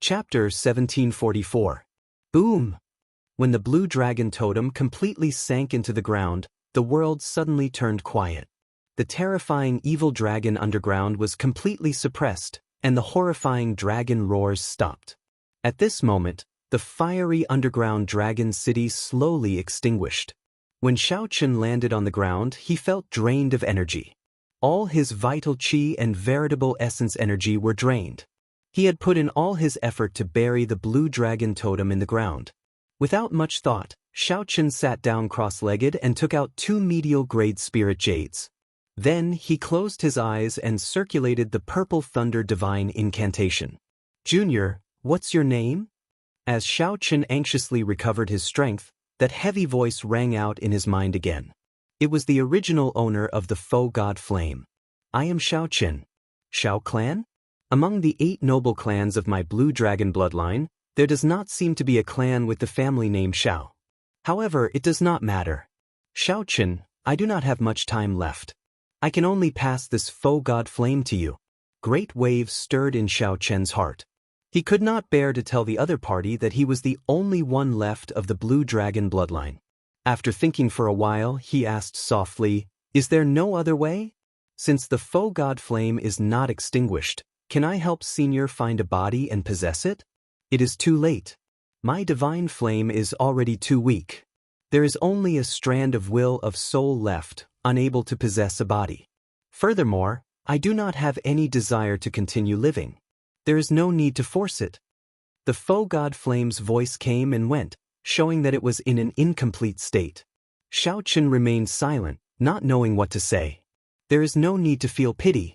Chapter 1744. Boom! When the blue dragon totem completely sank into the ground, the world suddenly turned quiet. The terrifying evil dragon underground was completely suppressed, and the horrifying dragon roars stopped. At this moment, the fiery underground dragon city slowly extinguished. When Xiaoqun landed on the ground, he felt drained of energy. All his vital qi and veritable essence energy were drained. He had put in all his effort to bury the blue dragon totem in the ground. Without much thought, Xiaoqun sat down cross-legged and took out 2 medial-grade spirit jades. Then he closed his eyes and circulated the purple thunder divine incantation. "Junior, what's your name?" As Xiaoqun anxiously recovered his strength, that heavy voice rang out in his mind again. It was the original owner of the faux god flame. "I am Xiaoqun. Xiao clan? Among the 8 noble clans of my blue dragon bloodline, there does not seem to be a clan with the family name Xiao. However, it does not matter. Xiaoqun, I do not have much time left. I can only pass this faux god flame to you." Great waves stirred in Xiaoqun's heart. He could not bear to tell the other party that he was the only one left of the blue dragon bloodline. After thinking for a while, he asked softly, "Is there no other way? Since the faux god flame is not extinguished, can I help Senior find a body and possess it? It is too late. My divine flame is already too weak. There is only a strand of will of soul left, unable to possess a body. Furthermore, I do not have any desire to continue living. There is no need to force it." The faux god flame's voice came and went, showing that it was in an incomplete state. Xiaoqun remained silent, not knowing what to say. "There is no need to feel pity.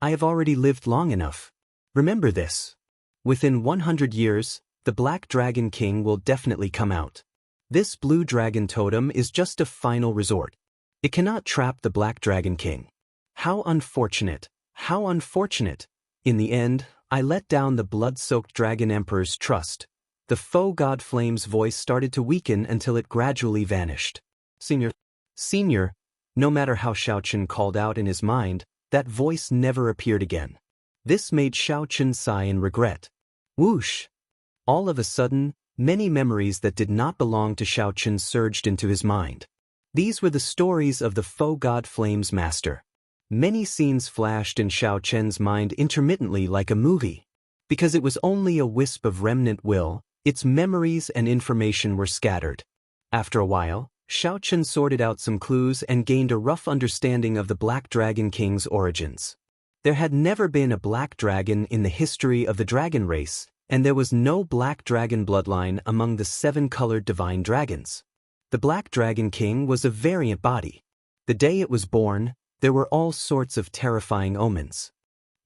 I have already lived long enough. Remember this. Within 100 years, the Black Dragon King will definitely come out. This blue dragon totem is just a final resort. It cannot trap the Black Dragon King. How unfortunate, how unfortunate. In the end, I let down the blood-soaked Dragon Emperor's trust." The faux god flame's voice started to weaken until it gradually vanished. Senior, no matter how Xiaoqun called out in his mind, that voice never appeared again. This made Xiaoqun sigh in regret. Whoosh! All of a sudden, many memories that did not belong to Xiaoqun surged into his mind. These were the stories of the faux god flame's master. Many scenes flashed in Xiaoqun's mind intermittently like a movie. Because it was only a wisp of remnant will, its memories and information were scattered. After a while, Xiaoqun sorted out some clues and gained a rough understanding of the Black Dragon King's origins. There had never been a black dragon in the history of the dragon race, and there was no black dragon bloodline among the 7-colored divine dragons. The Black Dragon King was a variant body. The day it was born, there were all sorts of terrifying omens.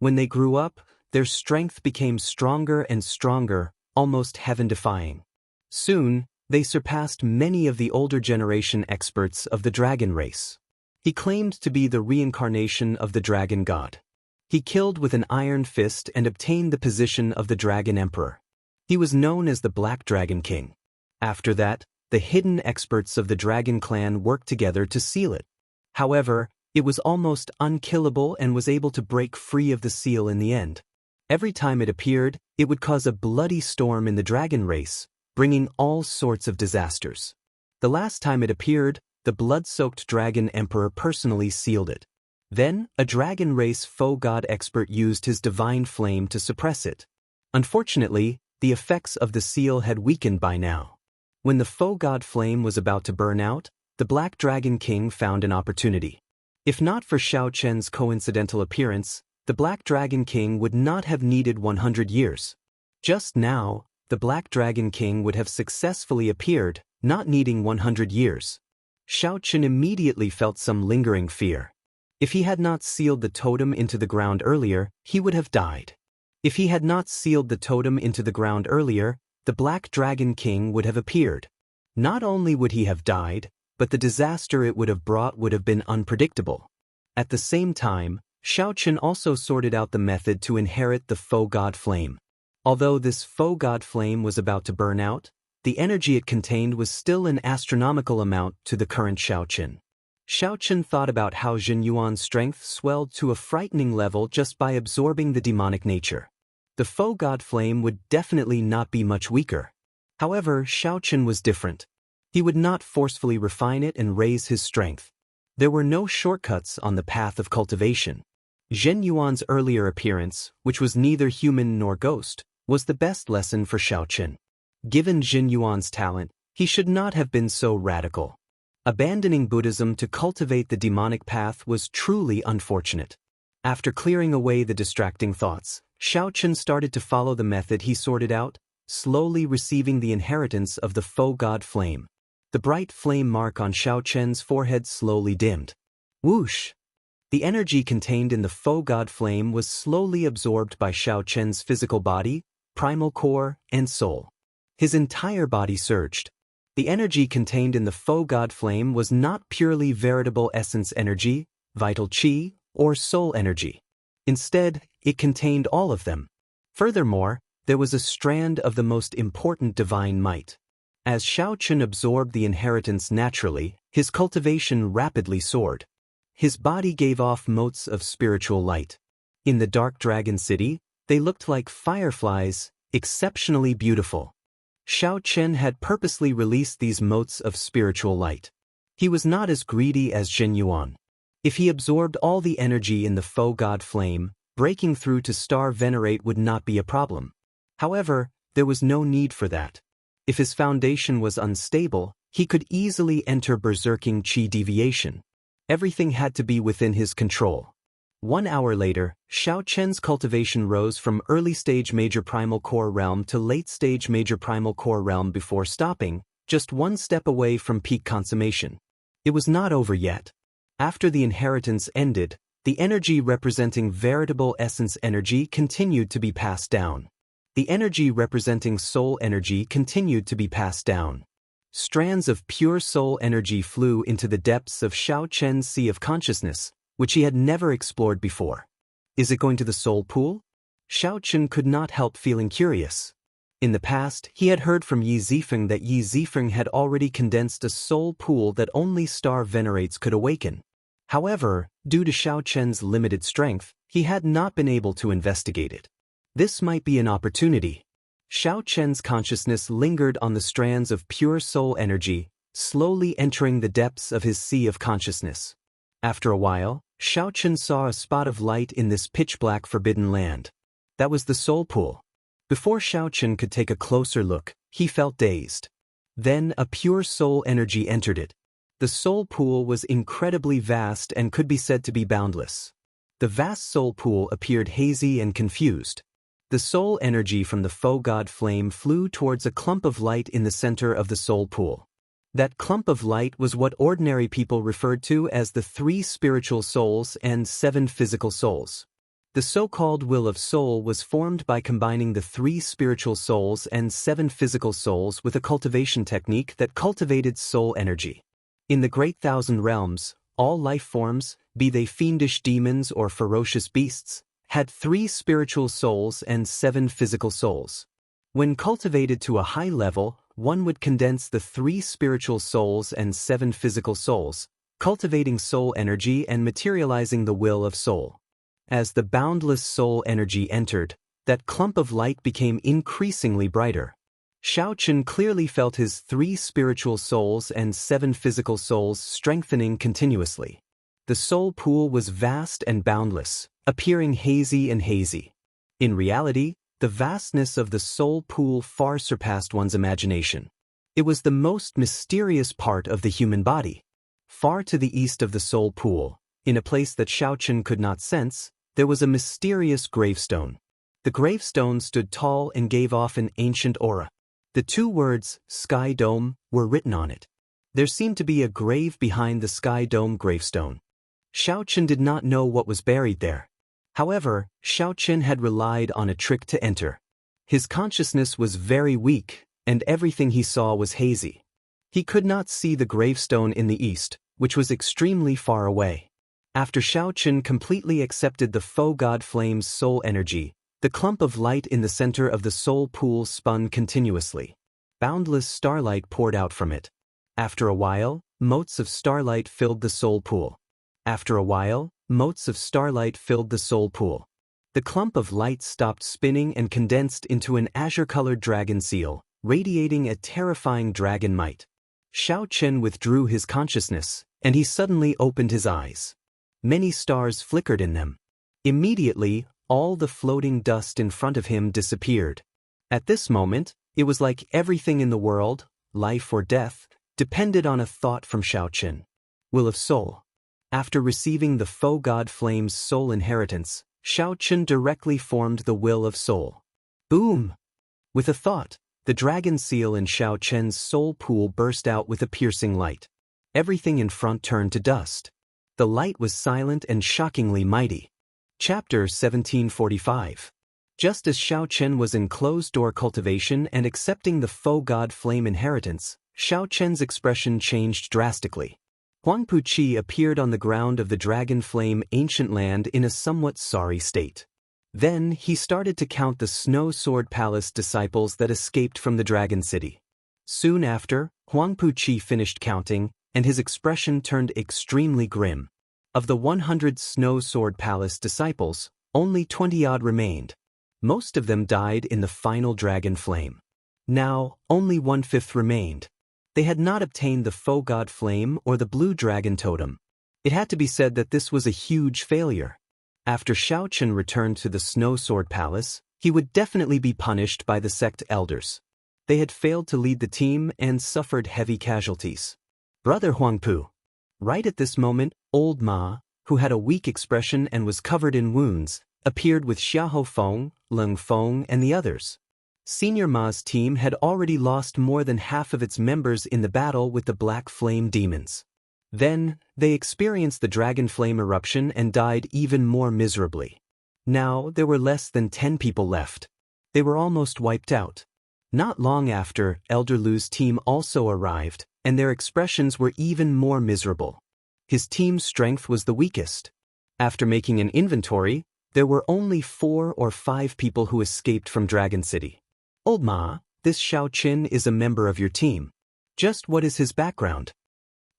When they grew up, their strength became stronger and stronger, almost heaven-defying. Soon, they surpassed many of the older generation experts of the dragon race. He claimed to be the reincarnation of the dragon god. He killed with an iron fist and obtained the position of the Dragon Emperor. He was known as the Black Dragon King. After that, the hidden experts of the Dragon Clan worked together to seal it. However, it was almost unkillable and was able to break free of the seal in the end. Every time it appeared, it would cause a bloody storm in the dragon race, bringing all sorts of disasters. The last time it appeared, the blood-soaked Dragon Emperor personally sealed it. Then, a dragon race faux god expert used his divine flame to suppress it. Unfortunately, the effects of the seal had weakened by now. When the faux god flame was about to burn out, the Black Dragon King found an opportunity. If not for Xiaoqun's coincidental appearance, the Black Dragon King would not have needed 100 years. Just now, the Black Dragon King would have successfully appeared, not needing 100 years. Xiaoqun immediately felt some lingering fear. If he had not sealed the totem into the ground earlier, he would have died. If he had not sealed the totem into the ground earlier, the Black Dragon King would have appeared. Not only would he have died, but the disaster it would have brought would have been unpredictable. At the same time, Xiaoqun also sorted out the method to inherit the faux god flame. Although this faux god flame was about to burn out, the energy it contained was still an astronomical amount to the current Xiaoqun. Xiaoqun thought about how Jin Yuan's strength swelled to a frightening level just by absorbing the demonic nature. the foe god flame would definitely not be much weaker. However, Xiaochen was different. He would not forcefully refine it and raise his strength. There were no shortcuts on the path of cultivation. Zhen Yuan's earlier appearance, which was neither human nor ghost, was the best lesson for Xiaochen. Given Zhen Yuan's talent, he should not have been so radical. Abandoning Buddhism to cultivate the demonic path was truly unfortunate. After clearing away the distracting thoughts, Xiaochen started to follow the method he sorted out, slowly receiving the inheritance of the foe god flame. The bright flame mark on Xiaochen's forehead slowly dimmed. Whoosh! The energy contained in the foe god flame was slowly absorbed by Xiaochen's physical body, primal core, and soul. His entire body surged. The energy contained in the foe god flame was not purely veritable essence energy, vital qi, or soul energy. Instead, it contained all of them. Furthermore, there was a strand of the most important divine might. As Xiaochen absorbed the inheritance naturally, his cultivation rapidly soared. His body gave off motes of spiritual light. In the dark dragon city, they looked like fireflies, exceptionally beautiful. Xiaochen had purposely released these motes of spiritual light. He was not as greedy as Zhen Yuan. If he absorbed all the energy in the foe god flame, breaking through to star venerate would not be a problem. However, there was no need for that. If his foundation was unstable, he could easily enter berserking qi deviation. Everything had to be within his control. 1 hour later, Xiaochen's cultivation rose from early-stage major primal core realm to late-stage major primal core realm before stopping, just one step away from peak consummation. It was not over yet. After the inheritance ended, the energy representing veritable essence energy continued to be passed down. The energy representing soul energy continued to be passed down. Strands of pure soul energy flew into the depths of Xiaochen's sea of consciousness, which he had never explored before. Is it going to the soul pool? Xiaochen could not help feeling curious. In the past, he had heard from Yi Zifeng that Yi Zifeng had already condensed a soul pool that only star venerates could awaken. However, due to Xiaochen's limited strength, he had not been able to investigate it. This might be an opportunity. Xiaochen's consciousness lingered on the strands of pure soul energy, slowly entering the depths of his sea of consciousness. After a while, Xiaochen saw a spot of light in this pitch-black forbidden land. That was the soul pool. Before Xiaochen could take a closer look, he felt dazed. Then a pure soul energy entered it. The soul pool was incredibly vast and could be said to be boundless. The vast soul pool appeared hazy and confused. The soul energy from the foe god flame flew towards a clump of light in the center of the soul pool. That clump of light was what ordinary people referred to as the 3 spiritual souls and 7 physical souls. The so-called will of soul was formed by combining the 3 spiritual souls and 7 physical souls with a cultivation technique that cultivated soul energy. In the Great Thousand Realms, all life forms, be they fiendish demons or ferocious beasts, had 3 spiritual souls and 7 physical souls. When cultivated to a high level, one would condense the 3 spiritual souls and 7 physical souls, cultivating soul energy and materializing the will of soul. As the boundless soul energy entered, that clump of light became increasingly brighter. Xiaochen clearly felt his 3 spiritual souls and 7 physical souls strengthening continuously. The soul pool was vast and boundless, appearing hazy and hazy. In reality, the vastness of the soul pool far surpassed one's imagination. It was the most mysterious part of the human body. Far to the east of the soul pool, in a place that Xiaochen could not sense, there was a mysterious gravestone. The gravestone stood tall and gave off an ancient aura. The 2 words, Sky Dome, were written on it. There seemed to be a grave behind the Sky Dome gravestone. Xiaochen did not know what was buried there. However, Xiaochen had relied on a trick to enter. His consciousness was very weak, and everything he saw was hazy. He could not see the gravestone in the east, which was extremely far away. After Xiaochen completely accepted the foe god flame's soul energy, the clump of light in the center of the soul pool spun continuously. Boundless starlight poured out from it. After a while, motes of starlight filled the soul pool. After a while, motes of starlight filled the soul pool. The clump of light stopped spinning and condensed into an azure-colored dragon seal, radiating a terrifying dragon might. Xiao Chen withdrew his consciousness, and he suddenly opened his eyes. Many stars flickered in them. Immediately, all the floating dust in front of him disappeared. At this moment, it was like everything in the world, life or death, depended on a thought from Xiao Chen. Will of Soul. After receiving the Faux God Flame's soul inheritance, Xiao Chen directly formed the Will of Soul. Boom! With a thought, the dragon seal in Xiao Chen's soul pool burst out with a piercing light. Everything in front turned to dust. The light was silent and shockingly mighty. Chapter 1745. Just as Xiao Chen was in closed-door cultivation and accepting the Faux God Flame inheritance, Xiao Chen's expression changed drastically. Huang Puqi appeared on the ground of the Dragon Flame ancient land in a somewhat sorry state. Then he started to count the Snow Sword Palace disciples that escaped from the Dragon City. Soon after, Huang Puqi finished counting, and his expression turned extremely grim. Of the 100 Snow Sword Palace disciples, only 20-odd remained. Most of them died in the final Dragon Flame. Now, only 1/5 remained. They had not obtained the Faux God Flame or the Blue Dragon Totem. It had to be said that this was a huge failure. After Xiao Chen returned to the Snow Sword Palace, he would definitely be punished by the sect elders. They had failed to lead the team and suffered heavy casualties. Brother Huangpu. Right at this moment, Old Ma, who had a weak expression and was covered in wounds, appeared with Xiahou Feng, Leng Feng, and the others. Senior Ma's team had already lost more than half of its members in the battle with the Black Flame demons. Then, they experienced the Dragon Flame eruption and died even more miserably. Now, there were less than 10 people left. They were almost wiped out. Not long after, Elder Lu's team also arrived, and their expressions were even more miserable. His team's strength was the weakest. After making an inventory, there were only 4 or 5 people who escaped from Dragon City. Old Ma, this Xiao Chen is a member of your team. Just what is his background?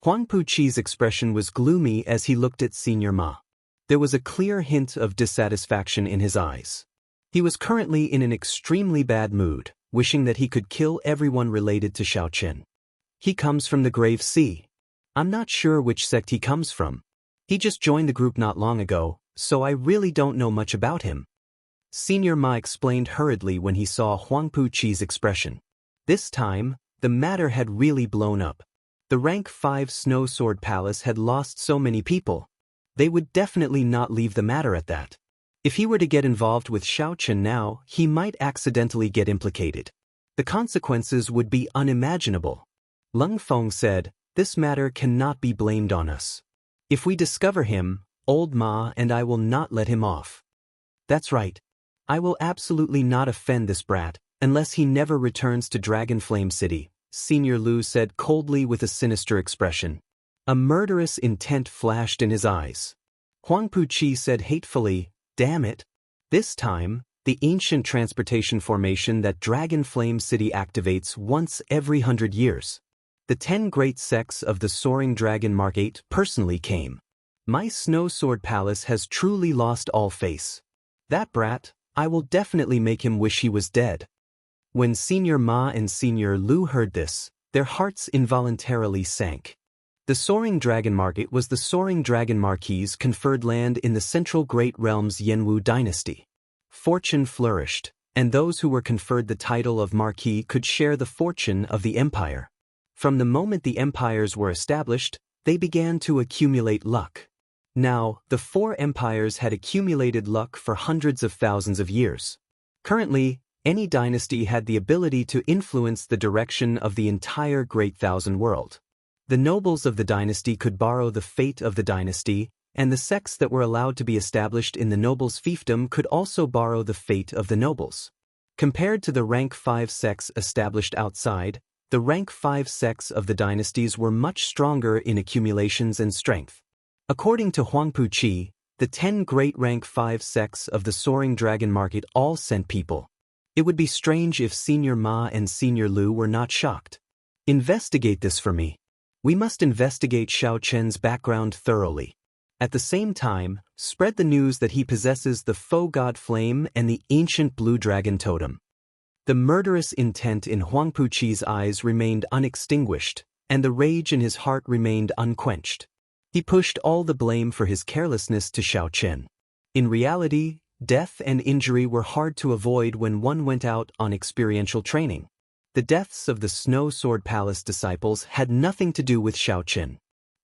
Huang Puqi's expression was gloomy as he looked at Senior Ma. There was a clear hint of dissatisfaction in his eyes. He was currently in an extremely bad mood, wishing that he could kill everyone related to Xiao Chen. He comes from the Grave Sea. I'm not sure which sect he comes from. He just joined the group not long ago, so I really don't know much about him. Senior Ma explained hurriedly when he saw Huang Puqi's expression. This time, the matter had really blown up. The Rank 5 Snow Sword Palace had lost so many people. They would definitely not leave the matter at that. If he were to get involved with Xiao Chen now, he might accidentally get implicated. The consequences would be unimaginable. Leng Feng said, "This matter cannot be blamed on us. If we discover him, Old Ma and I will not let him off." That's right. I will absolutely not offend this brat, unless he never returns to Dragon Flame City, Senior Lu said coldly with a sinister expression. A murderous intent flashed in his eyes. Huang Puqi said hatefully, "Damn it." This time, the ancient transportation formation that Dragon Flame City activates once every 100 years. The 10 great sects of the Soaring Dragon Mark 8 personally came. My Snow Sword Palace has truly lost all face. That brat, I will definitely make him wish he was dead. When Senior Ma and Senior Lu heard this, their hearts involuntarily sank. The Soaring Dragon Market was the Soaring Dragon Marquis's conferred land in the central Great Realm's Yanwu dynasty. Fortune flourished, and those who were conferred the title of Marquis could share the fortune of the empire. From the moment the empires were established, they began to accumulate luck. Now, the 4 empires had accumulated luck for hundreds of thousands of years. Currently, any dynasty had the ability to influence the direction of the entire Great Thousand World. The nobles of the dynasty could borrow the fate of the dynasty, and the sects that were allowed to be established in the nobles' fiefdom could also borrow the fate of the nobles. Compared to the Rank 5 sects established outside, the Rank 5 sects of the dynasties were much stronger in accumulations and strength. According to Huang Puqi, the 10 great Rank 5 sects of the Soaring Dragon Market all sent people. It would be strange if Senior Ma and Senior Lu were not shocked. Investigate this for me. We must investigate Xiao Chen's background thoroughly. At the same time, spread the news that he possesses the faux god flame and the ancient blue dragon totem. The murderous intent in Huang Puqi's eyes remained unextinguished, and the rage in his heart remained unquenched. He pushed all the blame for his carelessness to Xiao Chen. In reality, death and injury were hard to avoid when one went out on experiential training. The deaths of the Snow Sword Palace disciples had nothing to do with Xiao Chen.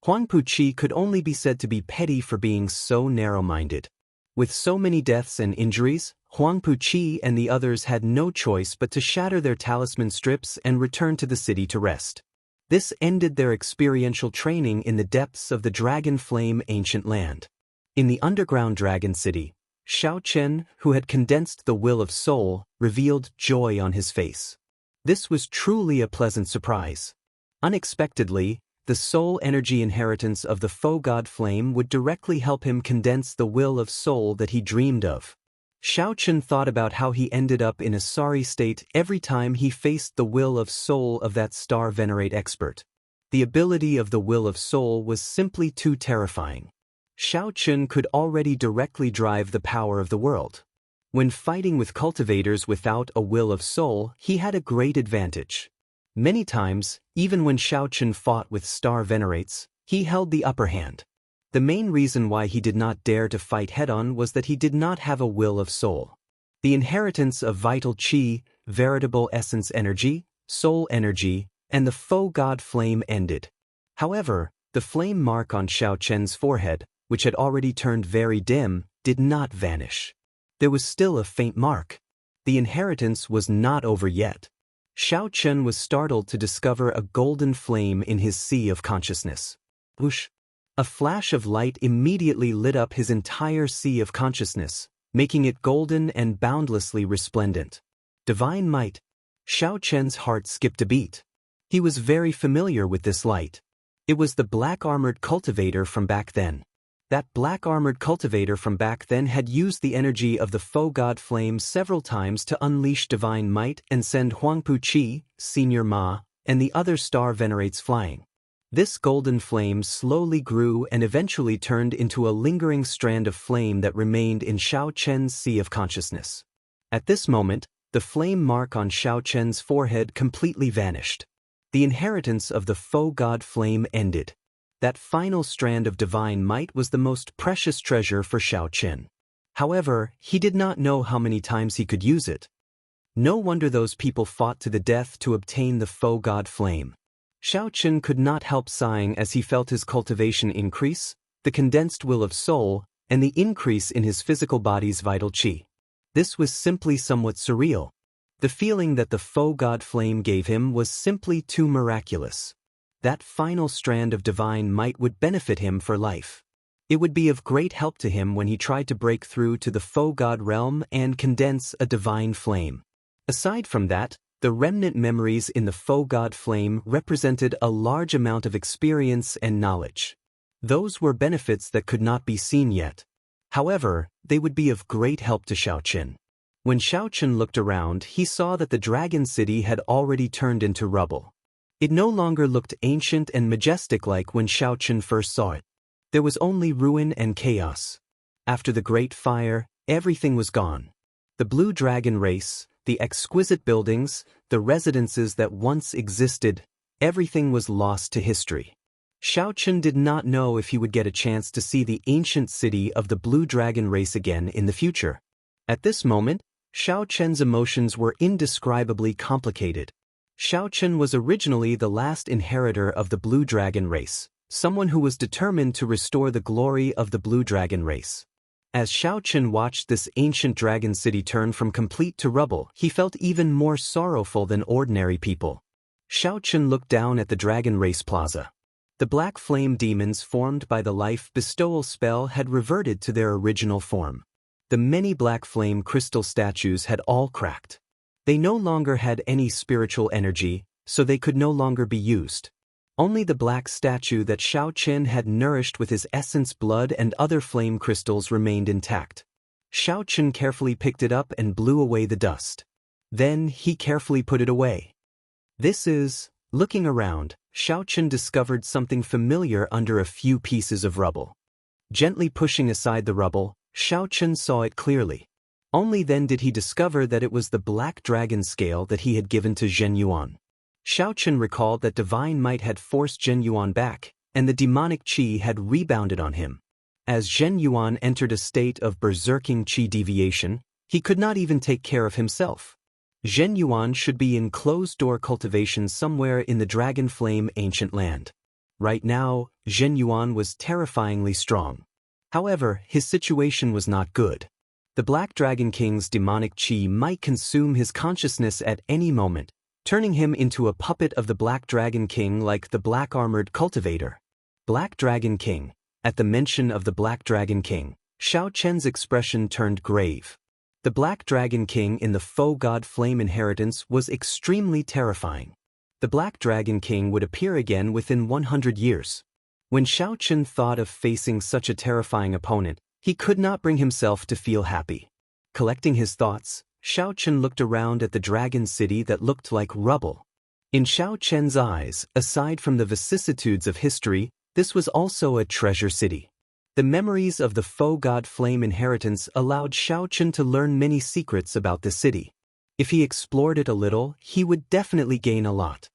Huang Puqi could only be said to be petty for being so narrow-minded. With so many deaths and injuries, Huang Puqi and the others had no choice but to shatter their talisman strips and return to the city to rest. This ended their experiential training in the depths of the Dragon Flame ancient land. In the underground dragon city, Xiao Chen, who had condensed the will of soul, revealed joy on his face. This was truly a pleasant surprise. Unexpectedly, the soul energy inheritance of the faux god flame would directly help him condense the will of soul that he dreamed of. Xiao Chen thought about how he ended up in a sorry state every time he faced the will of soul of that star venerate expert. The ability of the will of soul was simply too terrifying. Xiao Chen could already directly drive the power of the world. When fighting with cultivators without a will of soul, he had a great advantage. Many times, even when Xiao Chen fought with star venerates, he held the upper hand. The main reason why he did not dare to fight head-on was that he did not have a will of soul. The inheritance of vital qi, veritable essence energy, soul energy, and the faux god flame ended. However, the flame mark on Xiao Chen's forehead, which had already turned very dim, did not vanish. There was still a faint mark. The inheritance was not over yet. Xiao Chen was startled to discover a golden flame in his sea of consciousness. Whoosh! A flash of light immediately lit up his entire sea of consciousness, making it golden and boundlessly resplendent. Divine might. Xiao Chen's heart skipped a beat. He was very familiar with this light. It was the black-armored cultivator from back then. That black-armored cultivator from back then had used the energy of the faux god flame several times to unleash divine might and send Huang Puqi, Senior Ma, and the other star venerates flying. This golden flame slowly grew and eventually turned into a lingering strand of flame that remained in Xiao Chen's sea of consciousness. At this moment, the flame mark on Xiao Chen's forehead completely vanished. The inheritance of the faux god flame ended. That final strand of divine might was the most precious treasure for Xiao Chen. However, he did not know how many times he could use it. No wonder those people fought to the death to obtain the faux god flame. Xiao Chen could not help sighing as he felt his cultivation increase, the condensed will of soul, and the increase in his physical body's vital qi. This was simply somewhat surreal. The feeling that the faux god flame gave him was simply too miraculous. That final strand of divine might would benefit him for life. It would be of great help to him when he tried to break through to the faux god realm and condense a divine flame. Aside from that, the remnant memories in the faux god flame represented a large amount of experience and knowledge. Those were benefits that could not be seen yet. However, they would be of great help to Xiao Chen. When Xiao Chen looked around, he saw that the dragon city had already turned into rubble. It no longer looked ancient and majestic like when Xiao Chen first saw it. There was only ruin and chaos. After the Great Fire, everything was gone. The Blue Dragon race, the exquisite buildings, the residences that once existed, everything was lost to history. Xiao Chen did not know if he would get a chance to see the ancient city of the Blue Dragon race again in the future. At this moment, Xiao Chen's emotions were indescribably complicated. Xiao Chen was originally the last inheritor of the Blue Dragon race, someone who was determined to restore the glory of the Blue Dragon race. As Xiao Chen watched this ancient dragon city turn from complete to rubble, he felt even more sorrowful than ordinary people. Xiao Chen looked down at the dragon race plaza. The black flame demons formed by the life bestowal spell had reverted to their original form. The many black flame crystal statues had all cracked. They no longer had any spiritual energy, so they could no longer be used. Only the black statue that Xiao Chen had nourished with his essence blood and other flame crystals remained intact. Xiao Chen carefully picked it up and blew away the dust. Then he carefully put it away. Looking around, Xiao Chen discovered something familiar under a few pieces of rubble. Gently pushing aside the rubble, Xiaochen saw it clearly. Only then did he discover that it was the black dragon scale that he had given to Zhen Yuan. Xiaochen recalled that divine might had forced Zhen Yuan back, and the demonic qi had rebounded on him. As Zhen Yuan entered a state of berserking qi deviation, he could not even take care of himself. Zhen Yuan should be in closed-door cultivation somewhere in the Dragon Flame ancient land. Right now, Zhen Yuan was terrifyingly strong. However, his situation was not good. The Black Dragon King's demonic qi might consume his consciousness at any moment, turning him into a puppet of the Black Dragon King like the black-armored cultivator. Black Dragon King. At the mention of the Black Dragon King, Xiaochen's expression turned grave. The Black Dragon King in the faux god flame inheritance was extremely terrifying. The Black Dragon King would appear again within 100 years. When Xiaochen thought of facing such a terrifying opponent, he could not bring himself to feel happy. Collecting his thoughts, Xiaochen looked around at the dragon city that looked like rubble. In Xiaochen's eyes, aside from the vicissitudes of history, this was also a treasure city. The memories of the faux god flame inheritance allowed Xiaochen to learn many secrets about the city. If he explored it a little, he would definitely gain a lot.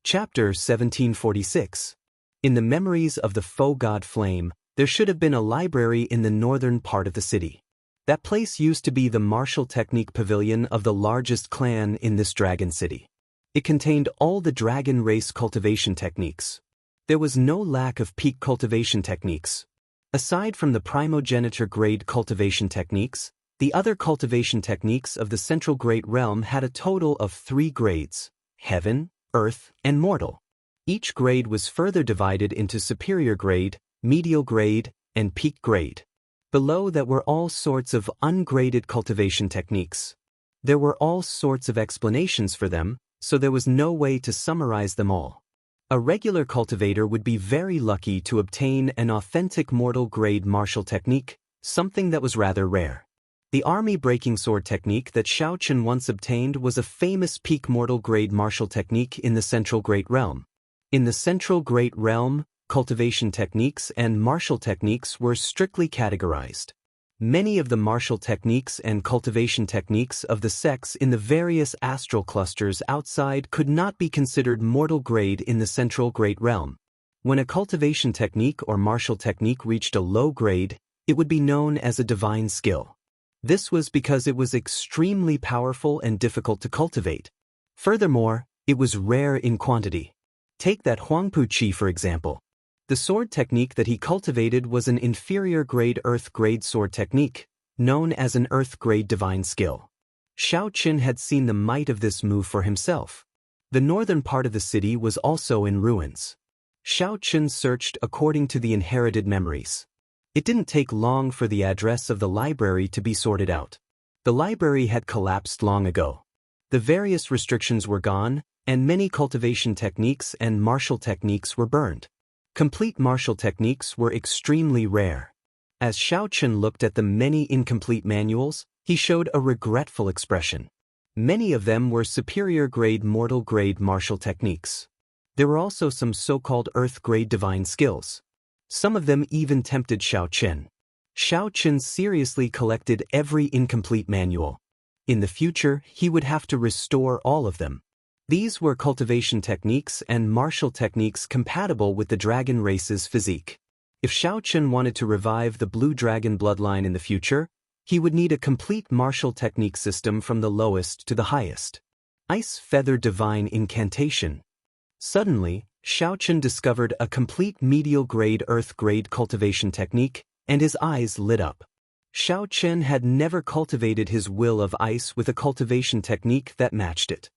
Chapter 1746. In the memories of the faux god flame, there should have been a library in the northern part of the city. That place used to be the martial technique pavilion of the largest clan in this dragon city. It contained all the dragon race cultivation techniques. There was no lack of peak cultivation techniques. Aside from the primogeniture grade cultivation techniques, the other cultivation techniques of the Central Great Realm had a total of 3 grades: Heaven, Earth, and Mortal. Each grade was further divided into Superior Grade, Medial Grade, and Peak Grade. Below that were all sorts of ungraded cultivation techniques. There were all sorts of explanations for them, so there was no way to summarize them all. A regular cultivator would be very lucky to obtain an authentic mortal grade martial technique, something that was rather rare. The army breaking sword technique that Xiaochen once obtained was a famous peak mortal grade martial technique in the Central Great Realm. In the Central Great Realm, cultivation techniques and martial techniques were strictly categorized. Many of the martial techniques and cultivation techniques of the sects in the various astral clusters outside could not be considered mortal grade in the Central Great Realm. When a cultivation technique or martial technique reached a low grade, it would be known as a divine skill. This was because it was extremely powerful and difficult to cultivate. Furthermore, it was rare in quantity. Take that Huangpu Qi for example. The sword technique that he cultivated was an inferior grade earth grade sword technique, known as an earth grade divine skill. Xiaochen had seen the might of this move for himself. The northern part of the city was also in ruins. Xiaochen searched according to the inherited memories. It didn't take long for the address of the library to be sorted out. The library had collapsed long ago. The various restrictions were gone, and many cultivation techniques and martial techniques were burned. Complete martial techniques were extremely rare. As Xiaochen looked at the many incomplete manuals, he showed a regretful expression. Many of them were superior grade mortal grade martial techniques. There were also some so-called earth grade divine skills. Some of them even tempted Xiaochen. Xiaochen seriously collected every incomplete manual. In the future, he would have to restore all of them. These were cultivation techniques and martial techniques compatible with the dragon race's physique. If Xiaochen wanted to revive the blue dragon bloodline in the future, he would need a complete martial technique system from the lowest to the highest. Ice Feather Divine Incantation. Suddenly, Xiaochen discovered a complete medial grade earth grade cultivation technique, and his eyes lit up. Xiaochen had never cultivated his will of ice with a cultivation technique that matched it.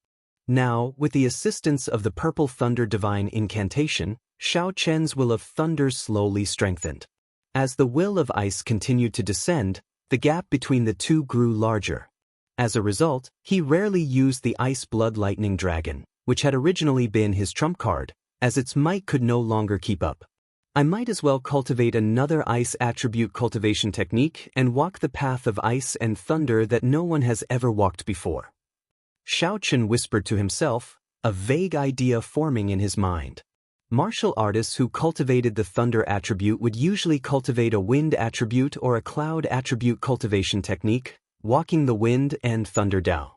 Now, with the assistance of the Purple Thunder Divine Incantation, Xiaochen's will of thunder slowly strengthened. As the will of ice continued to descend, the gap between the two grew larger. As a result, he rarely used the Ice Blood Lightning Dragon, which had originally been his trump card, as its might could no longer keep up. I might as well cultivate another ice attribute cultivation technique and walk the path of ice and thunder that no one has ever walked before. Xiaochen whispered to himself, a vague idea forming in his mind. Martial artists who cultivated the thunder attribute would usually cultivate a wind attribute or a cloud attribute cultivation technique, walking the wind and thunder Dao.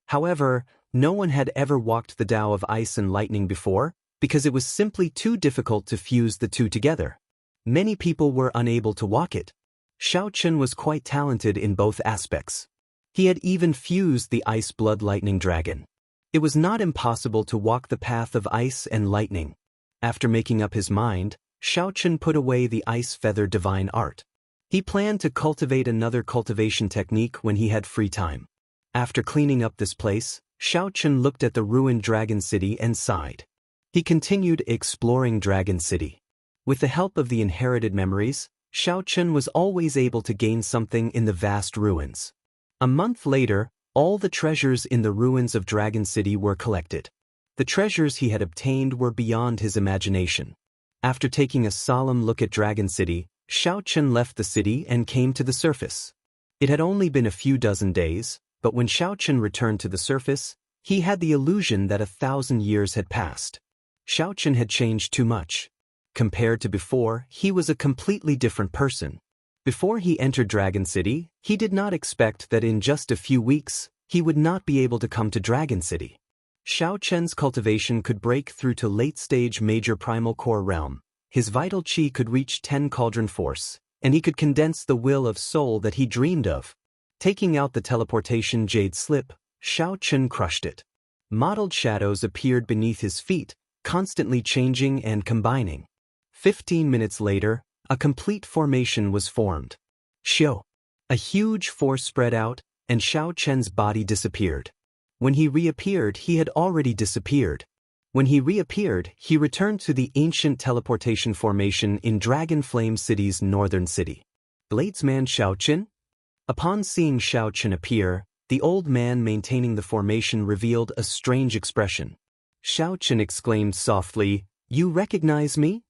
However, no one had ever walked the Dao of ice and lightning before, because it was simply too difficult to fuse the two together. Many people were unable to walk it. Xiao Chen was quite talented in both aspects. He had even fused the ice blood lightning dragon. It was not impossible to walk the path of ice and lightning. After making up his mind, Xiao Chen put away the ice feather divine art. He planned to cultivate another cultivation technique when he had free time. After cleaning up this place, Xiao Chen looked at the ruined Dragon City and sighed. He continued exploring Dragon City. With the help of the inherited memories, Xiao Chen was always able to gain something in the vast ruins. A month later, all the treasures in the ruins of Dragon City were collected. The treasures he had obtained were beyond his imagination. After taking a solemn look at Dragon City, Xiao Chen left the city and came to the surface. It had only been a few dozen days, but when Xiao Chen returned to the surface, he had the illusion that 1,000 years had passed. Xiao Chen had changed too much. Compared to before, he was a completely different person. Before he entered Dragon City, he did not expect that in just a few weeks, he would not be able to come to Dragon City. Xiao Chen's cultivation could break through to late-stage major primal core realm. His vital chi could reach 10 cauldron force, and he could condense the will of soul that he dreamed of. Taking out the teleportation jade slip, Xiao Chen crushed it. Mottled shadows appeared beneath his feet, constantly changing and combining. 15 minutes later, a complete formation was formed. Xiao. A huge force spread out, and Xiao Chen's body disappeared. When he reappeared, he had already disappeared. When he reappeared, he returned to the ancient teleportation formation in Dragon Flame City's northern city. Bladesman Xiao Chen? Upon seeing Xiao Chen appear, the old man maintaining the formation revealed a strange expression. Xiao Chen exclaimed softly, "You recognize me?"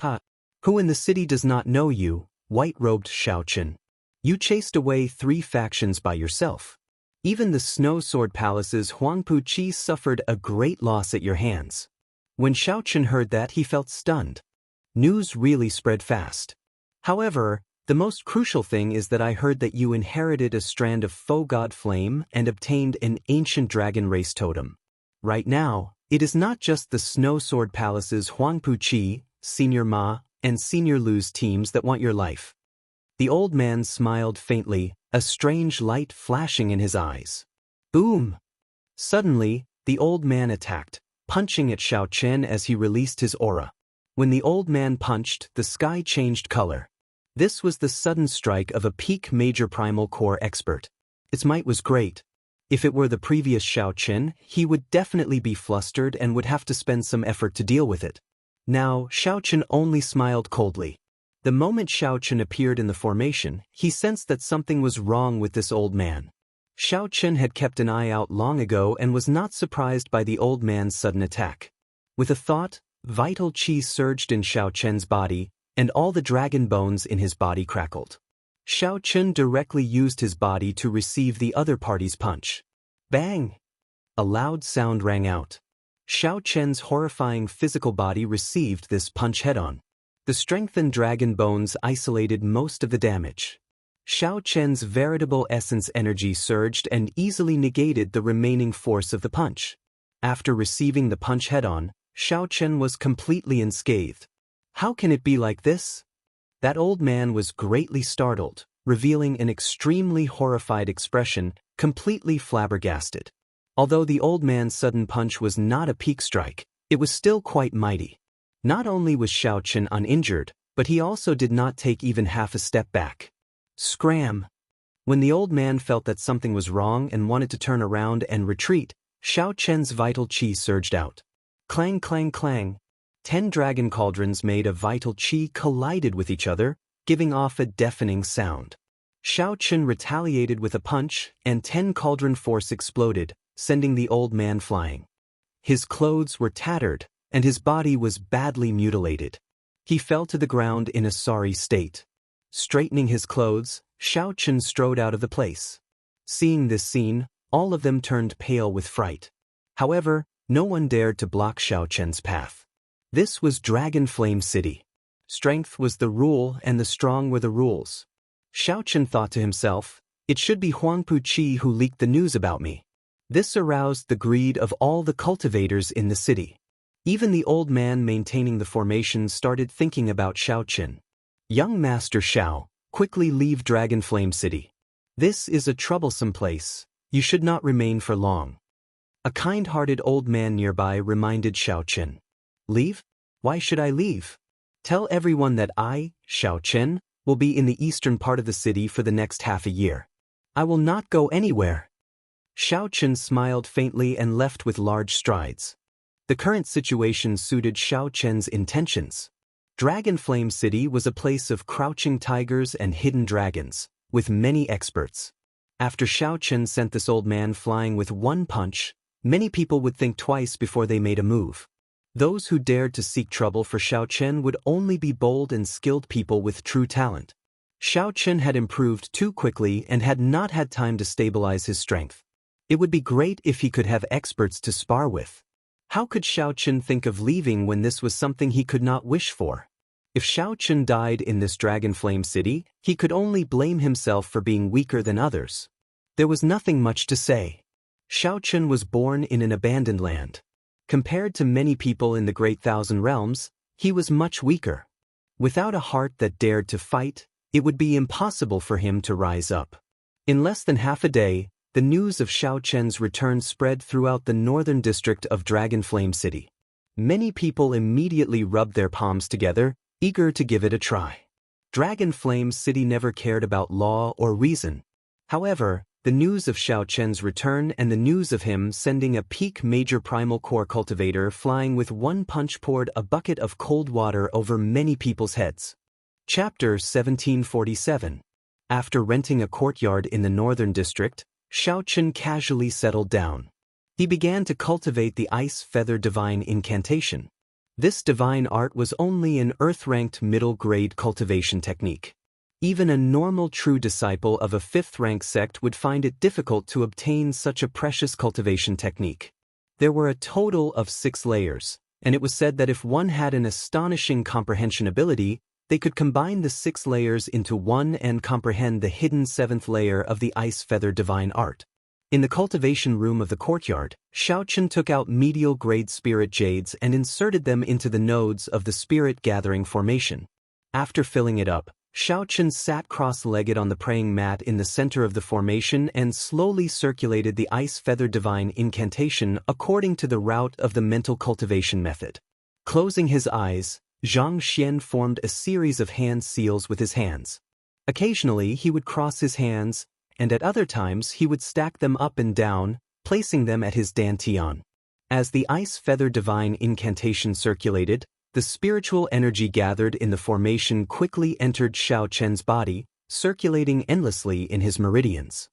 "Ha! Who in the city does not know you, white-robed Xiao Chen? You chased away 3 factions by yourself. Even the Snow Sword Palace's Huangpu Qi suffered a great loss at your hands." When Xiao Chen heard that, he felt stunned. News really spread fast. "However, the most crucial thing is that I heard that you inherited a strand of faux god flame and obtained an ancient dragon race totem. Right now, it is not just the Snow Sword Palace's Huangpu Qi, Senior Ma, and Senior Lu's teams that want your life." The old man smiled faintly, a strange light flashing in his eyes. Boom! Suddenly, the old man attacked, punching at Xiao Chen as he released his aura. When the old man punched, the sky changed color. This was the sudden strike of a peak major primal core expert. Its might was great. If it were the previous Xiao Chen, he would definitely be flustered and would have to spend some effort to deal with it. Now, Xiao Chen only smiled coldly. The moment Xiao Chen appeared in the formation, he sensed that something was wrong with this old man. Xiao Chen had kept an eye out long ago and was not surprised by the old man's sudden attack. With a thought, vital chi surged in Xiao Chen's body, and all the dragon bones in his body crackled. Xiao Chen directly used his body to receive the other party's punch. Bang! A loud sound rang out. Xiao Chen's horrifying physical body received this punch head-on. The strengthened dragon bones isolated most of the damage. Xiao Chen's veritable essence energy surged and easily negated the remaining force of the punch. After receiving the punch head-on, Xiao Chen was completely unscathed. How can it be like this? That old man was greatly startled, revealing an extremely horrified expression, completely flabbergasted. Although the old man's sudden punch was not a peak strike, it was still quite mighty. Not only was Xiao Chen uninjured, but he also did not take even half a step back. Scram! When the old man felt that something was wrong and wanted to turn around and retreat, Xiao Chen's vital chi surged out. Clang, clang, clang. 10 dragon cauldrons made of vital chi collided with each other, giving off a deafening sound. Xiao Chen retaliated with a punch, and 10 cauldron force exploded, sending the old man flying. His clothes were tattered, and his body was badly mutilated. He fell to the ground in a sorry state. Straightening his clothes, Xiao Chen strode out of the place. Seeing this scene, all of them turned pale with fright. However, no one dared to block Xiao Chen's path. This was Dragon Flame City. Strength was the rule and the strong were the rules. Xiaochen thought to himself, it should be Huangpu Qi who leaked the news about me. This aroused the greed of all the cultivators in the city. Even the old man maintaining the formation started thinking about Xiaochen. Young Master Xiao, quickly leave Dragon Flame City. This is a troublesome place. You should not remain for long. A kind-hearted old man nearby reminded Xiaochen. Leave? Why should I leave? Tell everyone that I, Xiaochen, will be in the eastern part of the city for the next half a year. I will not go anywhere. Xiaochen smiled faintly and left with large strides. The current situation suited Xiaochen's intentions. Dragon Flame City was a place of crouching tigers and hidden dragons, with many experts. After Xiaochen sent this old man flying with one punch, many people would think twice before they made a move. Those who dared to seek trouble for Xiaochen would only be bold and skilled people with true talent. Xiaochen had improved too quickly and had not had time to stabilize his strength. It would be great if he could have experts to spar with. How could Xiaochen think of leaving when this was something he could not wish for? If Xiaochen died in this Dragon Flame City, he could only blame himself for being weaker than others. There was nothing much to say. Xiaochen was born in an abandoned land. Compared to many people in the Great Thousand Realms, he was much weaker. Without a heart that dared to fight, it would be impossible for him to rise up. In less than half a day, the news of Xiaochen's return spread throughout the northern district of Dragon Flame City. Many people immediately rubbed their palms together, eager to give it a try. Dragon Flame City never cared about law or reason. However, the news of Xiaochen's return and the news of him sending a peak major primal core cultivator flying with one punch poured a bucket of cold water over many people's heads. Chapter 1747. After renting a courtyard in the northern district, Xiaochen casually settled down. He began to cultivate the Ice Feather Divine Incantation. This divine art was only an earth-ranked middle-grade cultivation technique. Even a normal true disciple of a fifth-rank sect would find it difficult to obtain such a precious cultivation technique. There were a total of 6 layers, and it was said that if one had an astonishing comprehension ability, they could combine the 6 layers into one and comprehend the hidden 7th layer of the Ice Feather Divine Art. In the cultivation room of the courtyard, Xiaochen took out medial-grade spirit jades and inserted them into the nodes of the spirit-gathering formation. After filling it up, Xiaochen sat cross-legged on the praying mat in the center of the formation and slowly circulated the Ice Feather Divine Incantation according to the route of the mental cultivation method. Closing his eyes, Zhang Xian formed a series of hand seals with his hands. Occasionally he would cross his hands, and at other times he would stack them up and down, placing them at his dantian. As the Ice Feather Divine Incantation circulated, the spiritual energy gathered in the formation quickly entered Xiaochen's body, circulating endlessly in his meridians.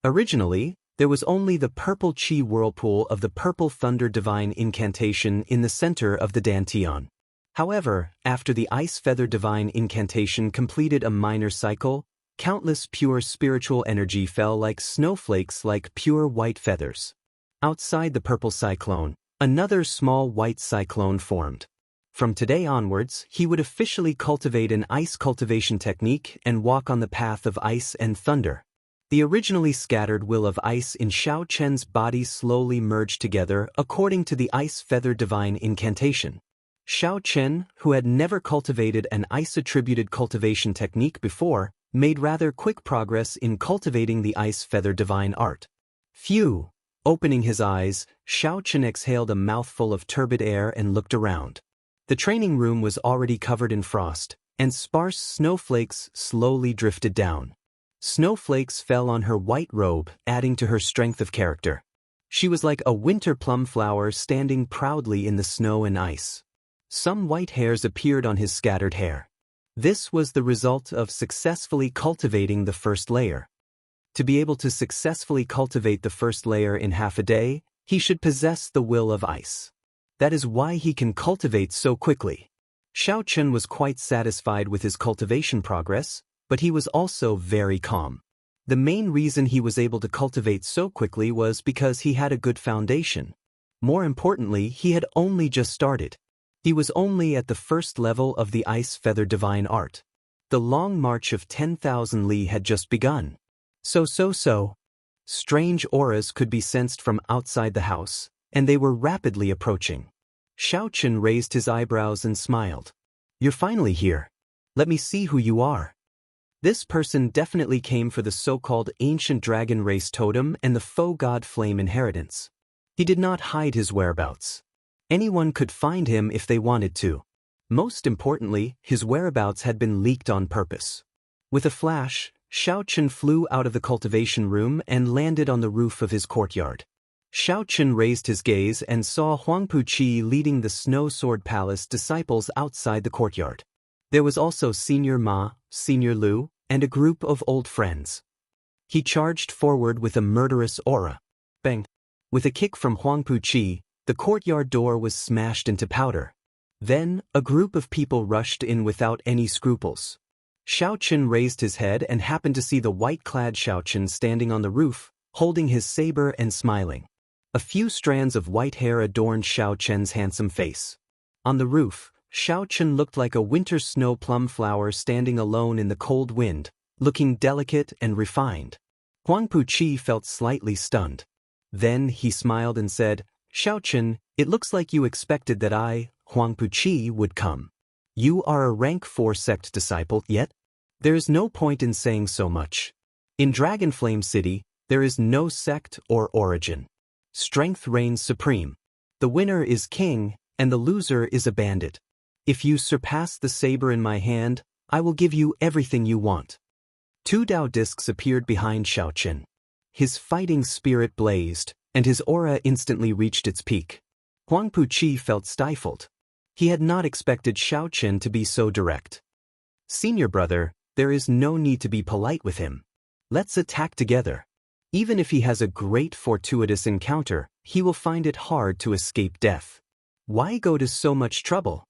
Originally, there was only the purple qi whirlpool of the Purple Thunder Divine Incantation in the center of the dantian. However, after the Ice Feather Divine Incantation completed a minor cycle, countless pure spiritual energy fell like snowflakes like pure white feathers. Outside the purple cyclone, another small white cyclone formed. From today onwards, he would officially cultivate an ice cultivation technique and walk on the path of ice and thunder. The originally scattered will of ice in Xiaochen's body slowly merged together according to the Ice Feather Divine Incantation. Xiaochen, who had never cultivated an ice-attributed cultivation technique before, made rather quick progress in cultivating the Ice Feather Divine Art. Phew! Opening his eyes, Xiaochen exhaled a mouthful of turbid air and looked around. The training room was already covered in frost, and sparse snowflakes slowly drifted down. Snowflakes fell on her white robe, adding to her strength of character. She was like a winter plum flower standing proudly in the snow and ice. Some white hairs appeared on his scattered hair. This was the result of successfully cultivating the first layer. To be able to successfully cultivate the first layer in half a day, he should possess the will of ice. That is why he can cultivate so quickly. Xiaochen was quite satisfied with his cultivation progress, but he was also very calm. The main reason he was able to cultivate so quickly was because he had a good foundation. More importantly, he had only just started. He was only at the first level of the Ice Feather Divine Art. The long march of 10,000 li had just begun. So. Strange auras could be sensed from outside the house, and they were rapidly approaching. Xiaochen raised his eyebrows and smiled. "You're finally here. Let me see who you are." This person definitely came for the so-called ancient dragon race totem and the faux god flame inheritance. He did not hide his whereabouts. Anyone could find him if they wanted to. Most importantly, his whereabouts had been leaked on purpose. With a flash, Xiaochen flew out of the cultivation room and landed on the roof of his courtyard. Xiaochen raised his gaze and saw Huangpu Qi leading the Snow Sword Palace disciples outside the courtyard. There was also Senior Ma, Senior Lu, and a group of old friends. He charged forward with a murderous aura. Bang! With a kick from Huangpu Qi, the courtyard door was smashed into powder. Then, a group of people rushed in without any scruples. Xiaochen raised his head and happened to see the white-clad Xiaochen standing on the roof, holding his saber and smiling. A few strands of white hair adorned Xiaochen's handsome face. On the roof, Xiaochen looked like a winter snow plum flower standing alone in the cold wind, looking delicate and refined. Huangpu Qi felt slightly stunned. Then he smiled and said, "Xiaochen, it looks like you expected that I, Huangpu Qi, would come. You are a rank 4 sect disciple, yet? There is no point in saying so much. In Dragonflame City, there is no sect or origin. Strength reigns supreme. The winner is king, and the loser is a bandit. If you surpass the saber in my hand, I will give you everything you want." 2 Dao discs appeared behind Xiaochen. His fighting spirit blazed, and his aura instantly reached its peak. Huangpu Qi felt stifled. He had not expected Xiaochen to be so direct. "Senior brother, there is no need to be polite with him. Let's attack together. Even if he has a great fortuitous encounter, he will find it hard to escape death. Why go to so much trouble?"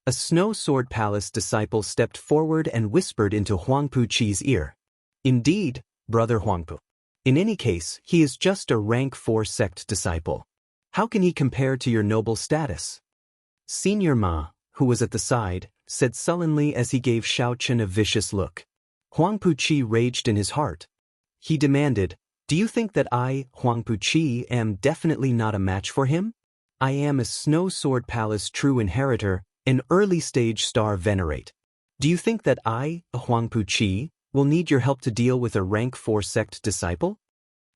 A Snow Sword Palace disciple stepped forward and whispered into Huangpu Qi's ear. "Indeed, brother Huangpu. In any case, he is just a rank 4 sect disciple. How can he compare to your noble status?" Senior Ma, who was at the side, said sullenly as he gave Xiaochen a vicious look. Huangpu Qi raged in his heart. He demanded, "Do you think that I, Huangpu Qi, am definitely not a match for him? I am a Snow Sword Palace true inheritor, an early-stage star venerate. Do you think that I, Huangpu Qi, will need your help to deal with a rank 4 sect disciple?"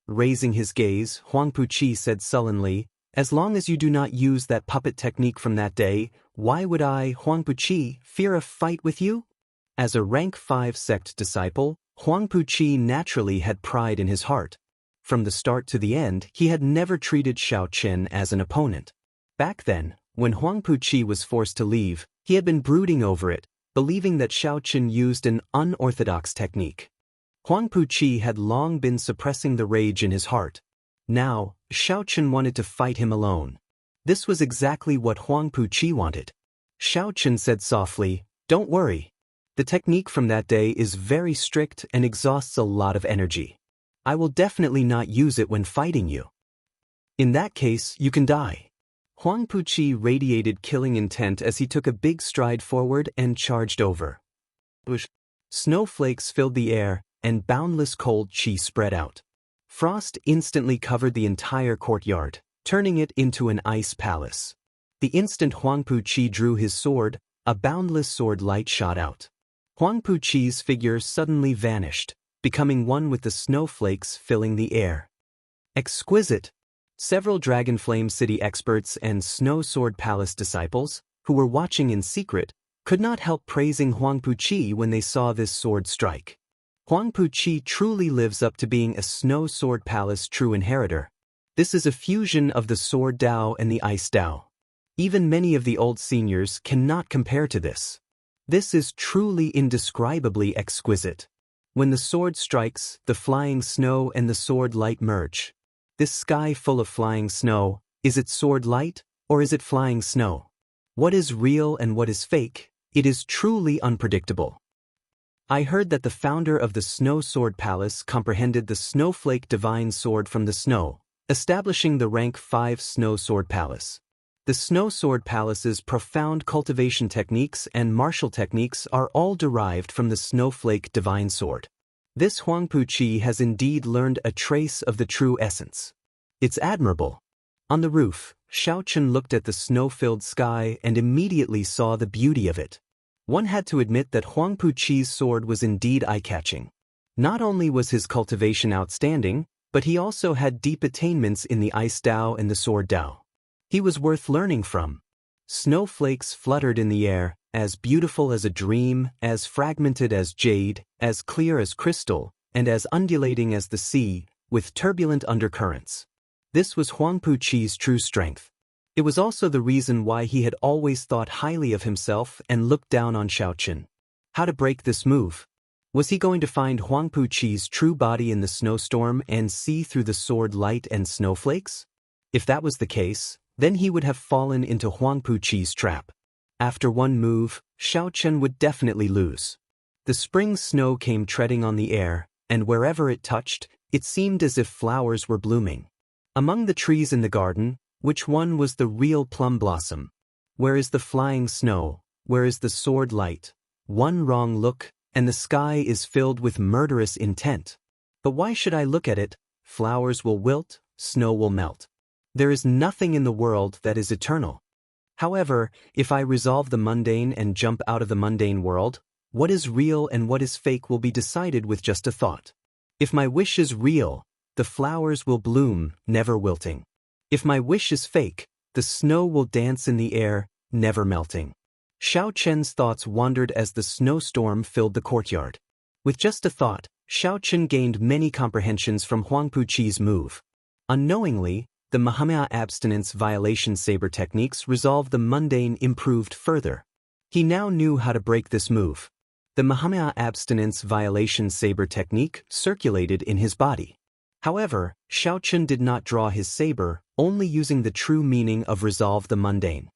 Raising his gaze, Huangpu Qi said sullenly, "As long as you do not use that puppet technique from that day, why would I, Huangpu Qi, fear a fight with you?" As a rank 5 sect disciple, Huangpu Qi naturally had pride in his heart. From the start to the end, he had never treated Xiaochen as an opponent. Back then, when Huangpu Qi was forced to leave, he had been brooding over it, believing that Xiaochen used an unorthodox technique. Huangpu Qi had long been suppressing the rage in his heart. Now, Xiaochen wanted to fight him alone. This was exactly what Huangpu Qi wanted. Xiaochen said softly, "Don't worry. The technique from that day is very strict and exhausts a lot of energy. I will definitely not use it when fighting you. In that case, you can die." Huangpu Qi radiated killing intent as he took a big stride forward and charged over. Snowflakes filled the air, and boundless cold qi spread out. Frost instantly covered the entire courtyard, turning it into an ice palace. The instant Huangpu Qi drew his sword, a boundless sword light shot out. Huangpu Qi's figure suddenly vanished, becoming one with the snowflakes filling the air. Exquisite! Several Dragonflame City experts and Snow Sword Palace disciples, who were watching in secret, could not help praising Huangpu Qi when they saw this sword strike. Huangpu Qi truly lives up to being a Snow Sword Palace true inheritor. This is a fusion of the Sword Dao and the Ice Dao. Even many of the old seniors cannot compare to this. This is truly indescribably exquisite. When the sword strikes, the flying snow and the sword light merge. This sky full of flying snow, is it sword light, or is it flying snow? What is real and what is fake? It is truly unpredictable. I heard that the founder of the Snow Sword Palace comprehended the Snowflake Divine Sword from the snow, establishing the rank 5 Snow Sword Palace. The Snow Sword Palace's profound cultivation techniques and martial techniques are all derived from the Snowflake Divine Sword. This Huangpu Qi has indeed learned a trace of the true essence. It's admirable. On the roof, Xiao Chen looked at the snow-filled sky and immediately saw the beauty of it. One had to admit that Huangpu Qi's sword was indeed eye-catching. Not only was his cultivation outstanding, but he also had deep attainments in the Ice Dao and the Sword Dao. He was worth learning from. Snowflakes fluttered in the air, as beautiful as a dream, as fragmented as jade, as clear as crystal, and as undulating as the sea, with turbulent undercurrents. This was Huangpu Qi's true strength. It was also the reason why he had always thought highly of himself and looked down on Xiao Chen. How to break this move? Was he going to find Huangpu Qi's true body in the snowstorm and see through the sword light and snowflakes? If that was the case, then he would have fallen into Huangpu Qi's trap. After one move, Xiao Chen would definitely lose. The spring snow came treading on the air, and wherever it touched, it seemed as if flowers were blooming. Among the trees in the garden, which one was the real plum blossom? Where is the flying snow? Where is the sword light? One wrong look, and the sky is filled with murderous intent. But why should I look at it? Flowers will wilt, snow will melt. There is nothing in the world that is eternal. However, if I resolve the mundane and jump out of the mundane world, what is real and what is fake will be decided with just a thought. If my wish is real, the flowers will bloom, never wilting. If my wish is fake, the snow will dance in the air, never melting. Xiao Chen's thoughts wandered as the snowstorm filled the courtyard. With just a thought, Xiao Chen gained many comprehensions from Huangpu Qi's move. Unknowingly, the Mahamaya abstinence violation saber techniques resolved the mundane improved further. He now knew how to break this move. The Mahamaya abstinence violation saber technique circulated in his body. However, Xiao Chen did not draw his saber, only using the true meaning of resolve the mundane.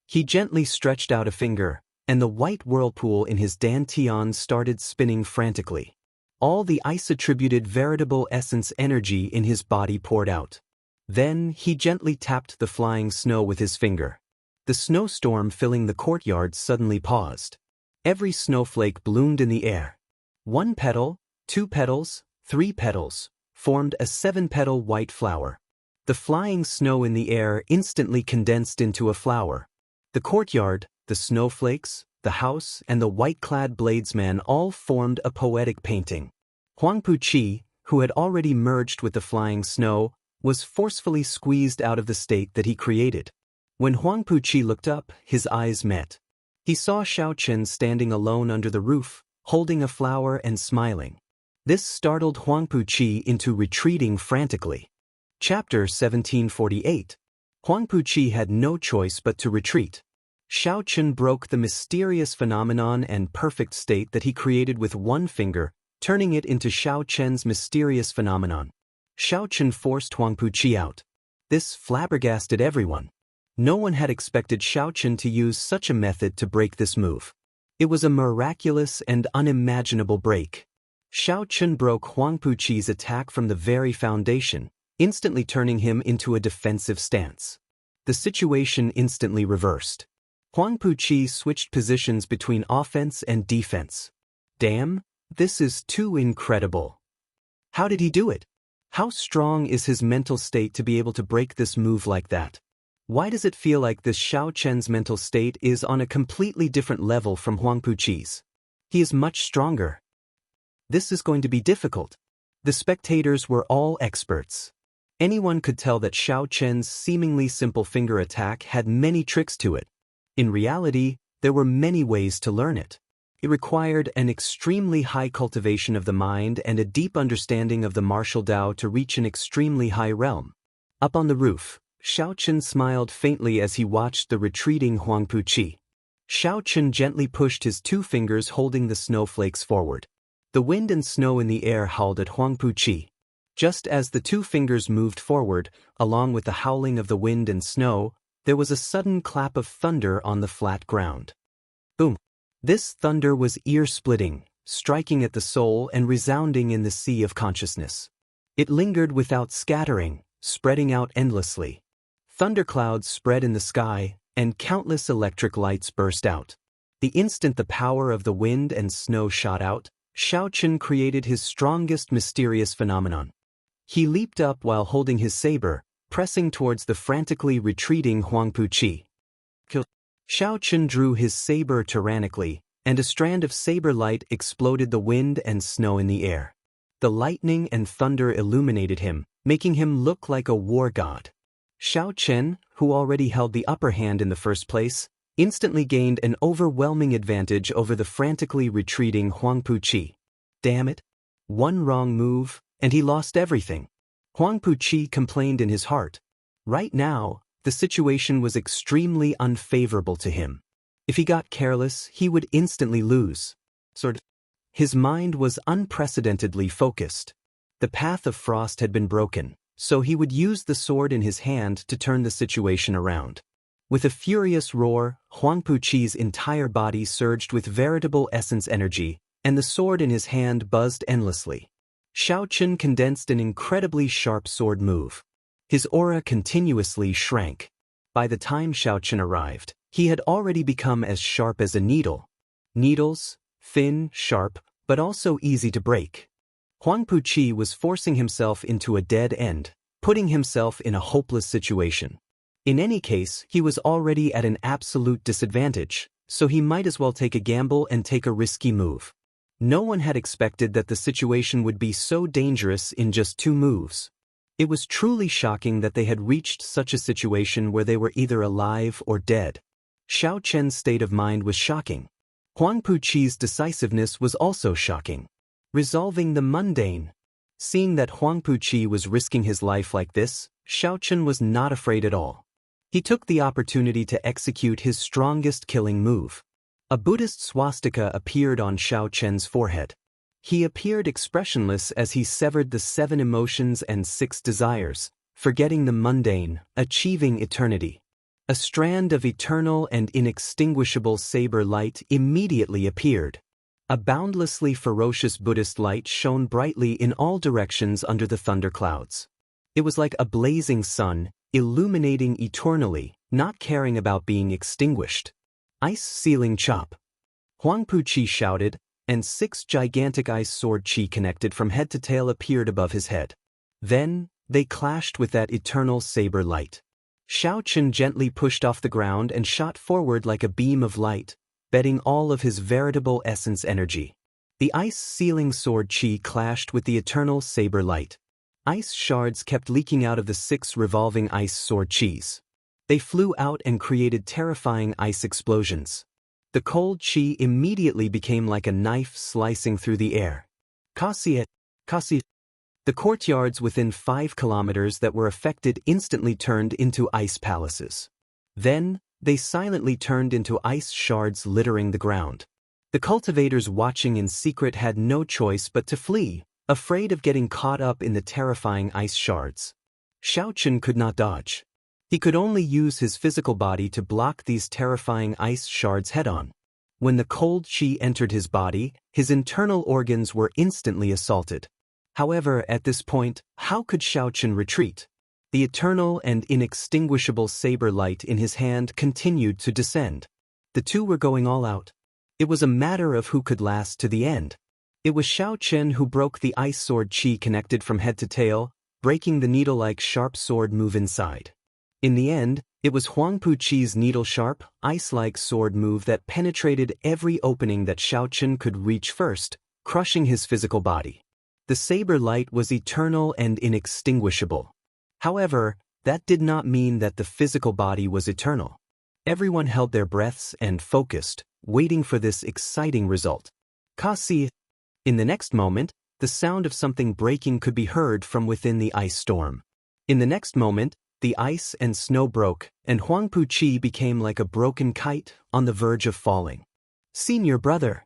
He gently stretched out a finger, and the white whirlpool in his dantian started spinning frantically. All the ice-attributed veritable essence energy in his body poured out. Then he gently tapped the flying snow with his finger. The snowstorm filling the courtyard suddenly paused. Every snowflake bloomed in the air. 1 petal, 2 petals, 3 petals, formed a 7-petal white flower. The flying snow in the air instantly condensed into a flower. The courtyard, the snowflakes, the house, and the white-clad bladesman all formed a poetic painting. Huangpu Qi, who had already merged with the flying snow, was forcefully squeezed out of the state that he created. When Huangpu Qi looked up, his eyes met. He saw Xiao Chen standing alone under the roof, holding a flower and smiling. This startled Huangpu Qi into retreating frantically. Chapter 1748. Huangpu Qi had no choice but to retreat. Xiao Chen broke the mysterious phenomenon and perfect state that he created with one finger, turning it into Xiao Chen's mysterious phenomenon. Xiao Chen forced Huangpu Qi out. This flabbergasted everyone. No one had expected Xiao Chen to use such a method to break this move. It was a miraculous and unimaginable break. Xiao Chen broke Huangpu Qi's attack from the very foundation, instantly turning him into a defensive stance. The situation instantly reversed. Huangpu Qi switched positions between offense and defense. Damn, this is too incredible. How did he do it? How strong is his mental state to be able to break this move like that? Why does it feel like this Xiao Chen's mental state is on a completely different level from Huangpu Qi's? He is much stronger. This is going to be difficult. The spectators were all experts. Anyone could tell that Xiao Chen's seemingly simple finger attack had many tricks to it. In reality, there were many ways to learn it. It required an extremely high cultivation of the mind and a deep understanding of the martial Dao to reach an extremely high realm. Up on the roof, Xiao Chen smiled faintly as he watched the retreating Huangpu Qi. Xiao Chen gently pushed his 2 fingers holding the snowflakes forward. The wind and snow in the air howled at Huangpu Qi. Just as the 2 fingers moved forward, along with the howling of the wind and snow, there was a sudden clap of thunder on the flat ground. Boom! This thunder was ear-splitting, striking at the soul and resounding in the sea of consciousness. It lingered without scattering, spreading out endlessly. thunderclouds spread in the sky, and countless electric lights burst out. The instant the power of the wind and snow shot out, Xiaochen created his strongest mysterious phenomenon. He leaped up while holding his saber, pressing towards the frantically retreating Huangpu-Chi. Xiaochen drew his saber tyrannically, and a strand of saber light exploded the wind and snow in the air. The lightning and thunder illuminated him, making him look like a war god. Xiaochen, who already held the upper hand in the first place, instantly gained an overwhelming advantage over the frantically retreating Huangpu-Chi. Damn it! One wrong move, and he lost everything. Huangpu-Chi complained in his heart. Right now, the situation was extremely unfavorable to him. If he got careless, he would instantly lose. His mind was unprecedentedly focused. The path of frost had been broken, so he would use the sword in his hand to turn the situation around. With a furious roar, Huangpu-Chi's entire body surged with veritable essence energy, and the sword in his hand buzzed endlessly. Xiaochen condensed an incredibly sharp sword move. His aura continuously shrank. By the time Xiaochen arrived, he had already become as sharp as a needle. Needles, thin, sharp, but also easy to break. Huangpu-Chi was forcing himself into a dead end, putting himself in a hopeless situation. In any case, he was already at an absolute disadvantage, so he might as well take a gamble and take a risky move. No one had expected that the situation would be so dangerous in just 2 moves. It was truly shocking that they had reached such a situation where they were either alive or dead. Xiaochen's state of mind was shocking. Huangpu-Chi's decisiveness was also shocking. Resolving the mundane. Seeing that Huangpu-Chi was risking his life like this, Xiaochen was not afraid at all. He took the opportunity to execute his strongest killing move. A Buddhist swastika appeared on Xiaochen's forehead. He appeared expressionless as he severed the 7 emotions and 6 desires, forgetting the mundane, achieving eternity. A strand of eternal and inextinguishable saber light immediately appeared. A boundlessly ferocious Buddhist light shone brightly in all directions under the thunderclouds. It was like a blazing sun, illuminating eternally, not caring about being extinguished. Ice Sealing Chop. Huangpu-Chi shouted, and 6 gigantic ice sword chi connected from head to tail appeared above his head. Then, they clashed with that eternal saber light. Xiaochen gently pushed off the ground and shot forward like a beam of light, betting all of his veritable essence energy. The ice-sealing sword chi clashed with the eternal saber light. Ice shards kept leaking out of the 6 revolving ice sword chis. They flew out and created terrifying ice explosions. The cold chi immediately became like a knife slicing through the air. Kasi. The courtyards within 5 kilometers that were affected instantly turned into ice palaces. Then, they silently turned into ice shards littering the ground. The cultivators watching in secret had no choice but to flee, afraid of getting caught up in the terrifying ice shards. Xiaochen could not dodge. He could only use his physical body to block these terrifying ice shards head-on. When the cold chi entered his body, his internal organs were instantly assaulted. However, at this point, how could Xiaochen retreat? The eternal and inextinguishable saber light in his hand continued to descend. The 2 were going all out. It was a matter of who could last to the end. It was Xiaochen who broke the ice sword chi connected from head to tail, breaking the needle-like sharp sword move inside. In the end, it was Huangpu-Chi's needle-sharp, ice-like sword move that penetrated every opening that Xiaochen could reach first, crushing his physical body. The saber light was eternal and inextinguishable. However, that did not mean that the physical body was eternal. Everyone held their breaths and focused, waiting for this exciting result. Kasi. In the next moment, the sound of something breaking could be heard from within the ice storm. In the next moment, the ice and snow broke, and Huangpu-Chi became like a broken kite on the verge of falling. Senior brother.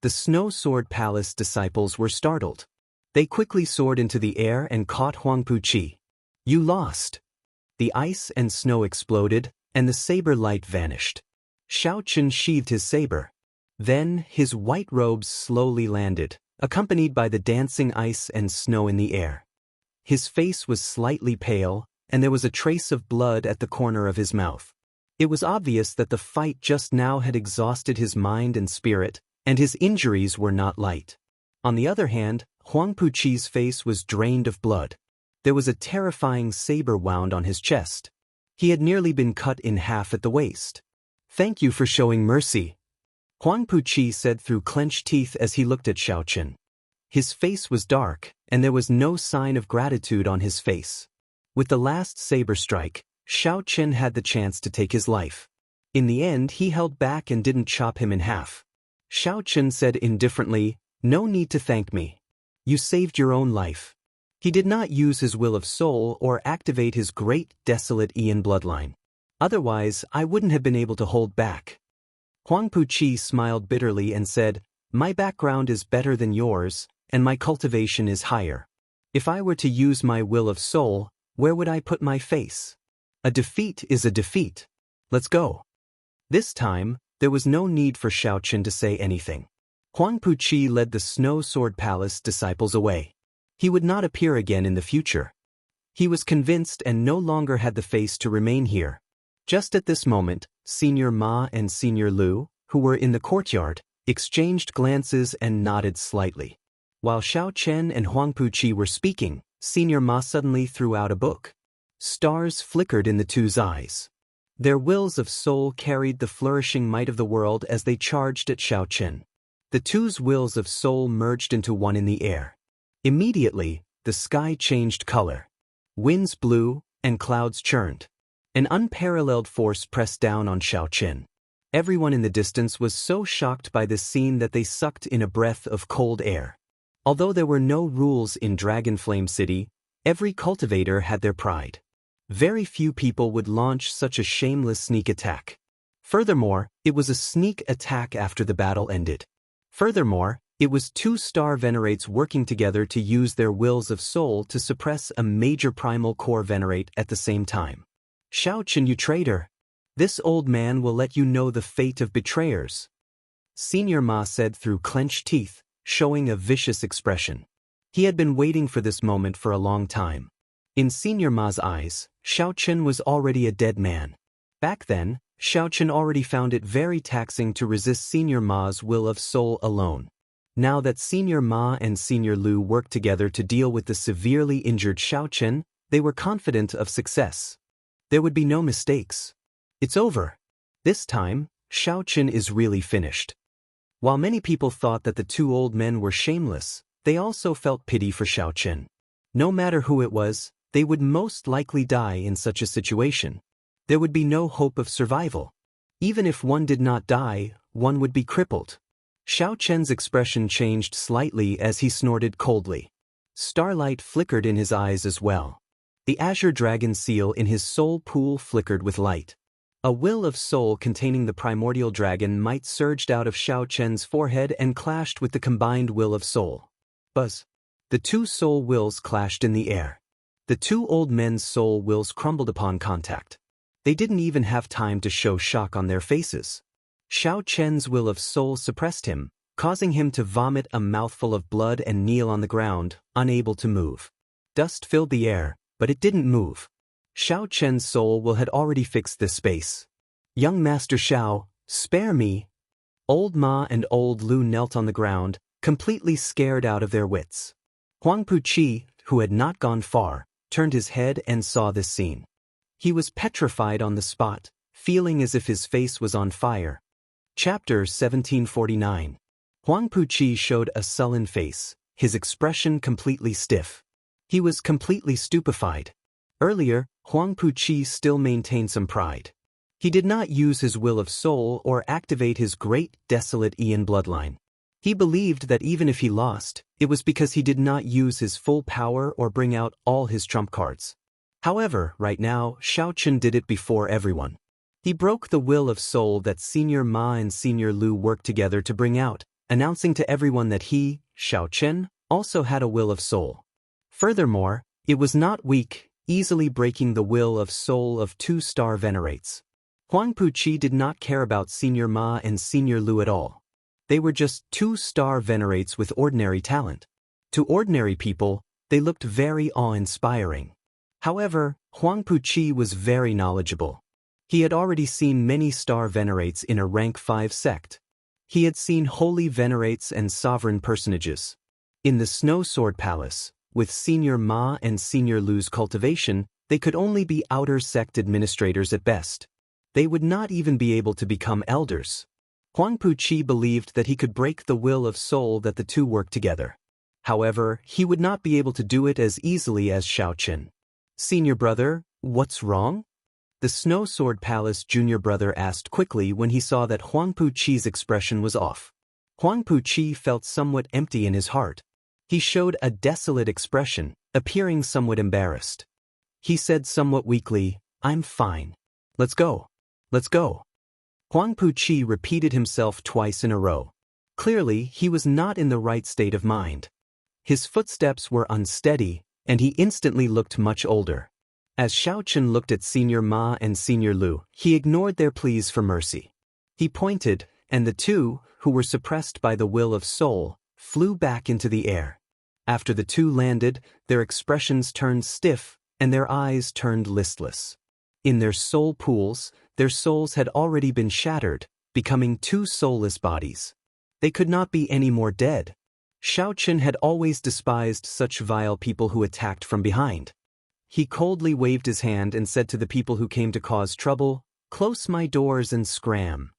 The Snow Sword Palace disciples were startled. They quickly soared into the air and caught Huangpu-Chi. You lost. The ice and snow exploded, and the saber light vanished. Xiaochen sheathed his saber. Then, his white robes slowly landed, accompanied by the dancing ice and snow in the air. His face was slightly pale, and there was a trace of blood at the corner of his mouth. It was obvious that the fight just now had exhausted his mind and spirit, and his injuries were not light. On the other hand, Huang Puqi's face was drained of blood. There was a terrifying saber wound on his chest. He had nearly been cut in half at the waist. "Thank you for showing mercy," Huang Puqi said through clenched teeth as he looked at Xiao Chen. His face was dark, and there was no sign of gratitude on his face. With the last saber strike, Xiao Chen had the chance to take his life. In the end, he held back and didn't chop him in half. Xiao Chen said indifferently, "No need to thank me. You saved your own life." He did not use his will of soul or activate his great desolate Ian bloodline. Otherwise, I wouldn't have been able to hold back. Huang Puqi smiled bitterly and said, "My background is better than yours, and my cultivation is higher. If I were to use my will of soul, where would I put my face? A defeat is a defeat. Let's go." This time, there was no need for Xiao Chen to say anything. Huang Puqi led the Snow Sword Palace disciples away. He would not appear again in the future. He was convinced and no longer had the face to remain here. Just at this moment, Senior Ma and Senior Lu, who were in the courtyard, exchanged glances and nodded slightly. While Xiao Chen and Huang Puqi were speaking, Senior Ma suddenly threw out a book. Stars flickered in the two's eyes. Their wills of soul carried the flourishing might of the world as they charged at Xiao Chen. The two's wills of soul merged into one in the air. Immediately, the sky changed color. Winds blew, and clouds churned. An unparalleled force pressed down on Xiao Chen. Everyone in the distance was so shocked by this scene that they sucked in a breath of cold air. Although there were no rules in Dragonflame City, every cultivator had their pride. Very few people would launch such a shameless sneak attack. Furthermore, it was a sneak attack after the battle ended. Furthermore, it was two star venerates working together to use their wills of soul to suppress a major primal core venerate at the same time. "Xiao Chen, you traitor! This old man will let you know the fate of betrayers," Senior Ma said through clenched teeth, showing a vicious expression. He had been waiting for this moment for a long time. In Senior Ma's eyes, Xiao Chen was already a dead man. Back then, Xiao Chen already found it very taxing to resist Senior Ma's will of soul alone. Now that Senior Ma and Senior Lu worked together to deal with the severely injured Xiao Chen, they were confident of success. There would be no mistakes. It's over. This time, Xiao Chen is really finished. While many people thought that the two old men were shameless, they also felt pity for Xiao Chen. No matter who it was, they would most likely die in such a situation. There would be no hope of survival. Even if one did not die, one would be crippled. Xiao Chen's expression changed slightly as he snorted coldly. Starlight flickered in his eyes as well. The azure dragon seal in his soul pool flickered with light. A will of soul containing the primordial dragon might surged out of Xiao Chen's forehead and clashed with the combined will of soul. Buzz. The two soul wills clashed in the air. The two old men's soul wills crumbled upon contact. They didn't even have time to show shock on their faces. Xiao Chen's will of soul suppressed him, causing him to vomit a mouthful of blood and kneel on the ground, unable to move. Dust filled the air, but it didn't move. Xiao Chen's soul will had already fixed this space. "Young Master Xiao, spare me." Old Ma and Old Lu knelt on the ground, completely scared out of their wits. Huang Puqi, who had not gone far, turned his head and saw this scene. He was petrified on the spot, feeling as if his face was on fire. Chapter 1749. Huang Puqi showed a sullen face, his expression completely stiff. He was completely stupefied. Earlier, Huang Puqi still maintained some pride. He did not use his will of soul or activate his great desolate Ian bloodline. He believed that even if he lost, it was because he did not use his full power or bring out all his trump cards. However, right now, Xiao Chen did it before everyone. He broke the will of soul that Senior Ma and Senior Lu worked together to bring out, announcing to everyone that he, Xiao Chen, also had a will of soul. Furthermore, it was not weak, easily breaking the will of soul of two-star venerates. Huang Puqi did not care about Senior Ma and Senior Lu at all. They were just two-star venerates with ordinary talent. To ordinary people, they looked very awe-inspiring. However, Huang Puqi was very knowledgeable. He had already seen many star venerates in a rank 5 sect. He had seen holy venerates and sovereign personages. In the Snow Sword Palace, with Senior Ma and Senior Lu's cultivation, they could only be outer sect administrators at best. They would not even be able to become elders. Huang Puqi believed that he could break the will of soul that the two worked together. However, he would not be able to do it as easily as Xiaoqun. Senior brother, what's wrong? The Snow Sword Palace junior brother asked quickly when he saw that Huang Puqi's expression was off. Huang Puqi felt somewhat empty in his heart. He showed a desolate expression, appearing somewhat embarrassed. He said somewhat weakly, "I'm fine. Let's go. Let's go." Huang Puqi repeated himself twice in a row. Clearly, he was not in the right state of mind. His footsteps were unsteady, and he instantly looked much older. As Xiaoqun looked at Senior Ma and Senior Lu, he ignored their pleas for mercy. He pointed, and the two, who were suppressed by the will of soul, flew back into the air. After the two landed, their expressions turned stiff, and their eyes turned listless. In their soul pools, their souls had already been shattered, becoming two soulless bodies. They could not be any more dead. Xiaoqun had always despised such vile people who attacked from behind. He coldly waved his hand and said to the people who came to cause trouble, "Close my doors and scram."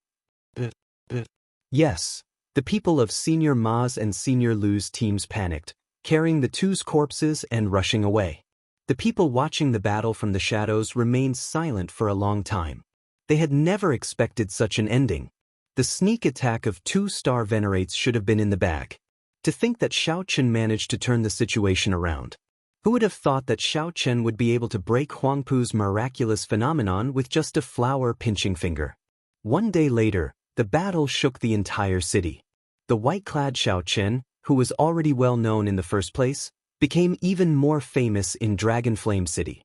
Yes, the people of Senior Ma's and Senior Lu's teams panicked, carrying the two's corpses and rushing away. The people watching the battle from the shadows remained silent for a long time. They had never expected such an ending. The sneak attack of two star venerates should have been in the bag. To think that Xiaoqun managed to turn the situation around. Who would have thought that Xiaoqun would be able to break Huang Pu's miraculous phenomenon with just a flower pinching finger? One day later, the battle shook the entire city. The white-clad Xiaoqun, who was already well known in the first place, became even more famous in Dragon Flame City.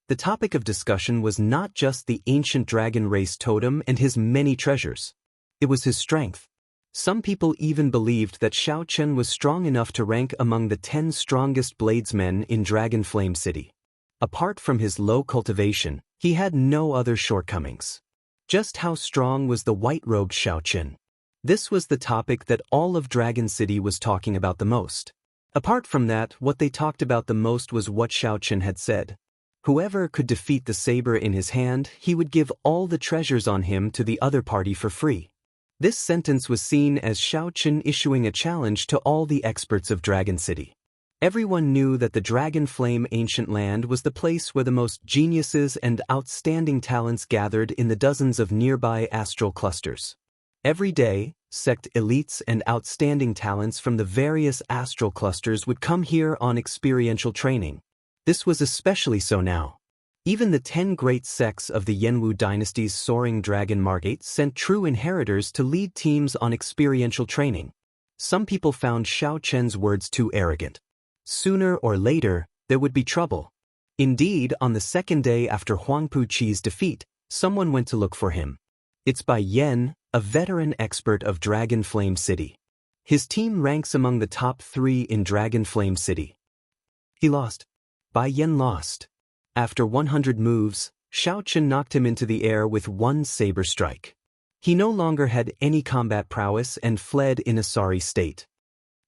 The topic of discussion was not just the ancient dragon race totem and his many treasures. It was his strength. Some people even believed that Xiaoqun was strong enough to rank among the 10 strongest bladesmen in Dragon Flame City. Apart from his low cultivation, he had no other shortcomings. Just how strong was the white-robed Xiaoqun? This was the topic that all of Dragon City was talking about the most. Apart from that, what they talked about the most was what Xiaoqun had said. Whoever could defeat the saber in his hand, he would give all the treasures on him to the other party for free. This sentence was seen as Xiaoqun issuing a challenge to all the experts of Dragon City. Everyone knew that the Dragon Flame Ancient Land was the place where the most geniuses and outstanding talents gathered in the dozens of nearby astral clusters. Every day, sect elites and outstanding talents from the various astral clusters would come here on experiential training. This was especially so now. Even the 10 great sects of the Yanwu dynasty's soaring dragon margate sent true inheritors to lead teams on experiential training. Some people found Xiaoqun's words too arrogant. Sooner or later, there would be trouble. Indeed, on the second day after Huang Puqi's defeat, someone went to look for him. It's Bai Yan, a veteran expert of Dragon Flame City. His team ranks among the top 3 in Dragon Flame City. He lost. Bai Yan lost. After 100 moves, Xiaoqun knocked him into the air with one saber strike. He no longer had any combat prowess and fled in a sorry state.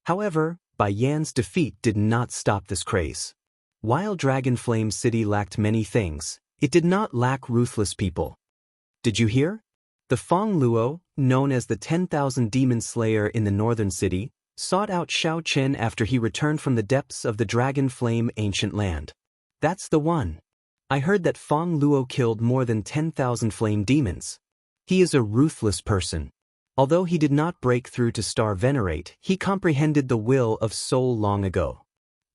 However, Bai Yan's defeat did not stop this craze. While Dragon Flame City lacked many things, it did not lack ruthless people. Did you hear? The Feng Luo, known as the 10,000 Demon Slayer in the northern city, sought out Xiaoqun after he returned from the depths of the Dragon Flame Ancient Land. That's the one. I heard that Feng Luo killed more than 10,000 flame demons. He is a ruthless person. Although he did not break through to Star Venerate, he comprehended the will of soul long ago.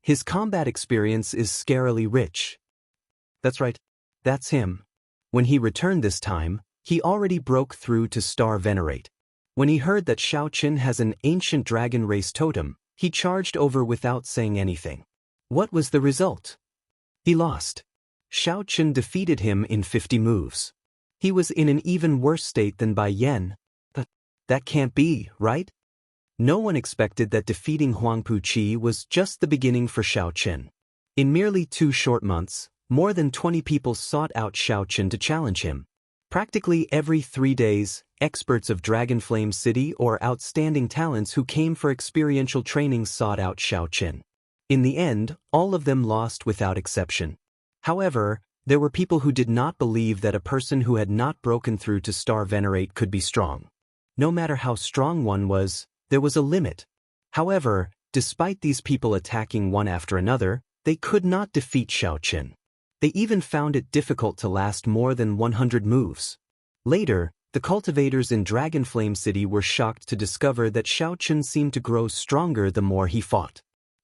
His combat experience is scarily rich. That's right. That's him. When he returned this time, he already broke through to Star Venerate. When he heard that Xiaoqun has an ancient dragon race totem, he charged over without saying anything. What was the result? He lost. Xiaoqun defeated him in 50 moves. He was in an even worse state than Bai Yan. But that can't be, right? No one expected that defeating Huang Puqi was just the beginning for Xiaoqun. In merely 2 short months, More than 20 people sought out Xiao Chen to challenge him. Practically every 3 days, experts of Dragonflame City or outstanding talents who came for experiential training sought out Xiao Chen. In the end, all of them lost without exception. However, there were people who did not believe that a person who had not broken through to Star Venerate could be strong. No matter how strong one was, there was a limit. However, despite these people attacking one after another, they could not defeat Xiao Chen. They even found it difficult to last more than 100 moves. Later, the cultivators in Dragonflame City were shocked to discover that Xiao Chen seemed to grow stronger the more he fought.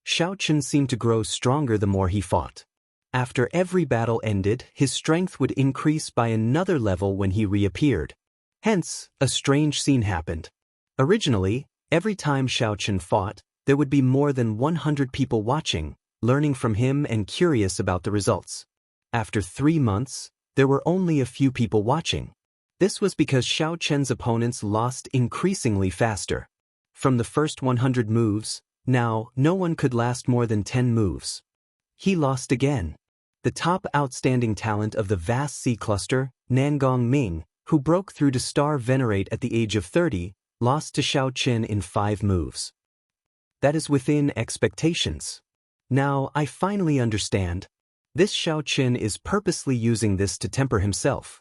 Xiao Chen seemed to grow stronger the more he fought. After every battle ended, his strength would increase by another level when he reappeared. Hence, a strange scene happened. Originally, every time Xiao Chen fought, there would be more than 100 people watching, learning from him and curious about the results. After 3 months, there were only a few people watching. This was because Xiao Chen's opponents lost increasingly faster. From the first 100 moves, now no one could last more than 10 moves. He lost again. The top outstanding talent of the vast sea cluster, Nangong Ming, who broke through to Star Venerate at the age of 30, lost to Xiao Chen in 5 moves. That is within expectations. Now I finally understand. This Xiao Chen is purposely using this to temper himself.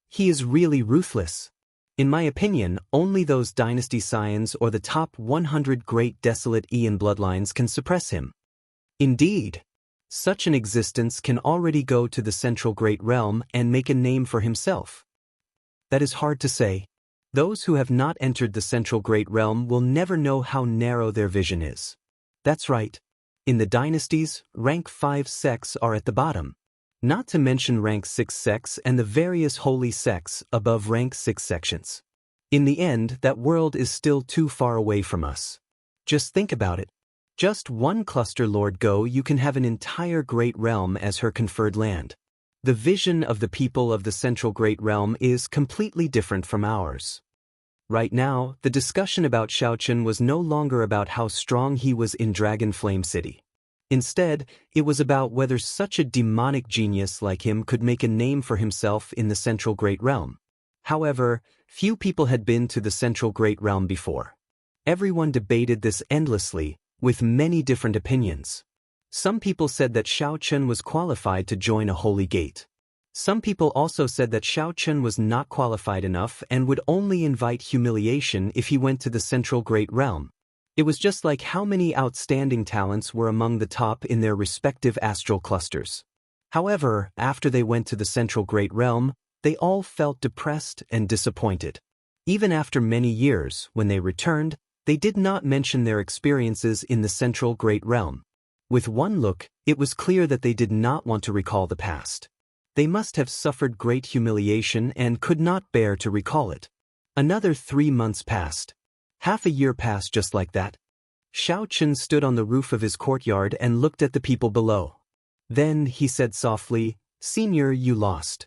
He is really ruthless. In my opinion, only those dynasty scions or the top 100 great desolate Aeon bloodlines can suppress him. Indeed, such an existence can already go to the Central Great Realm and make a name for himself. That is hard to say. Those who have not entered the Central Great Realm will never know how narrow their vision is. That's right. In the dynasties, rank 5 sects are at the bottom. Not to mention rank 6 sects and the various holy sects above rank 6 sections. In the end, that world is still too far away from us. Just think about it. Just one cluster Lord Go, you can have an entire great realm as her conferred land. The vision of the people of the Central Great Realm is completely different from ours. Right now, the discussion about Xiao Chen was no longer about how strong he was in Dragonflame City. Instead, it was about whether such a demonic genius like him could make a name for himself in the Central Great Realm. However, few people had been to the Central Great Realm before. Everyone debated this endlessly, with many different opinions. Some people said that Xiao Chen was qualified to join a holy gate. Some people also said that Xiao Chen was not qualified enough and would only invite humiliation if he went to the Central Great Realm. It was just like how many outstanding talents were among the top in their respective astral clusters. However, after they went to the Central Great Realm, they all felt depressed and disappointed. Even after many years, when they returned, they did not mention their experiences in the Central Great Realm. With one look, it was clear that they did not want to recall the past. They must have suffered great humiliation and could not bear to recall it. Another 3 months passed. Half a year passed just like that. Xiao Chen stood on the roof of his courtyard and looked at the people below. Then he said softly, "Senior, you lost."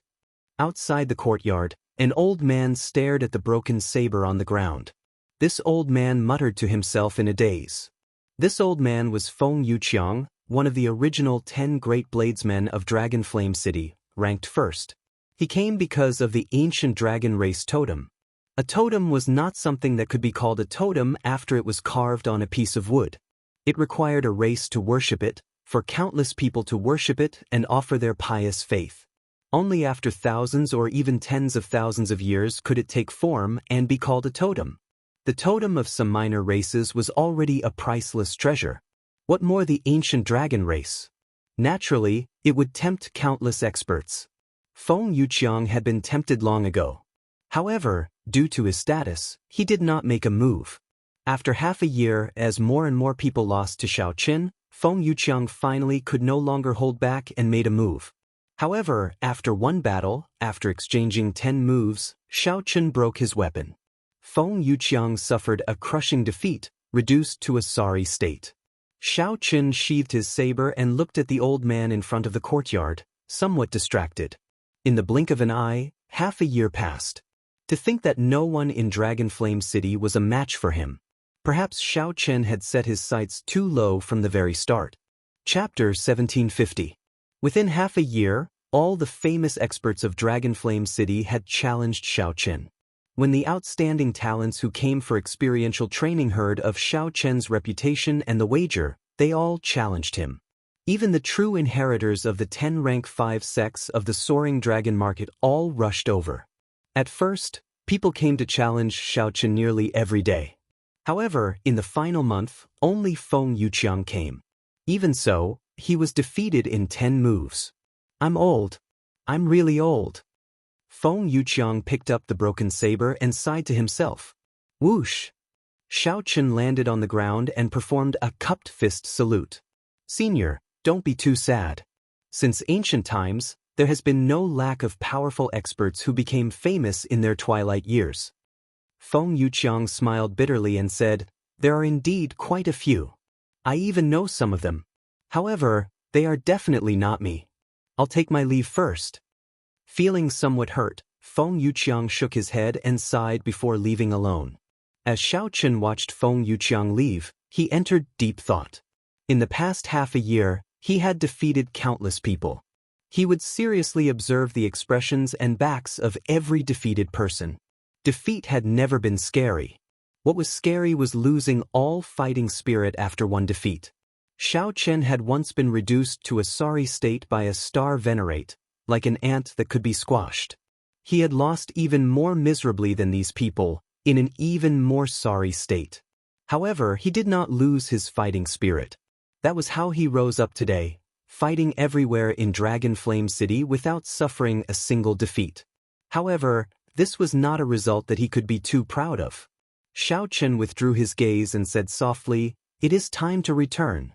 Outside the courtyard, an old man stared at the broken saber on the ground. This old man muttered to himself in a daze. This old man was Feng Yuqiang, one of the original 10 great bladesmen of Dragonflame City, ranked first. He came because of the ancient dragon race totem. A totem was not something that could be called a totem after it was carved on a piece of wood. It required a race to worship it, for countless people to worship it and offer their pious faith. Only after thousands or even tens of thousands of years could it take form and be called a totem. The totem of some minor races was already a priceless treasure. What more the ancient dragon race? Naturally, it would tempt countless experts. Feng Yuqiang had been tempted long ago. However, due to his status, he did not make a move. After half a year, as more and more people lost to Xiao Chen, Feng Yuqiang finally could no longer hold back and made a move. However, after one battle, after exchanging 10 moves, Xiao Chen broke his weapon. Feng Yuqiang suffered a crushing defeat, reduced to a sorry state. Xiao Chen sheathed his saber and looked at the old man in front of the courtyard, somewhat distracted. In the blink of an eye, half a year passed. To think that no one in Dragonflame City was a match for him. Perhaps Xiao Chen had set his sights too low from the very start. Chapter 1750. Within half a year, all the famous experts of Dragonflame City had challenged Xiao Chen. When the outstanding talents who came for experiential training heard of Xiao Chen's reputation and the wager, they all challenged him. Even the true inheritors of the 10 rank 5 sects of the Soaring Dragon Market all rushed over. At first, people came to challenge Xiao Chen nearly every day. However, in the final month, only Feng Yuqiang came. Even so, he was defeated in 10 moves. I'm old. I'm really old. Feng Yuqiang picked up the broken saber and sighed to himself. Whoosh! Xiao Chen landed on the ground and performed a cupped fist salute. Senior, don't be too sad. Since ancient times, there has been no lack of powerful experts who became famous in their twilight years. Feng Yuqiang smiled bitterly and said, there are indeed quite a few. I even know some of them. However, they are definitely not me. I'll take my leave first. Feeling somewhat hurt, Feng Yuqiang shook his head and sighed before leaving alone. As Xiao Chen watched Feng Yuqiang leave, he entered deep thought. In the past half a year, he had defeated countless people. He would seriously observe the expressions and backs of every defeated person. Defeat had never been scary. What was scary was losing all fighting spirit after one defeat. Xiao Chen had once been reduced to a sorry state by a star venerate, like an ant that could be squashed. He had lost even more miserably than these people, in an even more sorry state. However, he did not lose his fighting spirit. That was how he rose up today, fighting everywhere in Dragonflame City without suffering a single defeat. However, this was not a result that he could be too proud of. Xiao Chen withdrew his gaze and said softly, "It is time to return."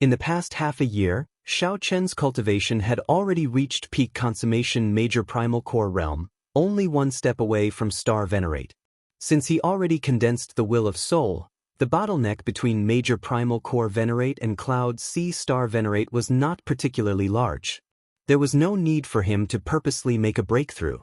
In the past half a year, Xiao Chen's cultivation had already reached peak consummation major primal core realm, only one step away from Star Venerate. Since he already condensed the will of soul, the bottleneck between major primal core Venerate and Cloud C Star Venerate was not particularly large. There was no need for him to purposely make a breakthrough.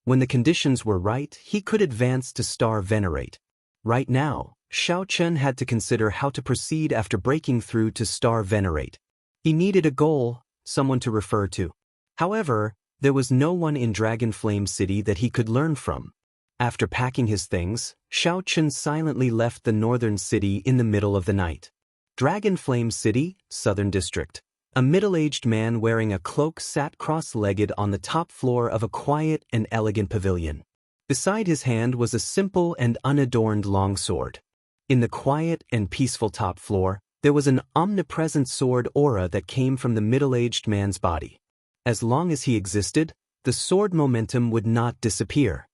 When the conditions were right, he could advance to Star Venerate. Right now, Xiao Chen had to consider how to proceed after breaking through to Star Venerate. He needed a goal, someone to refer to. However, there was no one in Dragonflame City that he could learn from. After packing his things, Xiao Chen silently left the northern city in the middle of the night. Dragonflame City, Southern District. A middle-aged man wearing a cloak sat cross-legged on the top floor of a quiet and elegant pavilion. Beside his hand was a simple and unadorned longsword. In the quiet and peaceful top floor, there was an omnipresent sword aura that came from the middle-aged man's body. As long as he existed, the sword momentum would not disappear.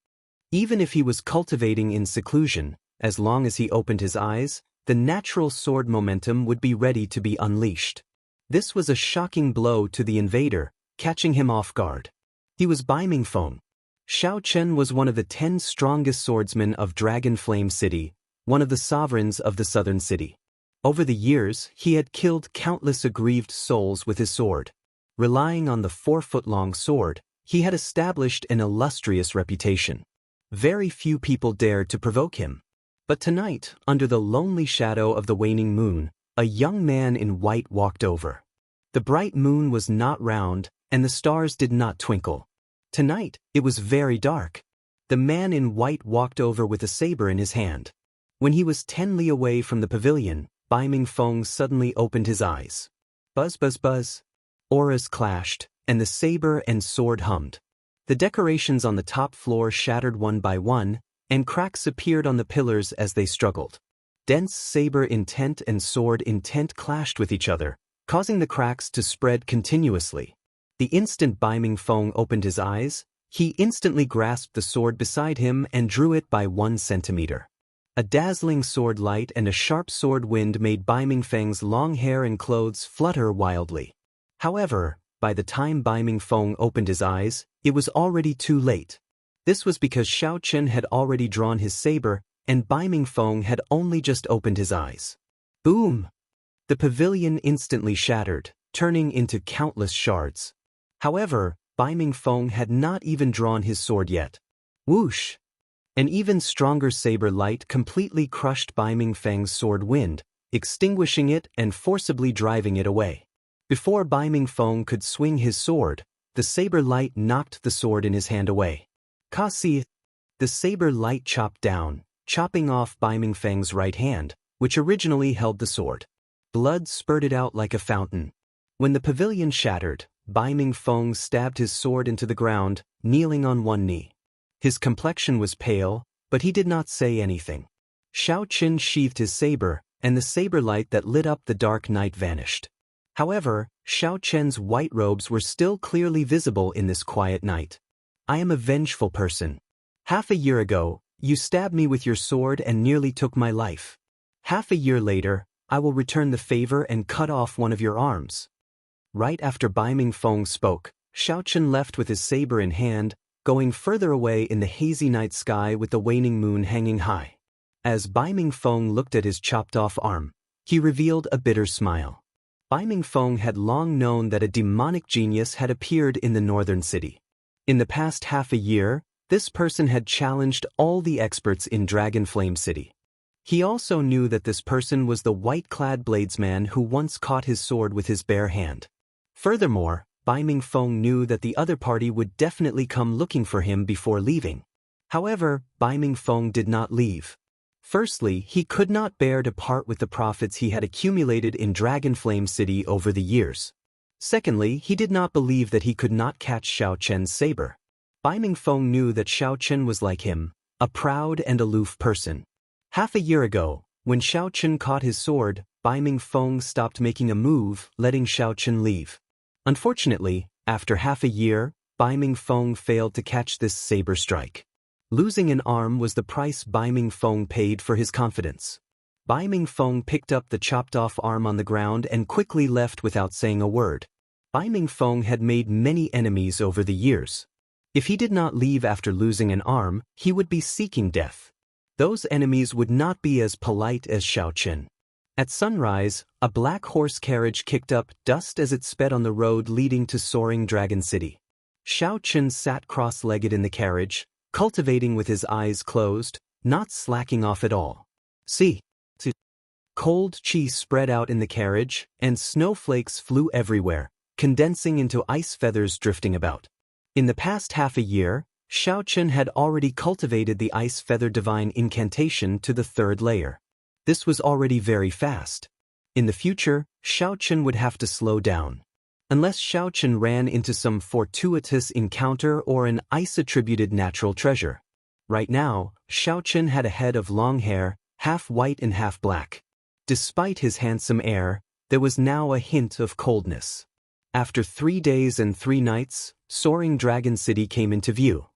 Even if he was cultivating in seclusion, as long as he opened his eyes, the natural sword momentum would be ready to be unleashed. This was a shocking blow to the invader, catching him off guard. He was Bai Mingfeng. Xiao Chen was one of the 10 strongest swordsmen of Dragonflame City, one of the sovereigns of the southern city. Over the years, he had killed countless aggrieved souls with his sword. Relying on the 4-foot-long sword, he had established an illustrious reputation. Very few people dared to provoke him. But tonight, under the lonely shadow of the waning moon, a young man in white walked over. The bright moon was not round, and the stars did not twinkle. Tonight, it was very dark. The man in white walked over with a saber in his hand. When he was 10 li away from the pavilion, Bai Mingfeng suddenly opened his eyes. Buzz buzz buzz. Auras clashed, and the saber and sword hummed. The decorations on the top floor shattered one by one, and cracks appeared on the pillars as they struggled. Dense saber intent and sword intent clashed with each other, causing the cracks to spread continuously. The instant Bai Mingfeng opened his eyes, he instantly grasped the sword beside him and drew it by 1 centimeter. A dazzling sword light and a sharp sword wind made Bai Mingfeng's long hair and clothes flutter wildly. However, by the time Bai Mingfeng opened his eyes, it was already too late. This was because Xiao Chen had already drawn his saber, and Bai Mingfeng had only just opened his eyes. Boom! The pavilion instantly shattered, turning into countless shards. However, Bai Mingfeng had not even drawn his sword yet. Whoosh! An even stronger saber light completely crushed Bai Mingfeng's sword wind, extinguishing it and forcibly driving it away. Before Bai Ming Feng could swing his sword, the saber light knocked the sword in his hand away. Kasi, the saber light chopped down, chopping off Bai Ming Feng's right hand, which originally held the sword. Blood spurted out like a fountain. When the pavilion shattered, Bai Ming Feng stabbed his sword into the ground, kneeling on one knee. His complexion was pale, but he did not say anything. Shao Qin sheathed his saber, and the saber light that lit up the dark night vanished. However, Shao Chen's white robes were still clearly visible in this quiet night. I am a vengeful person. Half a year ago, you stabbed me with your sword and nearly took my life. Half a year later, I will return the favor and cut off one of your arms. Right after Bai Ming Feng spoke, Shao Chen left with his saber in hand, going further away in the hazy night sky with the waning moon hanging high. As Bai Ming Feng looked at his chopped-off arm, he revealed a bitter smile. Bai Ming Feng had long known that a demonic genius had appeared in the northern city. In the past half a year, this person had challenged all the experts in Dragon Flame City. He also knew that this person was the white-clad bladesman who once caught his sword with his bare hand. Furthermore, Bai Ming Feng knew that the other party would definitely come looking for him before leaving. However, Bai Ming Feng did not leave. Firstly, he could not bear to part with the profits he had accumulated in Dragon Flame City over the years. Secondly, he did not believe that he could not catch Shao Chen's saber. Bai Ming Feng knew that Shao Chen was like him, a proud and aloof person. Half a year ago, when Shao Chen caught his sword, Bai Ming Feng stopped making a move, letting Shao Chen leave. Unfortunately, after half a year, Bai Ming Feng failed to catch this saber strike. Losing an arm was the price Bai Ming Feng paid for his confidence. Bai Ming Feng picked up the chopped-off arm on the ground and quickly left without saying a word. Bai Ming Feng had made many enemies over the years. If he did not leave after losing an arm, he would be seeking death. Those enemies would not be as polite as Shao Chen. At sunrise, a black horse carriage kicked up dust as it sped on the road leading to Soaring Dragon City. Shao Chen sat cross-legged in the carriage, cultivating with his eyes closed, not slacking off at all. See. Cold chi spread out in the carriage, and snowflakes flew everywhere, condensing into ice feathers drifting about. In the past half a year, Shao Chen had already cultivated the ice feather divine incantation to the 3rd layer. This was already very fast. In the future, Shao Chen would have to slow down. Unless Shao Chen ran into some fortuitous encounter or an ice-attributed natural treasure. Right now, Shao Chen had a head of long hair, half white and half black. Despite his handsome air, there was now a hint of coldness. After 3 days and 3 nights, Soaring Dragon City came into view.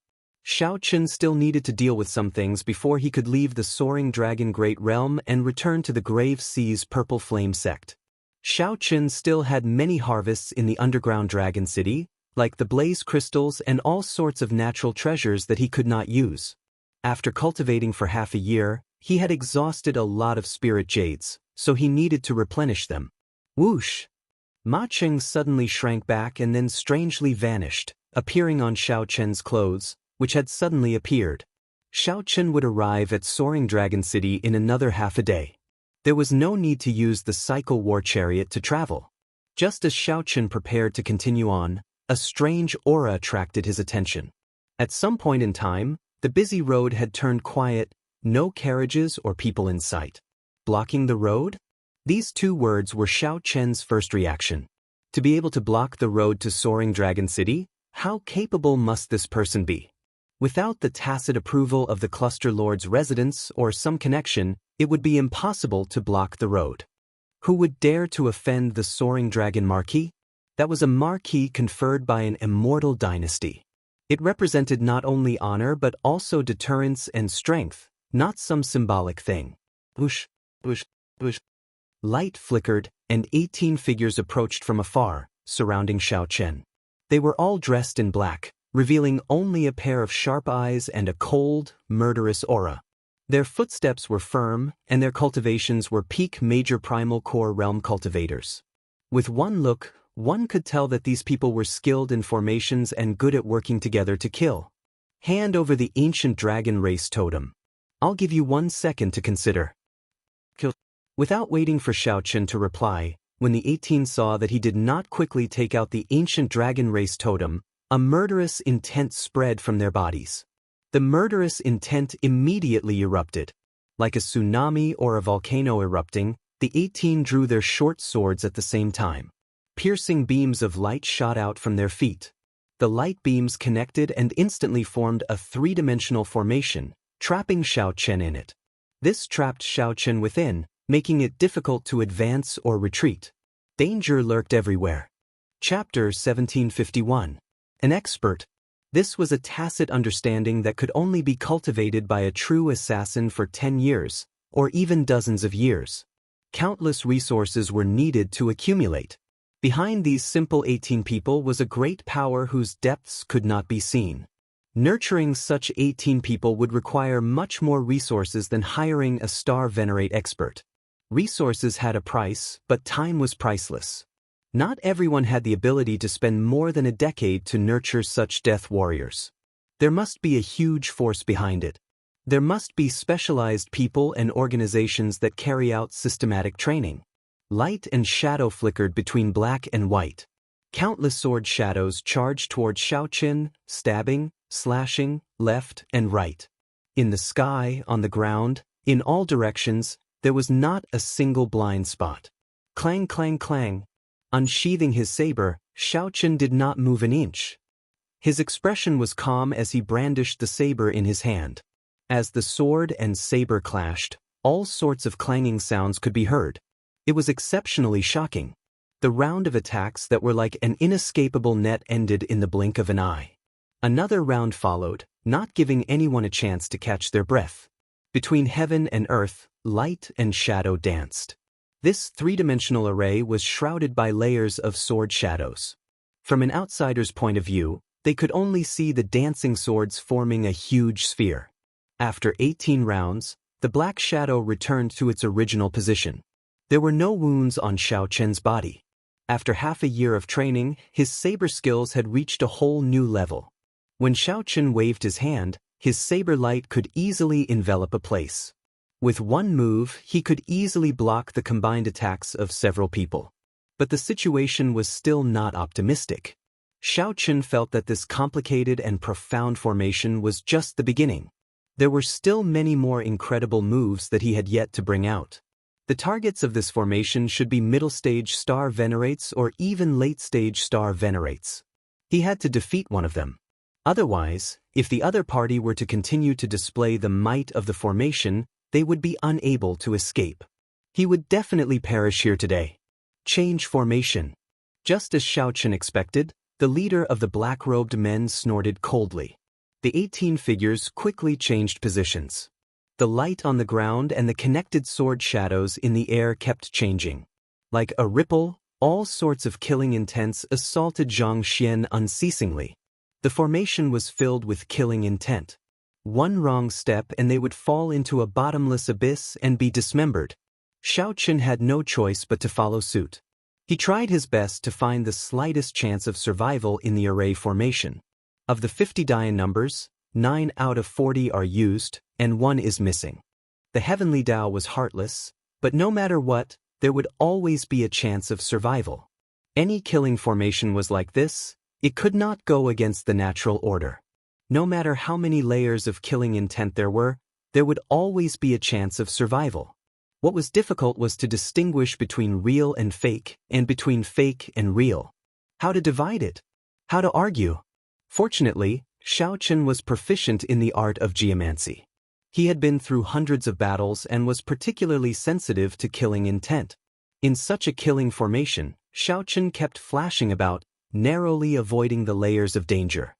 Shao Chen still needed to deal with some things before he could leave the Soaring Dragon Great Realm and return to the Grave Sea's Purple Flame sect. Shao Chen still had many harvests in the underground Dragon City, like the blaze crystals and all sorts of natural treasures that he could not use. After cultivating for half a year, he had exhausted a lot of spirit jades, so he needed to replenish them. Whoosh! Ma Cheng suddenly shrank back and then strangely vanished, appearing on Shao Chen's clothes, which had suddenly appeared. Shao Chen would arrive at Soaring Dragon City in another half a day. There was no need to use the cycle war chariot to travel. Just as Shao Chen prepared to continue on, a strange aura attracted his attention. At some point in time, the busy road had turned quiet, no carriages or people in sight. Blocking the road? These 2 words were Shao Chen's first reaction. To be able to block the road to Soaring Dragon City, how capable must this person be? Without the tacit approval of the Cluster Lord's residence or some connection, it would be impossible to block the road. Who would dare to offend the Soaring Dragon Marquis? That was a marquis conferred by an immortal dynasty. It represented not only honor but also deterrence and strength, not some symbolic thing. Whoosh, whoosh, whoosh. Light flickered, and 18 figures approached from afar, surrounding Shao Chen. They were all dressed in black, revealing only a pair of sharp eyes and a cold, murderous aura. Their footsteps were firm, and their cultivations were peak major primal core realm cultivators. With one look, one could tell that these people were skilled in formations and good at working together to kill. Hand over the ancient dragon race totem. I'll give you 1 second to consider. Kill. Without waiting for Shao Chen to reply, When the 18 saw that he did not quickly take out the ancient dragon race totem, a murderous intent spread from their bodies. The murderous intent immediately erupted. Like a tsunami or a volcano erupting, the 18 drew their short swords at the same time. Piercing beams of light shot out from their feet. The light beams connected and instantly formed a three-dimensional formation, trapping Xiao Chen in it. This trapped Xiao Chen within, making it difficult to advance or retreat. Danger lurked everywhere. Chapter 1751. An expert. This was a tacit understanding that could only be cultivated by a true assassin for 10 years, or even dozens of years. Countless resources were needed to accumulate. Behind these simple 18 people was a great power whose depths could not be seen. Nurturing such 18 people would require much more resources than hiring a star venerate expert. Resources had a price, but time was priceless. Not everyone had the ability to spend more than a decade to nurture such death warriors. There must be a huge force behind it. There must be specialized people and organizations that carry out systematic training. Light and shadow flickered between black and white. Countless sword shadows charged toward Xiao Chen, stabbing, slashing, left and right. In the sky, on the ground, in all directions, there was not a single blind spot. Clang, clang, clang. Unsheathing his saber, Xiao Chen did not move an inch. His expression was calm as he brandished the saber in his hand. As the sword and saber clashed, all sorts of clanging sounds could be heard. It was exceptionally shocking. The round of attacks that were like an inescapable net ended in the blink of an eye. Another round followed, not giving anyone a chance to catch their breath. Between heaven and earth, light and shadow danced. This three-dimensional array was shrouded by layers of sword shadows. From an outsider's point of view, they could only see the dancing swords forming a huge sphere. After 18 rounds, the black shadow returned to its original position. There were no wounds on Xiao Chen's body. After half a year of training, his saber skills had reached a whole new level. When Xiao Chen waved his hand, his saber light could easily envelop a place. With one move, he could easily block the combined attacks of several people. But the situation was still not optimistic. Xiao Chen felt that this complicated and profound formation was just the beginning. There were still many more incredible moves that he had yet to bring out. The targets of this formation should be middle-stage star venerates or even late-stage star venerates. He had to defeat one of them. Otherwise, if the other party were to continue to display the might of the formation, they would be unable to escape. He would definitely perish here today. Change formation. Just as Xiao Chen expected, the leader of the black-robed men snorted coldly. The 18 figures quickly changed positions. The light on the ground and the connected sword shadows in the air kept changing. Like a ripple, all sorts of killing intents assaulted Zhang Xian unceasingly. The formation was filled with killing intent. One wrong step and they would fall into a bottomless abyss and be dismembered. Xiao Chen had no choice but to follow suit. He tried his best to find the slightest chance of survival in the array formation. Of the 50 die numbers, 9 out of 40 are used, and 1 is missing. The heavenly Tao was heartless, but no matter what, there would always be a chance of survival. Any killing formation was like this, it could not go against the natural order. No matter how many layers of killing intent there would always be a chance of survival. What was difficult was to distinguish between real and fake, and between fake and real. How to divide it? How to argue? Fortunately, Xiao Chen was proficient in the art of geomancy. He had been through hundreds of battles and was particularly sensitive to killing intent. In such a killing formation, Xiao Chen kept flashing about, narrowly avoiding the layers of danger.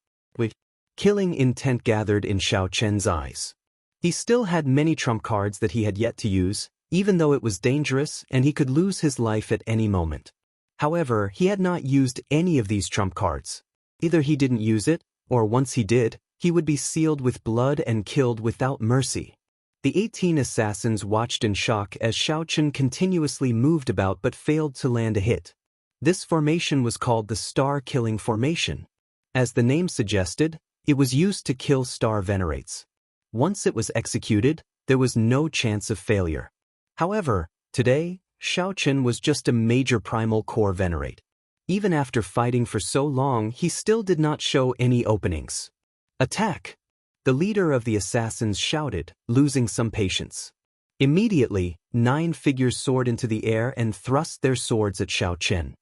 Killing intent gathered in Xiao Chen's eyes. He still had many trump cards that he had yet to use, even though it was dangerous and he could lose his life at any moment. However, he had not used any of these trump cards. Either he didn't use it, or once he did, he would be sealed with blood and killed without mercy. The 18 assassins watched in shock as Xiao Chen continuously moved about but failed to land a hit. This formation was called the star-killing formation. As the name suggested, it was used to kill star venerates. Once it was executed, there was no chance of failure. However, today, Xiao Chen was just a major primal core venerate. Even after fighting for so long, he still did not show any openings. Attack! The leader of the assassins shouted, losing some patience. Immediately, 9 figures soared into the air and thrust their swords at Xiao Chen.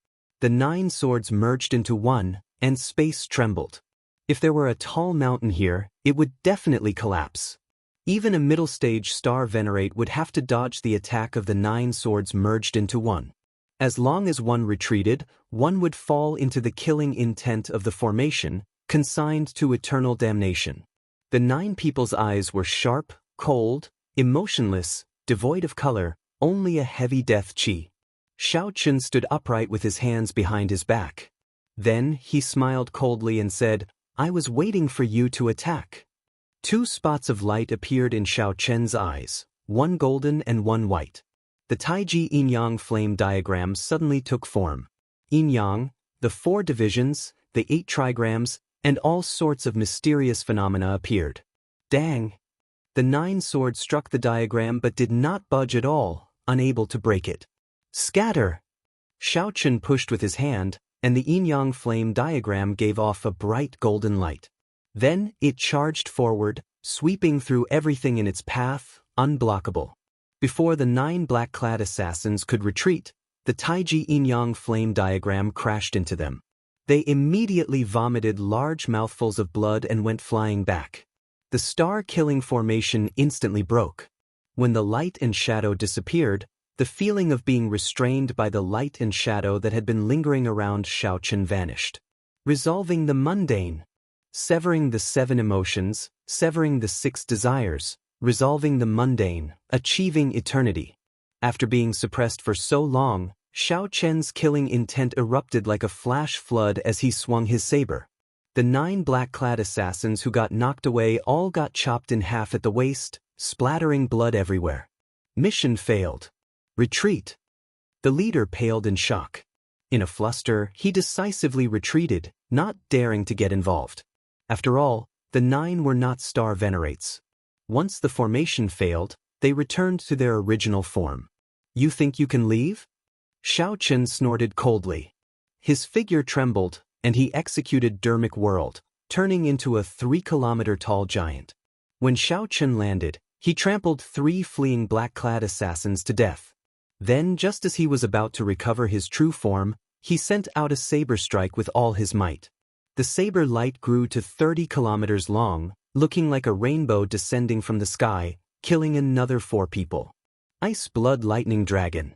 The 9 swords merged into one, and space trembled. If there were a tall mountain here, it would definitely collapse. Even a middle-stage star venerate would have to dodge the attack of the 9 swords merged into one. As long as one retreated, one would fall into the killing intent of the formation, consigned to eternal damnation. The 9 people's eyes were sharp, cold, emotionless, devoid of color, only a heavy death chi. Xiao Chen stood upright with his hands behind his back. Then he smiled coldly and said, "I was waiting for you to attack." 2 spots of light appeared in Xiao Chen's eyes, one golden and one white. The Taiji yin-yang flame diagram suddenly took form. Yin-yang, the 4 divisions, the 8 trigrams, and all sorts of mysterious phenomena appeared. Dang! The 9 swords struck the diagram but did not budge at all, unable to break it. Scatter! Xiao Chen pushed with his hand, and the yin-yang flame diagram gave off a bright golden light. Then it charged forward, sweeping through everything in its path, unblockable. Before the 9 black-clad assassins could retreat, the Taiji yin-yang flame diagram crashed into them. They immediately vomited large mouthfuls of blood and went flying back. The star-killing formation instantly broke. When the light and shadow disappeared, the feeling of being restrained by the light and shadow that had been lingering around Xiao Chen vanished. Resolving the mundane. Severing the 7 emotions, severing the 6 desires, resolving the mundane, achieving eternity. After being suppressed for so long, Xiao Chen's killing intent erupted like a flash flood as he swung his saber. The 9 black-clad assassins who got knocked away all got chopped in half at the waist, splattering blood everywhere. Mission failed. Retreat. The leader paled in shock. In a fluster, he decisively retreated, not daring to get involved. After all, the 9 were not star venerates. Once the formation failed, they returned to their original form. You think you can leave? Xiao Chen snorted coldly. His figure trembled, and he executed Dermic World, turning into a 3-kilometer-tall giant. When Xiao Chen landed, he trampled 3 fleeing black-clad assassins to death. Then, just as he was about to recover his true form, he sent out a saber strike with all his might. The saber light grew to 30 kilometers long, looking like a rainbow descending from the sky, killing another 4 people. Ice Blood Lightning Dragon.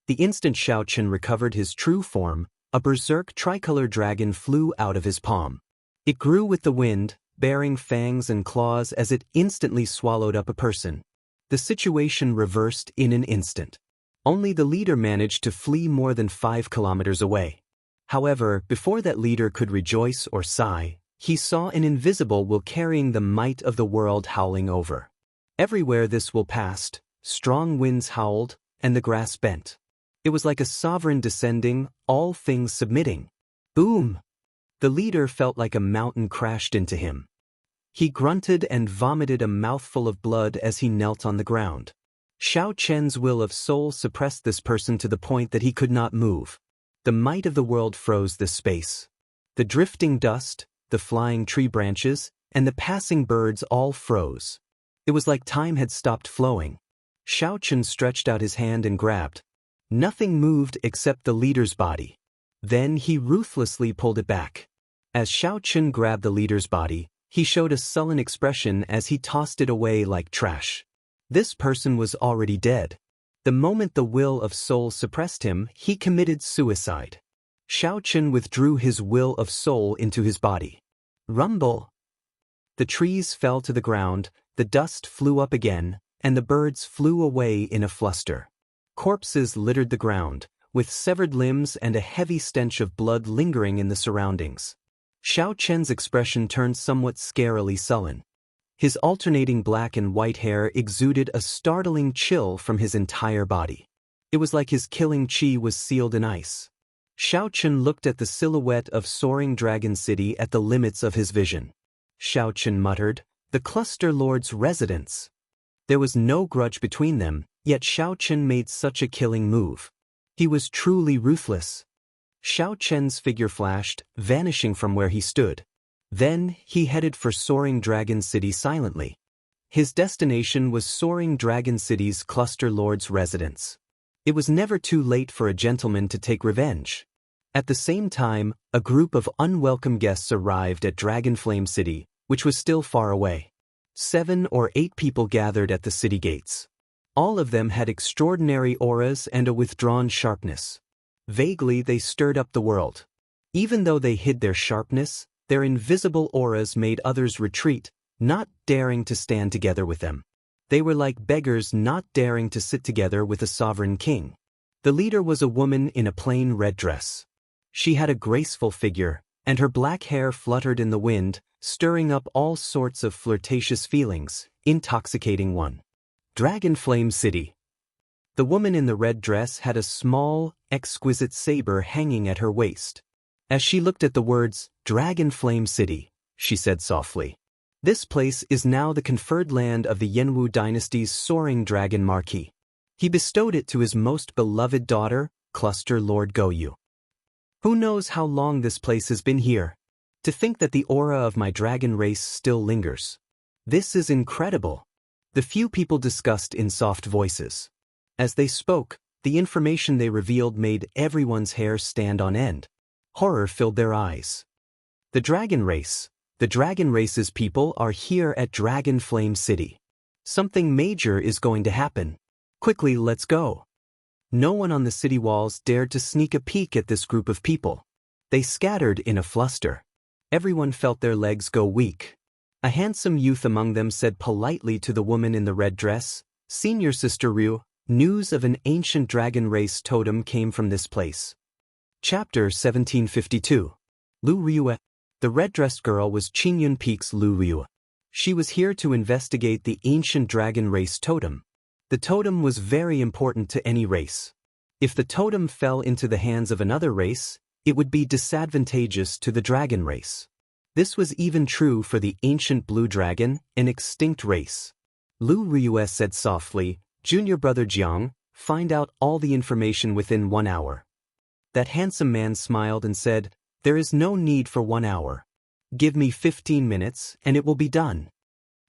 The instant Xiao Chen recovered his true form, a berserk tricolor dragon flew out of his palm. It grew with the wind, bearing fangs and claws as it instantly swallowed up a person. The situation reversed in an instant. Only the leader managed to flee more than 5 kilometers away. However, before that leader could rejoice or sigh, he saw an invisible will carrying the might of the world howling over. Everywhere this will passed, strong winds howled, and the grass bent. It was like a sovereign descending, all things submitting. Boom! The leader felt like a mountain crashed into him. He grunted and vomited a mouthful of blood as he knelt on the ground. Xiao Chen's will of soul suppressed this person to the point that he could not move. The might of the world froze this space. The drifting dust, the flying tree branches, and the passing birds all froze. It was like time had stopped flowing. Xiao Chen stretched out his hand and grabbed. Nothing moved except the leader's body. Then he ruthlessly pulled it back. As Xiao Chen grabbed the leader's body, he showed a sullen expression as he tossed it away like trash. This person was already dead. The moment the will of soul suppressed him, he committed suicide. Xiao Chen withdrew his will of soul into his body. Rumble! The trees fell to the ground, the dust flew up again, and the birds flew away in a fluster. Corpses littered the ground, with severed limbs and a heavy stench of blood lingering in the surroundings. Xiao Chen's expression turned somewhat scarily sullen. His alternating black and white hair exuded a startling chill from his entire body. It was like his killing chi was sealed in ice. Xiao Chen looked at the silhouette of soaring Dragon City at the limits of his vision. Xiao Chen muttered, "The Cluster Lord's residence." There was no grudge between them, yet Xiao Chen made such a killing move. He was truly ruthless. Xiao Chen's figure flashed, vanishing from where he stood. Then, he headed for Soaring Dragon City silently. His destination was Soaring Dragon City's Cluster Lord's residence. It was never too late for a gentleman to take revenge. At the same time, a group of unwelcome guests arrived at Dragonflame City, which was still far away. 7 or 8 people gathered at the city gates. All of them had extraordinary auras and a withdrawn sharpness. Vaguely, they stirred up the world. Even though they hid their sharpness, their invisible auras made others retreat, not daring to stand together with them. They were like beggars not daring to sit together with a sovereign king. The leader was a woman in a plain red dress. She had a graceful figure, and her black hair fluttered in the wind, stirring up all sorts of flirtatious feelings, intoxicating one. Dragonflame City. The woman in the red dress had a small, exquisite saber hanging at her waist. As she looked at the words, Dragonflame City, she said softly, "This place is now the conferred land of the Yanwu dynasty's Soaring Dragon Marquis. He bestowed it to his most beloved daughter, Cluster Lord Goyu. Who knows how long this place has been here? To think that the aura of my dragon race still lingers. This is incredible." The few people discussed in soft voices. As they spoke, the information they revealed made everyone's hair stand on end. Horror filled their eyes. The dragon race's people are here at Dragonflame City. Something major is going to happen. Quickly, let's go. No one on the city walls dared to sneak a peek at this group of people. They scattered in a fluster. Everyone felt their legs go weak. A handsome youth among them said politely to the woman in the red dress, "Senior Sister Ryu, news of an ancient dragon race totem came from this place." Chapter 1752. Lu Ryu. The red-dressed girl was Qingyun Peak's Lu Ryu. She was here to investigate the ancient dragon race totem. The totem was very important to any race. If the totem fell into the hands of another race, it would be disadvantageous to the dragon race. This was even true for the ancient blue dragon, an extinct race. Lu Ryu said softly, "Junior brother Jiang, find out all the information within 1 hour." That handsome man smiled and said, "There is no need for 1 hour. Give me 15 minutes, and it will be done."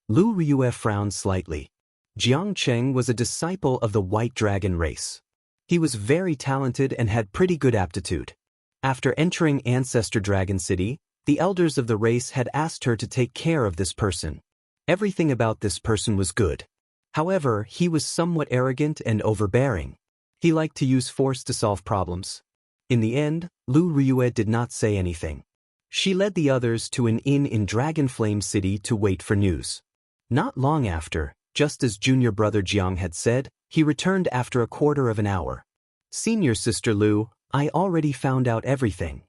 Lu Ryu frowned slightly. Jiang Cheng was a disciple of the white dragon race. He was very talented and had pretty good aptitude. After entering Ancestor Dragon City, the elders of the race had asked her to take care of this person. Everything about this person was good. However, he was somewhat arrogant and overbearing. He liked to use force to solve problems. In the end, Lu Ryu did not say anything. She led the others to an inn in Dragonflame City to wait for news. Not long after, just as junior brother Jiang had said, he returned after a quarter of an hour. "Senior Sister Lu, I already found out everything."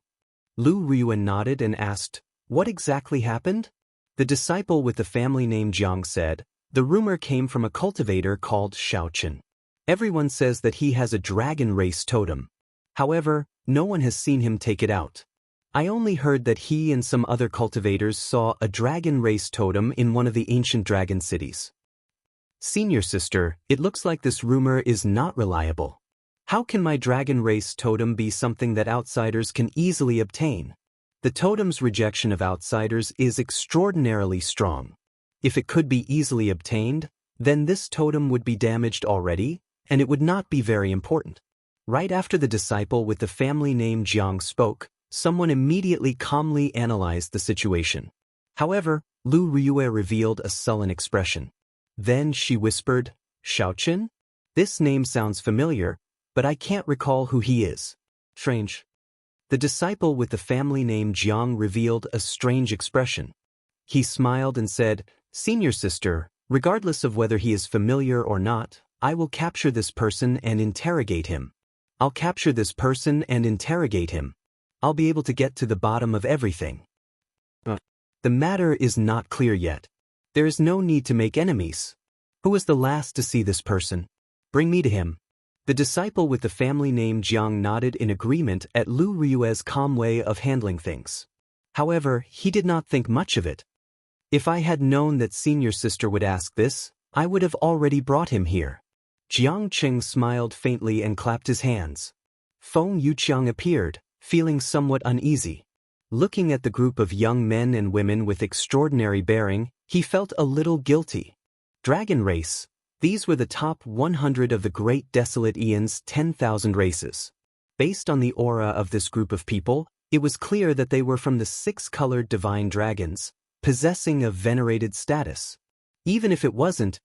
Lu Ryu nodded and asked, "What exactly happened?" The disciple with the family name Jiang said, "The rumor came from a cultivator called Xiaochen. Everyone says that he has a dragon race totem. However, no one has seen him take it out. I only heard that he and some other cultivators saw a dragon race totem in one of the ancient dragon cities." "Senior sister, it looks like this rumor is not reliable. How can my dragon race totem be something that outsiders can easily obtain? The totem's rejection of outsiders is extraordinarily strong. If it could be easily obtained, then this totem would be damaged already, and it would not be very important." Right after the disciple with the family name Jiang spoke, someone immediately calmly analyzed the situation. However, Lu Ryu revealed a sullen expression. Then she whispered, "Xiaochen? This name sounds familiar, but I can't recall who he is. Strange." The disciple with the family name Jiang revealed a strange expression. He smiled and said, "Senior sister, regardless of whether he is familiar or not, I will capture this person and interrogate him. I'll capture this person and interrogate him. I'll be able to get to the bottom of everything. The matter is not clear yet. There is no need to make enemies. Who was the last to see this person? Bring me to him." The disciple with the family name Jiang nodded in agreement at Lu Ryu's calm way of handling things. However, he did not think much of it. "If I had known that senior sister would ask this, I would have already brought him here." Jiang Cheng smiled faintly and clapped his hands. Feng Yuqiang appeared, feeling somewhat uneasy. Looking at the group of young men and women with extraordinary bearing, he felt a little guilty. Dragon race. These were the top 100 of the great desolate Aeon's 10,000 races. Based on the aura of this group of people, it was clear that they were from the 6-colored divine dragons, possessing a venerated status. Even if it wasn't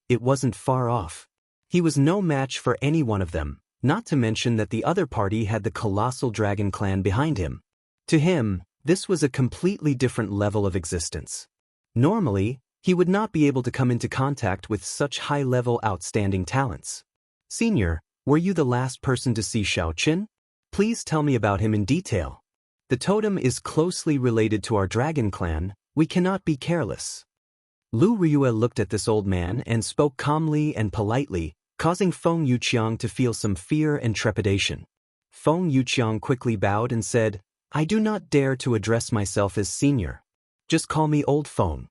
far off. He was no match for any one of them, not to mention that the other party had the colossal dragon clan behind him. To him, this was a completely different level of existence. Normally, he would not be able to come into contact with such high-level outstanding talents. Senior, were you the last person to see Xiaoqin? Please tell me about him in detail. The totem is closely related to our dragon clan, we cannot be careless. Lu Riyue looked at this old man and spoke calmly and politely, causing Feng Yuqiang to feel some fear and trepidation. Feng Yuqiang quickly bowed and said, I do not dare to address myself as senior. Just call me Old Feng.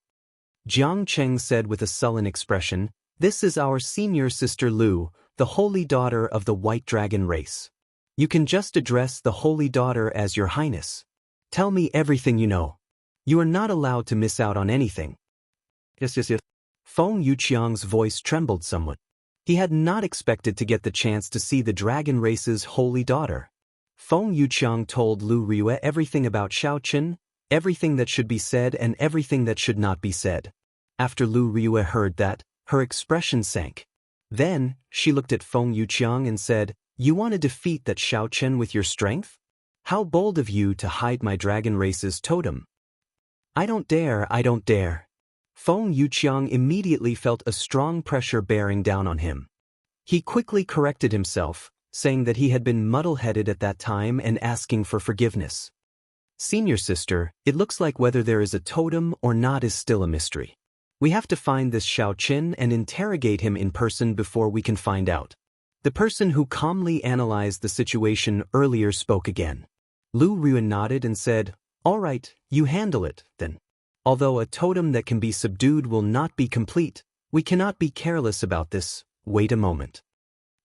Jiang Cheng said with a sullen expression, This is our senior sister Lu, the holy daughter of the White Dragon race. You can just address the holy daughter as your highness. Tell me everything you know. You are not allowed to miss out on anything. Yes. Feng Yuqiang's voice trembled somewhat. He had not expected to get the chance to see the dragon race's holy daughter. Feng Yuqiang told Lu Riyue everything about Xiaoqin, everything that should be said and everything that should not be said. After Lu Riyue heard that, her expression sank. Then, she looked at Feng Yuqiang and said, You want to defeat that Xiaoqin with your strength? How bold of you to hide my dragon race's totem. I don't dare. Feng Yuqiang immediately felt a strong pressure bearing down on him. He quickly corrected himself, saying that he had been muddle-headed at that time and asking for forgiveness. Senior sister, it looks like whether there is a totem or not is still a mystery. We have to find this Xiaoqin and interrogate him in person before we can find out. The person who calmly analyzed the situation earlier spoke again. Lu Riyue nodded and said, All right, you handle it, then. Although a totem that can be subdued will not be complete, we cannot be careless about this, wait a moment.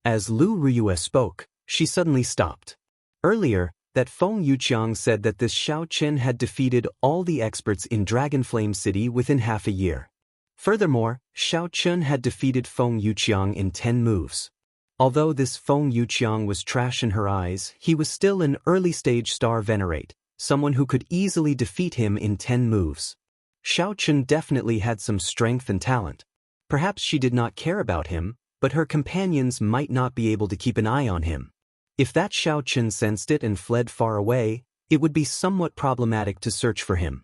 As Lu Riyue spoke, she suddenly stopped. Earlier, that Feng Yuqiang said that this Xiaoqin had defeated all the experts in Dragonflame City within half a year. Furthermore, Xiaoqin had defeated Feng Yuqiang in 10 moves. Although this Feng Yuqiang was trash in her eyes, he was still an early-stage star venerate, someone who could easily defeat him in 10 moves. Xiaoqin definitely had some strength and talent. Perhaps she did not care about him, but her companions might not be able to keep an eye on him. If that Xiaoqin sensed it and fled far away, it would be somewhat problematic to search for him.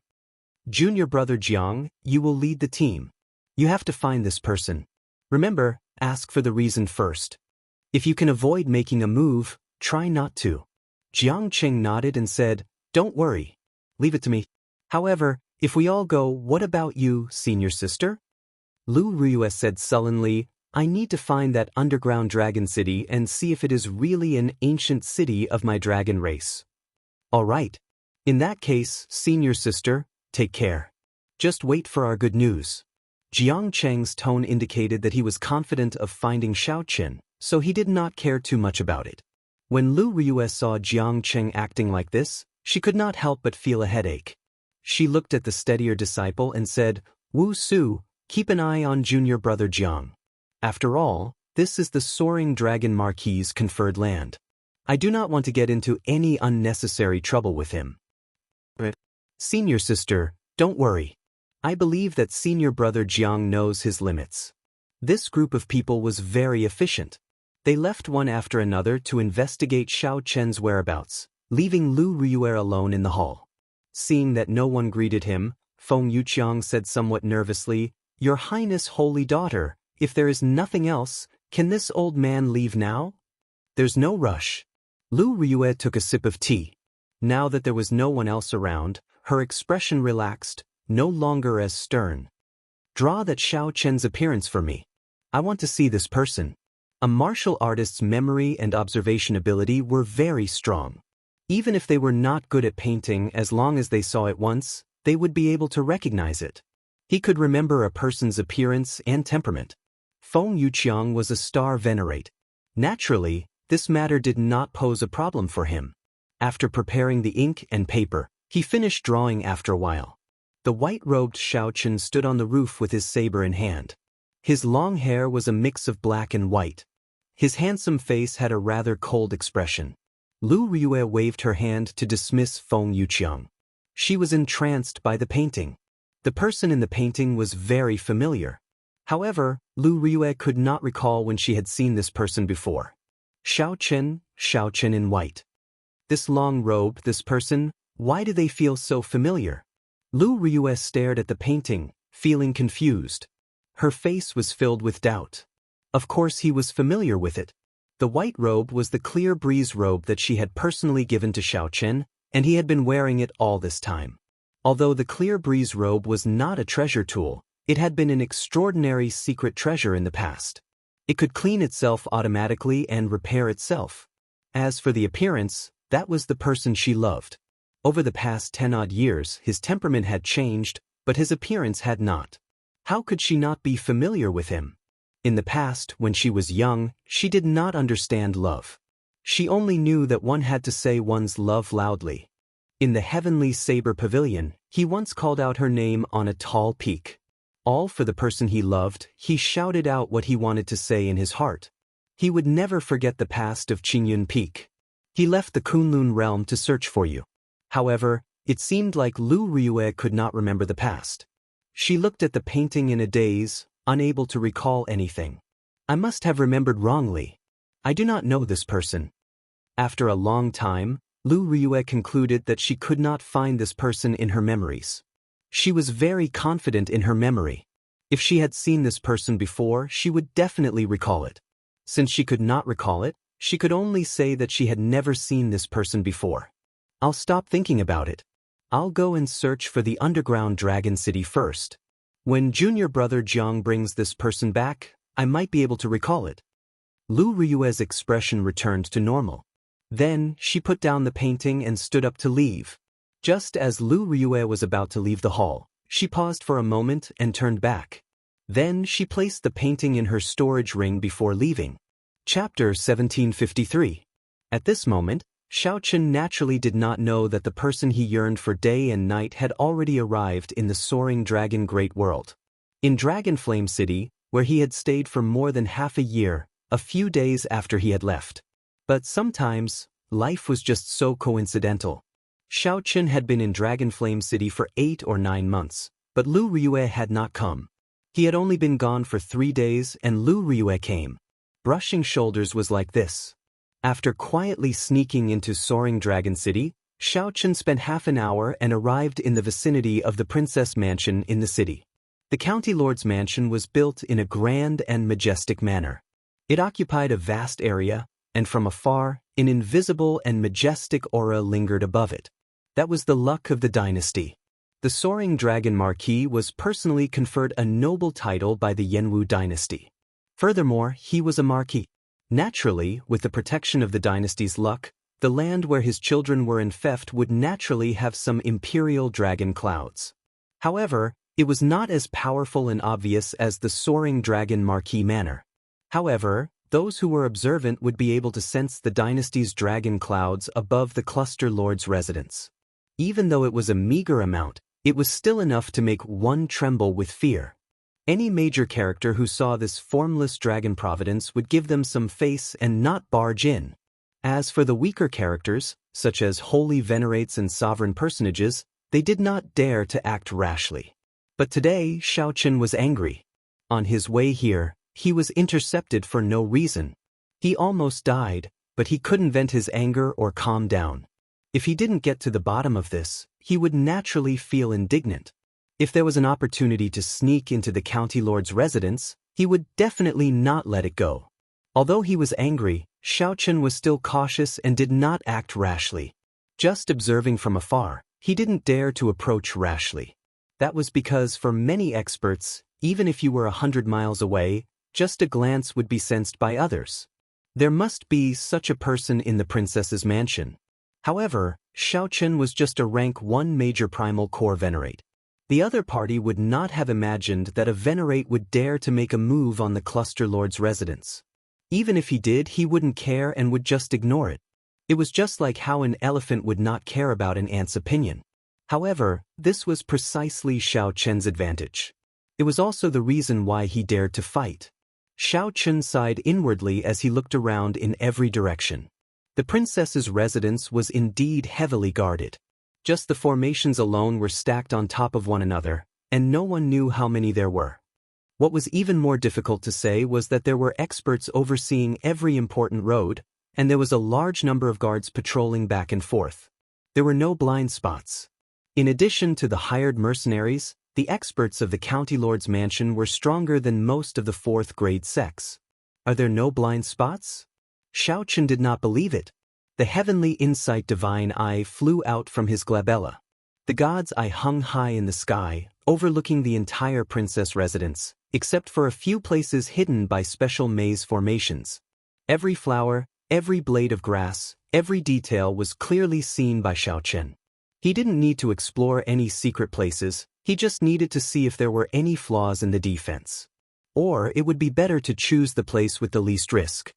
Junior brother Jiang, you will lead the team. You have to find this person. Remember, ask for the reason first. If you can avoid making a move, try not to. Jiang Cheng nodded and said, Don't worry. Leave it to me. However, if we all go, what about you, senior sister? Lu Riyue said sullenly, I need to find that underground dragon city and see if it is really an ancient city of my dragon race. All right. In that case, senior sister, take care. Just wait for our good news. Jiang Cheng's tone indicated that he was confident of finding Xiaoqin, so he did not care too much about it. When Lu Riyue saw Jiang Cheng acting like this, she could not help but feel a headache. She looked at the steadier disciple and said, Wu Su, keep an eye on junior brother Jiang. After all, this is the soaring dragon marquis's conferred land. I do not want to get into any unnecessary trouble with him. Senior sister, don't worry. I believe that senior brother Jiang knows his limits. This group of people was very efficient. They left one after another to investigate Xiaoqin's whereabouts, leaving Lu Riyue alone in the hall. Seeing that no one greeted him, Feng Yuqiang said somewhat nervously, Your Highness holy daughter, if there is nothing else, can this old man leave now? There's no rush. Lu Riyue took a sip of tea. Now that there was no one else around, her expression relaxed, no longer as stern. Draw that Xiaoqin's appearance for me. I want to see this person. A martial artist's memory and observation ability were very strong. Even if they were not good at painting, as long as they saw it once, they would be able to recognize it. He could remember a person's appearance and temperament. Feng Yuqiang was a star venerate. Naturally, this matter did not pose a problem for him. After preparing the ink and paper, he finished drawing after a while. The white-robed Xiao Chen stood on the roof with his saber in hand. His long hair was a mix of black and white. His handsome face had a rather cold expression. Lu Riyue waved her hand to dismiss Feng Yuqiang. She was entranced by the painting. The person in the painting was very familiar. However, Lu Riyue could not recall when she had seen this person before. Xiao Chen in white. This long robe, this person, why do they feel so familiar? Lu Riyue stared at the painting, feeling confused. Her face was filled with doubt. Of course he was familiar with it. The white robe was the clear breeze robe that she had personally given to Xiao Chen, and he had been wearing it all this time. Although the clear breeze robe was not a treasure tool, it had been an extraordinary secret treasure in the past. It could clean itself automatically and repair itself. As for the appearance, that was the person she loved. Over the past 10-odd years, his temperament had changed, but his appearance had not. How could she not be familiar with him? In the past, when she was young, she did not understand love. She only knew that one had to say one's love loudly. In the heavenly saber pavilion, he once called out her name on a tall peak. All for the person he loved, he shouted out what he wanted to say in his heart. He would never forget the past of Qingyun Peak. He left the Kunlun realm to search for you. However, it seemed like Lu Riyue could not remember the past. She looked at the painting in a daze, unable to recall anything. I must have remembered wrongly. I do not know this person. After a long time, Lu Riyue concluded that she could not find this person in her memories. She was very confident in her memory. If she had seen this person before, she would definitely recall it. Since she could not recall it, she could only say that she had never seen this person before. I'll stop thinking about it. I'll go and search for the underground dragon city first. When junior brother Jiang brings this person back, I might be able to recall it. Lu Riyue's expression returned to normal. Then, she put down the painting and stood up to leave. Just as Lu Riyue was about to leave the hall, she paused for a moment and turned back. Then she placed the painting in her storage ring before leaving. Chapter 1753. At this moment, Xiao Chen naturally did not know that the person he yearned for day and night had already arrived in the soaring dragon great world. In Dragon Flame City, where he had stayed for more than half a year, a few days after he had left. But sometimes, life was just so coincidental. Xiao Chen had been in Dragon Flame City for 8 or 9 months, but Lu Riyue had not come. He had only been gone for 3 days and Lu Riyue came. Brushing shoulders was like this. After quietly sneaking into Soaring Dragon City, Xiao Chen spent half an hour and arrived in the vicinity of the Princess Mansion in the city. The County Lord's mansion was built in a grand and majestic manner. It occupied a vast area, and from afar, an invisible and majestic aura lingered above it. That was the luck of the dynasty. The Soaring Dragon Marquis was personally conferred a noble title by the Yanwu dynasty. Furthermore, he was a marquis. Naturally, with the protection of the dynasty's luck, the land where his children were infeft would naturally have some imperial dragon clouds. However, it was not as powerful and obvious as the Soaring Dragon Marquis manor. However, those who were observant would be able to sense the dynasty's dragon clouds above the cluster lord's residence. Even though it was a meager amount, it was still enough to make one tremble with fear. Any major character who saw this formless dragon providence would give them some face and not barge in. As for the weaker characters, such as holy venerates and sovereign personages, they did not dare to act rashly. But today, Xiao Chen was angry. On his way here, he was intercepted for no reason. He almost died, but he couldn't vent his anger or calm down. If he didn't get to the bottom of this, he would naturally feel indignant. If there was an opportunity to sneak into the county lord's residence, he would definitely not let it go. Although he was angry, Xiao Chen was still cautious and did not act rashly. Just observing from afar, he didn't dare to approach rashly. That was because for many experts, even if you were 100 miles away, just a glance would be sensed by others. There must be such a person in the princess's mansion. However, Xiao Chen was just a rank 1 major primal core venerate. The other party would not have imagined that a venerate would dare to make a move on the cluster lord's residence. Even if he did, he wouldn't care and would just ignore it. It was just like how an elephant would not care about an ant's opinion. However, this was precisely Xiao Chen's advantage. It was also the reason why he dared to fight. Xiao Chen sighed inwardly as he looked around in every direction. The princess's residence was indeed heavily guarded. Just the formations alone were stacked on top of one another, and no one knew how many there were. What was even more difficult to say was that there were experts overseeing every important road, and there was a large number of guards patrolling back and forth. There were no blind spots. In addition to the hired mercenaries, the experts of the county lord's mansion were stronger than most of the fourth-grade sects. Are there no blind spots? Xiao Chen did not believe it. The heavenly insight divine eye flew out from his glabella. The god's eye hung high in the sky, overlooking the entire princess residence, except for a few places hidden by special maze formations. Every flower, every blade of grass, every detail was clearly seen by Xiao Chen. He didn't need to explore any secret places, he just needed to see if there were any flaws in the defense. Or it would be better to choose the place with the least risk.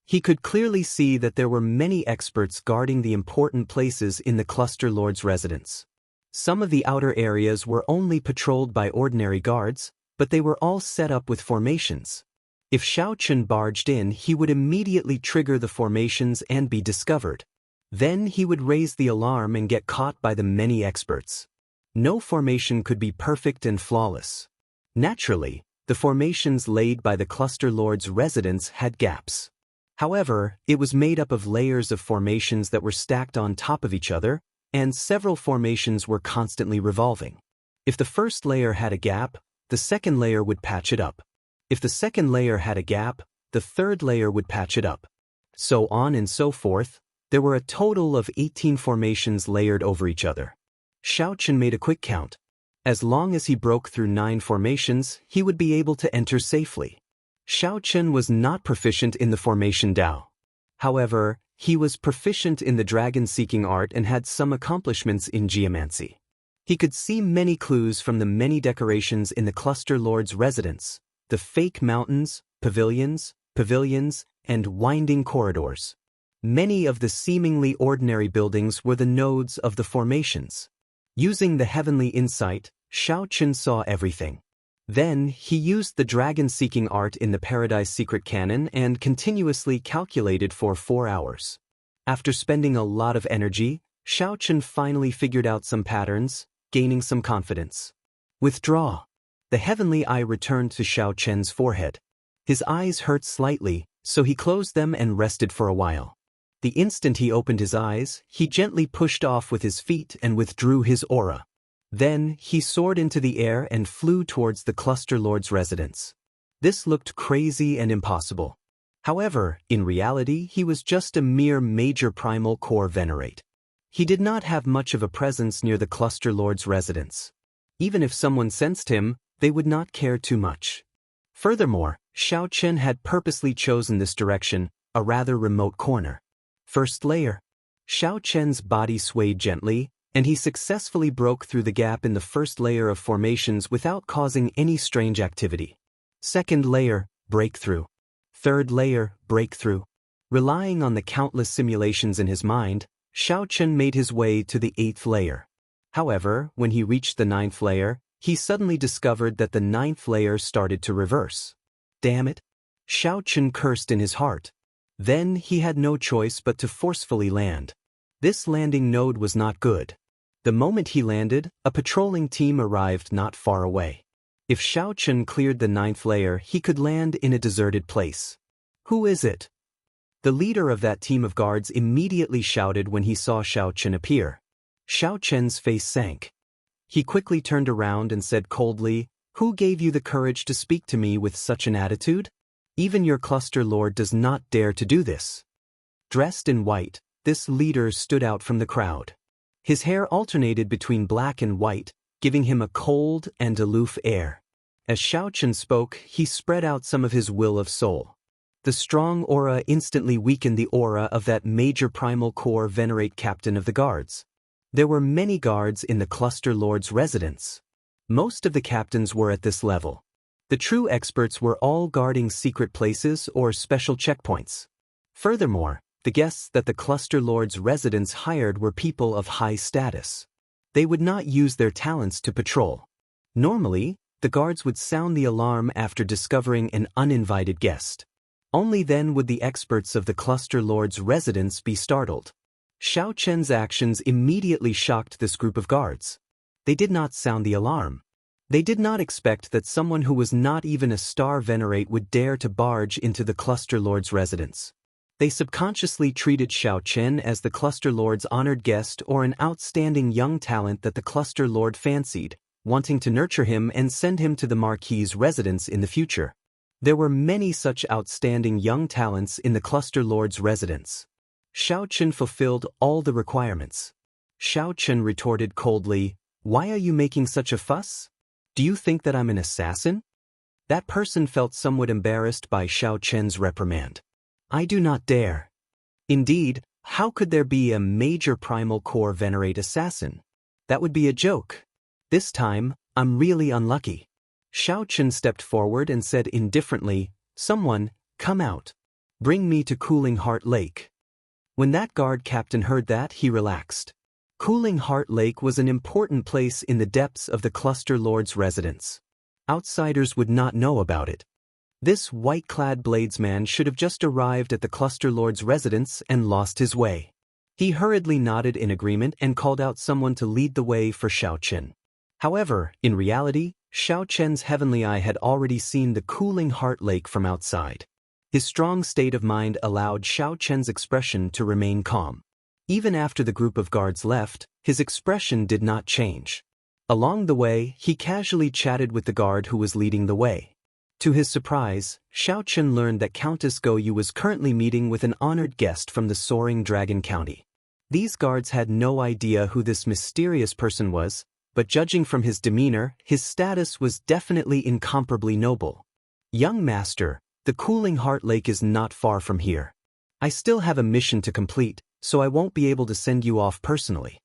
He could clearly see that there were many experts guarding the important places in the cluster lord's residence. Some of the outer areas were only patrolled by ordinary guards, but they were all set up with formations. If Xiao Chen barged in, he would immediately trigger the formations and be discovered. Then he would raise the alarm and get caught by the many experts. No formation could be perfect and flawless. Naturally, the formations laid by the cluster lord's residence had gaps. However, it was made up of layers of formations that were stacked on top of each other, and several formations were constantly revolving. If the first layer had a gap, the second layer would patch it up. If the second layer had a gap, the third layer would patch it up. So on and so forth. There were a total of 18 formations layered over each other. Xiao Chen made a quick count. As long as he broke through 9 formations, he would be able to enter safely. Xiao Chen was not proficient in the formation Dao. However, he was proficient in the dragon-seeking art and had some accomplishments in geomancy. He could see many clues from the many decorations in the cluster lord's residence, the fake mountains, pavilions, and winding corridors. Many of the seemingly ordinary buildings were the nodes of the formations. Using the heavenly insight, Xiao Chen saw everything. Then, he used the dragon-seeking art in the Paradise Secret Canon and continuously calculated for 4 hours. After spending a lot of energy, Xiao Chen finally figured out some patterns, gaining some confidence. Withdraw. The heavenly eye returned to Xiao Chen's forehead. His eyes hurt slightly, so he closed them and rested for a while. The instant he opened his eyes, he gently pushed off with his feet and withdrew his aura. Then, he soared into the air and flew towards the cluster lord's residence. This looked crazy and impossible. However, in reality, he was just a mere major primal core venerate. He did not have much of a presence near the cluster lord's residence. Even if someone sensed him, they would not care too much. Furthermore, Xiao Chen had purposely chosen this direction, a rather remote corner. First layer. Xiao Chen's body swayed gently, and he successfully broke through the gap in the first layer of formations without causing any strange activity. Second layer, breakthrough. Third layer, breakthrough. Relying on the countless simulations in his mind, Xiao Chen made his way to the 8th layer. However, when he reached the 9th layer, he suddenly discovered that the 9th layer started to reverse. Damn it! Xiao Chen cursed in his heart. Then he had no choice but to forcefully land. This landing node was not good. The moment he landed, a patrolling team arrived not far away. If Xiao Chen cleared the 9th layer, he could land in a deserted place. Who is it? The leader of that team of guards immediately shouted when he saw Xiao Chen appear. Xiao Chen's face sank. He quickly turned around and said coldly, "Who gave you the courage to speak to me with such an attitude? Even your cluster lord does not dare to do this." Dressed in white, this leader stood out from the crowd. His hair alternated between black and white, giving him a cold and aloof air. As Xiao Chen spoke, he spread out some of his will of soul. The strong aura instantly weakened the aura of that major primal core venerate captain of the guards. There were many guards in the cluster lord's residence. Most of the captains were at this level. The true experts were all guarding secret places or special checkpoints. Furthermore, the guests that the cluster lord's residents hired were people of high status. They would not use their talents to patrol. Normally, the guards would sound the alarm after discovering an uninvited guest. Only then would the experts of the cluster lord's residence be startled. Xiao Chen's actions immediately shocked this group of guards. They did not sound the alarm. They did not expect that someone who was not even a star venerate would dare to barge into the cluster lord's residence. They subconsciously treated Xiao Chen as the cluster lord's honored guest or an outstanding young talent that the cluster lord fancied, wanting to nurture him and send him to the marquis's residence in the future. There were many such outstanding young talents in the cluster lord's residence. Xiao Chen fulfilled all the requirements. Xiao Chen retorted coldly, "Why are you making such a fuss? Do you think that I'm an assassin?" That person felt somewhat embarrassed by Xiao Chen's reprimand. "I do not dare." Indeed, how could there be a major primal core venerate assassin? That would be a joke. This time, I'm really unlucky. Xiao Chen stepped forward and said indifferently, "Someone, come out. Bring me to Cooling Heart Lake." When that guard captain heard that, he relaxed. Cooling Heart Lake was an important place in the depths of the cluster lord's residence. Outsiders would not know about it. This white-clad bladesman should have just arrived at the cluster lord's residence and lost his way. He hurriedly nodded in agreement and called out someone to lead the way for Xiao Chen. However, in reality, Xiao Chen's heavenly eye had already seen the Cooling Heart Lake from outside. His strong state of mind allowed Xiao Chen's expression to remain calm. Even after the group of guards left, his expression did not change. Along the way, he casually chatted with the guard who was leading the way. To his surprise, Xiao Chen learned that Countess Go Yu was currently meeting with an honored guest from the Soaring Dragon County. These guards had no idea who this mysterious person was, but judging from his demeanor, his status was definitely incomparably noble. "Young master, the Cooling Heart Lake is not far from here. I still have a mission to complete, so I won't be able to send you off personally,"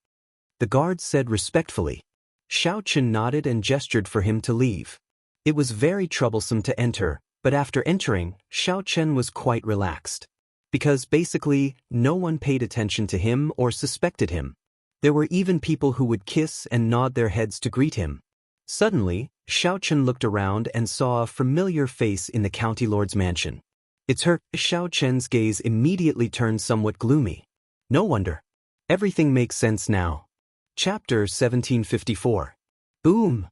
the guard said respectfully. Xiao Chen nodded and gestured for him to leave. It was very troublesome to enter, but after entering, Xiao Chen was quite relaxed. Because basically, no one paid attention to him or suspected him. There were even people who would kiss and nod their heads to greet him. Suddenly, Xiao Chen looked around and saw a familiar face in the county lord's mansion. "It's her." Xiao Chen's gaze immediately turned somewhat gloomy. No wonder. Everything makes sense now. Chapter 1754. Boom!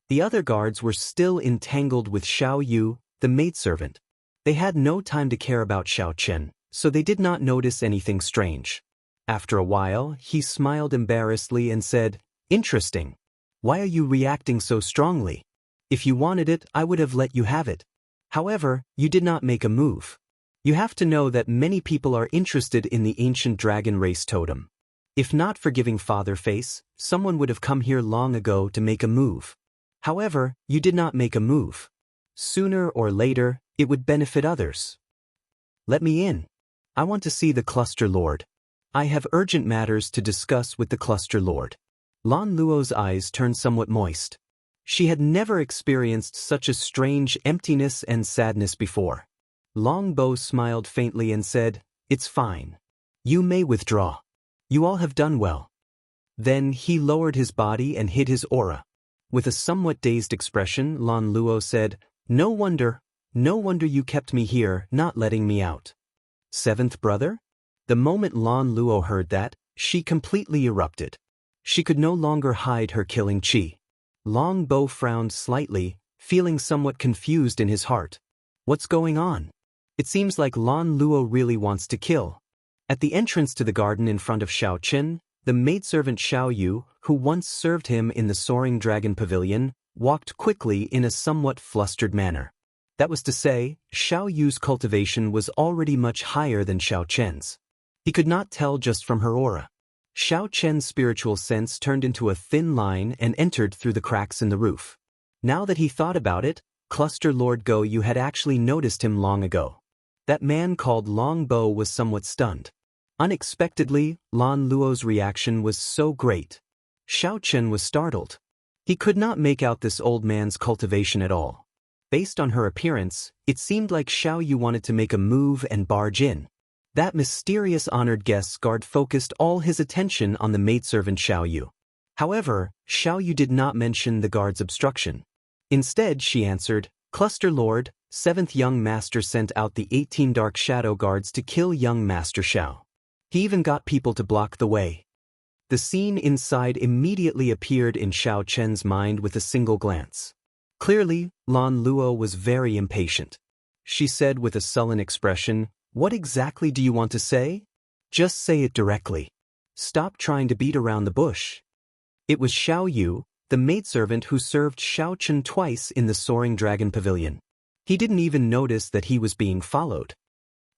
The other guards were still entangled with Xiao Yu, the maidservant. They had no time to care about Xiao Chen, so they did not notice anything strange. After a while, he smiled embarrassedly and said, "Interesting. Why are you reacting so strongly? If you wanted it, I would have let you have it. However, you did not make a move. You have to know that many people are interested in the ancient dragon race totem. If not for giving Father Face, someone would have come here long ago to make a move. However, you did not make a move. Sooner or later, it would benefit others. Let me in. I want to see the cluster lord. I have urgent matters to discuss with the cluster lord." Lan Luo's eyes turned somewhat moist. She had never experienced such a strange emptiness and sadness before. Long Bo smiled faintly and said, "It's fine. You may withdraw. You all have done well." Then he lowered his body and hid his aura. With a somewhat dazed expression, Lan Luo said, no wonder you kept me here, not letting me out." "Seventh brother?" The moment Lan Luo heard that, she completely erupted. She could no longer hide her killing chi. Long Bo frowned slightly, feeling somewhat confused in his heart. What's going on? It seems like Lan Luo really wants to kill. At the entrance to the garden in front of Xiao Chen, the maidservant Xiao Yu, who once served him in the Soaring Dragon Pavilion, walked quickly in a somewhat flustered manner. That was to say, Xiao Yu's cultivation was already much higher than Xiao Chen's. He could not tell just from her aura. Xiao Chen's spiritual sense turned into a thin line and entered through the cracks in the roof. Now that he thought about it, Cluster Lord Go Yu had actually noticed him long ago. That man called Long Bo was somewhat stunned. Unexpectedly, Lan Luo's reaction was so great. Xiao Chen was startled. He could not make out this old man's cultivation at all. Based on her appearance, it seemed like Xiao Yu wanted to make a move and barge in. That mysterious honored guest's guard focused all his attention on the maidservant Xiao Yu. However, Xiao Yu did not mention the guard's obstruction. Instead, she answered, "Cluster Lord, 7th Young Master sent out the 18 Dark Shadow Guards to kill Young Master Xiao. He even got people to block the way." The scene inside immediately appeared in Xiao Chen's mind with a single glance. Clearly, Lan Luo was very impatient. She said with a sullen expression, "What exactly do you want to say? Just say it directly. Stop trying to beat around the bush." It was Xiao Yu, the maidservant who served Xiao Chen twice in the Soaring Dragon Pavilion. He didn't even notice that he was being followed.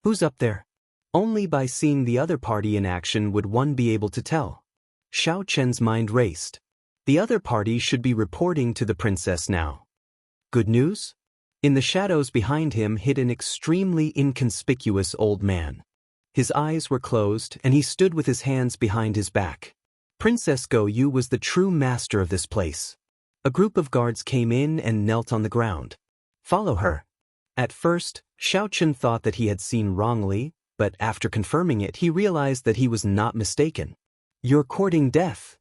Who's up there? Only by seeing the other party in action would one be able to tell. Xiao Chen's mind raced. The other party should be reporting to the princess now. Good news? In the shadows behind him hid an extremely inconspicuous old man. His eyes were closed and he stood with his hands behind his back. Princess Go Yu was the true master of this place. A group of guards came in and knelt on the ground. "Follow her." At first, Xiao Chen thought that he had seen wrongly, but after confirming it he realized that he was not mistaken. "You're courting death."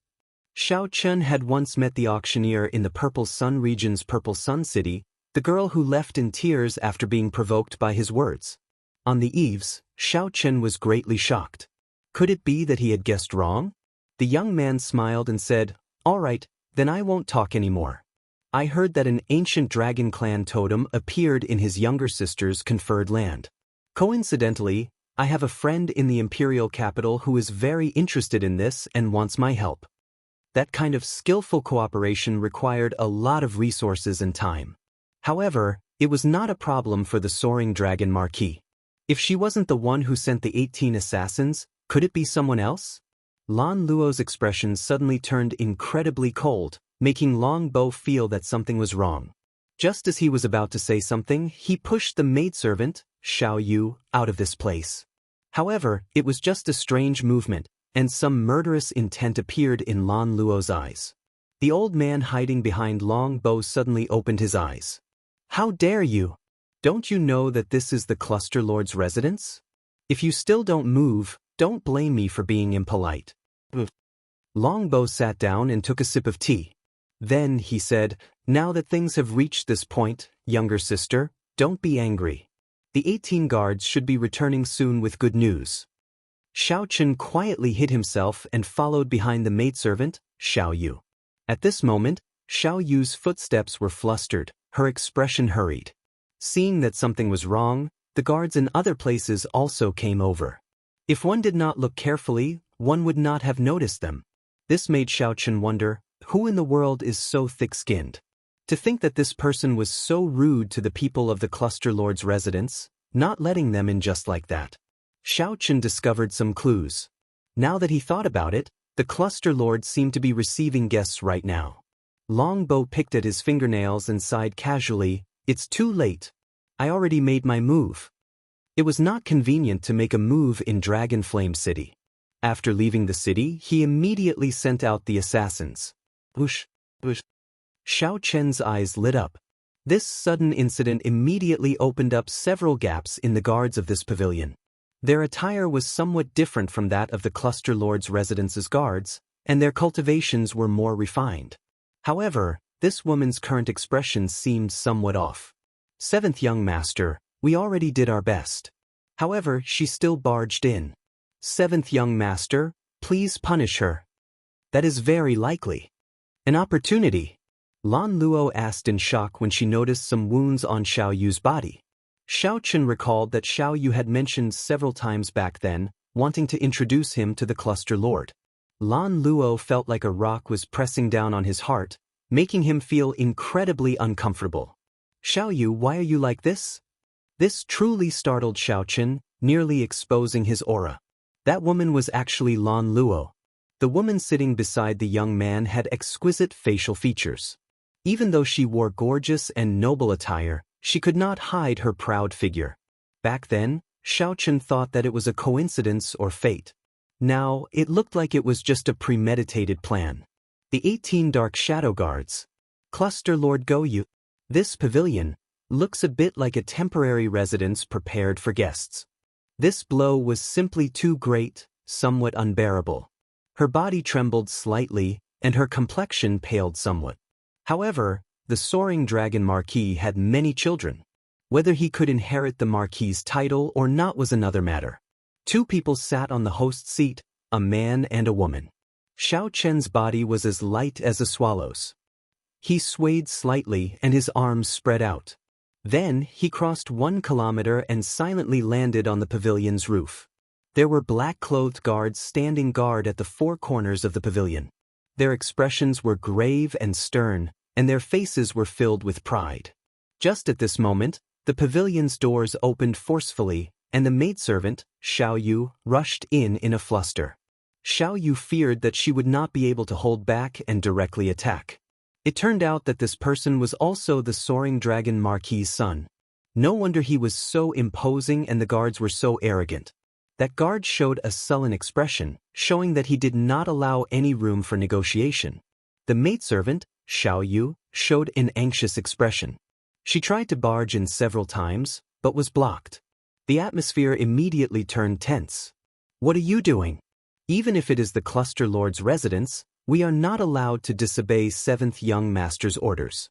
Xiao Chen had once met the auctioneer in the Purple Sun region's Purple Sun City, the girl who left in tears after being provoked by his words. On the eaves, Xiao Chen was greatly shocked. Could it be that he had guessed wrong? The young man smiled and said, "All right, then I won't talk anymore. I heard that an ancient dragon clan totem appeared in his younger sister's conferred land. Coincidentally, I have a friend in the imperial capital who is very interested in this and wants my help." That kind of skillful cooperation required a lot of resources and time. However, it was not a problem for the Soaring Dragon Marquis. If she wasn't the one who sent the 18 assassins, could it be someone else? Lan Luo's expression suddenly turned incredibly cold, making Long Bo feel that something was wrong. Just as he was about to say something, he pushed the maidservant, Xiao Yu, out of this place. However, it was just a strange movement, and some murderous intent appeared in Lan Luo's eyes. The old man hiding behind Long Bo suddenly opened his eyes. "How dare you? Don't you know that this is the Cluster Lord's residence? If you still don't move, don't blame me for being impolite." Long Bo sat down and took a sip of tea. Then he said, "Now that things have reached this point, younger sister, don't be angry. The 18 guards should be returning soon with good news." Xiao Chen quietly hid himself and followed behind the maidservant, Xiao Yu. At this moment, Xiao Yu's footsteps were flustered, her expression hurried. Seeing that something was wrong, the guards in other places also came over. If one did not look carefully, one would not have noticed them. This made Xiao Chen wonder, who in the world is so thick-skinned? To think that this person was so rude to the people of the Cluster Lord's residence, not letting them in just like that. Xiao Chen discovered some clues. Now that he thought about it, the Cluster Lord seemed to be receiving guests right now. Long Bo picked at his fingernails and sighed casually, "It's too late. I already made my move." It was not convenient to make a move in Dragon Flame City. After leaving the city, he immediately sent out the assassins. Whoosh, whoosh. Xiao Chen's eyes lit up. This sudden incident immediately opened up several gaps in the guards of this pavilion. Their attire was somewhat different from that of the Cluster Lord's residence's guards, and their cultivations were more refined. However, this woman's current expression seemed somewhat off. "7th Young Master, we already did our best." However, she still barged in. "7th Young Master, please punish her." "That is very likely. An opportunity?" Lan Luo asked in shock when she noticed some wounds on Xiao Yu's body. Xiao Chen recalled that Xiao Yu had mentioned several times back then, wanting to introduce him to the Cluster Lord. Lan Luo felt like a rock was pressing down on his heart, making him feel incredibly uncomfortable. "Xiao Yu, why are you like this?" This truly startled Xiao Chen, nearly exposing his aura. That woman was actually Lan Luo. The woman sitting beside the young man had exquisite facial features. Even though she wore gorgeous and noble attire, she could not hide her proud figure. Back then, Xiao Chen thought that it was a coincidence or fate. Now, it looked like it was just a premeditated plan. The 18 Dark Shadow Guards. Cluster Lord Go Yu. This pavilion, looks a bit like a temporary residence prepared for guests. This blow was simply too great, somewhat unbearable. Her body trembled slightly, and her complexion paled somewhat. However, the soaring dragon marquis had many children. Whether he could inherit the marquis's title or not was another matter. Two people sat on the host's seat, a man and a woman. Xiao Chen's body was as light as a swallow's. He swayed slightly and his arms spread out. Then he crossed 1 kilometer and silently landed on the pavilion's roof. There were black-clothed guards standing guard at the 4 corners of the pavilion. Their expressions were grave and stern, and their faces were filled with pride. Just at this moment, the pavilion's doors opened forcefully, and the maidservant, Xiao Yu, rushed in a fluster. Xiao Yu feared that she would not be able to hold back and directly attack. It turned out that this person was also the soaring dragon marquis's son. No wonder he was so imposing and the guards were so arrogant. That guard showed a sullen expression, showing that he did not allow any room for negotiation. The maidservant, Xiao Yu, showed an anxious expression. She tried to barge in several times, but was blocked. The atmosphere immediately turned tense. "What are you doing? Even if it is the cluster lord's residence, we are not allowed to disobey 7th young master's orders."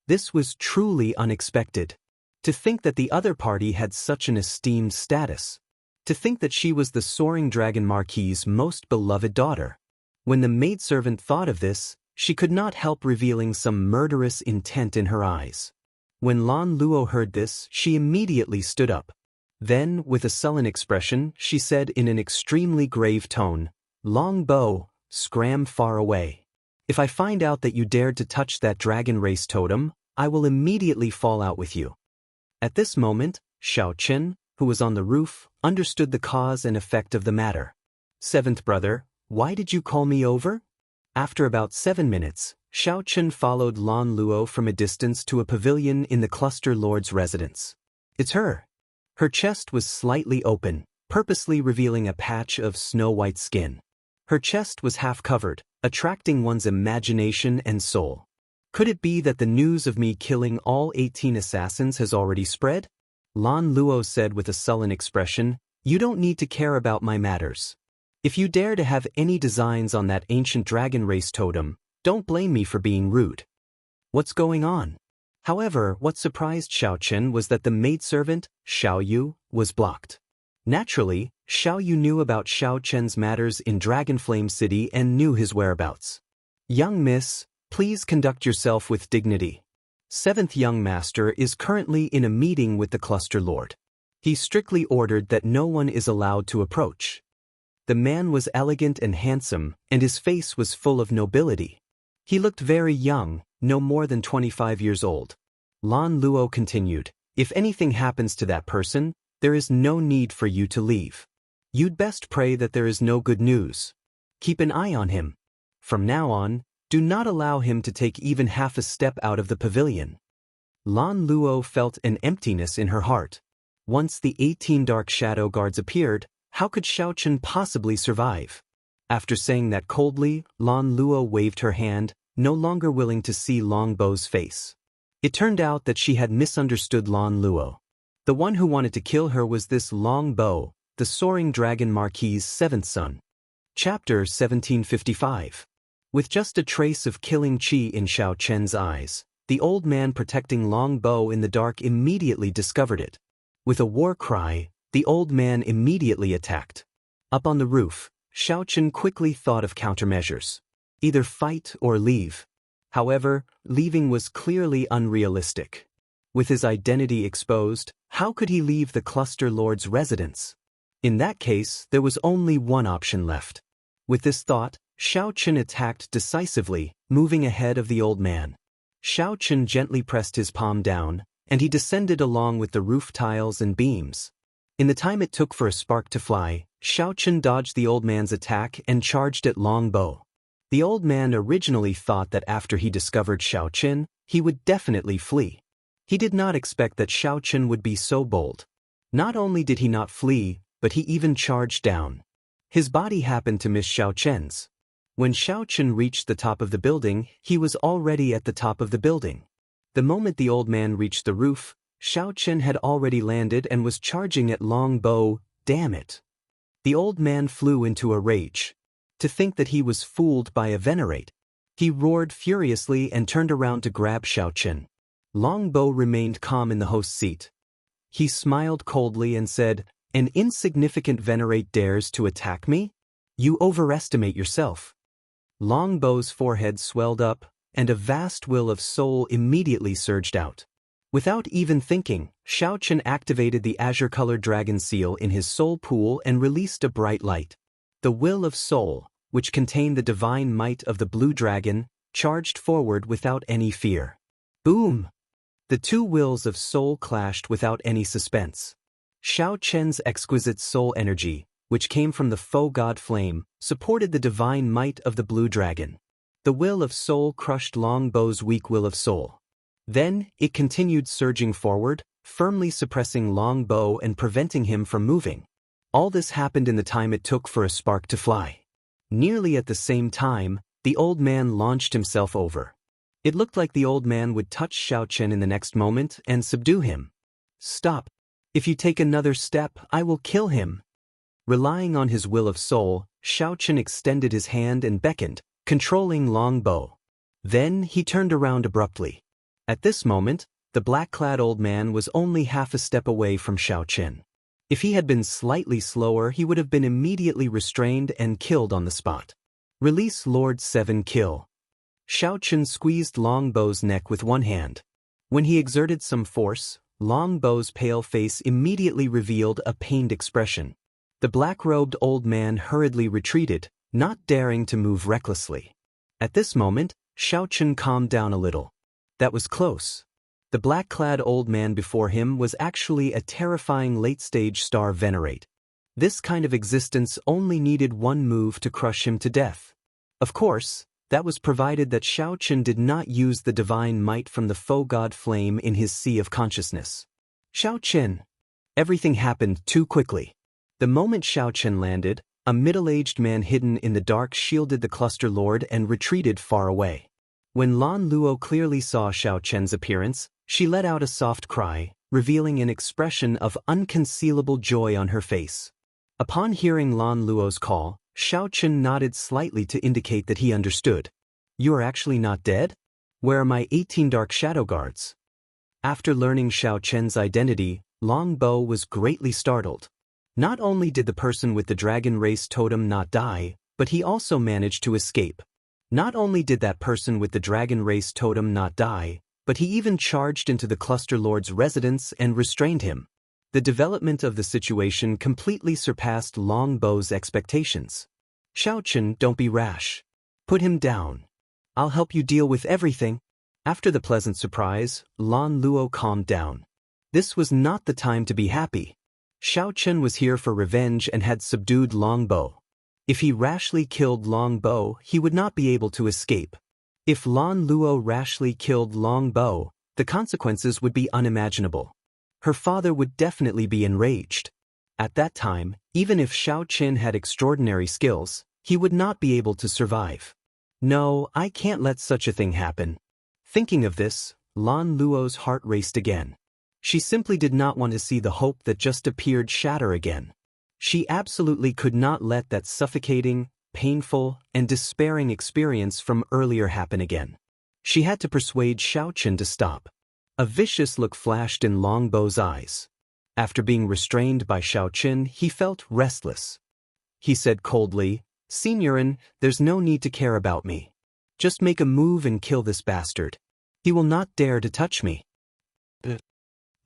This was truly unexpected. To think that the other party had such an esteemed status. To think that she was the soaring dragon marquis's most beloved daughter. When the maidservant thought of this, she could not help revealing some murderous intent in her eyes. When Lan Luo heard this, she immediately stood up. Then, with a sullen expression, she said in an extremely grave tone, "Long Bow, scram far away. If I find out that you dared to touch that dragon race totem, I will immediately fall out with you." At this moment, Xiao Chen, who was on the roof, understood the cause and effect of the matter. "7th brother, why did you call me over?" After about 7 minutes, Xiao Chen followed Lan Luo from a distance to a pavilion in the cluster lord's residence. "It's her." Her chest was slightly open, purposely revealing a patch of snow-white skin. Her chest was half covered, attracting one's imagination and soul. Could it be that the news of me killing all 18 assassins has already spread? Lan Luo said with a sullen expression, "You don't need to care about my matters. If you dare to have any designs on that ancient dragon race totem, don't blame me for being rude." What's going on? However, what surprised Xiao Chen was that the maidservant, Xiao Yu, was blocked. Naturally, Xiao Yu knew about Xiao Chen's matters in Dragonflame City and knew his whereabouts. "Young miss, please conduct yourself with dignity. 7th young master is currently in a meeting with the cluster lord. He strictly ordered that no one is allowed to approach." The man was elegant and handsome, and his face was full of nobility. He looked very young, no more than 25 years old. Lan Luo continued, "If anything happens to that person, there is no need for you to leave. You'd best pray that there is no good news. Keep an eye on him. From now on, do not allow him to take even half a step out of the pavilion." Lan Luo felt an emptiness in her heart. Once the 18 dark shadow guards appeared, how could Xiao Chen possibly survive? After saying that coldly, Lan Luo waved her hand, no longer willing to see Long Bow's face. It turned out that she had misunderstood Lan Luo. The one who wanted to kill her was this Long Bow, the soaring dragon marquis's 7th son. Chapter 1755. With just a trace of killing chi in Xiao Chen's eyes, the old man protecting Long Bow in the dark immediately discovered it. With a war cry, the old man immediately attacked. Up on the roof, Xiao Chen quickly thought of countermeasures. Either fight or leave. However, leaving was clearly unrealistic. With his identity exposed, how could he leave the cluster lord's residence? In that case, there was only one option left. With this thought, Xiao Chen attacked decisively, moving ahead of the old man. Xiao Chen gently pressed his palm down, and he descended along with the roof tiles and beams. In the time it took for a spark to fly, Xiao Chen dodged the old man's attack and charged at Long Bow. The old man originally thought that after he discovered Xiao Chen, he would definitely flee. He did not expect that Xiao Chen would be so bold. Not only did he not flee, but he even charged down. His body happened to miss Xiao Chen's. When Xiao Chen reached the top of the building, he was already at the top of the building. The moment the old man reached the roof, Xiao Chen had already landed and was charging at Long Bo. Damn it! The old man flew into a rage. To think that he was fooled by a venerate. He roared furiously and turned around to grab Xiao Chen. Long Bo remained calm in the host's seat. He smiled coldly and said, "An insignificant venerate dares to attack me? You overestimate yourself." Long Bo's forehead swelled up, and a vast will of soul immediately surged out. Without even thinking, Xiao Chen activated the azure-colored dragon seal in his soul pool and released a bright light. The will of soul, which contained the divine might of the blue dragon, charged forward without any fear. Boom! The two wills of soul clashed without any suspense. Xiao Chen's exquisite soul energy, which came from the faux god flame, supported the divine might of the blue dragon. The will of soul crushed Long Bo's weak will of soul. Then, it continued surging forward, firmly suppressing Long Bo and preventing him from moving. All this happened in the time it took for a spark to fly. Nearly at the same time, the old man launched himself over. It looked like the old man would touch Xiao Chen in the next moment and subdue him. "Stop! If you take another step, I will kill him." Relying on his will of soul, Xiao Chen extended his hand and beckoned, controlling Long Bo. Then he turned around abruptly. At this moment, the black-clad old man was only half a step away from Xiao Chen. If he had been slightly slower, he would have been immediately restrained and killed on the spot. Release Lord 7 Kill. Xiao Chen squeezed Long Bo's neck with one hand. When he exerted some force, Long Bo's pale face immediately revealed a pained expression. The black-robed old man hurriedly retreated, not daring to move recklessly. At this moment, Xiao Chen calmed down a little. That was close. The black-clad old man before him was actually a terrifying late-stage star venerate. This kind of existence only needed one move to crush him to death. Of course, that was provided that Xiao Chen did not use the divine might from the faux god flame in his sea of consciousness. Xiao Chen. Everything happened too quickly. The moment Xiao Chen landed, a middle-aged man hidden in the dark shielded the cluster lord and retreated far away. When Lan Luo clearly saw Xiao Chen's appearance, she let out a soft cry, revealing an expression of unconcealable joy on her face. Upon hearing Lan Luo's call, Xiao Chen nodded slightly to indicate that he understood. "You are actually not dead? Where are my 18 dark shadow guards?" After learning Xiao Chen's identity, Long Bo was greatly startled. Not only did the person with the dragon race totem not die, but he also managed to escape. Not only did that person with the dragon race totem not die, but he even charged into the cluster lord's residence and restrained him. The development of the situation completely surpassed Long Bo's expectations. "Xiao Chen, don't be rash. Put him down. I'll help you deal with everything." After the pleasant surprise, Lan Luo calmed down. This was not the time to be happy. Xiao Chen was here for revenge and had subdued Long Bo. If he rashly killed Long Bo, he would not be able to escape. If Lan Luo rashly killed Long Bo, the consequences would be unimaginable. Her father would definitely be enraged. At that time, even if Xiao Chen had extraordinary skills, he would not be able to survive. "No, I can't let such a thing happen." Thinking of this, Lan Luo's heart raced again. She simply did not want to see the hope that just appeared shatter again. She absolutely could not let that suffocating, painful, and despairing experience from earlier happen again. She had to persuade Xiao Chen to stop. A vicious look flashed in Long Bo's eyes. After being restrained by Xiao Chen, he felt restless. He said coldly, "Signorin, there's no need to care about me. Just make a move and kill this bastard. He will not dare to touch me."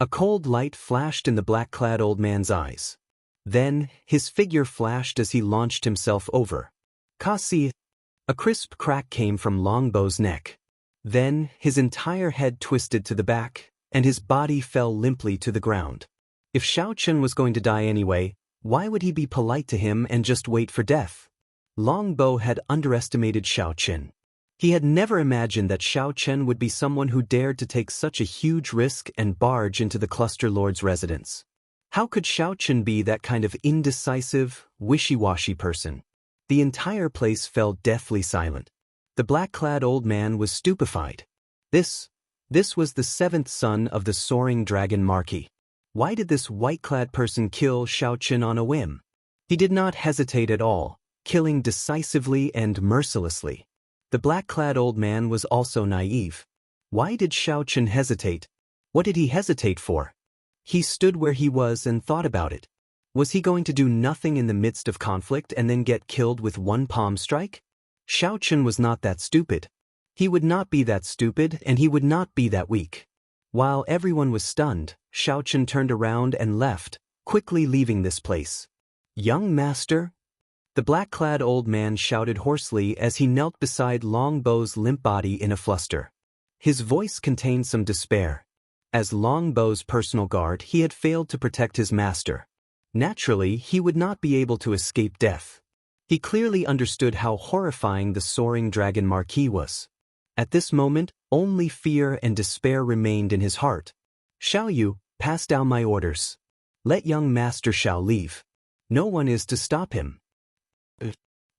A cold light flashed in the black-clad old man's eyes. Then, his figure flashed as he launched himself over. "Kasi!" A crisp crack came from Long Bo's neck. Then, his entire head twisted to the back, and his body fell limply to the ground. If Xiao Chen was going to die anyway, why would he be polite to him and just wait for death? Long Bo had underestimated Xiao Chen. He had never imagined that Xiao Chen would be someone who dared to take such a huge risk and barge into the cluster lord's residence. How could Xiao Chen be that kind of indecisive, wishy-washy person? The entire place fell deathly silent. The black-clad old man was stupefied. This This was the seventh son of the soaring dragon Marquis. Why did this white-clad person kill Xiaoqun on a whim? He did not hesitate at all, killing decisively and mercilessly. The black-clad old man was also naive. Why did Xiaoqun hesitate? What did he hesitate for? He stood where he was and thought about it. Was he going to do nothing in the midst of conflict and then get killed with one palm strike? Xiaoqun was not that stupid. He would not be that stupid, and he would not be that weak. While everyone was stunned, Xiaoqun turned around and left, quickly leaving this place. "Young master?" The black-clad old man shouted hoarsely as he knelt beside Long Bow's limp body in a fluster. His voice contained some despair. As Long Bow's personal guard, he had failed to protect his master. Naturally, he would not be able to escape death. He clearly understood how horrifying the soaring dragon Marquis was. At this moment, only fear and despair remained in his heart. "Xiao Yu, pass down my orders. Let young master Xiao leave. No one is to stop him."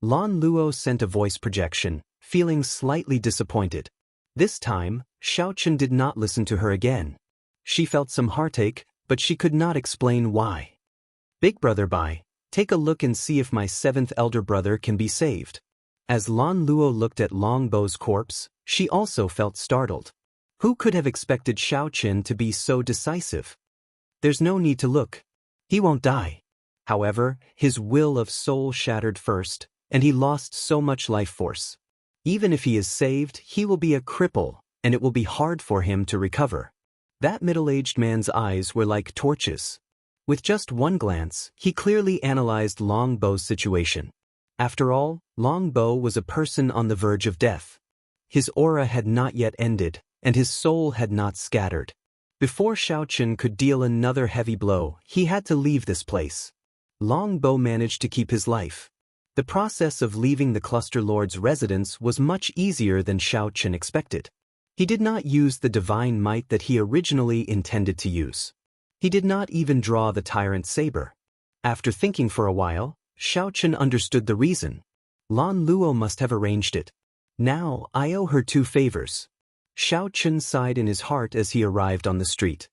Lan Luo sent a voice projection, feeling slightly disappointed. This time, Xiaoqun did not listen to her again. She felt some heartache, but she could not explain why. "Big brother Bai, take a look and see if my seventh elder brother can be saved." As Lan Luo looked at Long Bow's corpse, she also felt startled. Who could have expected Xiaoqun to be so decisive? "There's no need to look. He won't die." However, his will of soul shattered first, and he lost so much life force. Even if he is saved, he will be a cripple, and it will be hard for him to recover. That middle-aged man's eyes were like torches. With just one glance, he clearly analyzed Long Bow's situation. After all, Long Bow was a person on the verge of death. His aura had not yet ended, and his soul had not scattered. Before Xiaoqun could deal another heavy blow, he had to leave this place. Long Bow managed to keep his life. The process of leaving the Cluster Lord's residence was much easier than Xiaoqun expected. He did not use the divine might that he originally intended to use. He did not even draw the tyrant saber. After thinking for a while, Xiaoqun understood the reason. Lan Luo must have arranged it. "Now, I owe her 2 favors." Xiaoqun sighed in his heart as he arrived on the street.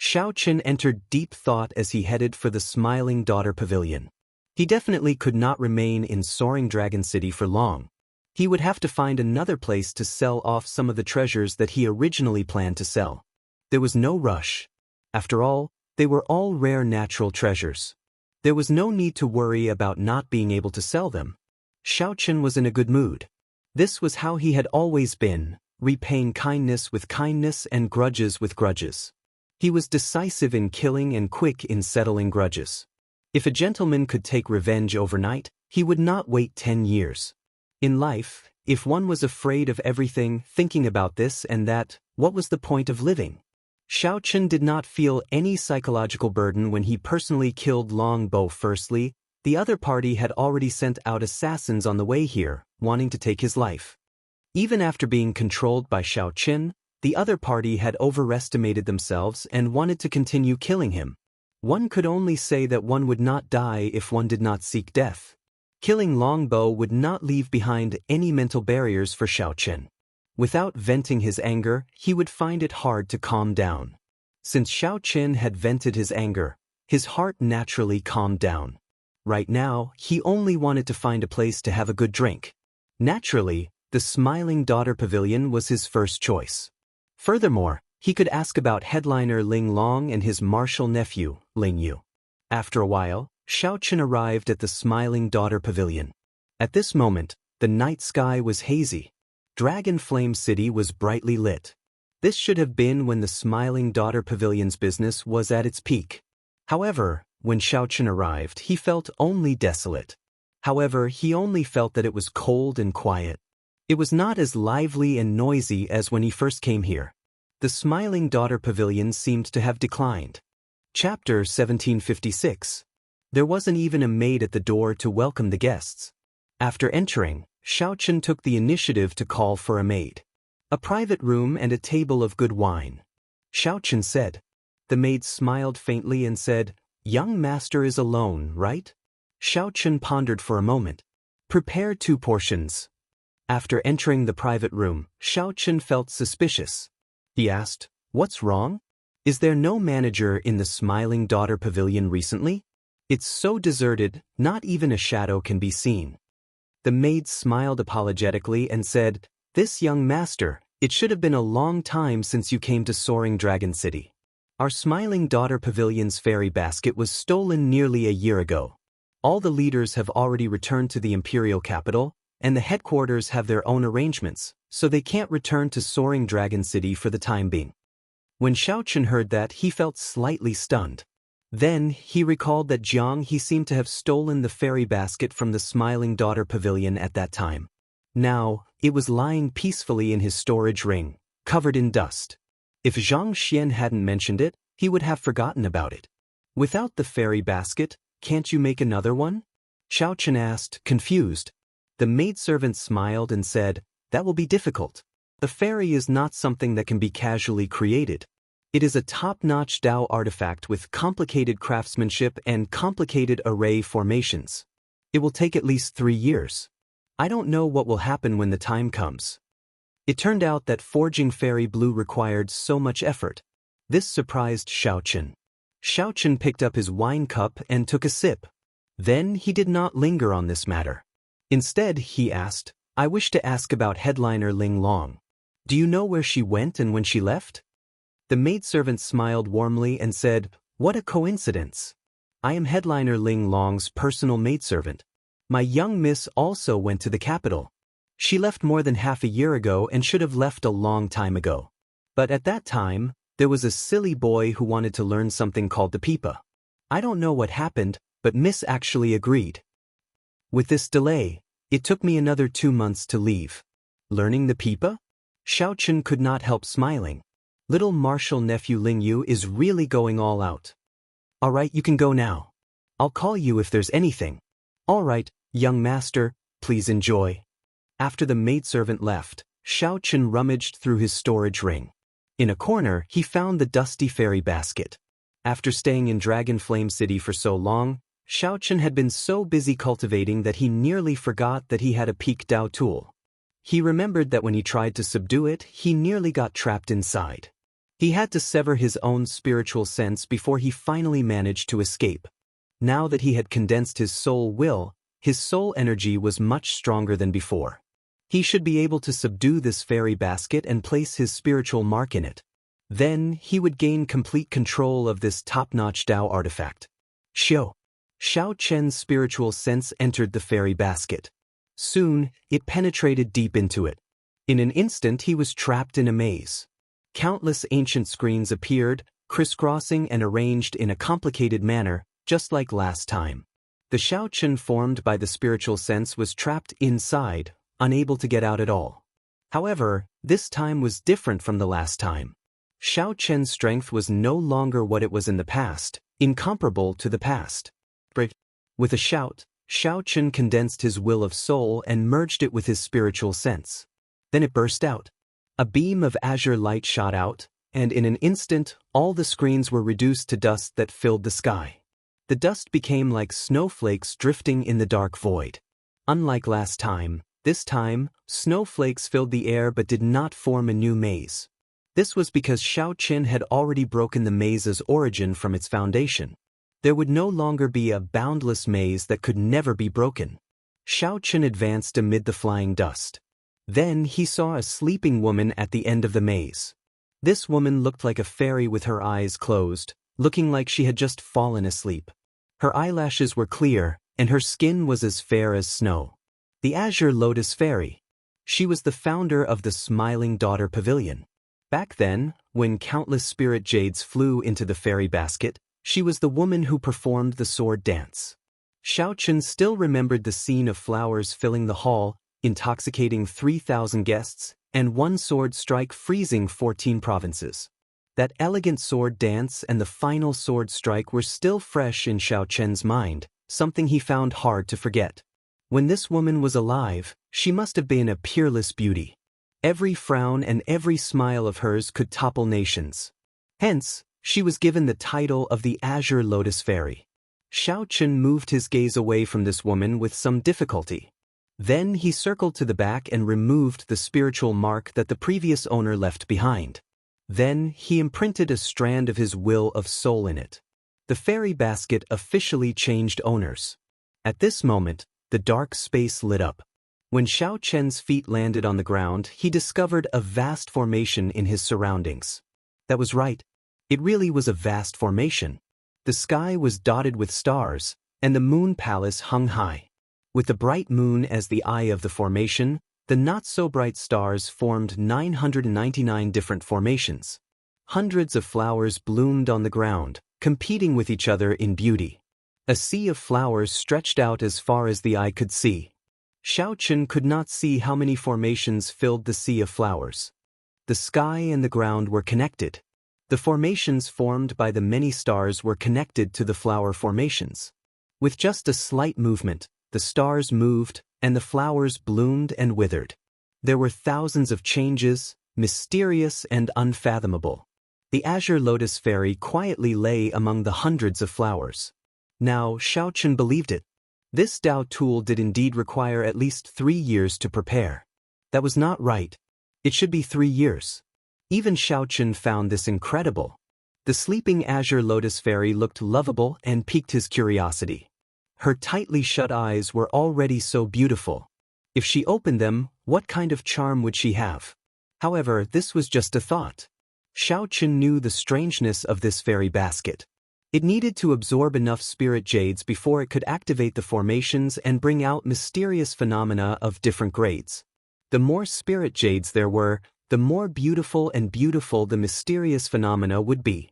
Xiaoqun entered deep thought as he headed for the Smiling Daughter Pavilion. He definitely could not remain in Soaring Dragon City for long. He would have to find another place to sell off some of the treasures that he originally planned to sell. There was no rush. After all, they were all rare natural treasures. There was no need to worry about not being able to sell them. Xiaoqun was in a good mood. This was how he had always been, repaying kindness with kindness and grudges with grudges. He was decisive in killing and quick in settling grudges. If a gentleman could take revenge overnight, he would not wait 10 years. In life, if one was afraid of everything, thinking about this and that, what was the point of living? Xiaoqun did not feel any psychological burden when he personally killed Long Bow. Firstly, the other party had already sent out assassins on the way here, wanting to take his life. Even after being controlled by Xiaoqun, the other party had overestimated themselves and wanted to continue killing him. One could only say that one would not die if one did not seek death. Killing Long Bow would not leave behind any mental barriers for Xiaoqun. Without venting his anger, he would find it hard to calm down. Since Xiaoqun had vented his anger, his heart naturally calmed down. Right now, he only wanted to find a place to have a good drink. Naturally, the Smiling Daughter Pavilion was his first choice. Furthermore, he could ask about headliner Ling Long and his martial nephew, Ling Yu. After a while, Xiaoqun arrived at the Smiling Daughter Pavilion. At this moment, the night sky was hazy. Dragon Flame City was brightly lit. This should have been when the Smiling Daughter Pavilion's business was at its peak. However, when Xiaoqun arrived, he felt only desolate. However, he only felt that it was cold and quiet. It was not as lively and noisy as when he first came here. The Smiling Daughter Pavilion seemed to have declined. Chapter 1756. There wasn't even a maid at the door to welcome the guests. After entering, Xiaoqun took the initiative to call for a maid. "A private room and a table of good wine," Xiaoqun said. The maid smiled faintly and said, "Young master is alone, right?" Xiaoqun pondered for a moment. "Prepare 2 portions." After entering the private room, Xiaoqun felt suspicious. he asked. What's wrong? Is there no manager in the Smiling Daughter Pavilion recently? It's so deserted, not even a shadow can be seen. The maid smiled apologetically and said, This young master, it should have been a long time since you came to Soaring Dragon City. Our Smiling Daughter Pavilion's fairy basket was stolen nearly a year ago. All the leaders have already returned to the imperial capital, and the headquarters have their own arrangements, so they can't return to Soaring Dragon City for the time being. When Xiao Chen heard that, he felt slightly stunned. Then, he recalled that he seemed to have stolen the fairy basket from the Smiling Daughter Pavilion at that time. Now, it was lying peacefully in his storage ring, covered in dust. If Zhang Xian hadn't mentioned it, he would have forgotten about it. Without the fairy basket, can't you make another one? Xiao Chen asked, confused. The maidservant smiled and said, That will be difficult. The fairy is not something that can be casually created. It is a top-notch Dao artifact with complicated craftsmanship and complicated array formations. It will take at least 3 years. I don't know what will happen when the time comes. It turned out that forging fairy blue required so much effort. This surprised Xiao Chen. Xiao Chen picked up his wine cup and took a sip. Then he did not linger on this matter. Instead, he asked, I wish to ask about headliner Ling Long. Do you know where she went and when she left? The maidservant smiled warmly and said, What a coincidence. I am headliner Ling Long's personal maidservant. My young miss also went to the capital. She left more than half a year ago and should have left a long time ago. But at that time, there was a silly boy who wanted to learn something called the pipa. I don't know what happened, but Miss actually agreed. With this delay, it took me another 2 months to leave. Learning the pipa? Xiao Chen could not help smiling. Little martial nephew Ling Yu is really going all out. All right, you can go now. I'll call you if there's anything. All right, young master, please enjoy. After the maidservant left, Xiao Chen rummaged through his storage ring. In a corner, he found the dusty fairy basket. After staying in Dragon Flame City for so long, Xiao Chen had been so busy cultivating that he nearly forgot that he had a peak Dao tool. He remembered that when he tried to subdue it, he nearly got trapped inside. He had to sever his own spiritual sense before he finally managed to escape. Now that he had condensed his soul will, his soul energy was much stronger than before. He should be able to subdue this fairy basket and place his spiritual mark in it. Then, he would gain complete control of this top-notch Dao artifact. Xiao Chen's spiritual sense entered the fairy basket. Soon, it penetrated deep into it. In an instant, he was trapped in a maze. Countless ancient screens appeared, crisscrossing and arranged in a complicated manner, just like last time. The Xiao Chen formed by the spiritual sense was trapped inside, unable to get out at all. However, this time was different from the last time. Xiao Chen's strength was no longer what it was in the past, incomparable to the past. With a shout, Xiao Chen condensed his will of soul and merged it with his spiritual sense. Then it burst out. A beam of azure light shot out, and in an instant, all the screens were reduced to dust that filled the sky. The dust became like snowflakes drifting in the dark void. Unlike last time, this time, snowflakes filled the air but did not form a new maze. This was because Xiao Chen had already broken the maze's origin from its foundation. There would no longer be a boundless maze that could never be broken. Xiao Chen advanced amid the flying dust. Then he saw a sleeping woman at the end of the maze. This woman looked like a fairy with her eyes closed, looking like she had just fallen asleep. Her eyelashes were clear, and her skin was as fair as snow. The Azure Lotus Fairy. She was the founder of the Smiling Daughter Pavilion. Back then, when countless spirit jades flew into the fairy basket, she was the woman who performed the sword dance. Xiao Chen still remembered the scene of flowers filling the hall, intoxicating 3,000 guests, and one sword strike freezing 14 provinces. That elegant sword dance and the final sword strike were still fresh in Xiao Chen's mind, something he found hard to forget. When this woman was alive, she must have been a peerless beauty. Every frown and every smile of hers could topple nations. Hence, she was given the title of the Azure Lotus Fairy. Xiao Chen moved his gaze away from this woman with some difficulty. Then he circled to the back and removed the spiritual mark that the previous owner left behind. Then he imprinted a strand of his will of soul in it. The fairy basket officially changed owners. At this moment, the dark space lit up. When Xiao Chen's feet landed on the ground, he discovered a vast formation in his surroundings. That was right. It really was a vast formation. The sky was dotted with stars, and the moon palace hung high. With the bright moon as the eye of the formation, the not-so-bright stars formed 999 different formations. Hundreds of flowers bloomed on the ground, competing with each other in beauty. A sea of flowers stretched out as far as the eye could see. Xiao Chen could not see how many formations filled the sea of flowers. The sky and the ground were connected. The formations formed by the many stars were connected to the flower formations. With just a slight movement, the stars moved, and the flowers bloomed and withered. There were thousands of changes, mysterious and unfathomable. The azure lotus fairy quietly lay among the hundreds of flowers. Now Xiao Chen believed it. This Dao tool did indeed require at least 3 years to prepare. That was not right. It should be 3 years. Even Xiao Chen found this incredible. The sleeping azure lotus fairy looked lovable and piqued his curiosity. Her tightly shut eyes were already so beautiful. If she opened them, what kind of charm would she have? However, this was just a thought. Xiao Chen knew the strangeness of this fairy basket. It needed to absorb enough spirit jades before it could activate the formations and bring out mysterious phenomena of different grades. The more spirit jades there were, the more beautiful the mysterious phenomena would be.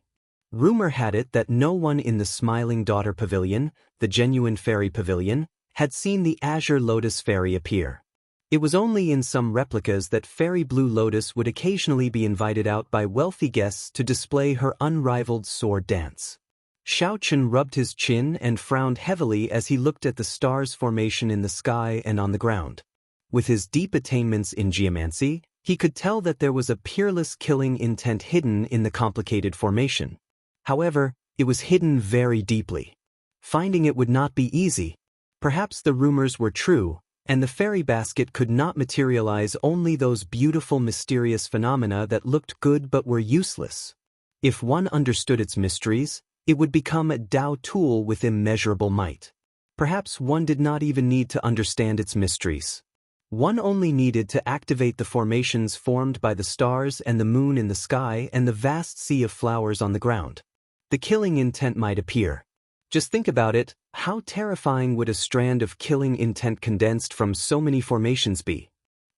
Rumor had it that no one in the Smiling Daughter Pavilion, the genuine fairy pavilion, had seen the azure lotus fairy appear. It was only in some replicas that Fairy Blue Lotus would occasionally be invited out by wealthy guests to display her unrivaled sword dance. Xiao Chen rubbed his chin and frowned heavily as he looked at the stars' formation in the sky and on the ground. With his deep attainments in geomancy, he could tell that there was a peerless killing intent hidden in the complicated formation. However, it was hidden very deeply. Finding it would not be easy. Perhaps the rumors were true, and the fairy basket could not materialize only those beautiful mysterious phenomena that looked good but were useless. If one understood its mysteries, it would become a Dao tool with immeasurable might. Perhaps one did not even need to understand its mysteries. One only needed to activate the formations formed by the stars and the moon in the sky and the vast sea of flowers on the ground. The killing intent might appear. Just think about it, how terrifying would a strand of killing intent condensed from so many formations be?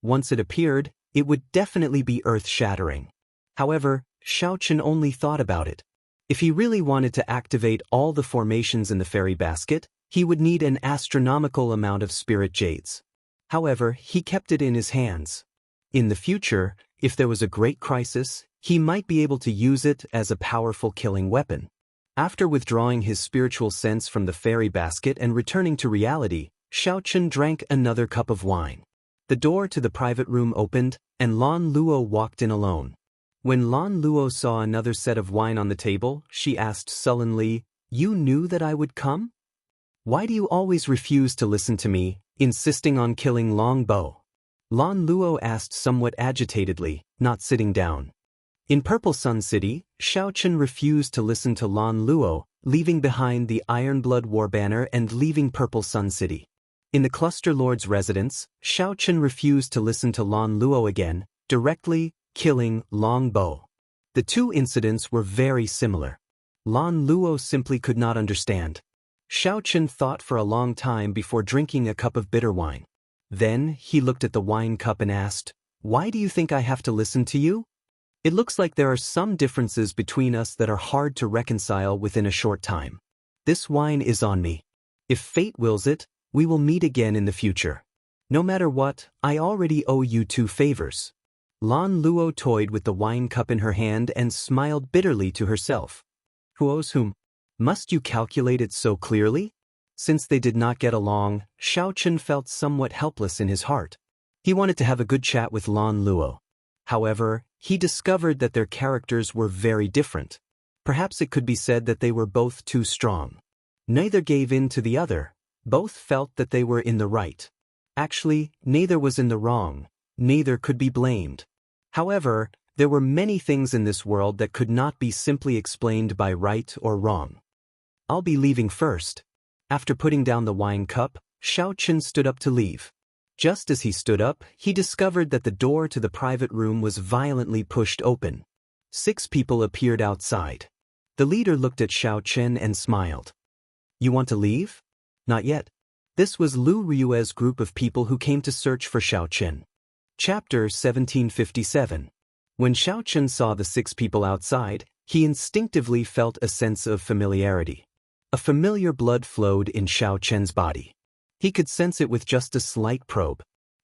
Once it appeared, it would definitely be earth-shattering. However, Xiao Chen only thought about it. If he really wanted to activate all the formations in the fairy basket, he would need an astronomical amount of spirit jades. However, he kept it in his hands. In the future, if there was a great crisis, he might be able to use it as a powerful killing weapon. After withdrawing his spiritual sense from the fairy basket and returning to reality, Xiao Chen drank another cup of wine. The door to the private room opened, and Lan Luo walked in alone. When Lan Luo saw another set of wine on the table, she asked sullenly, "You knew that I would come? Why do you always refuse to listen to me, insisting on killing Long Bo?" Lan Luo asked somewhat agitatedly, not sitting down. In Purple Sun City, Xiao Chen refused to listen to Lan Luo, leaving behind the Ironblood War banner and leaving Purple Sun City. In the Cluster Lord's residence, Xiao Chen refused to listen to Lan Luo again, directly killing Long Bo. The two incidents were very similar. Lan Luo simply could not understand. Xiao Chen thought for a long time before drinking a cup of bitter wine. Then he looked at the wine cup and asked, "Why do you think I have to listen to you? It looks like there are some differences between us that are hard to reconcile within a short time. This wine is on me. If fate wills it, we will meet again in the future. No matter what, I already owe you 2 favors." Lan Luo toyed with the wine cup in her hand and smiled bitterly to herself. Who owes whom? Must you calculate it so clearly? Since they did not get along, Xiao Chen felt somewhat helpless in his heart. He wanted to have a good chat with Lan Luo. However, he discovered that their characters were very different. Perhaps it could be said that they were both too strong. Neither gave in to the other. Both felt that they were in the right. Actually, neither was in the wrong. Neither could be blamed. However, There were many things in this world that could not be simply explained by right or wrong. I'll be leaving first. After putting down the wine cup, Xiao Chen stood up to leave. Just as he stood up, he discovered that the door to the private room was violently pushed open. 6 people appeared outside. The leader looked at Xiao Chen and smiled. You want to leave? Not yet. This was Lu Ryue's group of people who came to search for Xiao Chen. Chapter 1757. When Xiao Chen saw the 6 people outside, he instinctively felt a sense of familiarity. A familiar blood flowed in Xiao Chen's body. He could sense it with just a slight probe.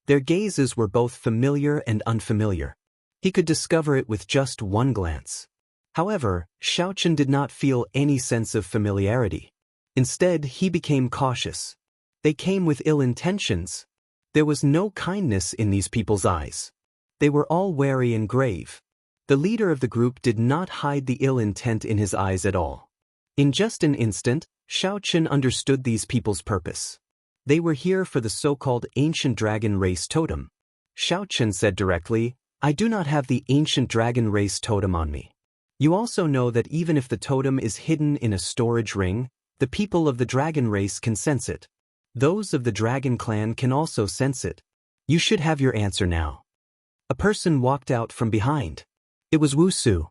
Their gazes were both familiar and unfamiliar. He could discover it with just one glance. However, Xiao Chen did not feel any sense of familiarity. Instead, he became cautious. They came with ill intentions. There was no kindness in these people's eyes. They were all wary and grave. The leader of the group did not hide the ill intent in his eyes at all. In just an instant, Xiao Chen understood these people's purpose. They were here for the so-called ancient dragon race totem. Xiao Chen said directly, I do not have the ancient dragon race totem on me. You also know that even if the totem is hidden in a storage ring, the people of the dragon race can sense it. Those of the dragon clan can also sense it. You should have your answer now. A person walked out from behind. It was Wu Su.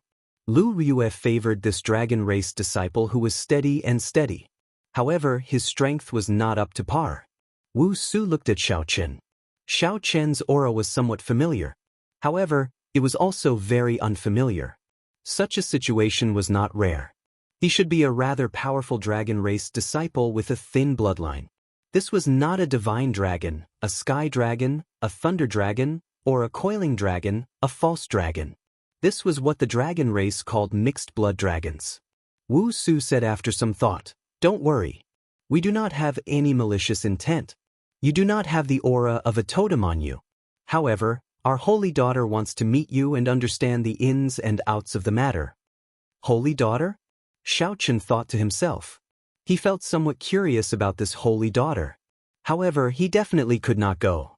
Lu Ryue favored this dragon race disciple who was steady and steady. However, his strength was not up to par. Wu Su looked at Xiao Chen. Xiao Chen's aura was somewhat familiar. However, it was also very unfamiliar. Such a situation was not rare. He should be a rather powerful dragon race disciple with a thin bloodline. This was not a divine dragon, a sky dragon, a thunder dragon, or a coiling dragon, a false dragon. This was what the dragon race called mixed blood dragons. Wu Su said after some thought, Don't worry. We do not have any malicious intent. You do not have the aura of a totem on you. However, our holy daughter wants to meet you and understand the ins and outs of the matter. Holy daughter? Xiao Chen thought to himself. He felt somewhat curious about this holy daughter. However, he definitely could not go.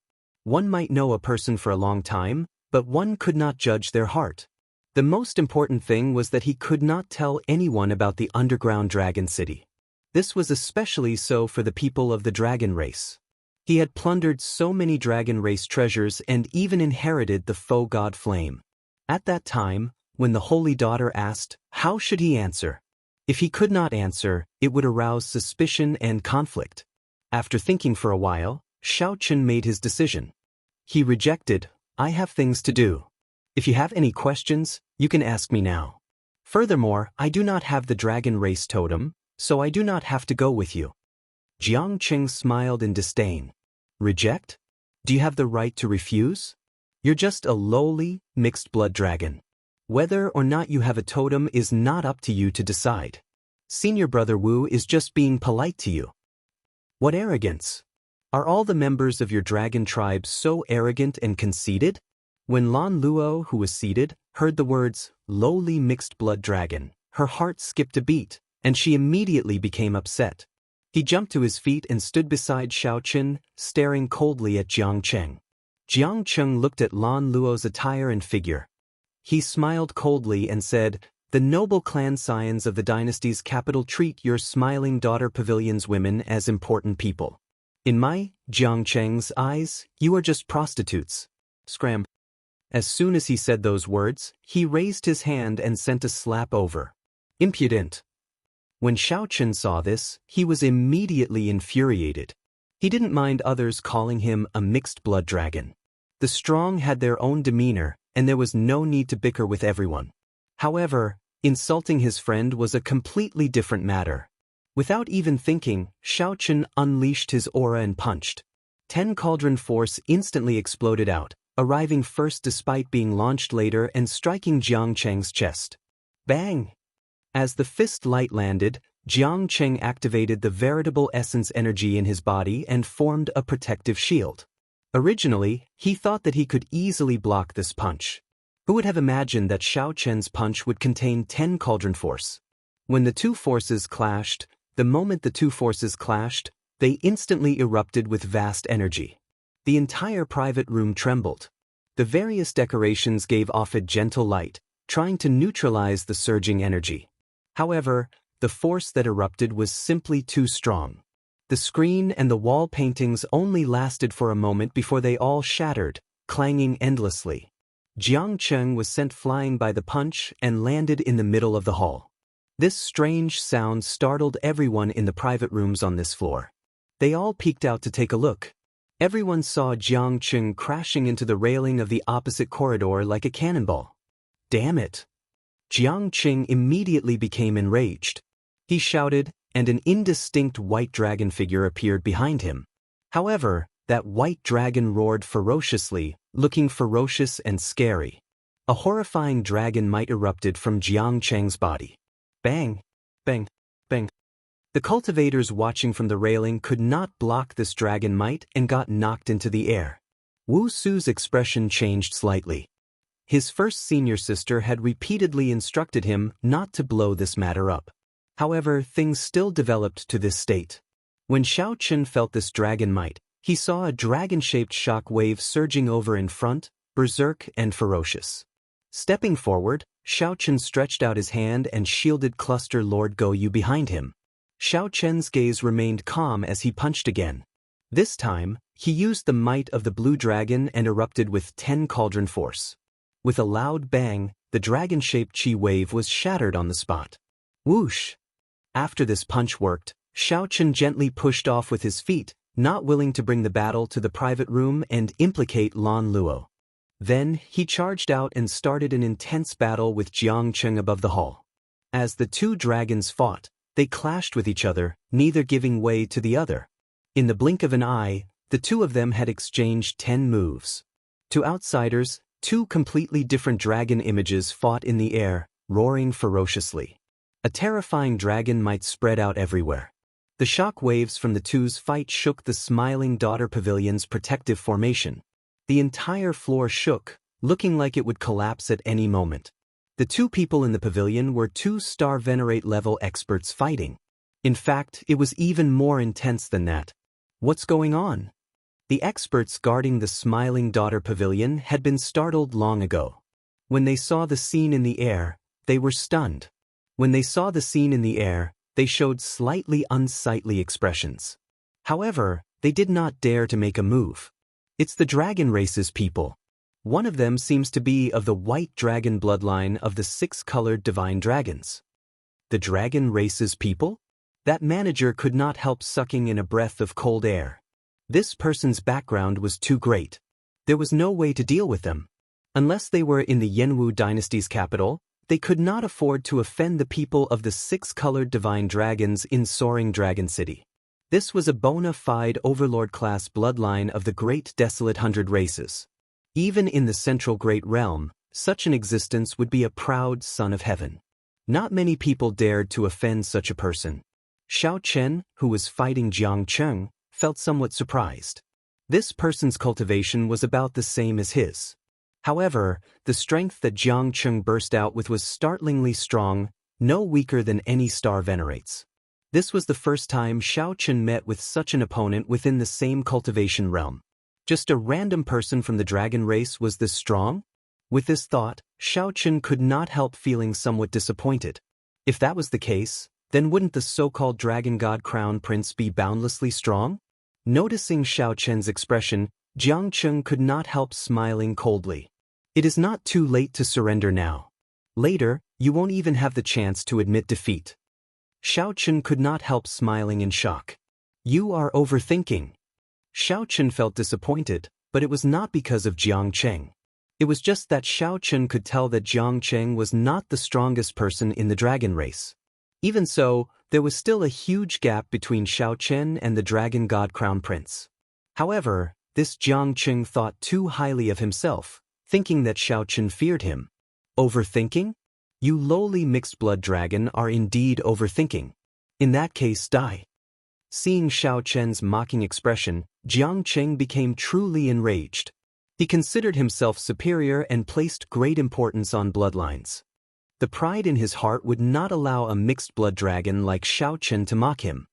One might know a person for a long time, but one could not judge their heart. The most important thing was that he could not tell anyone about the underground dragon city. This was especially so for the people of the dragon race. He had plundered so many dragon race treasures and even inherited the faux god flame. At that time, when the holy daughter asked, how should he answer? If he could not answer, it would arouse suspicion and conflict. After thinking for a while, Xiao Chen made his decision. He rejected, I have things to do. If you have any questions, you can ask me now. Furthermore, I do not have the dragon race totem, so I do not have to go with you. Jiang Qing smiled in disdain. Reject? Do you have the right to refuse? You're just a lowly, mixed-blood dragon. Whether or not you have a totem is not up to you to decide. Senior Brother Wu is just being polite to you. What arrogance! Are all the members of your dragon tribe so arrogant and conceited? When Lan Luo, who was seated, heard the words, lowly mixed-blood dragon, her heart skipped a beat, and she immediately became upset. He jumped to his feet and stood beside Xiao Chen, staring coldly at Jiang Cheng. Jiang Cheng looked at Lan Luo's attire and figure. He smiled coldly and said, the noble clan scions of the dynasty's capital treat your smiling daughter pavilion's women as important people. In my, Jiang Cheng's eyes, you are just prostitutes. Scram. As soon as he said those words, he raised his hand and sent a slap over. Impudent. When Xiao Chen saw this, he was immediately infuriated. He didn't mind others calling him a mixed-blood dragon. The strong had their own demeanor, and there was no need to bicker with everyone. However, insulting his friend was a completely different matter. Without even thinking, Xiao Chen unleashed his aura and punched. 10 cauldron force instantly exploded out, arriving first despite being launched later and striking Jiang Cheng's chest. Bang! As the fist light landed, Jiang Cheng activated the veritable essence energy in his body and formed a protective shield. Originally, he thought that he could easily block this punch. Who would have imagined that Xiao Chen's punch would contain 10 cauldron force? When the two forces clashed, the moment the two forces clashed, they instantly erupted with vast energy. The entire private room trembled. The various decorations gave off a gentle light, trying to neutralize the surging energy. However, the force that erupted was simply too strong. The screen and the wall paintings only lasted for a moment before they all shattered, clanging endlessly. Jiang Cheng was sent flying by the punch and landed in the middle of the hall. This strange sound startled everyone in the private rooms on this floor. They all peeked out to take a look. Everyone saw Jiang Cheng crashing into the railing of the opposite corridor like a cannonball. Damn it! Jiang Cheng immediately became enraged. He shouted, and an indistinct white dragon figure appeared behind him. However, that white dragon roared ferociously, looking ferocious and scary. A horrifying dragon might erupted from Jiang Cheng's body. Bang! Bang! Bang! The cultivators watching from the railing could not block this dragon might and got knocked into the air. Wu Su's expression changed slightly. His first senior sister had repeatedly instructed him not to blow this matter up. However, things still developed to this state. When Xiao Chen felt this dragon might, he saw a dragon-shaped shock wave surging over in front, berserk and ferocious. Stepping forward, Xiao Chen stretched out his hand and shielded Cluster Lord Go Yu behind him. Xiao Chen's gaze remained calm as he punched again. This time, he used the might of the blue dragon and erupted with 10 cauldron force. With a loud bang, the dragon-shaped chi wave was shattered on the spot. Whoosh! After this punch worked, Xiao Chen gently pushed off with his feet, not willing to bring the battle to the private room and implicate Lan Luo. Then, he charged out and started an intense battle with Jiang Cheng above the hall. As the two dragons fought, they clashed with each other, neither giving way to the other. In the blink of an eye, the two of them had exchanged 10 moves. To outsiders, two completely different dragon images fought in the air, roaring ferociously. A terrifying dragon might spread out everywhere. The shock waves from the two's fight shook the Smiling Daughter Pavilion's protective formation. The entire floor shook, looking like it would collapse at any moment. The two people in the pavilion were 2-star Venerate level experts fighting. In fact, it was even more intense than that. What's going on? The experts guarding the Smiling Daughter Pavilion had been startled long ago. When they saw the scene in the air, they were stunned. When they saw the scene in the air, they showed slightly unsightly expressions. However, they did not dare to make a move. It's the dragon race's people. One of them seems to be of the white dragon bloodline of the 6-colored divine dragons. The dragon race's people? That manager could not help sucking in a breath of cold air. This person's background was too great. There was no way to deal with them. Unless they were in the Yanwu dynasty's capital, they could not afford to offend the people of the 6-colored divine dragons in Soaring Dragon City. This was a bona fide overlord-class bloodline of the Great Desolate 100 races. Even in the Central Great Realm, such an existence would be a proud son of heaven. Not many people dared to offend such a person. Xiao Chen, who was fighting Jiang Cheng, felt somewhat surprised. This person's cultivation was about the same as his. However, the strength that Jiang Cheng burst out with was startlingly strong, no weaker than any star venerates. This was the first time Xiao Chen met with such an opponent within the same cultivation realm. Just a random person from the dragon race was this strong? With this thought, Xiao Chen could not help feeling somewhat disappointed. If that was the case, then wouldn't the so-called Dragon God Crown Prince be boundlessly strong? Noticing Xiao Chen's expression, Jiang Cheng could not help smiling coldly. It is not too late to surrender now. Later, you won't even have the chance to admit defeat. Xiao Chen could not help smiling in shock. You are overthinking. Xiao Chen felt disappointed, but it was not because of Jiang Cheng. It was just that Xiao Chen could tell that Jiang Cheng was not the strongest person in the dragon race. Even so, there was still a huge gap between Xiao Chen and the Dragon God Crown Prince. However, this Jiang Cheng thought too highly of himself, thinking that Xiao Chen feared him. Overthinking? You lowly mixed-blood dragon are indeed overthinking. In that case, die. Seeing Xiao Chen's mocking expression, Jiang Cheng became truly enraged. He considered himself superior and placed great importance on bloodlines. The pride in his heart would not allow a mixed-blood dragon like Xiao Chen to mock him.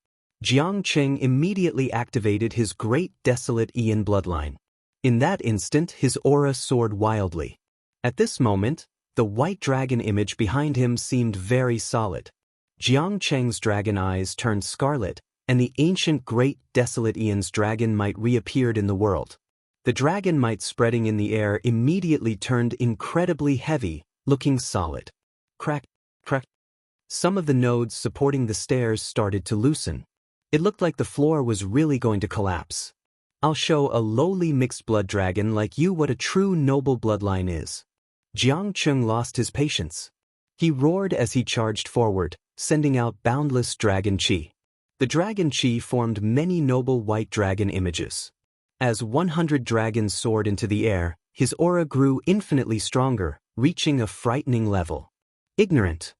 Jiang Cheng immediately activated his great desolate Ian bloodline. In that instant, his aura soared wildly. At this moment, the white dragon image behind him seemed very solid. Jiang Cheng's dragon eyes turned scarlet, and the ancient great desolate Aeon's dragon might reappeared in the world. The dragon might spreading in the air immediately turned incredibly heavy, looking solid. Crack, crack. Some of the nodes supporting the stairs started to loosen. It looked like the floor was really going to collapse. I'll show a lowly mixed blood dragon like you what a true noble bloodline is. Jiang Cheng lost his patience. He roared as he charged forward, sending out boundless dragon chi. The dragon chi formed many noble white dragon images. As 100 dragons soared into the air, his aura grew infinitely stronger, reaching a frightening level. Ignorant.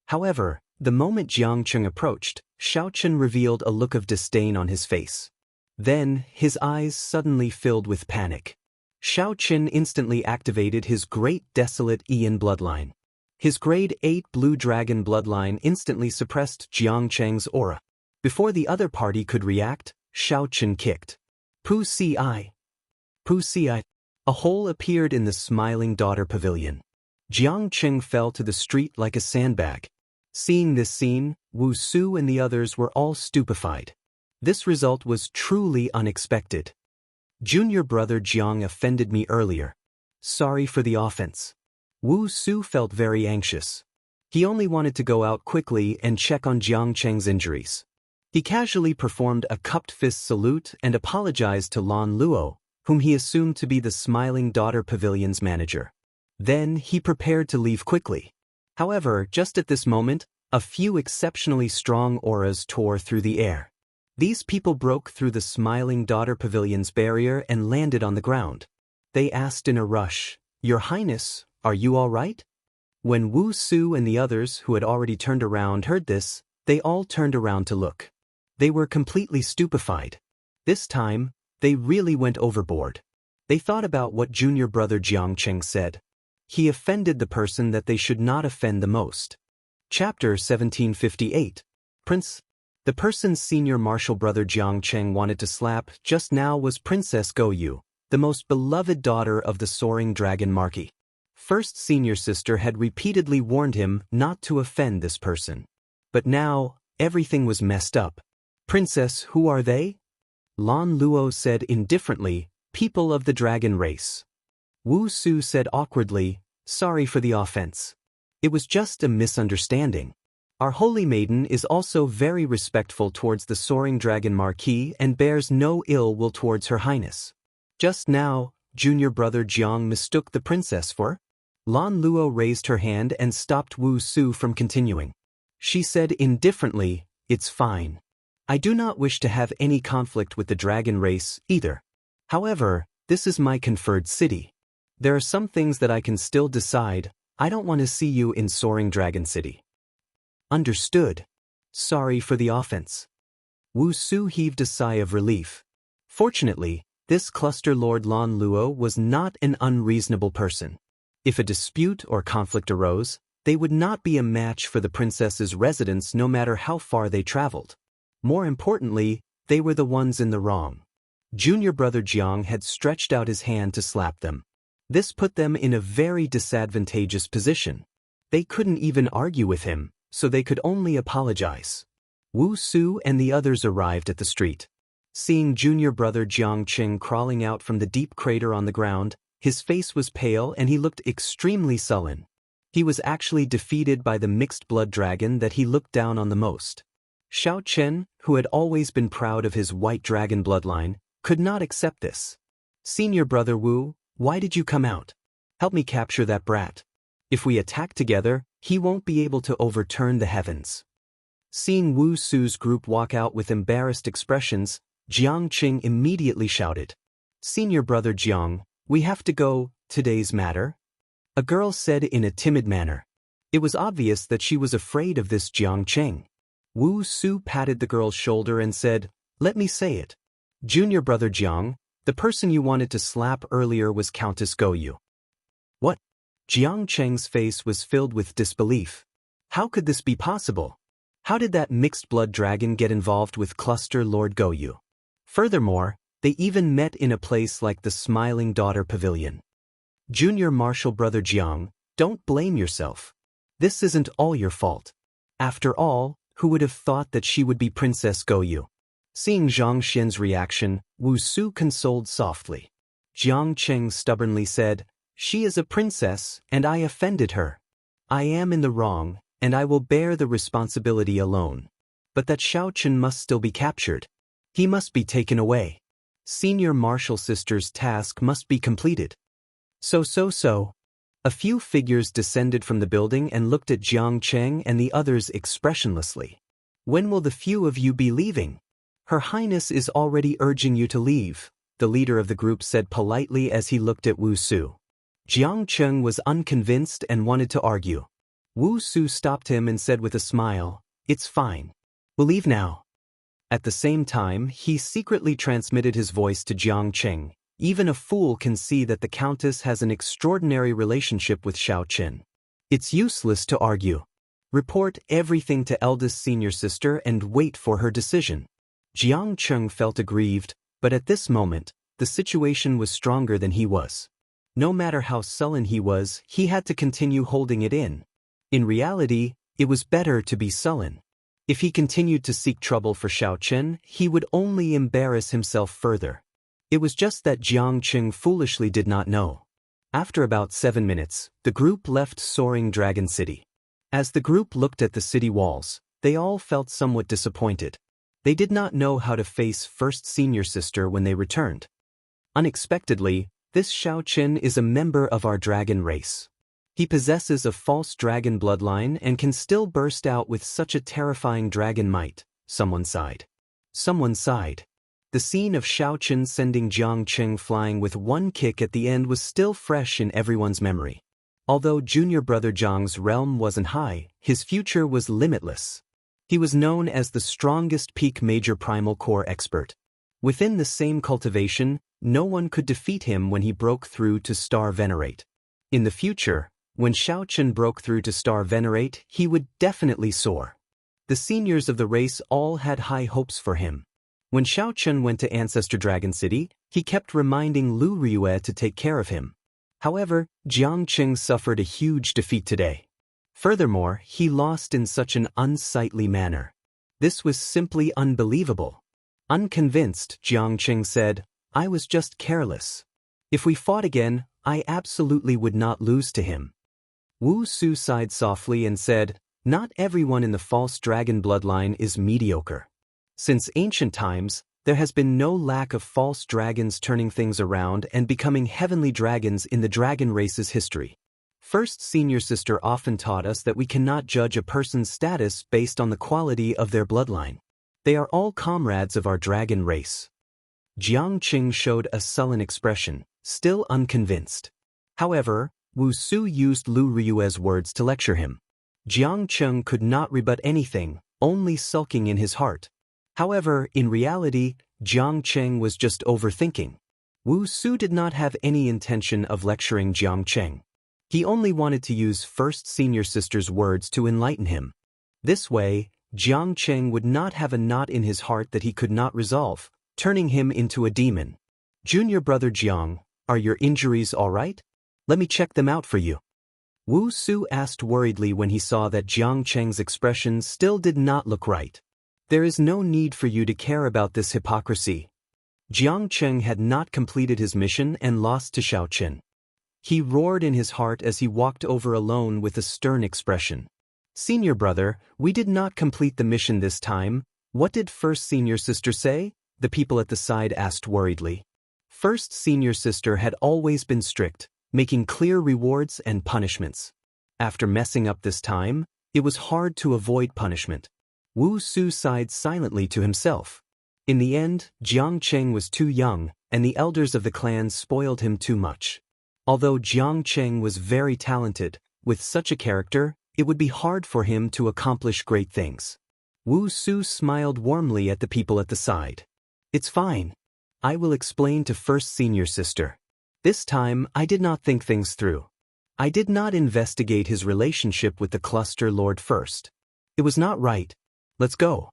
However, the moment Jiang Cheng approached, Xiaochen revealed a look of disdain on his face. Then, his eyes suddenly filled with panic. Xiaochen instantly activated his great desolate Aeon bloodline. His grade 8 blue dragon bloodline instantly suppressed Jiang Cheng's aura. Before the other party could react, Xiaochen kicked. Pu Si. Pu Si. A hole appeared in the smiling daughter pavilion. Jiang Cheng fell to the street like a sandbag. Seeing this scene, Wu Su and the others were all stupefied. This result was truly unexpected. Junior brother Jiang offended me earlier. Sorry for the offense. Wu Su felt very anxious. He only wanted to go out quickly and check on Jiang Cheng's injuries. He casually performed a cupped fist salute and apologized to Lan Luo, whom he assumed to be the Smiling Daughter Pavilion's manager. Then he prepared to leave quickly. However, just at this moment, a few exceptionally strong auras tore through the air. These people broke through the Smiling Daughter Pavilion's barrier and landed on the ground. They asked in a rush, "Your Highness, are you all right?" When Wu Su and the others who had already turned around heard this, they all turned around to look. They were completely stupefied. This time, they really went overboard. They thought about what junior brother Jiang Cheng said. He offended the person that they should not offend the most. Chapter 1758. Prince. The person's senior martial brother Jiang Cheng wanted to slap just now was Princess Go Yu, the most beloved daughter of the soaring dragon Marquis. First senior sister had repeatedly warned him not to offend this person. But now, everything was messed up. "Princess, who are they?" Lan Luo said indifferently, "People of the dragon race." Wu Su said awkwardly, "Sorry for the offense. It was just a misunderstanding. Our holy maiden is also very respectful towards the soaring dragon Marquis and bears no ill will towards her highness." Just now, junior brother Jiang mistook the princess for? Lan Luo raised her hand and stopped Wu Su from continuing. She said indifferently, "It's fine. I do not wish to have any conflict with the dragon race, either. However, this is my conferred city. There are some things that I can still decide. I don't want to see you in Soaring Dragon City." Understood. Sorry for the offense. Wu Su heaved a sigh of relief. Fortunately, this cluster lord Lan Luo was not an unreasonable person. If a dispute or conflict arose, they would not be a match for the princess's residence no matter how far they traveled. More importantly, they were the ones in the wrong. Junior brother Jiang had stretched out his hand to slap them. This put them in a very disadvantageous position. They couldn't even argue with him, so they could only apologize. Wu Su and the others arrived at the street. Seeing junior brother Jiang Cheng crawling out from the deep crater on the ground, his face was pale and he looked extremely sullen. He was actually defeated by the mixed blood dragon that he looked down on the most. Xiao Chen, who had always been proud of his white dragon bloodline, could not accept this. "Senior brother Wu, why did you come out? Help me capture that brat. If we attack together, he won't be able to overturn the heavens." Seeing Wu Su's group walk out with embarrassed expressions, Jiang Qing immediately shouted, "Senior brother Jiang, we have to go, today's matter?" A girl said in a timid manner. It was obvious that she was afraid of this Jiang Cheng. Wu Su patted the girl's shoulder and said, "Let me say it. Junior brother Jiang, the person you wanted to slap earlier was Countess Go Yu." What? Jiang Cheng's face was filled with disbelief. How could this be possible? How did that mixed blood dragon get involved with Cluster Lord Go Yu? Furthermore, They even met in a place like the Smiling Daughter Pavilion. Junior Marshal Brother Jiang, don't blame yourself. This isn't all your fault. After all, who would have thought that she would be Princess Goyu? Seeing Zhang Xian's reaction, Wu Su consoled softly. Jiang Cheng stubbornly said, "She is a princess, and I offended her. I am in the wrong, and I will bear the responsibility alone. But that Xiao Chen must still be captured. He must be taken away. Senior Marshal Sister's task must be completed." So. A few figures descended from the building and looked at Jiang Cheng and the others expressionlessly. "When will the few of you be leaving? Her Highness is already urging you to leave," the leader of the group said politely as he looked at Wu Su. Jiang Cheng was unconvinced and wanted to argue. Wu Su stopped him and said with a smile, "It's fine. We'll leave now." At the same time, he secretly transmitted his voice to Jiang Cheng. "Even a fool can see that the Countess has an extraordinary relationship with Xiao Chen. It's useless to argue. Report everything to eldest senior sister and wait for her decision." Jiang Cheng felt aggrieved, but at this moment, the situation was stronger than he was. No matter how sullen he was, he had to continue holding it in. In reality, it was better to be sullen. If he continued to seek trouble for Xiao Chen, he would only embarrass himself further. It was just that Jiang Cheng foolishly did not know. After about 7 minutes, the group left Soaring Dragon City. As the group looked at the city walls, they all felt somewhat disappointed. They did not know how to face First Senior Sister when they returned. Unexpectedly, this Xiao Chen is a member of our dragon race. He possesses a false dragon bloodline and can still burst out with such a terrifying dragon might, someone sighed. Someone sighed. The scene of Xiao Chen sending Jiang Cheng flying with one kick at the end was still fresh in everyone's memory. Although junior brother Jiang's realm wasn't high, his future was limitless. He was known as the strongest peak major primal core expert. Within the same cultivation, no one could defeat him when he broke through to Star Venerate. In the future, when Xiao Chen broke through to Star Venerate, he would definitely soar. The seniors of the race all had high hopes for him. When Xiao Chen went to Ancestor Dragon City, he kept reminding Lu Ryue to take care of him. However, Jiang Cheng suffered a huge defeat today. Furthermore, he lost in such an unsightly manner. This was simply unbelievable. Unconvinced, Jiang Cheng said, "I was just careless. If we fought again, I absolutely would not lose to him." Wu Su sighed softly and said, "Not everyone in the false dragon bloodline is mediocre. Since ancient times, there has been no lack of false dragons turning things around and becoming heavenly dragons in the dragon race's history. First Senior Sister often taught us that we cannot judge a person's status based on the quality of their bloodline. They are all comrades of our dragon race." Jiang Cheng showed a sullen expression, still unconvinced. However, Wu Su used Lu Ryue's words to lecture him. Jiang Cheng could not rebut anything, only sulking in his heart. However, in reality, Jiang Cheng was just overthinking. Wu Su did not have any intention of lecturing Jiang Cheng. He only wanted to use First Senior Sister's words to enlighten him. This way, Jiang Cheng would not have a knot in his heart that he could not resolve, turning him into a demon. "Junior brother Jiang, are your injuries all right? Let me check them out for you." Wu Su asked worriedly when he saw that Jiang Cheng's expression still did not look right. "There is no need for you to care about this hypocrisy." Jiang Cheng had not completed his mission and lost to Xiao Chen. He roared in his heart as he walked over alone with a stern expression. "Senior brother, we did not complete the mission this time. What did First Senior Sister say?" the people at the side asked worriedly. First Senior Sister had always been strict, making clear rewards and punishments. After messing up this time, it was hard to avoid punishment. Wu Su sighed silently to himself. In the end, Jiang Cheng was too young, and the elders of the clan spoiled him too much. Although Jiang Cheng was very talented, with such a character, it would be hard for him to accomplish great things. Wu Su smiled warmly at the people at the side. "It's fine. I will explain to First Senior Sister. This time, I did not think things through. I did not investigate his relationship with the Cluster Lord first. It was not right. Let's go."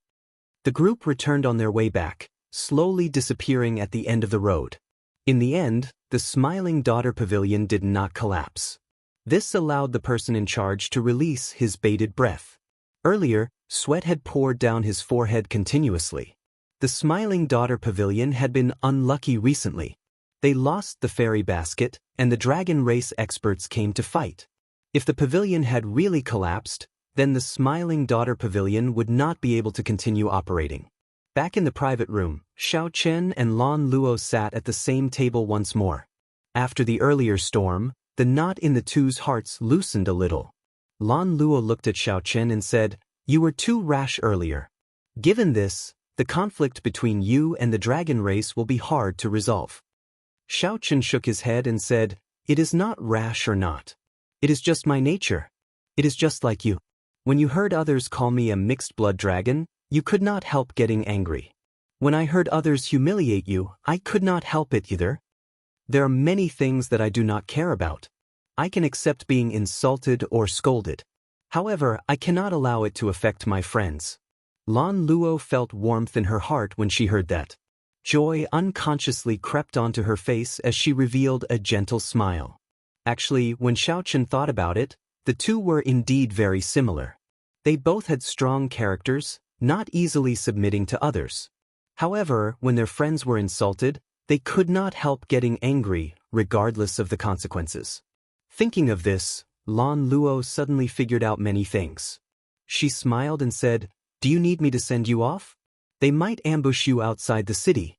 The group returned on their way back, slowly disappearing at the end of the road. In the end, the Smiling Daughter Pavilion did not collapse. This allowed the person in charge to release his bated breath. Earlier, sweat had poured down his forehead continuously. The Smiling Daughter Pavilion had been unlucky recently. They lost the fairy basket, and the dragon race experts came to fight. If the pavilion had really collapsed, then the Smiling Daughter Pavilion would not be able to continue operating. Back in the private room, Xiao Chen and Lan Luo sat at the same table once more. After the earlier storm, the knot in the two's hearts loosened a little. Lan Luo looked at Xiao Chen and said, "You were too rash earlier. Given this, the conflict between you and the dragon race will be hard to resolve." Xiao Chen shook his head and said, "It is not rash or not. It is just my nature. It is just like you. When you heard others call me a mixed-blood dragon, you could not help getting angry. When I heard others humiliate you, I could not help it either. There are many things that I do not care about. I can accept being insulted or scolded. However, I cannot allow it to affect my friends." Lan Luo felt warmth in her heart when she heard that. Joy unconsciously crept onto her face as she revealed a gentle smile. Actually, when Xiao Chen thought about it, the two were indeed very similar. They both had strong characters, not easily submitting to others. However, when their friends were insulted, they could not help getting angry, regardless of the consequences. Thinking of this, Lan Luo suddenly figured out many things. She smiled and said, "Do you need me to send you off? They might ambush you outside the city."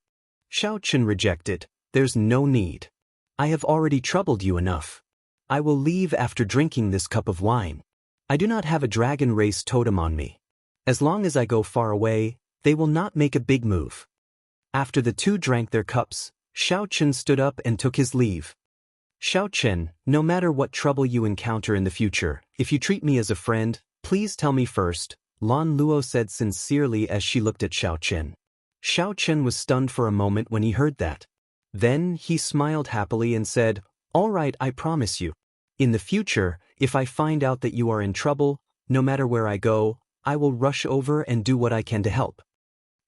Xiao Chen rejected, "There's no need. I have already troubled you enough. I will leave after drinking this cup of wine. I do not have a dragon race totem on me. As long as I go far away, they will not make a big move." After the two drank their cups, Xiao Chen stood up and took his leave. "Xiao Chen, no matter what trouble you encounter in the future, if you treat me as a friend, please tell me first," Lan Luo said sincerely as she looked at Xiao Chen. Xiao Chen was stunned for a moment when he heard that. Then he smiled happily and said, "All right, I promise you. In the future, if I find out that you are in trouble, no matter where I go, I will rush over and do what I can to help."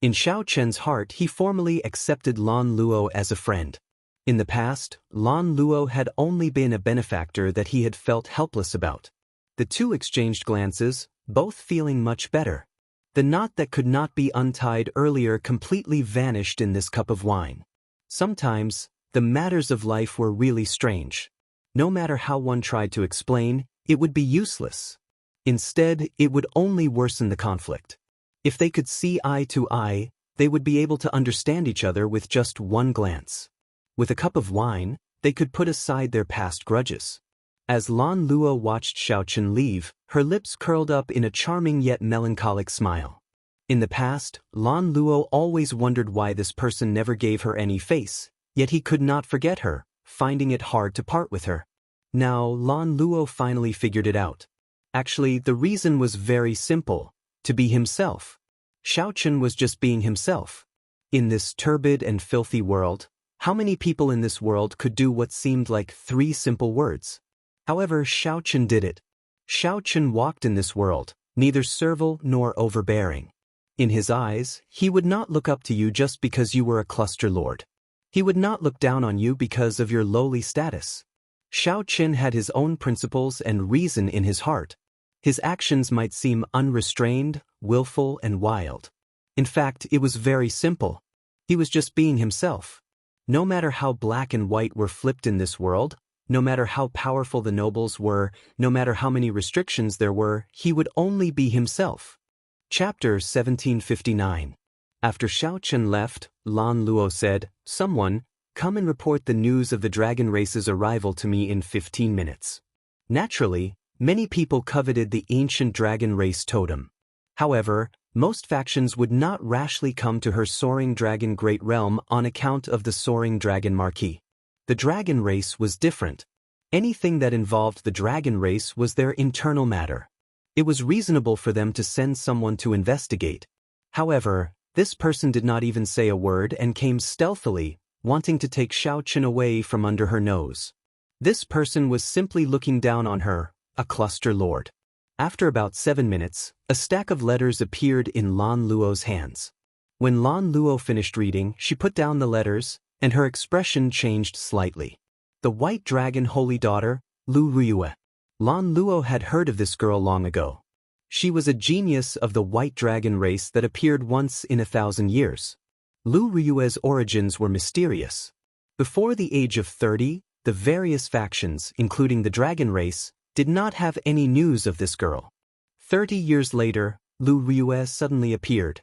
In Xiao Chen's heart, he formally accepted Lan Luo as a friend. In the past, Lan Luo had only been a benefactor that he had felt helpless about. The two exchanged glances, both feeling much better. The knot that could not be untied earlier completely vanished in this cup of wine. Sometimes, the matters of life were really strange. No matter how one tried to explain, it would be useless. Instead, it would only worsen the conflict. If they could see eye to eye, they would be able to understand each other with just one glance. With a cup of wine, they could put aside their past grudges. As Lan Luo watched Xiao Chen leave, her lips curled up in a charming yet melancholic smile. In the past, Lan Luo always wondered why this person never gave her any face, yet he could not forget her, finding it hard to part with her. Now, Lan Luo finally figured it out. Actually, the reason was very simple: to be himself. Xiao Chen was just being himself. In this turbid and filthy world, how many people in this world could do what seemed like 3 simple words? However, Xiao Chen did it. Xiao Chen walked in this world, neither servile nor overbearing. In his eyes, he would not look up to you just because you were a cluster lord. He would not look down on you because of your lowly status. Xiao Chen had his own principles and reason in his heart. His actions might seem unrestrained, willful, and wild. In fact, it was very simple. He was just being himself. No matter how black and white were flipped in this world, no matter how powerful the nobles were, no matter how many restrictions there were, he would only be himself. Chapter 1759. After Xiao Chen left, Lan Luo said, "Someone, come and report the news of the dragon race's arrival to me in 15 minutes. Naturally, many people coveted the ancient dragon race totem. However, most factions would not rashly come to her soaring dragon great realm on account of the soaring dragon marquis. The dragon race was different. Anything that involved the dragon race was their internal matter. It was reasonable for them to send someone to investigate. However, this person did not even say a word and came stealthily, wanting to take Xiao Chen away from under her nose. This person was simply looking down on her, a cluster lord. After about 7 minutes, a stack of letters appeared in Lan Luo's hands. When Lan Luo finished reading, she put down the letters, and her expression changed slightly. The White Dragon Holy Daughter, Lu Ryue. Lan Luo had heard of this girl long ago. She was a genius of the White Dragon race that appeared once in 1,000 years. Lu Ryue's origins were mysterious. Before the age of 30, the various factions, including the dragon race, did not have any news of this girl. 30 years later, Lu Ryue suddenly appeared.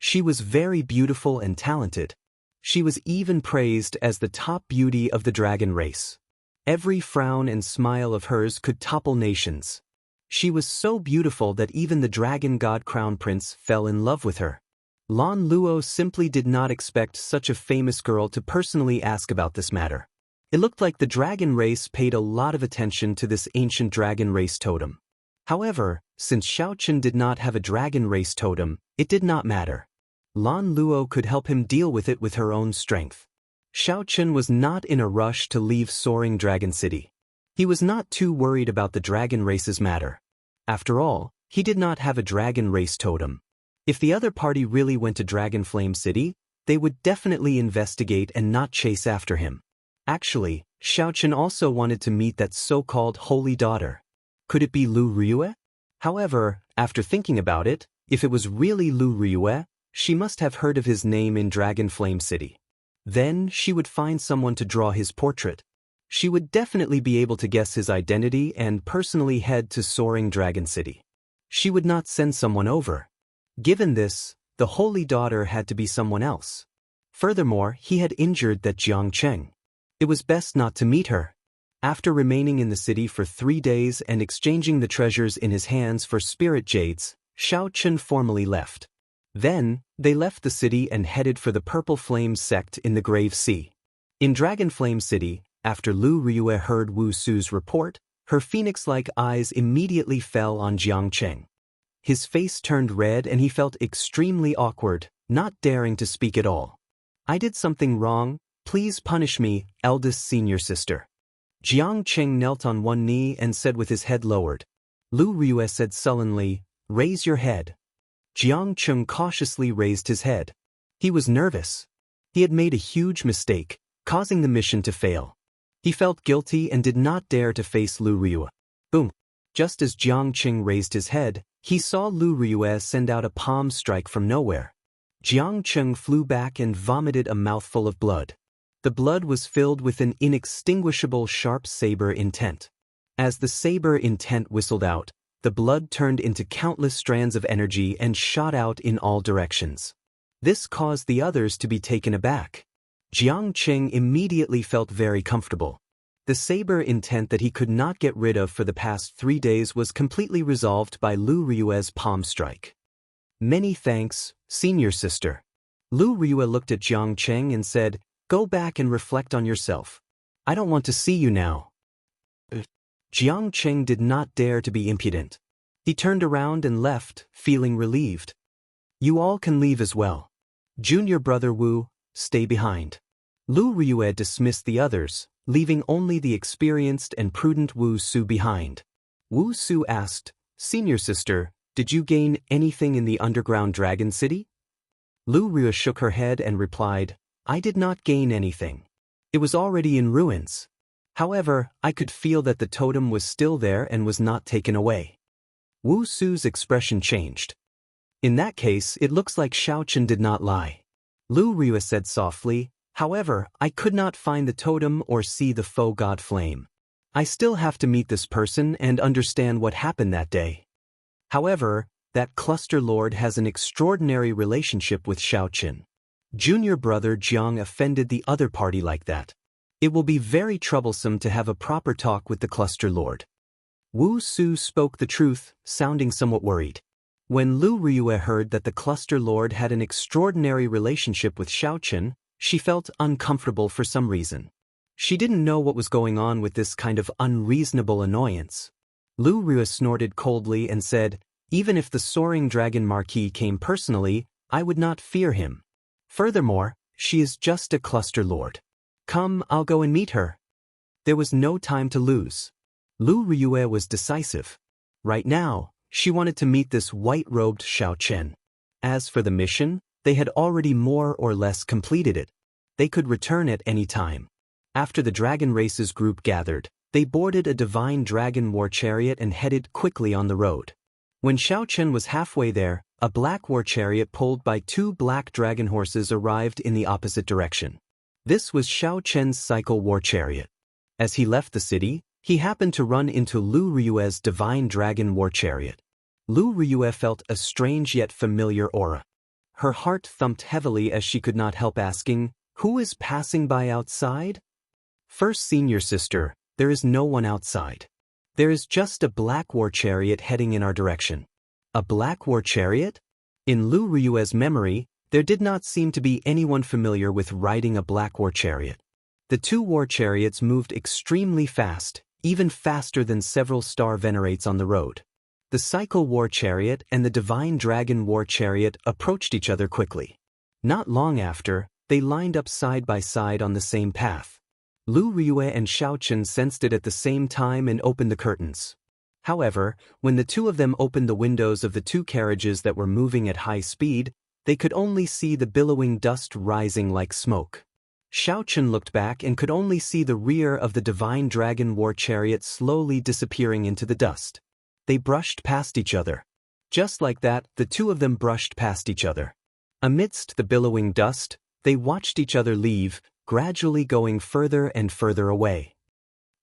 She was very beautiful and talented. She was even praised as the top beauty of the dragon race. Every frown and smile of hers could topple nations. She was so beautiful that even the dragon god crown prince fell in love with her. Lan Luo simply did not expect such a famous girl to personally ask about this matter. It looked like the dragon race paid a lot of attention to this ancient dragon race totem. However, since Xiaochen did not have a dragon race totem, it did not matter. Lan Luo could help him deal with it with her own strength. Xiaochen was not in a rush to leave Soaring Dragon City. He was not too worried about the dragon race's matter. After all, he did not have a dragon race totem. If the other party really went to Dragon Flame City, they would definitely investigate and not chase after him. Actually, Xiaochen also wanted to meet that so-called holy daughter. Could it be Lu Ryue? However, after thinking about it, if it was really Lu Ryue, she must have heard of his name in Dragon Flame City. Then she would find someone to draw his portrait. She would definitely be able to guess his identity and personally head to Soaring Dragon City. She would not send someone over. Given this, the holy daughter had to be someone else. Furthermore, he had injured that Jiang Cheng. It was best not to meet her. After remaining in the city for 3 days and exchanging the treasures in his hands for spirit jades, Xiaochen formally left. Then, they left the city and headed for the Purple Flame sect in the Grave Sea. In Dragon Flame City, after Lu Ryue heard Wu Su's report, her phoenix-like eyes immediately fell on Jiang Cheng. His face turned red and he felt extremely awkward, not daring to speak at all. "I did something wrong, please punish me, eldest senior sister." Jiang Cheng knelt on one knee and said with his head lowered. Lu Ryue said sullenly, "Raise your head." Jiang Cheng cautiously raised his head. He was nervous. He had made a huge mistake, causing the mission to fail. He felt guilty and did not dare to face Lu Ryue. Boom! Just as Jiang Cheng raised his head, he saw Lu Ryue send out a palm strike from nowhere. Jiang Cheng flew back and vomited a mouthful of blood. The blood was filled with an inextinguishable sharp saber intent. As the saber intent whistled out, the blood turned into countless strands of energy and shot out in all directions. This caused the others to be taken aback. Jiang Cheng immediately felt very comfortable. The saber intent that he could not get rid of for the past 3 days was completely resolved by Lu Ryue's palm strike. "Many thanks, senior sister." Lu Ryue looked at Jiang Cheng and said, "Go back and reflect on yourself. I don't want to see you now." Jiang Cheng did not dare to be impudent. He turned around and left, feeling relieved. "You all can leave as well. Junior brother Wu, stay behind." Lu Ryue dismissed the others, leaving only the experienced and prudent Wu Su behind. Wu Su asked, "Senior sister, did you gain anything in the underground dragon city?" Lu Ryue shook her head and replied, "I did not gain anything. It was already in ruins. However, I could feel that the totem was still there and was not taken away." Wu Su's expression changed. "In that case, it looks like Xiaochen did not lie." Lu Ryue said softly, "However, I could not find the totem or see the faux god flame. I still have to meet this person and understand what happened that day. However, that cluster lord has an extraordinary relationship with Xiaochen. Junior brother Jiang offended the other party like that. It will be very troublesome to have a proper talk with the cluster lord." Wu Su spoke the truth, sounding somewhat worried. When Lu Ryue heard that the cluster lord had an extraordinary relationship with Xiaochen, she felt uncomfortable for some reason. She didn't know what was going on with this kind of unreasonable annoyance. Lu Ryue snorted coldly and said, "Even if the Soaring Dragon Marquis came personally, I would not fear him. Furthermore, she is just a cluster lord. Come, I'll go and meet her." There was no time to lose. Lu Ryue was decisive. Right now, she wanted to meet this white-robed Xiaochen. As for the mission, They had already more or less completed it. They could return at any time. After the dragon race's group gathered, they boarded a divine dragon war chariot and headed quickly on the road. When Xiao Chen was halfway there, a black war chariot pulled by 2 black dragon horses arrived in the opposite direction. This was Xiao Chen's cycle war chariot. As he left the city, he happened to run into Lu Ryue's divine dragon war chariot. Lu Ryue felt a strange yet familiar aura. Her heart thumped heavily as she could not help asking, "Who is passing by outside?" "First senior sister, there is no one outside. There is just a black war chariot heading in our direction." A black war chariot? In Lu Ryue's memory, there did not seem to be anyone familiar with riding a black war chariot. The 2 war chariots moved extremely fast, even faster than several star venerates on the road. The cycle war chariot and the divine dragon war chariot approached each other quickly. Not long after, they lined up side by side on the same path. Lu Ryue and Xiao Chen sensed it at the same time and opened the curtains. However, when the 2 of them opened the windows of the 2 carriages that were moving at high speed, they could only see the billowing dust rising like smoke. Xiao Chen looked back and could only see the rear of the divine dragon war chariot slowly disappearing into the dust. They brushed past each other. Just like that, the 2 of them brushed past each other. Amidst the billowing dust, they watched each other leave, gradually going further and further away.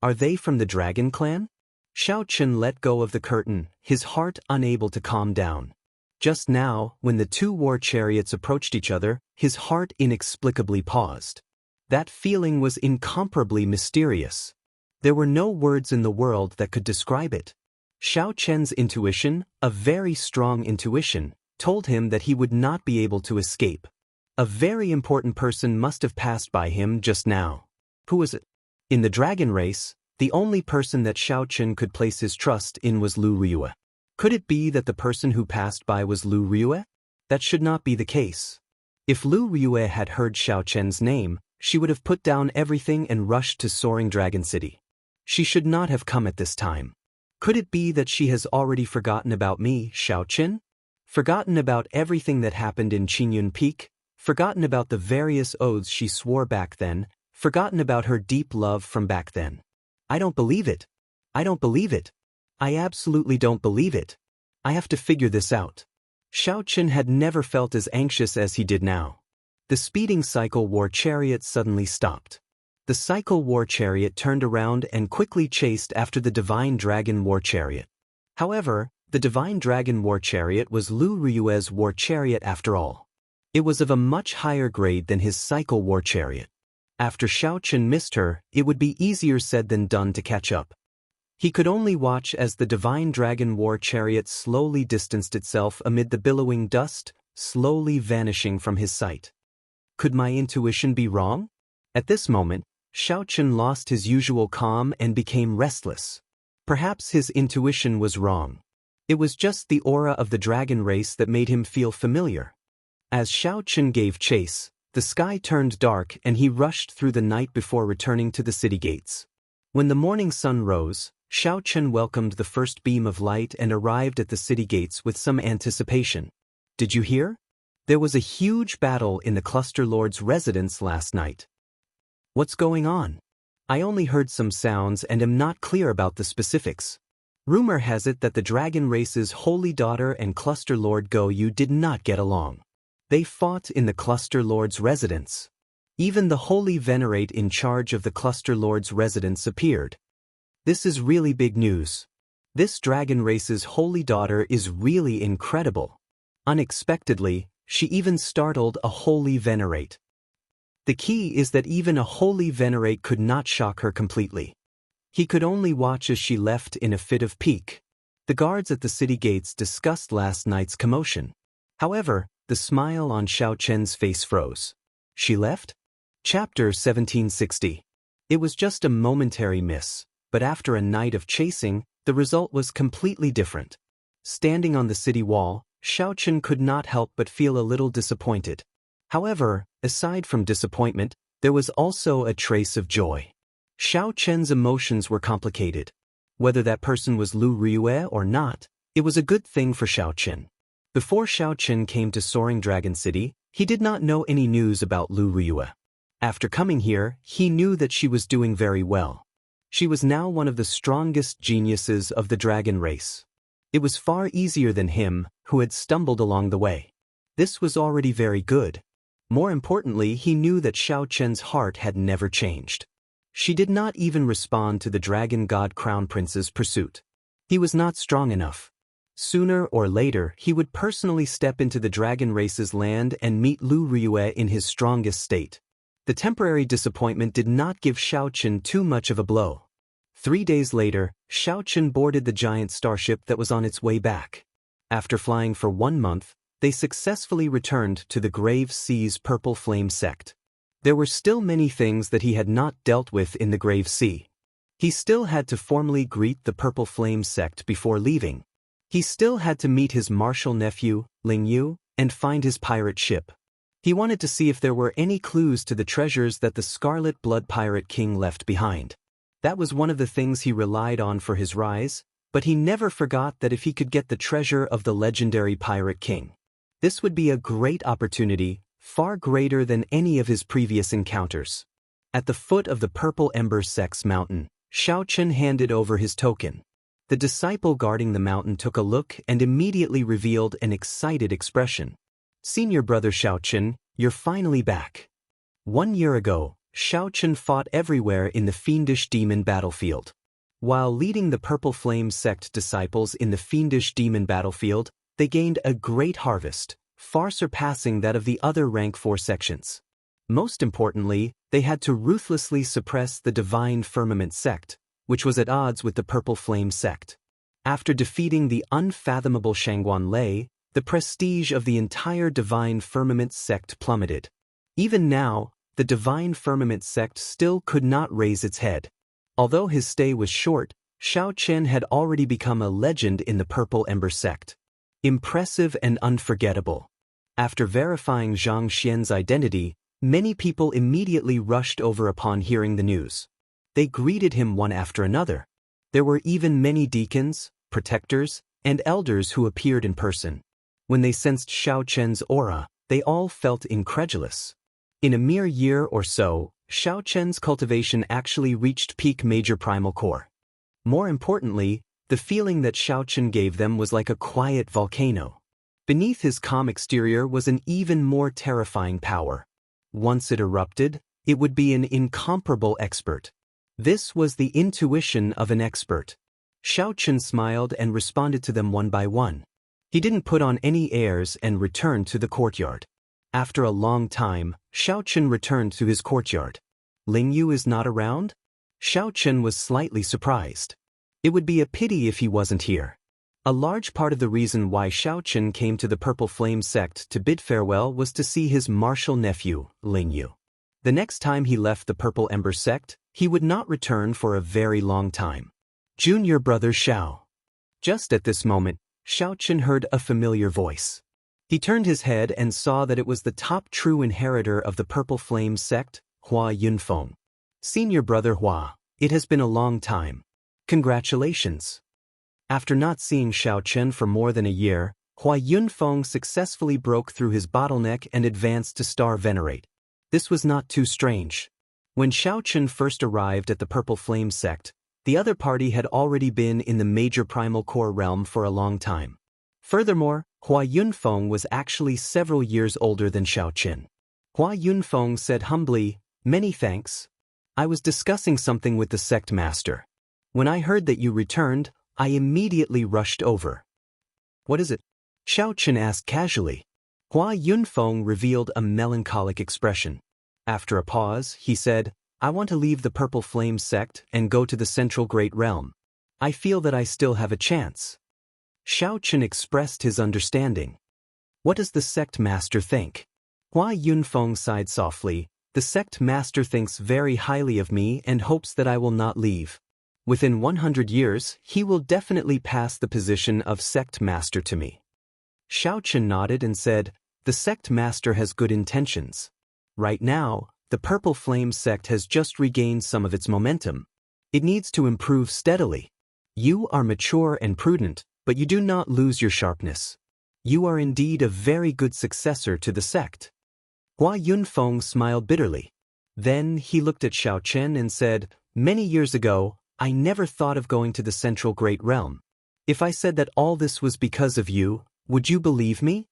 Are they from the Dragon Clan? Xiao Chen let go of the curtain, his heart unable to calm down. Just now, when the 2 war chariots approached each other, his heart inexplicably paused. That feeling was incomparably mysterious. There were no words in the world that could describe it. Xiao Chen's intuition, a very strong intuition, told him that he would not be able to escape. A very important person must have passed by him just now. Who was it? In the dragon race, the only person that Xiao Chen could place his trust in was Lu Ryue. Could it be that the person who passed by was Lu Ryue? That should not be the case. If Lu Ryue had heard Xiao Chen's name, she would have put down everything and rushed to Soaring Dragon City. She should not have come at this time. Could it be that she has already forgotten about me, Xiao Chen? Forgotten about everything that happened in Qingyun Peak? Forgotten about the various oaths she swore back then? Forgotten about her deep love from back then? I don't believe it. I don't believe it. I absolutely don't believe it. I have to figure this out. Xiao Chen had never felt as anxious as he did now. The speeding cycle war chariot suddenly stopped. The cycle war chariot turned around and quickly chased after the divine dragon war chariot. However, the divine dragon war chariot was Lu Ryue's war chariot after all. It was of a much higher grade than his cycle war chariot. After Xiao Chen missed her, it would be easier said than done to catch up. He could only watch as the divine dragon war chariot slowly distanced itself amid the billowing dust, slowly vanishing from his sight. Could my intuition be wrong? At this moment, Xiao Chen lost his usual calm and became restless. Perhaps his intuition was wrong. It was just the aura of the dragon race that made him feel familiar. As Xiao Chen gave chase, the sky turned dark and he rushed through the night before returning to the city gates. When the morning sun rose, Xiao Chen welcomed the first beam of light and arrived at the city gates with some anticipation. Did you hear? There was a huge battle in the Cluster Lord's residence last night. What's going on? I only heard some sounds and am not clear about the specifics. Rumor has it that the dragon race's holy daughter and Cluster Lord Go Yu did not get along. They fought in the Cluster Lord's residence. Even the holy venerate in charge of the Cluster Lord's residence appeared. This is really big news. This dragon race's holy daughter is really incredible. Unexpectedly, she even startled a holy venerate. The key is that even a holy venerate could not shock her completely. He could only watch as she left in a fit of pique. The guards at the city gates discussed last night's commotion. However, the smile on Xiao Chen's face froze. She left? Chapter 1760. It was just a momentary miss, but after a night of chasing, the result was completely different. Standing on the city wall, Xiao Chen could not help but feel a little disappointed. However, aside from disappointment, there was also a trace of joy. Xiao Chen's emotions were complicated. Whether that person was Lu Ryue or not, it was a good thing for Xiao Chen. Before Xiao Chen came to Soaring Dragon City, He did not know any news about Lu Ruyue. After coming here, he knew that she was doing very well. She was now one of the strongest geniuses of the dragon race. It was far easier than him, who had stumbled along the way. This was already very good. More importantly, he knew that Xiao Chen's heart had never changed. She did not even respond to the dragon god crown prince's pursuit. He was not strong enough. Sooner or later, he would personally step into the dragon race's land and meet Lu Ruyue in his strongest state. The temporary disappointment did not give Xiao Chen too much of a blow. 3 days later, Xiao Chen boarded the giant starship that was on its way back. After flying for 1 month, they successfully returned to the Grave Sea's Purple Flame sect. There were still many things that he had not dealt with in the Grave Sea. He still had to formally greet the Purple Flame sect before leaving. He still had to meet his martial nephew, Ling Yu, and find his pirate ship. He wanted to see if there were any clues to the treasures that the Scarlet Blood Pirate King left behind. That was one of the things he relied on for his rise, but he never forgot that if he could get the treasure of the legendary Pirate King, this would be a great opportunity, far greater than any of his previous encounters. At the foot of the Purple Ember Sect's mountain, Xiao Chen handed over his token. The disciple guarding the mountain took a look and immediately revealed an excited expression. "Senior brother Xiao Chen, you're finally back." 1 year ago, Xiao Chen fought everywhere in the Fiendish Demon battlefield. While leading the Purple Flame sect disciples in the Fiendish Demon battlefield, they gained a great harvest, far surpassing that of the other Rank 4 sections. Most importantly, they had to ruthlessly suppress the Divine Firmament sect, which was at odds with the Purple Flame sect. After defeating the unfathomable Shangguan Lei, the prestige of the entire Divine Firmament sect plummeted. Even now, the Divine Firmament sect still could not raise its head. Although his stay was short, Xiao Chen had already become a legend in the Purple Ember sect. Impressive and unforgettable. After verifying Zhang Xian's identity, many people immediately rushed over upon hearing the news. They greeted him one after another. There were even many deacons, protectors, and elders who appeared in person. When they sensed Xiao Chen's aura, they all felt incredulous. In a mere year or so, Xiao Chen's cultivation actually reached peak major primal core. More importantly, the feeling that Xiao Chen gave them was like a quiet volcano. Beneath his calm exterior was an even more terrifying power. Once it erupted, it would be an incomparable expert. This was the intuition of an expert. Xiao Chen smiled and responded to them one by one. He didn't put on any airs and returned to the courtyard. After a long time, Xiao Chen returned to his courtyard. "Ling Yu is not around?" Xiao Chen was slightly surprised. It would be a pity if he wasn't here. A large part of the reason why Xiao Chen came to the Purple Flame sect to bid farewell was to see his martial nephew, Ling Yu. The next time he left the Purple Ember sect, he would not return for a very long time. "Junior brother Xiao." Just at this moment, Xiao Chen heard a familiar voice. He turned his head and saw that it was the top true inheritor of the Purple Flame sect, Hua Yunfeng. "Senior brother Hua, it has been a long time. Congratulations." After not seeing Xiao Chen for more than a year, Hua Yunfeng successfully broke through his bottleneck and advanced to Star Venerate. This was not too strange. When Xiao Chen first arrived at the Purple Flame sect, the other party had already been in the major primal core realm for a long time. Furthermore, Hua Yunfeng was actually several years older than Xiao Chen. Hua Yunfeng said humbly, "Many thanks. I was discussing something with the sect master. When I heard that you returned, I immediately rushed over." "What is it?" Xiao Chen asked casually. Hua Yunfeng revealed a melancholic expression. After a pause, he said, "I want to leave the Purple Flame sect and go to the Central Great Realm. I feel that I still have a chance." Xiao Chen expressed his understanding. "What does the sect master think?" Hua Yunfeng sighed softly. "The sect master thinks very highly of me and hopes that I will not leave. Within 100 years, he will definitely pass the position of sect master to me." Xiao Chen nodded and said, "The sect master has good intentions. Right now, the Purple Flame sect has just regained some of its momentum. It needs to improve steadily. You are mature and prudent, but you do not lose your sharpness. You are indeed a very good successor to the sect." Hua Yunfeng smiled bitterly. Then he looked at Xiao Chen and said, "Many years ago, I never thought of going to the Central Great Realm. If I said that all this was because of you, would you believe me?"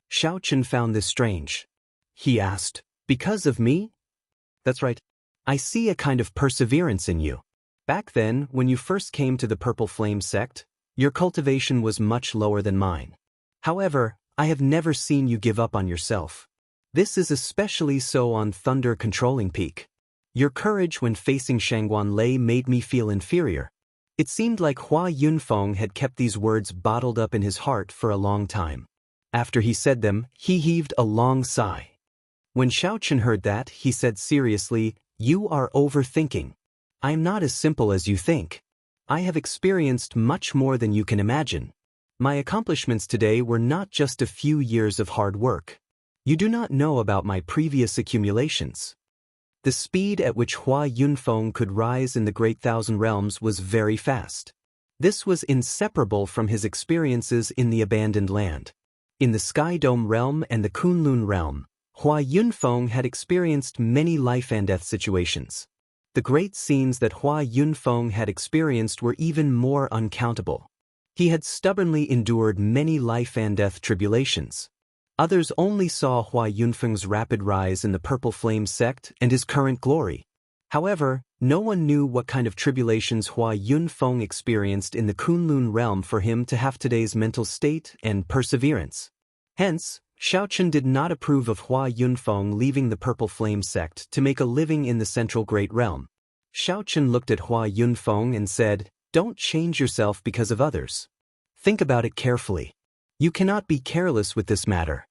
Xiao Chen found this strange. He asked, "Because of me?" "That's right. I see a kind of perseverance in you. Back then, when you first came to the Purple Flame sect, your cultivation was much lower than mine. However, I have never seen you give up on yourself. This is especially so on Thunder Controlling Peak. Your courage when facing Shangguan Lei made me feel inferior." It seemed like Hua Yunfeng had kept these words bottled up in his heart for a long time. After he said them, he heaved a long sigh. When Xiao Chen heard that, he said seriously, "You are overthinking. I am not as simple as you think. I have experienced much more than you can imagine. My accomplishments today were not just a few years of hard work. You do not know about my previous accumulations." The speed at which Hua Yunfeng could rise in the Great Thousand Realms was very fast. This was inseparable from his experiences in the Abandoned Land. In the Sky Dome Realm and the Kunlun Realm, Hua Yunfeng had experienced many life and death situations. The great scenes that Hua Yunfeng had experienced were even more uncountable. He had stubbornly endured many life and death tribulations. Others only saw Hua Yunfeng's rapid rise in the Purple Flame sect and his current glory. However, no one knew what kind of tribulations Hua Yunfeng experienced in the Kunlun realm for him to have today's mental state and perseverance. Hence, Xiao Chen did not approve of Hua Yunfeng leaving the Purple Flame sect to make a living in the Central Great Realm. Xiao Chen looked at Hua Yunfeng and said, "Don't change yourself because of others. Think about it carefully. You cannot be careless with this matter."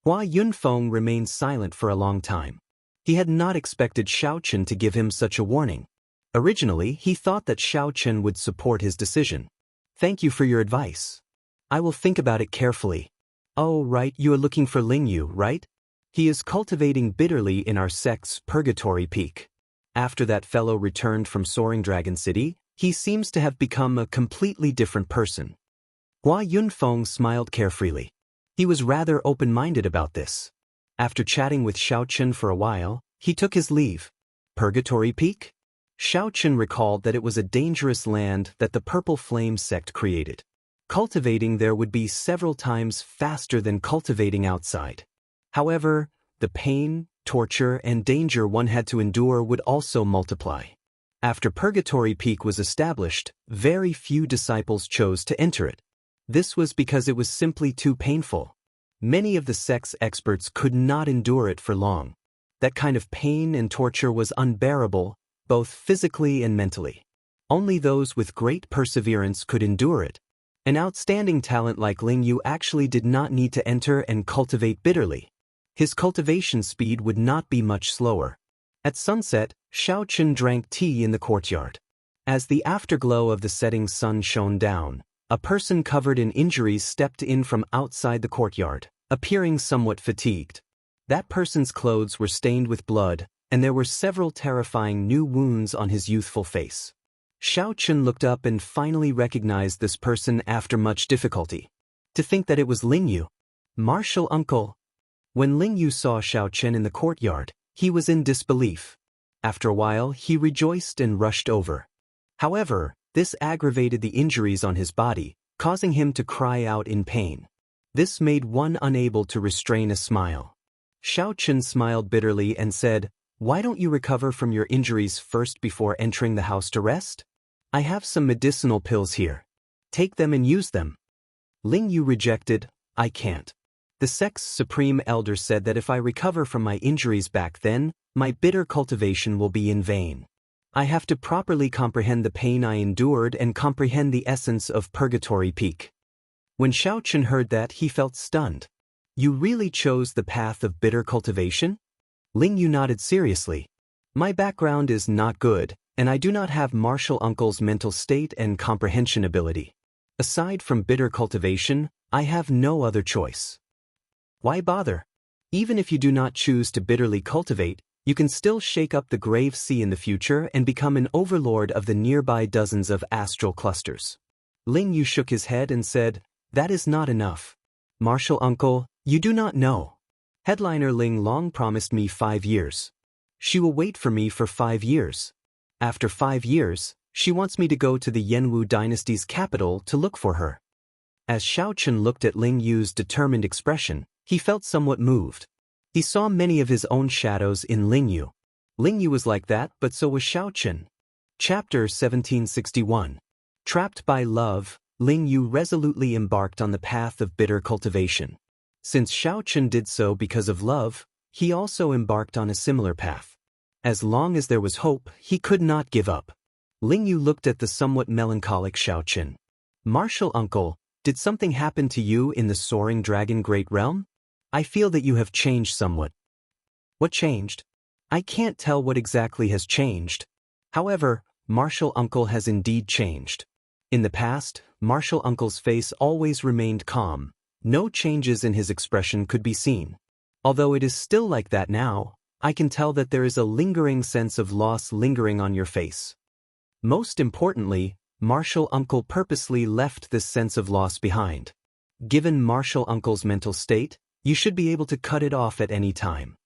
Hua Yunfeng remained silent for a long time. He had not expected Xiao Chen to give him such a warning. Originally, he thought that Xiao Chen would support his decision. "Thank you for your advice. I will think about it carefully." "Oh, right, you are looking for Lingyu, right? He is cultivating bitterly in our sect's Purgatory Peak. After that fellow returned from Soaring Dragon City, he seems to have become a completely different person." Hua Yunfeng smiled carefreely. He was rather open-minded about this. After chatting with Xiao Chen for a while, he took his leave. Purgatory Peak? Xiao Chen recalled that it was a dangerous land that the Purple Flame sect created. Cultivating there would be several times faster than cultivating outside. However, the pain, torture, and danger one had to endure would also multiply. After Purgatory Peak was established, very few disciples chose to enter it. This was because it was simply too painful. Many of the sect's experts could not endure it for long. That kind of pain and torture was unbearable, both physically and mentally. Only those with great perseverance could endure it. An outstanding talent like Lingyu actually did not need to enter and cultivate bitterly. His cultivation speed would not be much slower. At sunset, Xiao Chen drank tea in the courtyard. As the afterglow of the setting sun shone down, a person covered in injuries stepped in from outside the courtyard, appearing somewhat fatigued. That person's clothes were stained with blood, and there were several terrifying new wounds on his youthful face. Xiao Chen looked up and finally recognized this person after much difficulty. To think that it was Lingyu. Martial uncle. When Lingyu saw Xiao Chen in the courtyard, he was in disbelief. After a while, he rejoiced and rushed over. However, this aggravated the injuries on his body, causing him to cry out in pain. This made one unable to restrain a smile. Xiao Chen smiled bitterly and said, "Why don't you recover from your injuries first before entering the house to rest? I have some medicinal pills here. Take them and use them." Lingyu rejected, "I can't. The sect's supreme elder said that if I recover from my injuries back then, my bitter cultivation will be in vain. I have to properly comprehend the pain I endured and comprehend the essence of Purgatory Peak." When Xiao Chen heard that, he felt stunned. "You really chose the path of bitter cultivation?" Lingyu nodded seriously. "My background is not good, and I do not have Martial Uncle's mental state and comprehension ability. Aside from bitter cultivation, I have no other choice." "Why bother? Even if you do not choose to bitterly cultivate, you can still shake up the grave sea in the future and become an overlord of the nearby dozens of astral clusters." Lingyu shook his head and said, "That is not enough. Martial Uncle, you do not know. Headliner Ling Long promised me 5 years. She will wait for me for 5 years. After 5 years, she wants me to go to the Yanwu dynasty's capital to look for her. As Xiao Chen looked at Ling Yu's determined expression, he felt somewhat moved. He saw many of his own shadows in Ling Yu. Ling Yu was like that, but so was Xiao Chen. Chapter 1761. Trapped by love, Ling Yu resolutely embarked on the path of bitter cultivation. Since Xiao Chen did so because of love, he also embarked on a similar path. As long as there was hope, he could not give up. Ling Yu looked at the somewhat melancholic Xiao Chen. Martial uncle, did something happen to you in the soaring dragon great realm? I feel that you have changed somewhat. What changed? I can't tell what exactly has changed. However, Martial uncle has indeed changed. In the past, Martial uncle's face always remained calm. No changes in his expression could be seen. Although it is still like that now, I can tell that there is a lingering sense of loss lingering on your face. Most importantly, Martial uncle purposely left this sense of loss behind. Given Martial uncle's mental state, you should be able to cut it off at any time.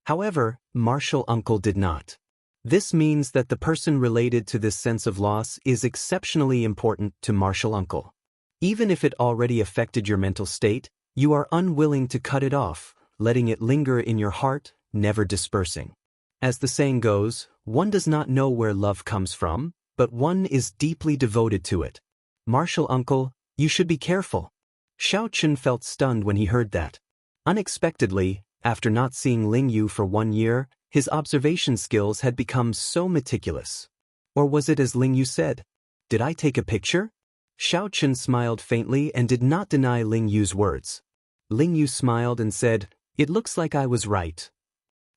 However, Martial uncle did not. This means that the person related to this sense of loss is exceptionally important to Martial uncle. Even if it already affected your mental state, you are unwilling to cut it off, letting it linger in your heart, never dispersing. As the saying goes, one does not know where love comes from, but one is deeply devoted to it. Martial uncle, you should be careful. Xiao Chen felt stunned when he heard that. Unexpectedly, after not seeing Ling Yu for 1 year, his observation skills had become so meticulous. Or was it as Ling Yu said? Did I take a picture? Xiao Chen smiled faintly and did not deny Ling Yu's words. Ling Yu smiled and said, "It looks like I was right."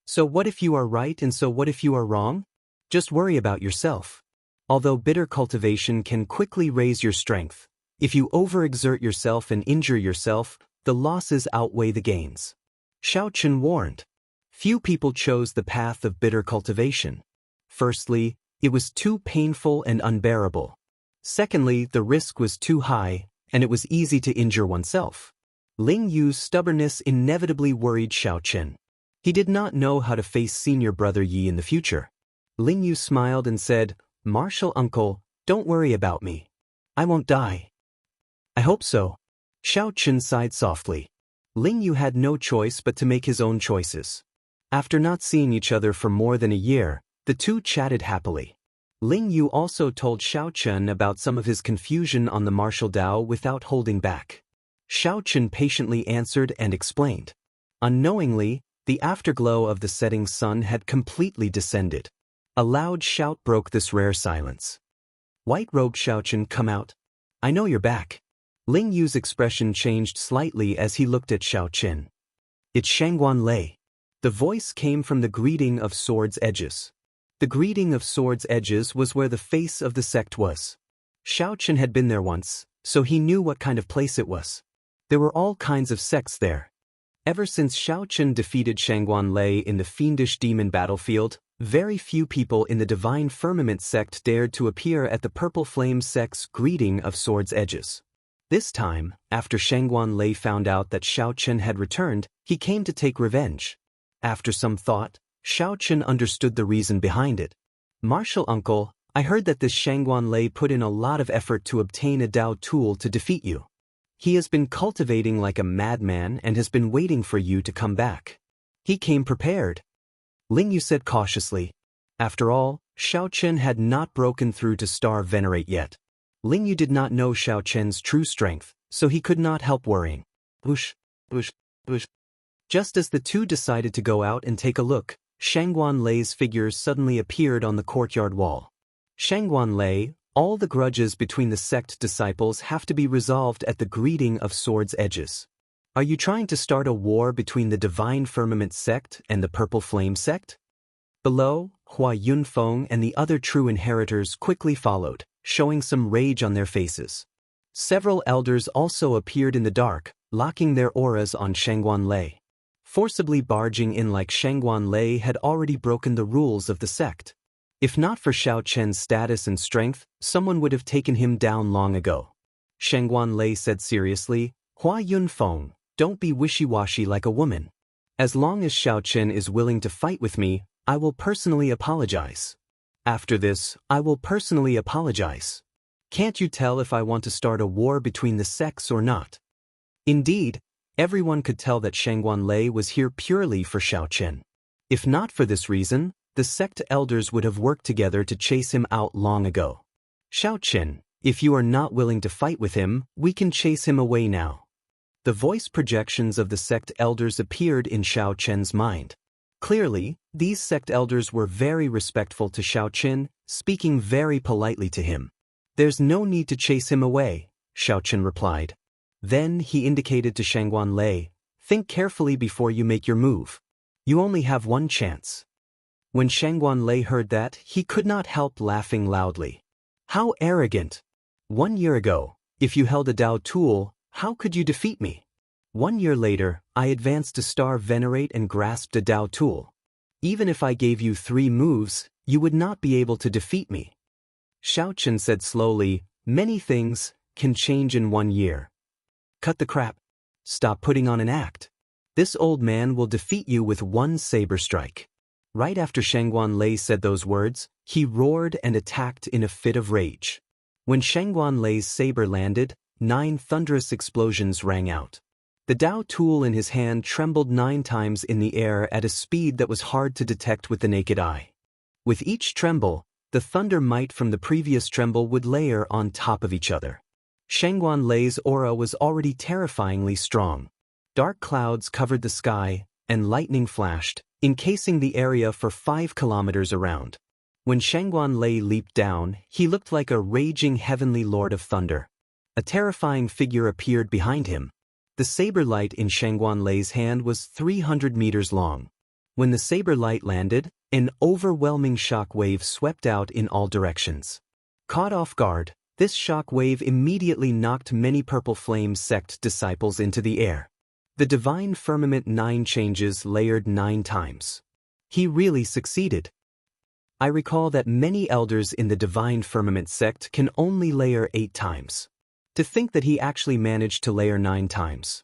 So what if you are right and so what if you are wrong? Just worry about yourself. Although bitter cultivation can quickly raise your strength, if you overexert yourself and injure yourself, the losses outweigh the gains. Xiao Chen warned. Few people chose the path of bitter cultivation. Firstly, it was too painful and unbearable. Secondly, the risk was too high, and it was easy to injure oneself. Ling Yu's stubbornness inevitably worried Xiao Chen. He did not know how to face senior brother Yi in the future. Ling Yu smiled and said, "Martial uncle, don't worry about me. I won't die." I hope so. Xiao Chen sighed softly. Ling Yu had no choice but to make his own choices. After not seeing each other for more than a year, the two chatted happily. Ling Yu also told Xiao Chen about some of his confusion on the martial Dao without holding back. Xiao Chen patiently answered and explained. Unknowingly, the afterglow of the setting sun had completely descended. A loud shout broke this rare silence. "White-robed Xiao Chen, come out. I know you're back." Ling Yu's expression changed slightly as he looked at Xiao Chen. "It's Shangguan Lei." The voice came from the greeting of Swords Edges. The greeting of Swords Edges was where the face of the sect was. Xiao Chen had been there once, so he knew what kind of place it was. There were all kinds of sects there. Ever since Xiao Chen defeated Shangguan Lei in the fiendish demon battlefield, very few people in the Divine Firmament sect dared to appear at the Purple Flame sect's greeting of Swords Edges. This time, after Shangguan Lei found out that Xiao Chen had returned, he came to take revenge. After some thought, Xiao Chen understood the reason behind it. "Martial uncle, I heard that this Shangguan Lei put in a lot of effort to obtain a Dao tool to defeat you. He has been cultivating like a madman and has been waiting for you to come back. He came prepared." Ling Yu said cautiously. After all, Xiao Chen had not broken through to Star Venerate yet. Ling Yu did not know Xiao Chen's true strength, so he could not help worrying. Whoosh, whoosh, whoosh. Just as the two decided to go out and take a look, Shangguan Lei's figure suddenly appeared on the courtyard wall. "Shangguan Lei, all the grudges between the sect disciples have to be resolved at the greeting of Swords Edges. Are you trying to start a war between the Divine Firmament sect and the Purple Flame sect?" Below, Hua Yunfeng and the other true inheritors quickly followed, showing some rage on their faces. Several elders also appeared in the dark, locking their auras on Shangguan Lei. Forcibly barging in like Shangguan Lei had already broken the rules of the sect. If not for Xiao Chen's status and strength, someone would have taken him down long ago. Shangguan Lei said seriously, "Hua Yunfeng, don't be wishy-washy like a woman. As long as Xiao Chen is willing to fight with me, I will personally apologize. After this, I will personally apologize. Can't you tell if I want to start a war between the sects or not? Indeed, everyone could tell that Shangguan Lei was here purely for Xiao Chen. If not for this reason, the sect elders would have worked together to chase him out long ago. Xiao Chen, if you are not willing to fight with him, we can chase him away now. The voice projections of the sect elders appeared in Xiao Chen's mind. Clearly, these sect elders were very respectful to Xiao Chen, speaking very politely to him. There's no need to chase him away, Xiao Chen replied. Then he indicated to Shangguan Lei, think carefully before you make your move. You only have one chance. When Shangguan Lei heard that, he could not help laughing loudly. How arrogant! 1 year ago, if you held a Dao tool, how could you defeat me? 1 year later, I advanced to Star Venerate and grasped a Dao tool. Even if I gave you 3 moves, you would not be able to defeat me. Xiao Chen said slowly, many things can change in 1 year. Cut the crap. Stop putting on an act. This old man will defeat you with 1 saber strike. Right after Shangguan Lei said those words, he roared and attacked in a fit of rage. When Shangguan Lei's saber landed, 9 thunderous explosions rang out. The Dao tool in his hand trembled 9 times in the air at a speed that was hard to detect with the naked eye. With each tremble, the thunder might from the previous tremble would layer on top of each other. Shangguan Lei's aura was already terrifyingly strong. Dark clouds covered the sky, and lightning flashed, encasing the area for 5 kilometers around. When Shangguan Lei leaped down, he looked like a raging heavenly lord of thunder. A terrifying figure appeared behind him. The saber light in Shangguan Lei's hand was 300 meters long. When the saber light landed, an overwhelming shock wave swept out in all directions. Caught off guard, this shock wave immediately knocked many Purple Flame sect disciples into the air. The divine firmament 9 changes layered 9 times. He really succeeded. I recall that many elders in the divine firmament sect can only layer 8 times. To think that he actually managed to layer 9 times.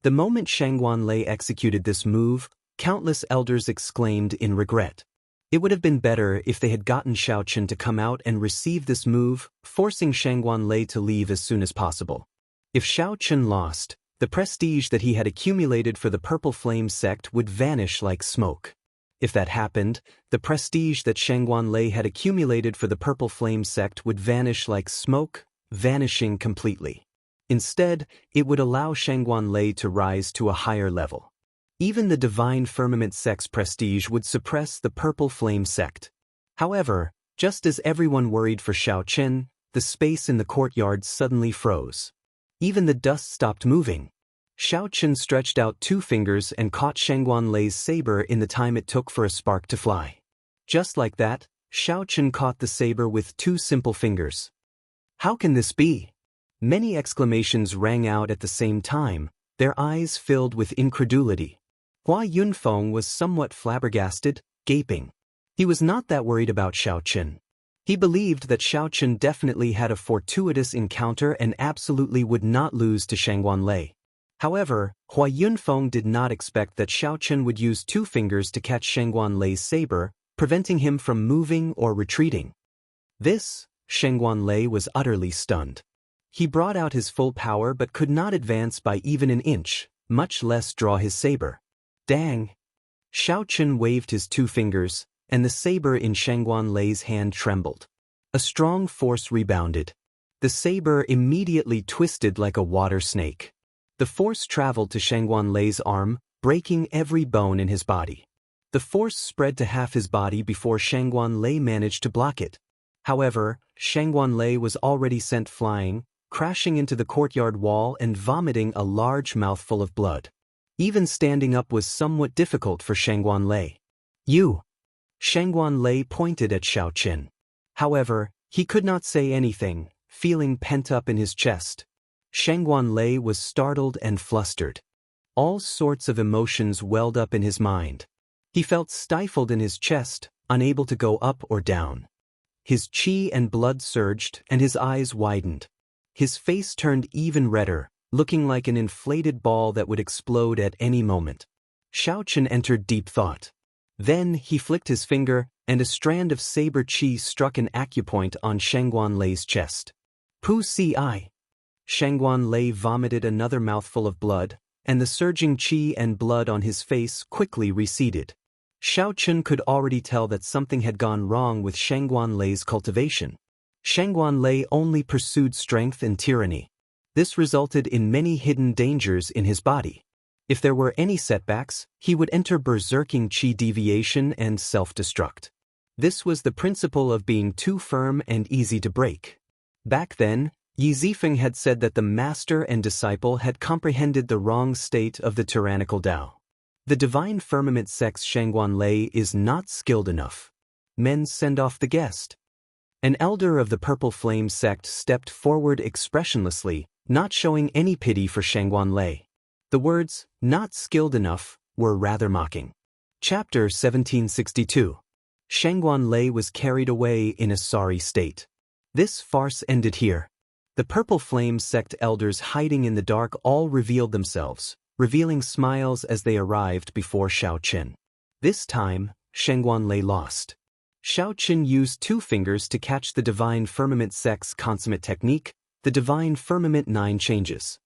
The moment Shangguan Lei executed this move, countless elders exclaimed in regret. It would have been better if they had gotten Xiao Chen to come out and receive this move, forcing Shangguan Lei to leave as soon as possible. If Xiao Chen lost, the prestige that he had accumulated for the Purple Flame sect would vanish like smoke. If that happened, the prestige that Shangguan Lei had accumulated for the Purple Flame sect would vanish like smoke, vanishing completely. Instead, it would allow Shangguan Lei to rise to a higher level. Even the Divine Firmament sect's prestige would suppress the Purple Flame sect. However, just as everyone worried for Xiao Chen, the space in the courtyard suddenly froze. Even the dust stopped moving. Xiao Chen stretched out 2 fingers and caught Shangguan Lei's saber in the time it took for a spark to fly. Just like that, Xiao Chen caught the saber with 2 simple fingers. How can this be? Many exclamations rang out at the same time, their eyes filled with incredulity. Hua Yunfeng was somewhat flabbergasted, gaping. He was not that worried about Xiao Chen. He believed that Xiao Chen definitely had a fortuitous encounter and absolutely would not lose to Shangguan Lei. However, Hua Yunfeng did not expect that Xiao Chen would use 2 fingers to catch Shangguan Lei's saber, preventing him from moving or retreating. Shangguan Lei was utterly stunned. He brought out his full power but could not advance by even an inch, much less draw his saber. Dang! Xiao Chen waved his 2 fingers, and the saber in Shangguan Lei's hand trembled. A strong force rebounded. The saber immediately twisted like a water snake. The force traveled to Shangguan Lei's arm, breaking every bone in his body. The force spread to half his body before Shangguan Lei managed to block it. However, Shangguan Lei was already sent flying, crashing into the courtyard wall and vomiting a large mouthful of blood. Even standing up was somewhat difficult for Shangguan Lei. You! Shangguan Lei pointed at Xiao Chen. However, he could not say anything, feeling pent up in his chest. Shangguan Lei was startled and flustered. All sorts of emotions welled up in his mind. He felt stifled in his chest, unable to go up or down. His qi and blood surged and his eyes widened. His face turned even redder, looking like an inflated ball that would explode at any moment. Xiao Chen entered deep thought. Then he flicked his finger, and a strand of saber qi struck an acupoint on Shangguan Lei's chest. Pu Si. Shangguan Lei vomited another mouthful of blood, and the surging qi and blood on his face quickly receded. Xiao Chen could already tell that something had gone wrong with Shangguan Lei's cultivation. Shangguan Lei only pursued strength and tyranny. This resulted in many hidden dangers in his body. If there were any setbacks, he would enter berserking qi deviation and self-destruct. This was the principle of being too firm and easy to break. Back then, Yi Zifeng had said that the master and disciple had comprehended the wrong state of the tyrannical Tao. The divine firmament sect's Shangguan Lei is not skilled enough. Men send off the guest. An elder of the Purple Flame sect stepped forward expressionlessly, not showing any pity for Shangguan Lei. The words, "not skilled enough," were rather mocking. Chapter 1762. Shangguan Lei was carried away in a sorry state. This farce ended here. The Purple Flame sect elders hiding in the dark all revealed themselves, revealing smiles as they arrived before Xiao Chen. This time, Shangguan Lei lost. Xiao Chen used 2 fingers to catch the Divine Firmament sect's consummate technique, the Divine Firmament 9 changes.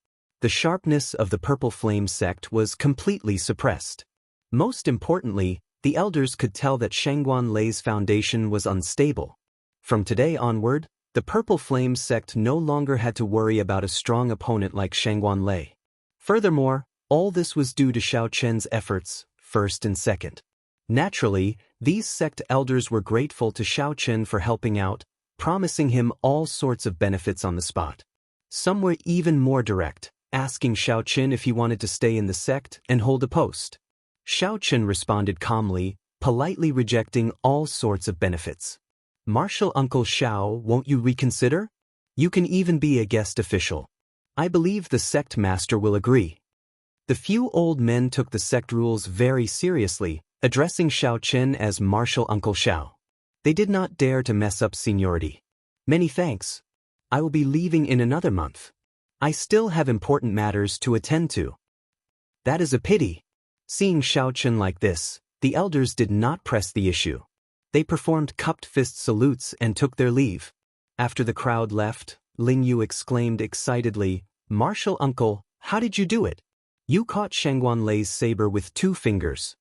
The sharpness of the Purple Flame sect was completely suppressed. Most importantly, the elders could tell that Shangguan Lei's foundation was unstable. From today onward, the Purple Flame sect no longer had to worry about a strong opponent like Shangguan Lei. Furthermore, all this was due to Xiao Chen's efforts, first and second. Naturally, these sect elders were grateful to Xiao Chen for helping out, promising him all sorts of benefits on the spot. Some were even more direct, asking Xiao Chen if he wanted to stay in the sect and hold a post. Xiao Chen responded calmly, politely rejecting all sorts of benefits. "Martial Uncle Xiao, won't you reconsider? You can even be a guest official. I believe the sect master will agree." The few old men took the sect rules very seriously, addressing Xiao Chen as Martial Uncle Xiao. They did not dare to mess up seniority. "Many thanks. I will be leaving in another month. I still have important matters to attend to." "That is a pity." Seeing Xiao Chen like this, the elders did not press the issue. They performed cupped fist salutes and took their leave. After the crowd left, Ling Yu exclaimed excitedly, "Martial Uncle, how did you do it? You caught Shangguan Lei's saber with 2 fingers."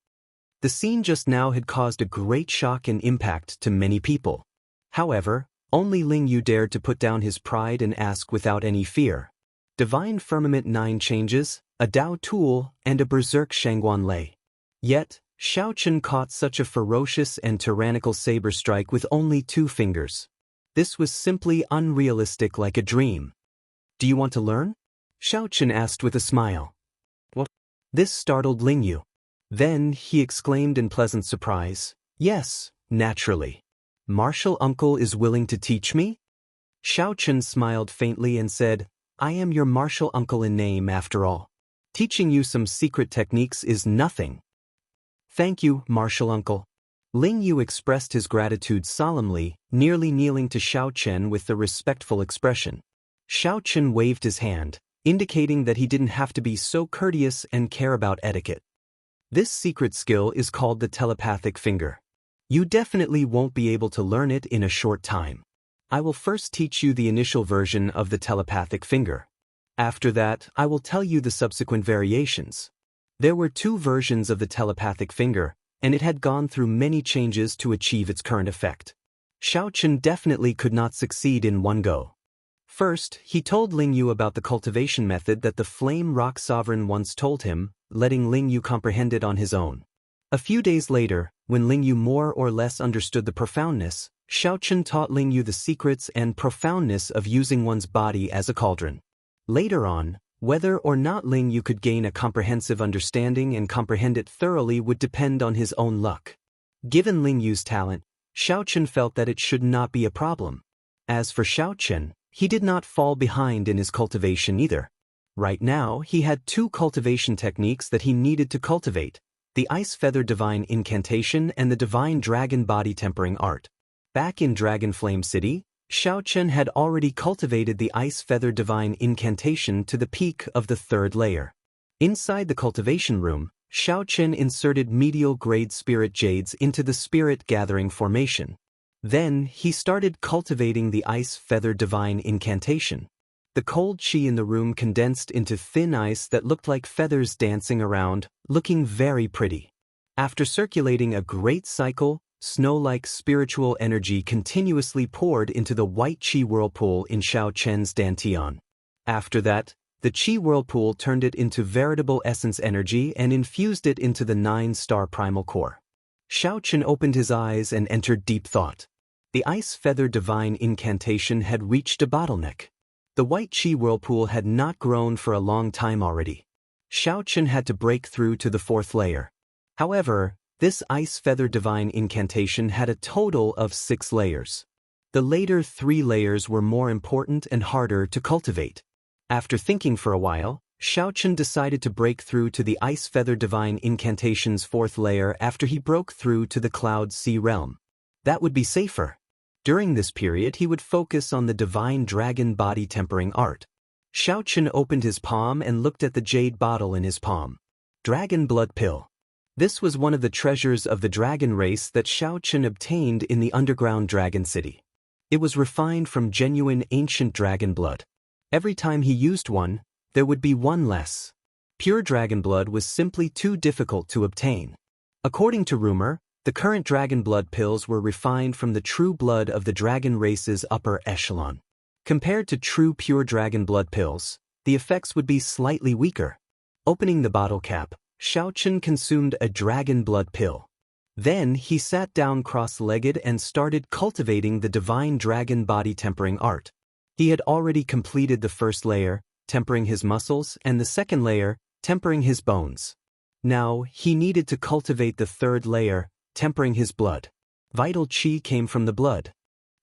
The scene just now had caused a great shock and impact to many people. However, only Ling Yu dared to put down his pride and ask without any fear. Divine Firmament 9 changes, a Dao tool, and a berserk Shangguan Lei. Yet, Xiao Chen caught such a ferocious and tyrannical saber strike with only 2 fingers. This was simply unrealistic, like a dream. "Do you want to learn?" Xiao Chen asked with a smile. "What?" This startled Ling Yu. Then he exclaimed in pleasant surprise, "Yes, naturally. Martial Uncle is willing to teach me?" Xiao Chen smiled faintly and said, "I am your martial uncle in name after all. Teaching you some secret techniques is nothing." "Thank you, martial uncle." Ling Yu expressed his gratitude solemnly, nearly kneeling to Xiao Chen with a respectful expression. Xiao Chen waved his hand, indicating that he didn't have to be so courteous and care about etiquette. "This secret skill is called the telepathic finger. You definitely won't be able to learn it in a short time. I will first teach you the initial version of the telepathic finger. After that, I will tell you the subsequent variations." There were 2 versions of the telepathic finger, and it had gone through many changes to achieve its current effect. Xiao Chen definitely could not succeed in one go. First, he told Ling Yu about the cultivation method that the Flame Rock Sovereign once told him, letting Ling Yu comprehend it on his own. A few days later, when Ling Yu more or less understood the profoundness, Xiao Chen taught Ling Yu the secrets and profoundness of using one's body as a cauldron. Later on, whether or not Ling Yu could gain a comprehensive understanding and comprehend it thoroughly would depend on his own luck. Given Ling Yu's talent, Xiao Chen felt that it should not be a problem. As for Xiao Chen, he did not fall behind in his cultivation either. Right now, he had 2 cultivation techniques that he needed to cultivate: the Ice Feather Divine Incantation and the Divine Dragon Body Tempering Art. Back in Dragon Flame City, Xiao Chen had already cultivated the Ice Feather Divine Incantation to the peak of the 3rd layer. Inside the cultivation room, Xiaochen inserted medial-grade spirit jades into the spirit-gathering formation. Then, he started cultivating the Ice Feather Divine Incantation. The cold qi in the room condensed into thin ice that looked like feathers dancing around, looking very pretty. After circulating a great cycle, snow-like spiritual energy continuously poured into the white qi whirlpool in Xiaochen's dantian. After that, the qi whirlpool turned it into veritable essence energy and infused it into the 9-star primal core. Xiaochen opened his eyes and entered deep thought. The Ice Feather Divine Incantation had reached a bottleneck. The white qi whirlpool had not grown for a long time already. Xiaochen had to break through to the 4th layer. However, this Ice Feather Divine Incantation had a total of 6 layers. The later 3 layers were more important and harder to cultivate. After thinking for a while, Xiaochen decided to break through to the Ice Feather Divine Incantation's 4th layer after he broke through to the Cloud Sea realm. That would be safer. During this period, he would focus on the Divine Dragon Body Tempering Art. Xiaochen opened his palm and looked at the jade bottle in his palm. Dragon Blood Pill. This was one of the treasures of the dragon race that Xiaochen obtained in the underground dragon city. It was refined from genuine ancient dragon blood. Every time he used one, there would be one less. Pure dragon blood was simply too difficult to obtain. According to rumor, the current dragon blood pills were refined from the true blood of the dragon race's upper echelon. Compared to true pure dragon blood pills, the effects would be slightly weaker. Opening the bottle cap, Xiaochen consumed a dragon blood pill. Then he sat down cross-legged and started cultivating the divine dragon body tempering art. He had already completed the 1st layer, tempering his muscles, and the 2nd layer, tempering his bones. Now, he needed to cultivate the 3rd layer, tempering his blood. Vital qi came from the blood.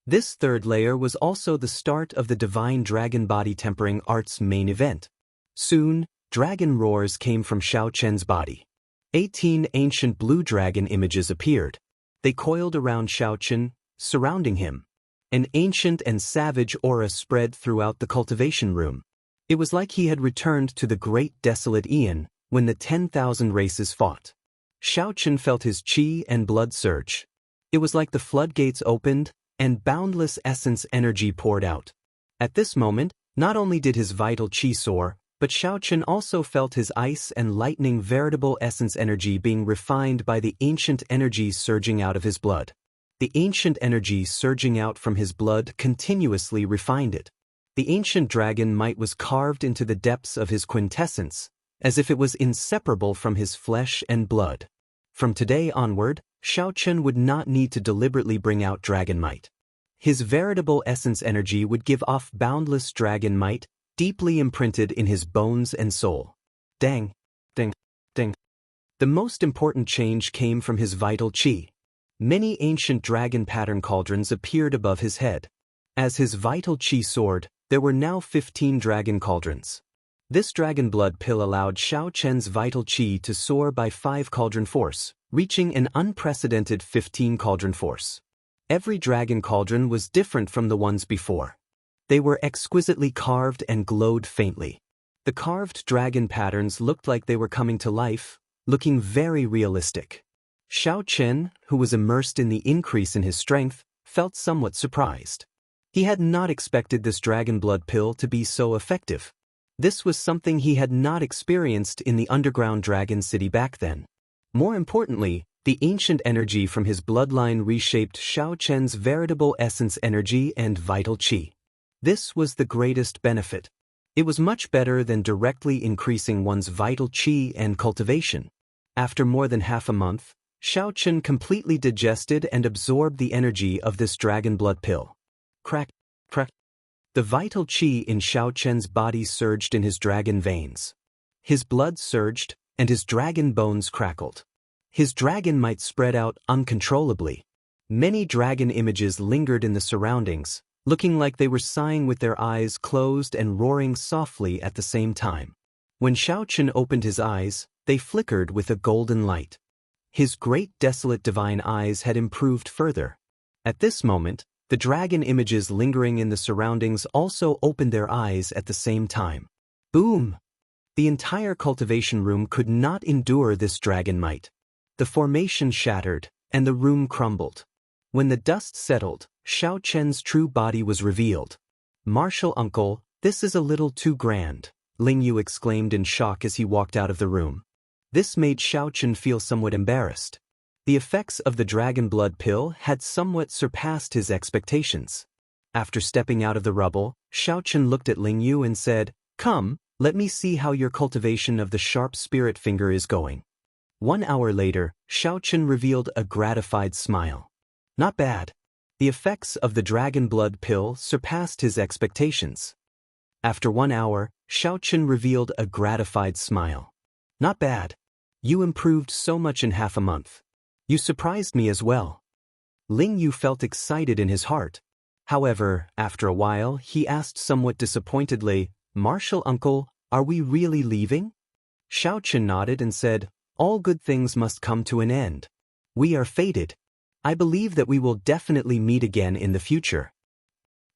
This 3rd layer was also the start of the divine dragon body tempering art's main event. Soon, dragon roars came from Xiaochen's body. 18 ancient blue dragon images appeared. They coiled around Xiaochen, surrounding him. An ancient and savage aura spread throughout the cultivation room. It was like he had returned to the great desolate Aeon, when the 10,000 races fought. Xiaochen felt his qi and blood surge. It was like the floodgates opened, and boundless essence energy poured out. At this moment, not only did his vital qi soar, but Xiaochen also felt his ice and lightning veritable essence energy being refined by the ancient energy surging out of his blood. The ancient energy surging out from his blood continuously refined it. The ancient dragon might was carved into the depths of his quintessence, as if it was inseparable from his flesh and blood. From today onward, Xiaochen would not need to deliberately bring out dragon might. His veritable essence energy would give off boundless dragon might, deeply imprinted in his bones and soul. Dang, ding, ding. The most important change came from his vital qi. Many ancient dragon pattern cauldrons appeared above his head. As his vital qi soared, there were now 15 dragon cauldrons. This dragon blood pill allowed Xiaochen's vital qi to soar by 5 cauldron force, reaching an unprecedented 15 cauldron force. Every dragon cauldron was different from the ones before. They were exquisitely carved and glowed faintly. The carved dragon patterns looked like they were coming to life, looking very realistic. Xiaochen, who was immersed in the increase in his strength, felt somewhat surprised. He had not expected this dragon blood pill to be so effective. This was something he had not experienced in the underground dragon city back then. More importantly, the ancient energy from his bloodline reshaped Xiaochen's veritable essence energy and vital qi. This was the greatest benefit. It was much better than directly increasing one's vital qi and cultivation. After more than half a month, Xiaochen completely digested and absorbed the energy of this dragon blood pill. Crack, crack. The vital qi in Xiaochen's body surged in his dragon veins. His blood surged, and his dragon bones crackled. His dragon might spread out uncontrollably. Many dragon images lingered in the surroundings, looking like they were sighing with their eyes closed and roaring softly at the same time. When Xiaochen opened his eyes, they flickered with a golden light. His great desolate divine eyes had improved further. At this moment, the dragon images lingering in the surroundings also opened their eyes at the same time. Boom! The entire cultivation room could not endure this dragon might. The formation shattered, and the room crumbled. When the dust settled, Xiao Chen's true body was revealed. "Martial uncle, this is a little too grand," Ling Yu exclaimed in shock as he walked out of the room. This made Xiao Chen feel somewhat embarrassed. The effects of the dragon blood pill had somewhat surpassed his expectations. After stepping out of the rubble, Xiao Chen looked at Ling Yu and said, "Come, let me see how your cultivation of the sharp spirit finger is going." 1 hour later, Xiao Chen revealed a gratified smile. "Not bad. The effects of the dragon blood pill surpassed his expectations." After 1 hour, Xiao Chen revealed a gratified smile. "Not bad. You improved so much in half a month. You surprised me as well." Ling Yu felt excited in his heart. However, after a while, he asked somewhat disappointedly, "Martial uncle, are we really leaving?" Xiao Chen nodded and said, "All good things must come to an end. We are fated. I believe that we will definitely meet again in the future."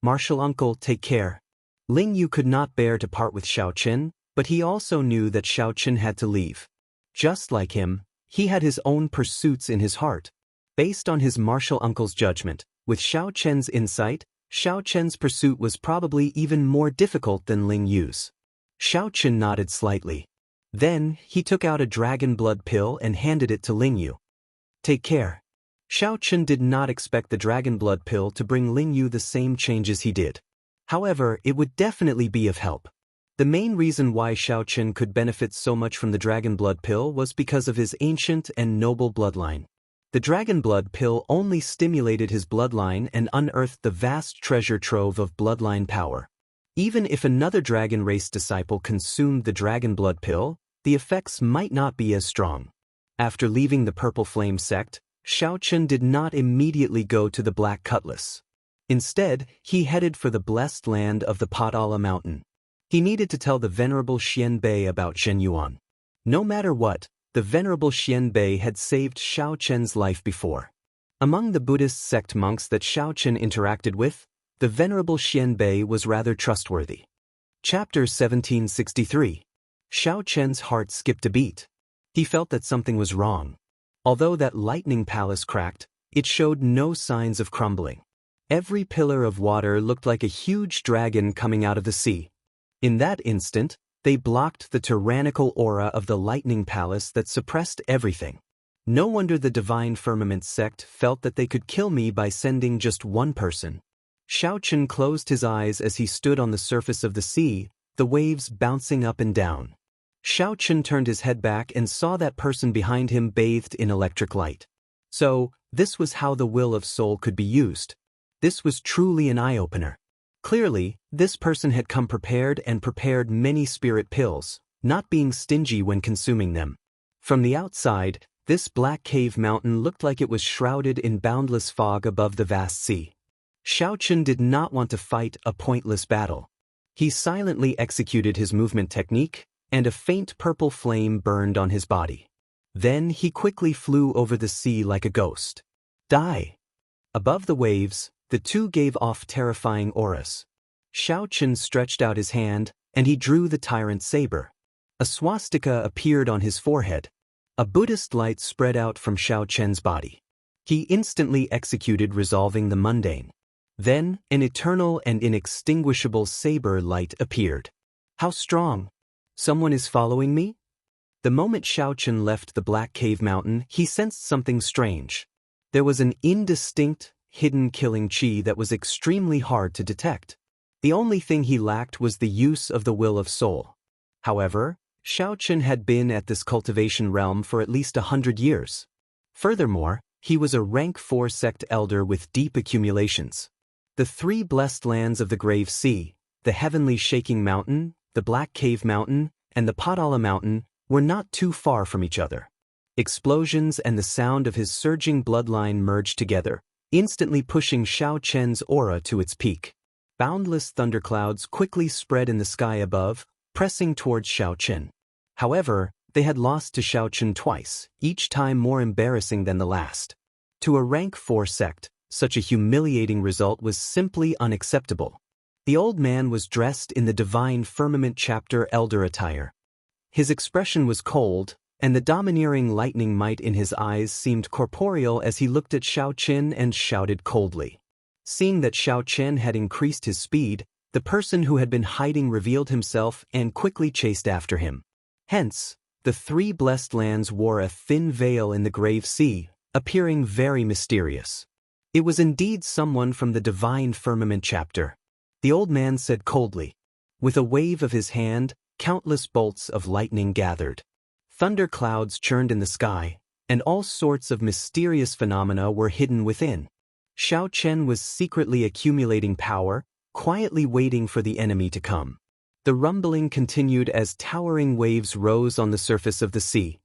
"Martial uncle, take care." Ling Yu could not bear to part with Xiao Chen, but he also knew that Xiao Chen had to leave. Just like him, he had his own pursuits in his heart. Based on his martial uncle's judgment, with Xiao Chen's insight, Xiao Chen's pursuit was probably even more difficult than Ling Yu's. Xiao Chen nodded slightly. Then, he took out a dragon blood pill and handed it to Ling Yu. "Take care." Xiao Chen did not expect the dragon blood pill to bring Ling Yu the same changes he did. However, it would definitely be of help. The main reason why Xiao Chen could benefit so much from the dragon blood pill was because of his ancient and noble bloodline. The dragon blood pill only stimulated his bloodline and unearthed the vast treasure trove of bloodline power. Even if another dragon race disciple consumed the dragon blood pill, the effects might not be as strong. After leaving the Purple Flame sect, Xiao Chen did not immediately go to the Black Cutlass. Instead, he headed for the blessed land of the Padala Mountain. He needed to tell the Venerable Xian Bei about Zhen Yuan. No matter what, the Venerable Xian Bei had saved Xiao Chen's life before. Among the Buddhist sect monks that Xiao Chen interacted with, the Venerable Xian Bei was rather trustworthy. Chapter 1763. Xiao Chen's heart skipped a beat. He felt that something was wrong. Although that lightning palace cracked, it showed no signs of crumbling. Every pillar of water looked like a huge dragon coming out of the sea. In that instant, they blocked the tyrannical aura of the lightning palace that suppressed everything. No wonder the Divine Firmament sect felt that they could kill me by sending just one person. Xiao Chen closed his eyes as he stood on the surface of the sea, the waves bouncing up and down. Xiao Chen turned his head back and saw that person behind him bathed in electric light. So, this was how the will of soul could be used. This was truly an eye-opener. Clearly, this person had come prepared and prepared many spirit pills, not being stingy when consuming them. From the outside, this black cave mountain looked like it was shrouded in boundless fog above the vast sea. Xiao Chen did not want to fight a pointless battle. He silently executed his movement technique, and a faint purple flame burned on his body. Then he quickly flew over the sea like a ghost. Die! Above the waves, the two gave off terrifying auras. Xiao Chen stretched out his hand, and he drew the tyrant saber. A swastika appeared on his forehead. A Buddhist light spread out from Xiao Chen's body. He instantly executed, resolving the mundane. Then, an eternal and inextinguishable saber light appeared. How strong! Someone is following me? The moment Xiao Chen left the Black Cave Mountain, he sensed something strange. There was an indistinct, hidden killing chi that was extremely hard to detect. The only thing he lacked was the use of the will of soul. However, Xiao Chen had been at this cultivation realm for at least 100 years. Furthermore, he was a rank 4 sect elder with deep accumulations. The 3 blessed lands of the Grave Sea, the Heavenly Shaking Mountain, the Black Cave Mountain, and the Padala Mountain, were not too far from each other. Explosions and the sound of his surging bloodline merged together, instantly pushing Xiao Chen's aura to its peak. Boundless thunderclouds quickly spread in the sky above, pressing towards Xiao Chen. However, they had lost to Xiao Chen twice, each time more embarrassing than the last. To a rank 4 sect, such a humiliating result was simply unacceptable. The old man was dressed in the Divine Firmament chapter elder attire. His expression was cold, and the domineering lightning might in his eyes seemed corporeal as he looked at Xiao Qin and shouted coldly. Seeing that Xiao Qin had increased his speed, the person who had been hiding revealed himself and quickly chased after him. Hence, the three blessed lands wore a thin veil in the grave sea, appearing very mysterious. It was indeed someone from the divine firmament chapter. The old man said coldly. With a wave of his hand, countless bolts of lightning gathered. Thunder clouds churned in the sky, and all sorts of mysterious phenomena were hidden within. Xiao Chen was secretly accumulating power, quietly waiting for the enemy to come. The rumbling continued as towering waves rose on the surface of the sea.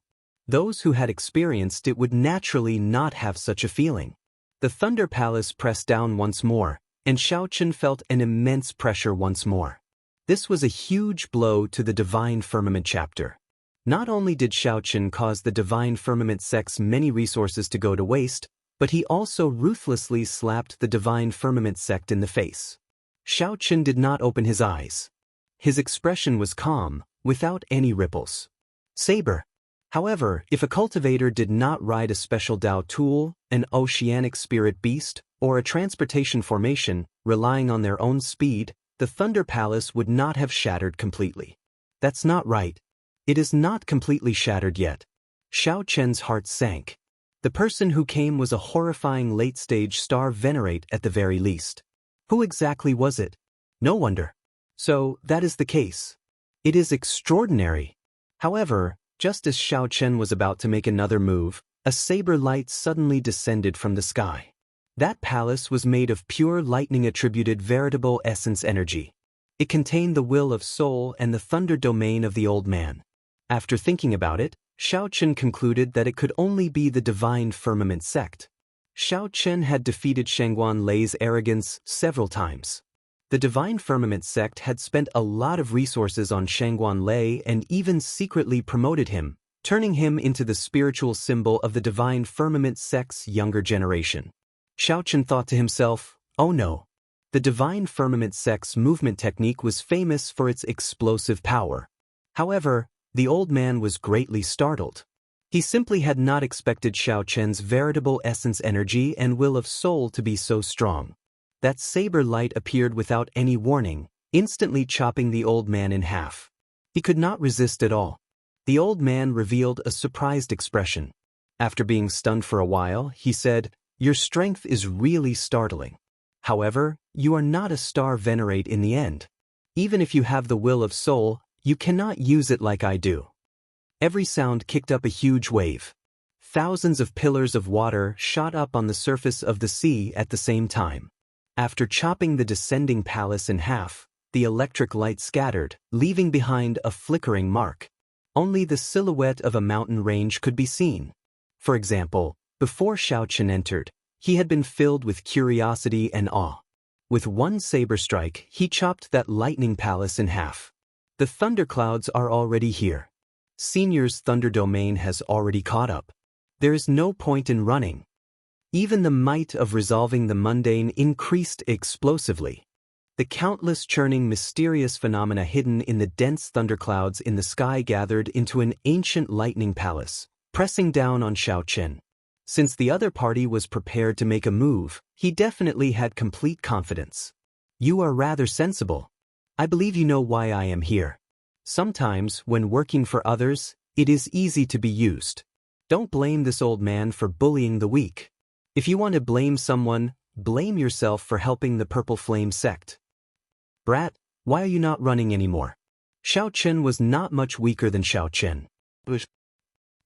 Those who had experienced it would naturally not have such a feeling. The Thunder Palace pressed down once more, and Xiao Chen felt an immense pressure once more. This was a huge blow to the Divine Firmament chapter. Not only did Xiao Chen cause the Divine Firmament sect's many resources to go to waste, but he also ruthlessly slapped the Divine Firmament sect in the face. Xiao Chen did not open his eyes. His expression was calm, without any ripples. Saber. However, if a cultivator did not ride a special Dao tool, an oceanic spirit beast, or a transportation formation, relying on their own speed, the Thunder Palace would not have shattered completely. That's not right. It is not completely shattered yet. Xiao Chen's heart sank. The person who came was a horrifying late-stage star venerate at the very least. Who exactly was it? No wonder. So, that is the case. It is extraordinary. However, just as Xiao Chen was about to make another move, a saber light suddenly descended from the sky. That palace was made of pure lightning-attributed veritable essence energy. It contained the will of soul and the thunder domain of the old man. After thinking about it, Xiao Chen concluded that it could only be the Divine Firmament sect. Xiao Chen had defeated Shangguan Lei's arrogance several times. The Divine Firmament sect had spent a lot of resources on Shangguan Lei and even secretly promoted him, turning him into the spiritual symbol of the Divine Firmament sect's younger generation. Xiao Chen thought to himself, oh no. The Divine Firmament sect's movement technique was famous for its explosive power. However, the old man was greatly startled. He simply had not expected Xiao Chen's veritable essence energy and will of soul to be so strong. That saber light appeared without any warning, instantly chopping the old man in half. He could not resist at all. The old man revealed a surprised expression. After being stunned for a while, he said, your strength is really startling. However, you are not a star venerate in the end. Even if you have the will of soul, you cannot use it like I do. Every sound kicked up a huge wave. Thousands of pillars of water shot up on the surface of the sea at the same time. After chopping the descending palace in half, the electric light scattered, leaving behind a flickering mark. Only the silhouette of a mountain range could be seen. For example, before Xiao Chen entered, he had been filled with curiosity and awe. With one saber strike, he chopped that lightning palace in half. The thunderclouds are already here. Senior's thunder domain has already caught up. There is no point in running. Even the might of resolving the mundane increased explosively. The countless churning mysterious phenomena hidden in the dense thunderclouds in the sky gathered into an ancient lightning palace, pressing down on Xiao Chen. Since the other party was prepared to make a move, he definitely had complete confidence. You are rather sensible. I believe you know why I am here. Sometimes, when working for others, it is easy to be used. Don't blame this old man for bullying the weak. If you want to blame someone, blame yourself for helping the Purple Flame sect. Brat, why are you not running anymore? Xiao Chen was not much weaker than Xiao Chen.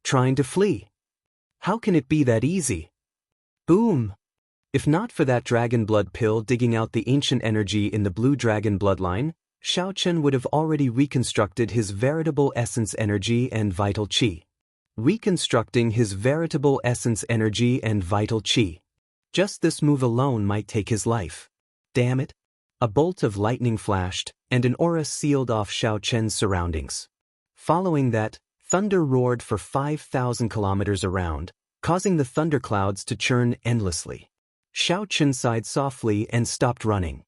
Trying to flee. How can it be that easy? Boom! If not for that dragon blood pill digging out the ancient energy in the blue dragon bloodline, Xiao Chen would have already reconstructed his veritable essence energy and vital qi. Reconstructing his veritable essence energy and vital qi. Just this move alone might take his life. Damn it! A bolt of lightning flashed, and an aura sealed off Xiao Chen's surroundings. Following that, thunder roared for 5,000 kilometers around, causing the thunderclouds to churn endlessly. Xiao Chen sighed softly and stopped running.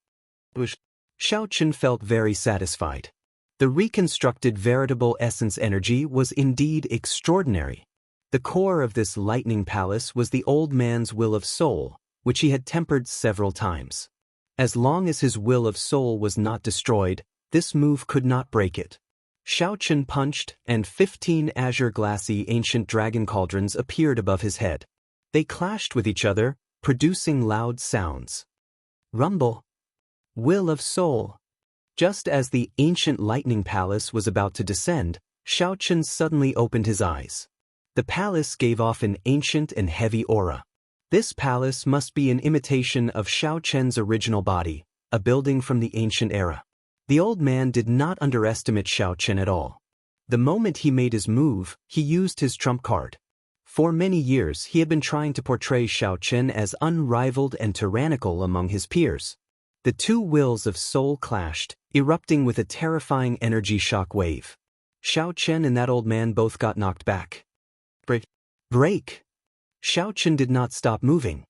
Xiao Chen felt very satisfied. The reconstructed veritable essence energy was indeed extraordinary. The core of this lightning palace was the old man's will of soul, which he had tempered several times. As long as his will of soul was not destroyed, this move could not break it. Xiaochen punched, and 15 azure glassy ancient dragon cauldrons appeared above his head. They clashed with each other, producing loud sounds. Rumble. Will of soul. Just as the ancient lightning palace was about to descend, Xiaochen suddenly opened his eyes. The palace gave off an ancient and heavy aura. This palace must be an imitation of Xiaochen's original body, a building from the ancient era. The old man did not underestimate Xiaochen at all. The moment he made his move, he used his trump card. For many years he had been trying to portray Xiaochen as unrivaled and tyrannical among his peers. The two wills of soul clashed, erupting with a terrifying energy shock wave. Xiaochen and that old man both got knocked back. Break! Xiaochen did not stop moving.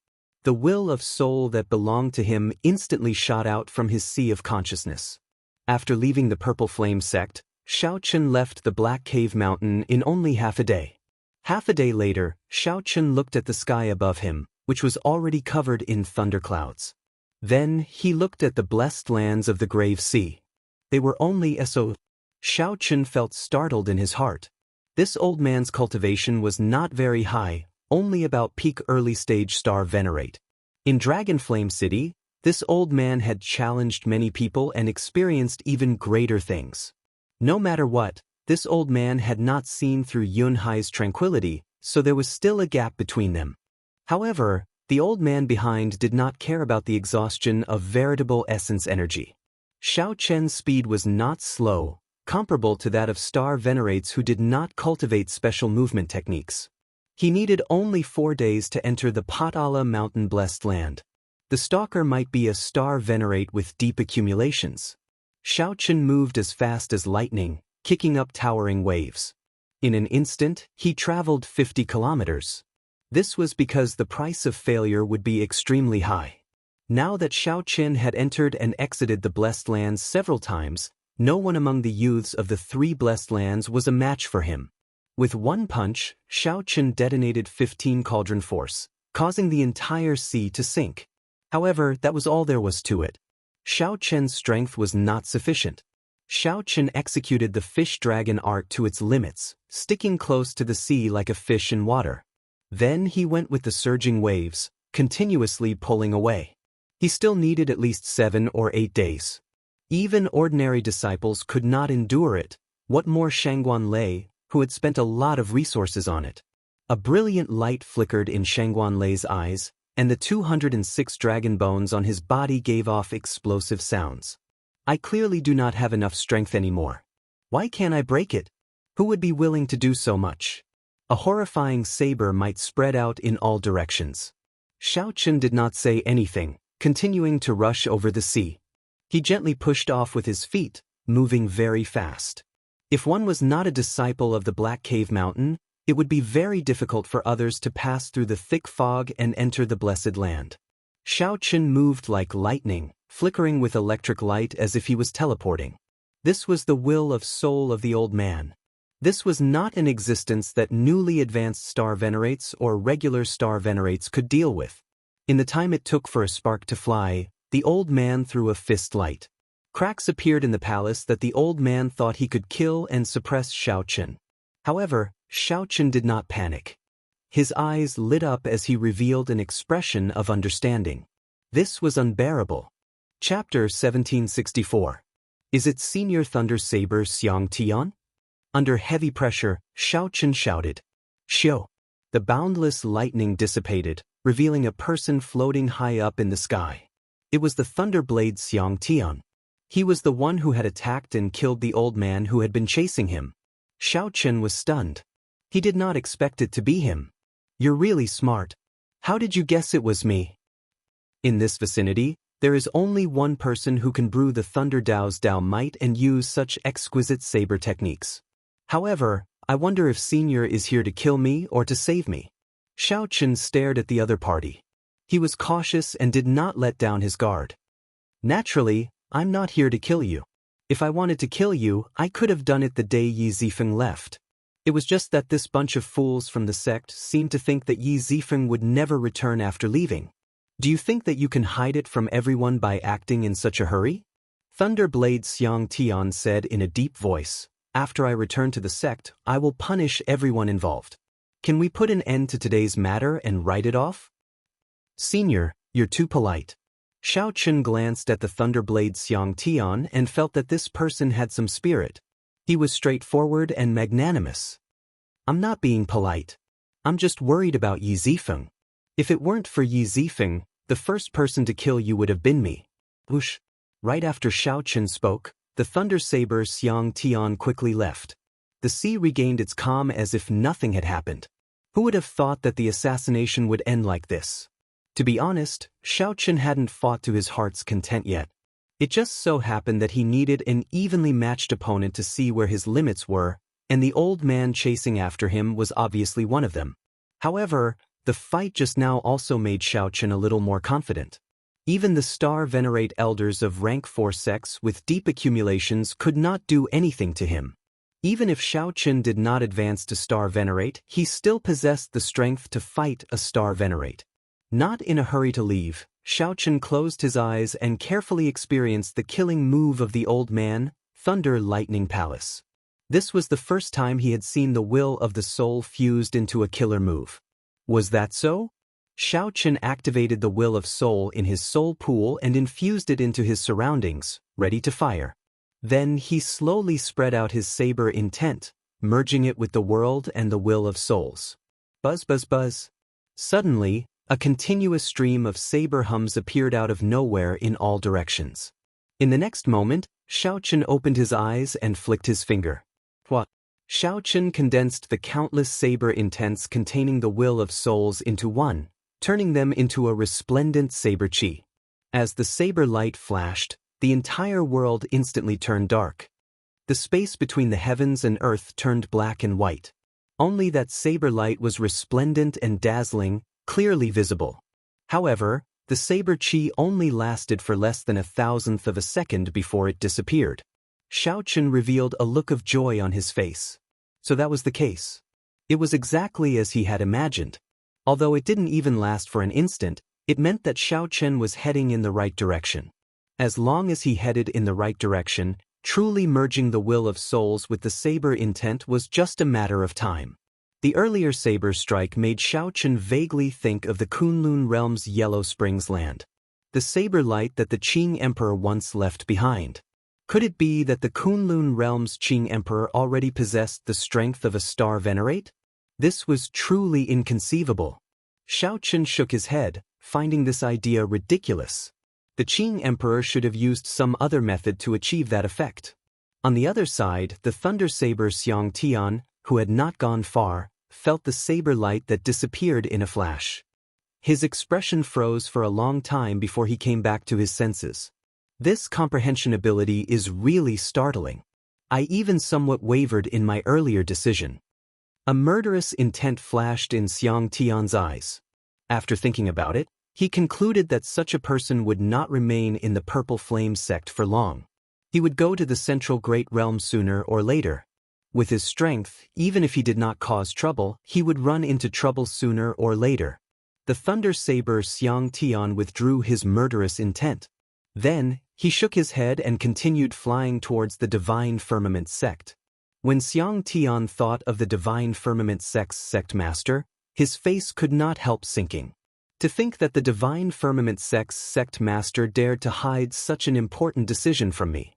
The will of soul that belonged to him instantly shot out from his sea of consciousness. After leaving the Purple Flame sect, Xiaochen left the Black Cave Mountain in only half a day. Half a day later, Xiaochen looked at the sky above him, which was already covered in thunderclouds. Then he looked at the blessed lands of the Grave Sea. They were only so. Xiaochen felt startled in his heart. This old man's cultivation was not very high, only about peak early-stage star venerate. In Dragonflame City, this old man had challenged many people and experienced even greater things. No matter what, this old man had not seen through Yunhai's tranquility, so there was still a gap between them. However, the old man behind did not care about the exhaustion of veritable essence energy. Xiaochen's speed was not slow, comparable to that of star venerates who did not cultivate special movement techniques. He needed only 4 days to enter the Patala Mountain Blessed Land. The stalker might be a star venerate with deep accumulations. Xiaochen moved as fast as lightning, kicking up towering waves. In an instant, he traveled 50 kilometers. This was because the price of failure would be extremely high. Now that Xiaochen had entered and exited the Blessed Lands several times, no one among the youths of the 3 Blessed Lands was a match for him. With one punch, Xiaochen detonated 15 cauldron force, causing the entire sea to sink. However, that was all there was to it. Xiaochen's strength was not sufficient. Xiaochen executed the fish dragon art to its limits, sticking close to the sea like a fish in water. Then he went with the surging waves, continuously pulling away. He still needed at least 7 or 8 days. Even ordinary disciples could not endure it, what more Shangguan Lei, who had spent a lot of resources on it. A brilliant light flickered in Shangguan Lei's eyes, and the 206 dragon bones on his body gave off explosive sounds. I clearly do not have enough strength anymore. Why can't I break it? Who would be willing to do so much? A horrifying saber might spread out in all directions. Xiaochen did not say anything, continuing to rush over the sea. He gently pushed off with his feet, moving very fast. If one was not a disciple of the Black Cave Mountain, it would be very difficult for others to pass through the thick fog and enter the Blessed Land. Xiaochen moved like lightning, flickering with electric light as if he was teleporting. This was the will of soul of the old man. This was not an existence that newly advanced star venerates or regular star venerates could deal with. In the time it took for a spark to fly, the old man threw a fist light. Cracks appeared in the palace that the old man thought he could kill and suppress Xiaochen. However, Xiaochen did not panic. His eyes lit up as he revealed an expression of understanding. This was unbearable. Chapter 1764. Is it Senior Thunder Saber Xiang Tian? Under heavy pressure, Xiaochen shouted. Xiao! The boundless lightning dissipated, revealing a person floating high up in the sky. It was the Thunderblade Xiang Tian. He was the one who had attacked and killed the old man who had been chasing him. Xiaochen was stunned. He did not expect it to be him. You're really smart. How did you guess it was me? In this vicinity, there is only one person who can brew the Thunder Dao's Dao might and use such exquisite saber techniques. However, I wonder if Senior is here to kill me or to save me. Xiaochen stared at the other party. He was cautious and did not let down his guard. Naturally, I'm not here to kill you. If I wanted to kill you, I could have done it the day Yi Zifeng left. It was just that this bunch of fools from the sect seemed to think that Yi Zifeng would never return after leaving. Do you think that you can hide it from everyone by acting in such a hurry? Thunderblade Xiang Tian said in a deep voice, after I return to the sect, I will punish everyone involved. Can we put an end to today's matter and write it off? Senior, you're too polite. Xiao Chen glanced at the Thunderblade Xiang Tian and felt that this person had some spirit. He was straightforward and magnanimous. I'm not being polite. I'm just worried about Yi Zifeng. If it weren't for Yi Zifeng, the first person to kill you would have been me. Whoosh! Right after Xiao Chen spoke, the Thunder Saber Xiang Tian quickly left. The sea regained its calm as if nothing had happened. Who would have thought that the assassination would end like this? To be honest, Xiao Chen hadn't fought to his heart's content yet. It just so happened that he needed an evenly matched opponent to see where his limits were, and the old man chasing after him was obviously one of them. However, the fight just now also made Xiao Chen a little more confident. Even the Star Venerate elders of rank 4 sects with deep accumulations could not do anything to him. Even if Xiao Chen did not advance to Star Venerate, he still possessed the strength to fight a Star Venerate. Not in a hurry to leave, Xiao Chen closed his eyes and carefully experienced the killing move of the old man, Thunder Lightning Palace. This was the first time he had seen the will of the soul fused into a killer move. Was that so? Xiao Chen activated the will of soul in his soul pool and infused it into his surroundings, ready to fire. Then he slowly spread out his saber intent, merging it with the world and the will of souls. Buzz buzz buzz. Suddenly, a continuous stream of saber hums appeared out of nowhere in all directions. In the next moment, Xiao Chen opened his eyes and flicked his finger. What? Xiao Chen condensed the countless saber intents containing the will of souls into one, turning them into a resplendent saber chi. As the saber light flashed, the entire world instantly turned dark. The space between the heavens and earth turned black and white. Only that saber light was resplendent and dazzling, clearly visible. However, the saber chi only lasted for less than 1,000th of a second before it disappeared. Xiao Chen revealed a look of joy on his face. So that was the case. It was exactly as he had imagined. Although it didn't even last for an instant, it meant that Xiao Chen was heading in the right direction. As long as he headed in the right direction, truly merging the will of souls with the saber intent was just a matter of time. The earlier saber strike made Xiao Chen vaguely think of the Kunlun realm's Yellow Springs land. The saber light that the Qing Emperor once left behind. Could it be that the Kunlun realm's Qing Emperor already possessed the strength of a Star Venerate? This was truly inconceivable. Xiao Chen shook his head, finding this idea ridiculous. The Qing Emperor should have used some other method to achieve that effect. On the other side, the Thunder Saber Xiang Tian, who had not gone far, felt the saber light that disappeared in a flash. His expression froze for a long time before he came back to his senses. This comprehension ability is really startling. I even somewhat wavered in my earlier decision. A murderous intent flashed in Xiang Tian's eyes. After thinking about it, he concluded that such a person would not remain in the Purple Flame sect for long. He would go to the Central Great Realm sooner or later. With his strength, even if he did not cause trouble, he would run into trouble sooner or later. The Thunder Saber Xiang Tian withdrew his murderous intent. Then, he shook his head and continued flying towards the Divine Firmament sect. When Xiang Tian thought of the Divine Firmament sect's sect master, his face could not help sinking. To think that the Divine Firmament sect's sect master dared to hide such an important decision from me.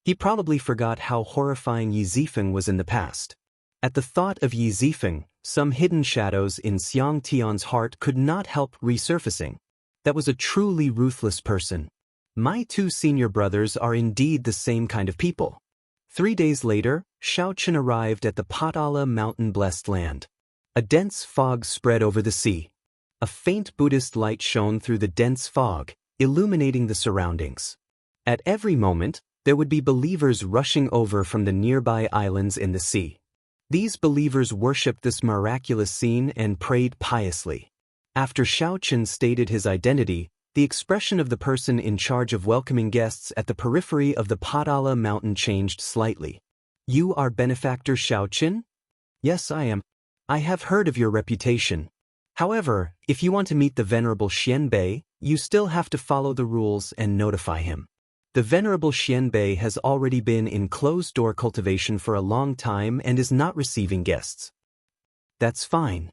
He probably forgot how horrifying Yi Zifeng was in the past. At the thought of Yi Zifeng, some hidden shadows in Xiang Tian's heart could not help resurfacing. That was a truly ruthless person. My two senior brothers are indeed the same kind of people. 3 days later, Xiao Chen arrived at the Patala mountain-blessed land. A dense fog spread over the sea. A faint Buddhist light shone through the dense fog, illuminating the surroundings. At every moment, there would be believers rushing over from the nearby islands in the sea. These believers worshipped this miraculous scene and prayed piously. After Xiao Chen stated his identity, The expression of the person in charge of welcoming guests at the periphery of the Padala mountain changed slightly. You are benefactor Xiaoqin? Yes, I am. I have heard of your reputation. However, if you want to meet the Venerable Xianbei, you still have to follow the rules and notify him. The Venerable Xianbei has already been in closed-door cultivation for a long time and is not receiving guests. That's fine.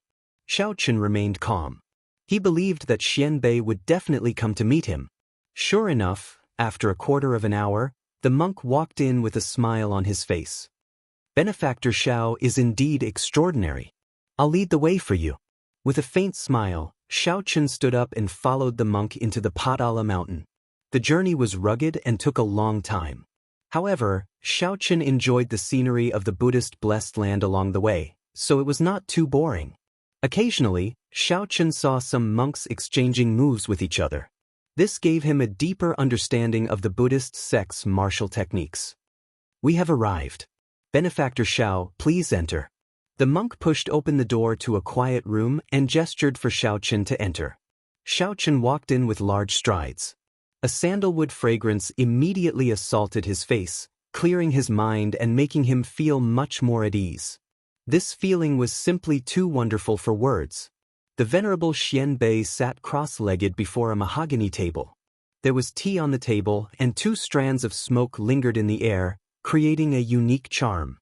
Xiaoqin remained calm. He believed that Xianbei would definitely come to meet him. Sure enough, after a quarter of an hour, the monk walked in with a smile on his face. Benefactor Xiao is indeed extraordinary. I'll lead the way for you. With a faint smile, Xiaoqin stood up and followed the monk into the Padala mountain. The journey was rugged and took a long time. However, Xiaoqin enjoyed the scenery of the Buddhist blessed land along the way, so it was not too boring. Occasionally, Xiaoqin saw some monks exchanging moves with each other. This gave him a deeper understanding of the Buddhist sect's martial techniques. We have arrived. Benefactor Xiao, please enter. The monk pushed open the door to a quiet room and gestured for Xiaoqin to enter. Xiaoqin walked in with large strides. A sandalwood fragrance immediately assaulted his face, clearing his mind and making him feel much more at ease. This feeling was simply too wonderful for words. The Venerable Xianbei sat cross-legged before a mahogany table. There was tea on the table and 2 strands of smoke lingered in the air, creating a unique charm.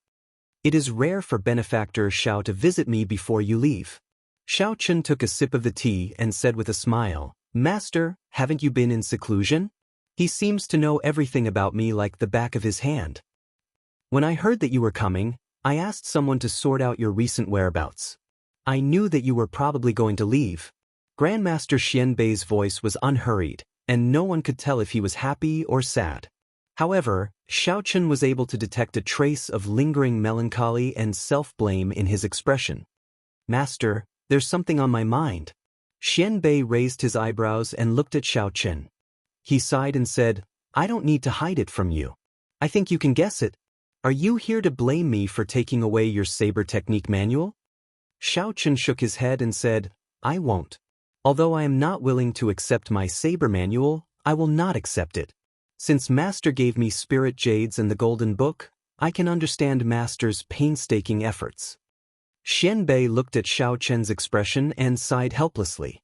It is rare for Benefactor Xiao to visit me before you leave. Xiaoqin took a sip of the tea and said with a smile, Master, haven't you been in seclusion? He seems to know everything about me like the back of his hand. When I heard that you were coming, I asked someone to sort out your recent whereabouts. I knew that you were probably going to leave. Grandmaster Xianbei's voice was unhurried, and no one could tell if he was happy or sad. However, Xiaoqin was able to detect a trace of lingering melancholy and self-blame in his expression. Master, there's something on my mind. Xianbei raised his eyebrows and looked at Xiaoqin. He sighed and said, I don't need to hide it from you. I think you can guess it. Are you here to blame me for taking away your saber technique manual? Xiaoqin shook his head and said, I won't. Although I am not willing to accept my saber manual, I will not accept it. Since Master gave me spirit jades and the golden book, I can understand Master's painstaking efforts. Xianbei looked at Xiaoqin's expression and sighed helplessly.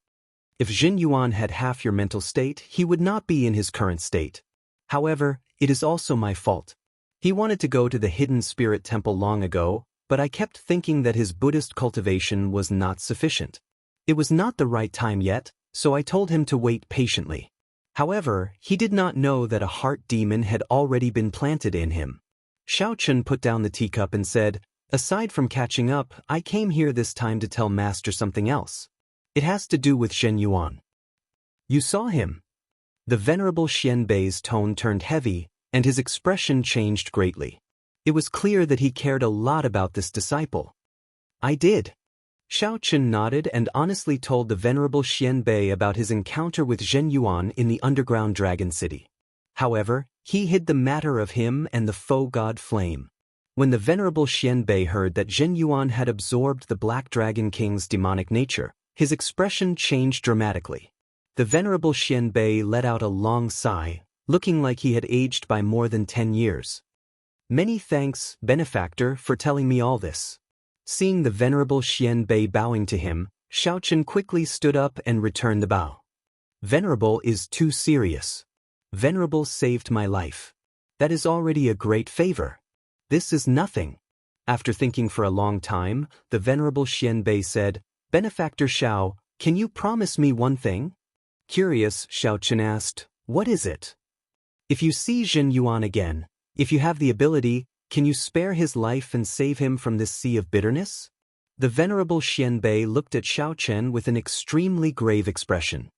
If Jin Yuan had half your mental state, he would not be in his current state. However, it is also my fault. He wanted to go to the hidden spirit temple long ago, but I kept thinking that his Buddhist cultivation was not sufficient. It was not the right time yet, so I told him to wait patiently. However, he did not know that a heart demon had already been planted in him. Xiaoqin put down the teacup and said, Aside from catching up, I came here this time to tell Master something else. It has to do with Zhen Yuan. You saw him. The Venerable Xianbei's tone turned heavy, and his expression changed greatly. It was clear that he cared a lot about this disciple. I did. Xiaoqin nodded and honestly told the Venerable Xianbei about his encounter with Zhen Yuan in the underground dragon city. However, he hid the matter of him and the faux god Flame. When the Venerable Xianbei heard that Zhen Yuan had absorbed the Black Dragon King's demonic nature, his expression changed dramatically. The Venerable Xianbei let out a long sigh, looking like he had aged by more than 10 years. Many thanks, Benefactor, for telling me all this. Seeing the Venerable Xianbei bowing to him, Xiaoqin quickly stood up and returned the bow. Venerable is too serious. Venerable saved my life. That is already a great favor. This is nothing. After thinking for a long time, the Venerable Xianbei said, Benefactor Xiao, can you promise me one thing? Curious, Xiaoqin asked, what is it? If you see Zhen Yuan again, if you have the ability, can you spare his life and save him from this sea of bitterness? The Venerable Xianbei looked at Xiaoqin with an extremely grave expression.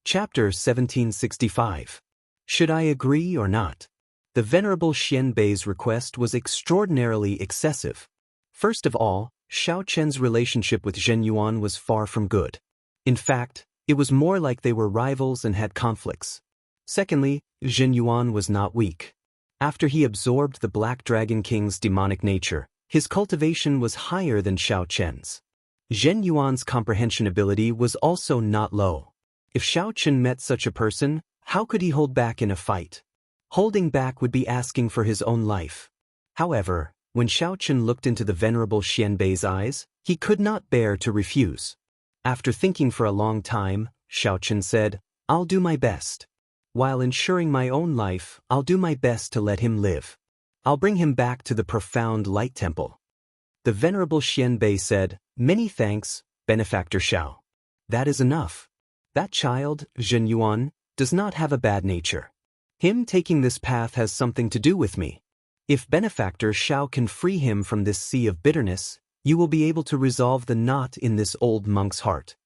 Chapter 1765. Should I agree or not? The Venerable Xianbei's request was extraordinarily excessive. First of all, Xiaoqin's relationship with Zhen Yuan was far from good. In fact, it was more like they were rivals and had conflicts. Secondly, Zhen Yuan was not weak. After he absorbed the Black Dragon King's demonic nature, his cultivation was higher than Xiaoqin's. Zhen Yuan's comprehension ability was also not low. If Xiao Chen met such a person, how could he hold back in a fight? Holding back would be asking for his own life. However, when Xiao Chen looked into the venerable Xianbei's eyes, he could not bear to refuse. After thinking for a long time, Xiao Chen said, "I'll do my best. While ensuring my own life, I'll do my best to let him live. I'll bring him back to the profound light temple." The venerable Xianbei said, "Many thanks, benefactor Xiao. That is enough. That child, Zhen Yuan, does not have a bad nature. Him taking this path has something to do with me. If benefactor Xiao can free him from this sea of bitterness, you will be able to resolve the knot in this old monk's heart."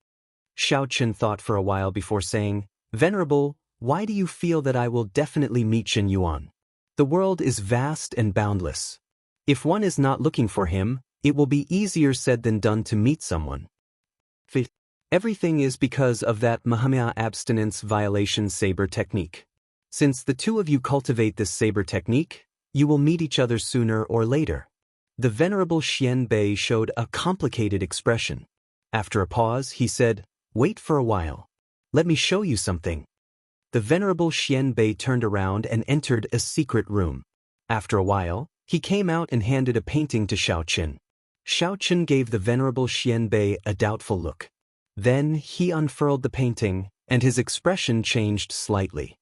Xiao Chen thought for a while before saying, "Venerable, why do you feel that I will definitely meet Zhen Yuan? The world is vast and boundless. If one is not looking for him, it will be easier said than done to meet someone. Everything is because of that Mahamaya abstinence violation saber technique. Since the two of you cultivate this saber technique, you will meet each other sooner or later." The venerable Xianbei showed a complicated expression. After a pause, he said, "Wait for a while. Let me show you something." The venerable Xianbei turned around and entered a secret room. After a while, he came out and handed a painting to Xiao Chen. Xiao Chen gave the venerable Xianbei a doubtful look. Then he unfurled the painting, and his expression changed slightly.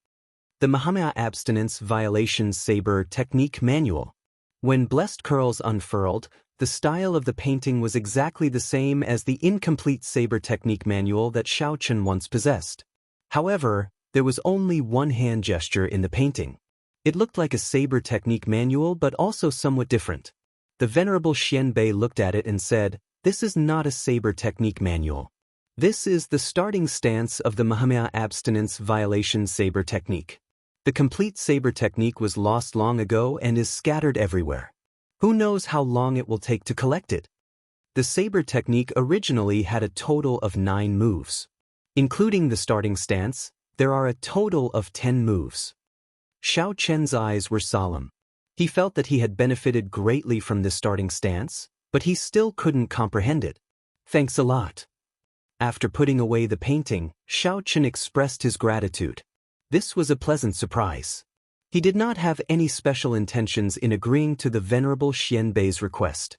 The Mahamaya Abstinence Violation Saber Technique Manual. When Blessed Curls unfurled, the style of the painting was exactly the same as the incomplete saber technique manual that Xiao Chen once possessed. However, there was only one hand gesture in the painting. It looked like a saber technique manual but also somewhat different. The venerable Xianbei looked at it and said, "This is not a saber technique manual. This is the starting stance of the Mahamaya Abstinence Violation Saber Technique. The complete saber technique was lost long ago and is scattered everywhere. Who knows how long it will take to collect it?" The saber technique originally had a total of 9 moves. Including the starting stance, there are a total of 10 moves. Xiao Chen's eyes were solemn. He felt that he had benefited greatly from this starting stance, but he still couldn't comprehend it. "Thanks a lot." After putting away the painting, Xiao Chen expressed his gratitude. This was a pleasant surprise. He did not have any special intentions in agreeing to the venerable Xianbei's request.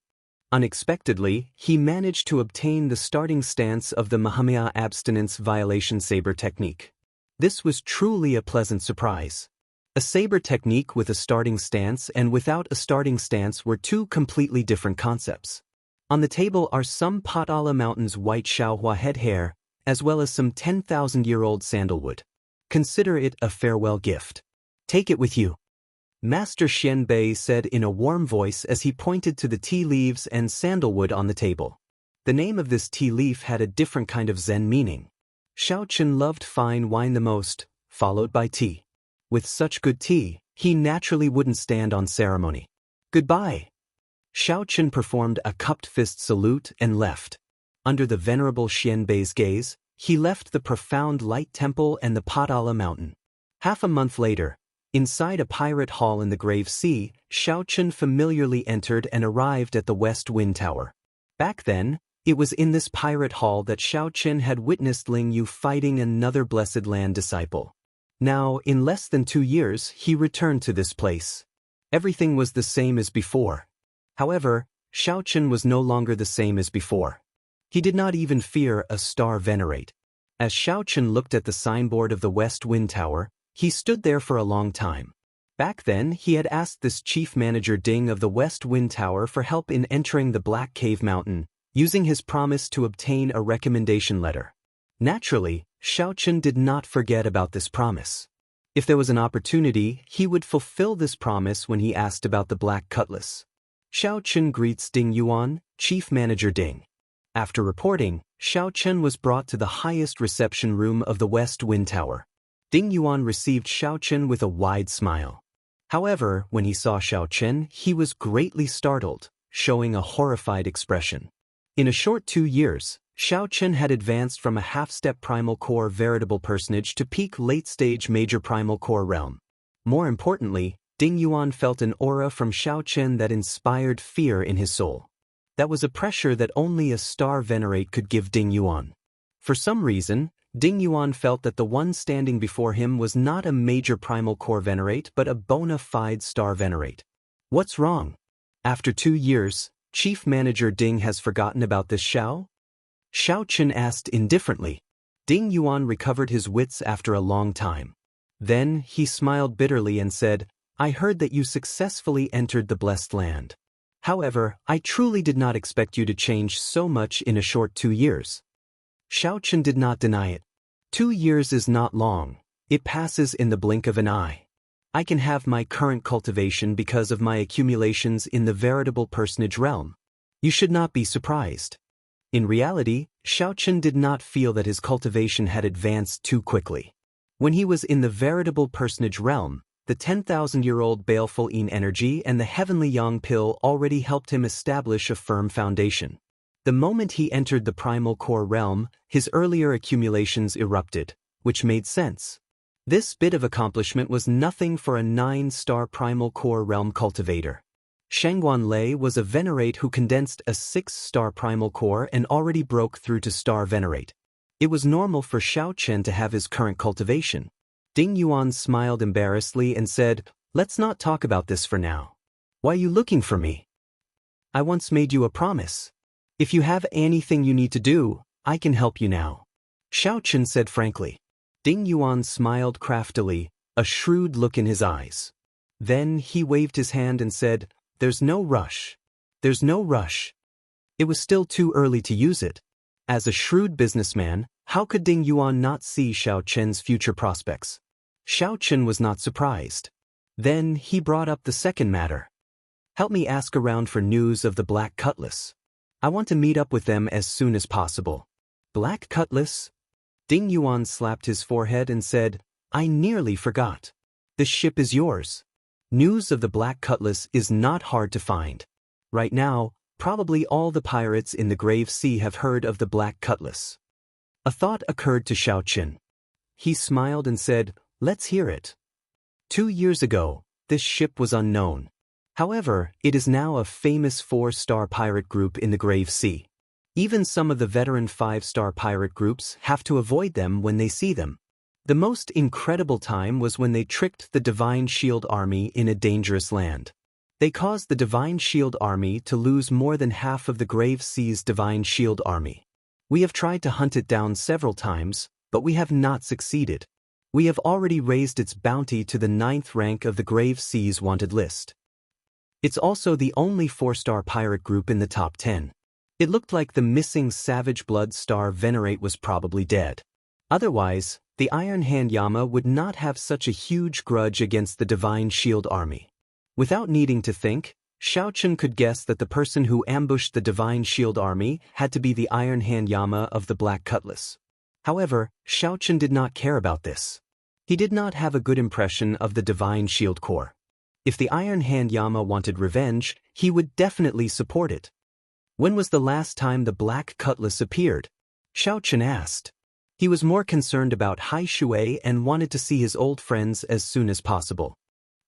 Unexpectedly, he managed to obtain the starting stance of the Mahamaya Abstinence Violation Saber Technique. This was truly a pleasant surprise. A saber technique with a starting stance and without a starting stance were two completely different concepts. On the table are some Potala Mountain's white Shaohua head hair, as well as some 10,000-year-old sandalwood. Consider it a farewell gift. Take it with you." Master Xianbei said in a warm voice as he pointed to the tea leaves and sandalwood on the table. The name of this tea leaf had a different kind of Zen meaning. Xiao Chen loved fine wine the most, followed by tea. With such good tea, he naturally wouldn't stand on ceremony. "Goodbye." Xiao Chen performed a cupped fist salute and left. Under the venerable Xianbei's gaze, he left the profound light temple and the Potala mountain. Half a month later, inside a pirate hall in the Grave Sea, Xiao Chen familiarly entered and arrived at the West Wind Tower. Back then, it was in this pirate hall that Xiao Chen had witnessed Ling Yu fighting another Blessed Land disciple. Now, in less than 2 years, he returned to this place. Everything was the same as before. However, Xiao Chen was no longer the same as before. He did not even fear a star venerate. As Xiao Chen looked at the signboard of the West Wind Tower, he stood there for a long time. Back then, he had asked this chief manager Ding of the West Wind Tower for help in entering the Black Cave Mountain, using his promise to obtain a recommendation letter. Naturally, Xiao Chen did not forget about this promise. If there was an opportunity, he would fulfill this promise when he asked about the Black Cutlass. Xiao Chen greets Ding Yuan, Chief Manager Ding. After reporting, Xiao Chen was brought to the highest reception room of the West Wind Tower. Ding Yuan received Xiao Chen with a wide smile. However, when he saw Xiao Chen, he was greatly startled, showing a horrified expression. In a short 2 years, Xiao Chen had advanced from a half-step primal core veritable personage to peak late-stage major primal core realm. More importantly, Ding Yuan felt an aura from Xiao Chen that inspired fear in his soul. That was a pressure that only a star venerate could give Ding Yuan. For some reason, Ding Yuan felt that the one standing before him was not a major primal core venerate but a bona fide star venerate. What's wrong? After 2 years, Chief Manager Ding has forgotten about this Xiao? Xiao Chen asked indifferently. Ding Yuan recovered his wits after a long time. Then, he smiled bitterly and said, I heard that you successfully entered the Blessed Land. However, I truly did not expect you to change so much in a short 2 years. Xiao Chen did not deny it. 2 years is not long. It passes in the blink of an eye. I can have my current cultivation because of my accumulations in the veritable personage realm. You should not be surprised. In reality, Xiao Chen did not feel that his cultivation had advanced too quickly. When he was in the veritable personage realm, the 10,000-year-old baleful Yin energy and the heavenly Yang pill already helped him establish a firm foundation. The moment he entered the primal core realm, his earlier accumulations erupted, which made sense. This bit of accomplishment was nothing for a 9-star primal core realm cultivator. Shangguan Lei was a venerate who condensed a 6-star primal core and already broke through to star venerate. It was normal for Xiao Chen to have his current cultivation. Ding Yuan smiled embarrassedly and said, Let's not talk about this for now. Why are you looking for me? I once made you a promise. If you have anything you need to do, I can help you now. Xiao Chen said frankly. Ding Yuan smiled craftily, a shrewd look in his eyes. Then he waved his hand and said, There's no rush. There's no rush. It was still too early to use it. As a shrewd businessman, how could Ding Yuan not see Xiao Chen's future prospects? Xiao Chen was not surprised. Then he brought up the second matter. Help me ask around for news of the Black Cutlass. I want to meet up with them as soon as possible. Black Cutlass? Ding Yuan slapped his forehead and said, I nearly forgot. The ship is yours. News of the Black Cutlass is not hard to find. Right now, probably all the pirates in the Grave Sea have heard of the Black Cutlass. A thought occurred to Xiao Chen. He smiled and said, Let's hear it. 2 years ago, this ship was unknown. However, it is now a famous 4-star pirate group in the Grave Sea. Even some of the veteran 5-star pirate groups have to avoid them when they see them. The most incredible time was when they tricked the Divine Shield Army in a dangerous land. They caused the Divine Shield Army to lose more than half of the Grave Sea's Divine Shield Army. We have tried to hunt it down several times, but we have not succeeded. We have already raised its bounty to the 9th rank of the Grave Sea's wanted list. It's also the only 4-star pirate group in the top 10. It looked like the missing Savage Blood Star Venerate was probably dead. Otherwise, the Iron Hand Yama would not have such a huge grudge against the Divine Shield Army. Without needing to think, Xiao Chen could guess that the person who ambushed the Divine Shield Army had to be the Iron Hand Yama of the Black Cutlass. However, Xiao Chen did not care about this. He did not have a good impression of the Divine Shield Corps. If the Iron Hand Yama wanted revenge, he would definitely support it. When was the last time the Black Cutlass appeared? Xiao Chen asked. He was more concerned about Hai Shui and wanted to see his old friends as soon as possible.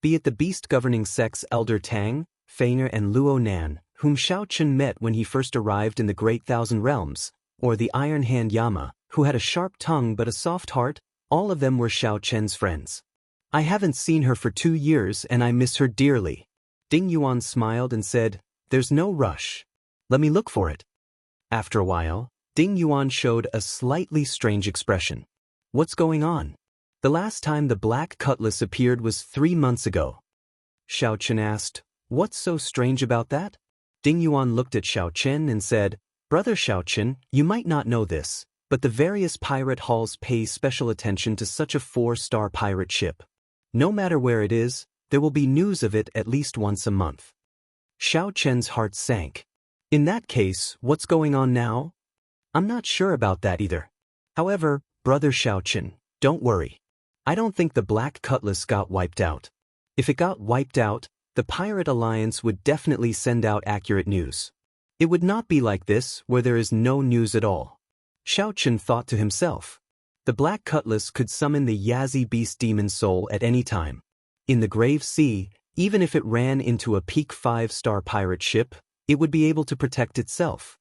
Be it the beast-governing sect's Elder Tang, Feiner and Luo Nan, whom Xiao Chen met when he first arrived in the Great Thousand Realms, or the Iron Hand Yama, who had a sharp tongue but a soft heart, all of them were Xiao Chen's friends. I haven't seen her for 2 years and I miss her dearly. Ding Yuan smiled and said, There's no rush. Let me look for it. After a while, Ding Yuan showed a slightly strange expression. What's going on? The last time the Black Cutlass appeared was 3 months ago. Xiao Chen asked, What's so strange about that? Ding Yuan looked at Xiao Chen and said, Brother Xiao Chen, you might not know this, but the various pirate halls pay special attention to such a 4-star pirate ship. No matter where it is, there will be news of it at least once a month. Xiao Chen's heart sank. In that case, what's going on now? I'm not sure about that either. However, Brother Xiao Chen, don't worry. I don't think the Black Cutlass got wiped out. If it got wiped out, the Pirate Alliance would definitely send out accurate news. It would not be like this where there is no news at all. Xiao Chen thought to himself. The Black Cutlass could summon the Yazi Beast Demon Soul at any time. In the Grave Sea, even if it ran into a peak 5-star pirate ship, it would be able to protect itself.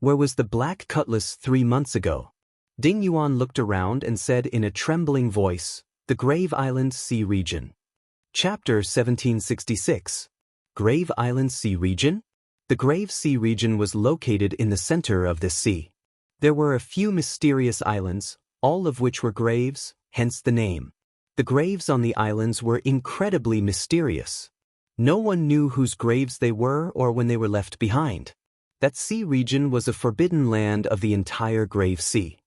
Where was the Black Cutlass 3 months ago? Ding Yuan looked around and said in a trembling voice, "The Grave Island Sea Region." Chapter 1766. Grave Island Sea Region? The Grave Sea Region was located in the center of this sea. There were a few mysterious islands, all of which were graves, hence the name. The graves on the islands were incredibly mysterious. No one knew whose graves they were or when they were left behind. That sea region was a forbidden land of the entire Grave Sea.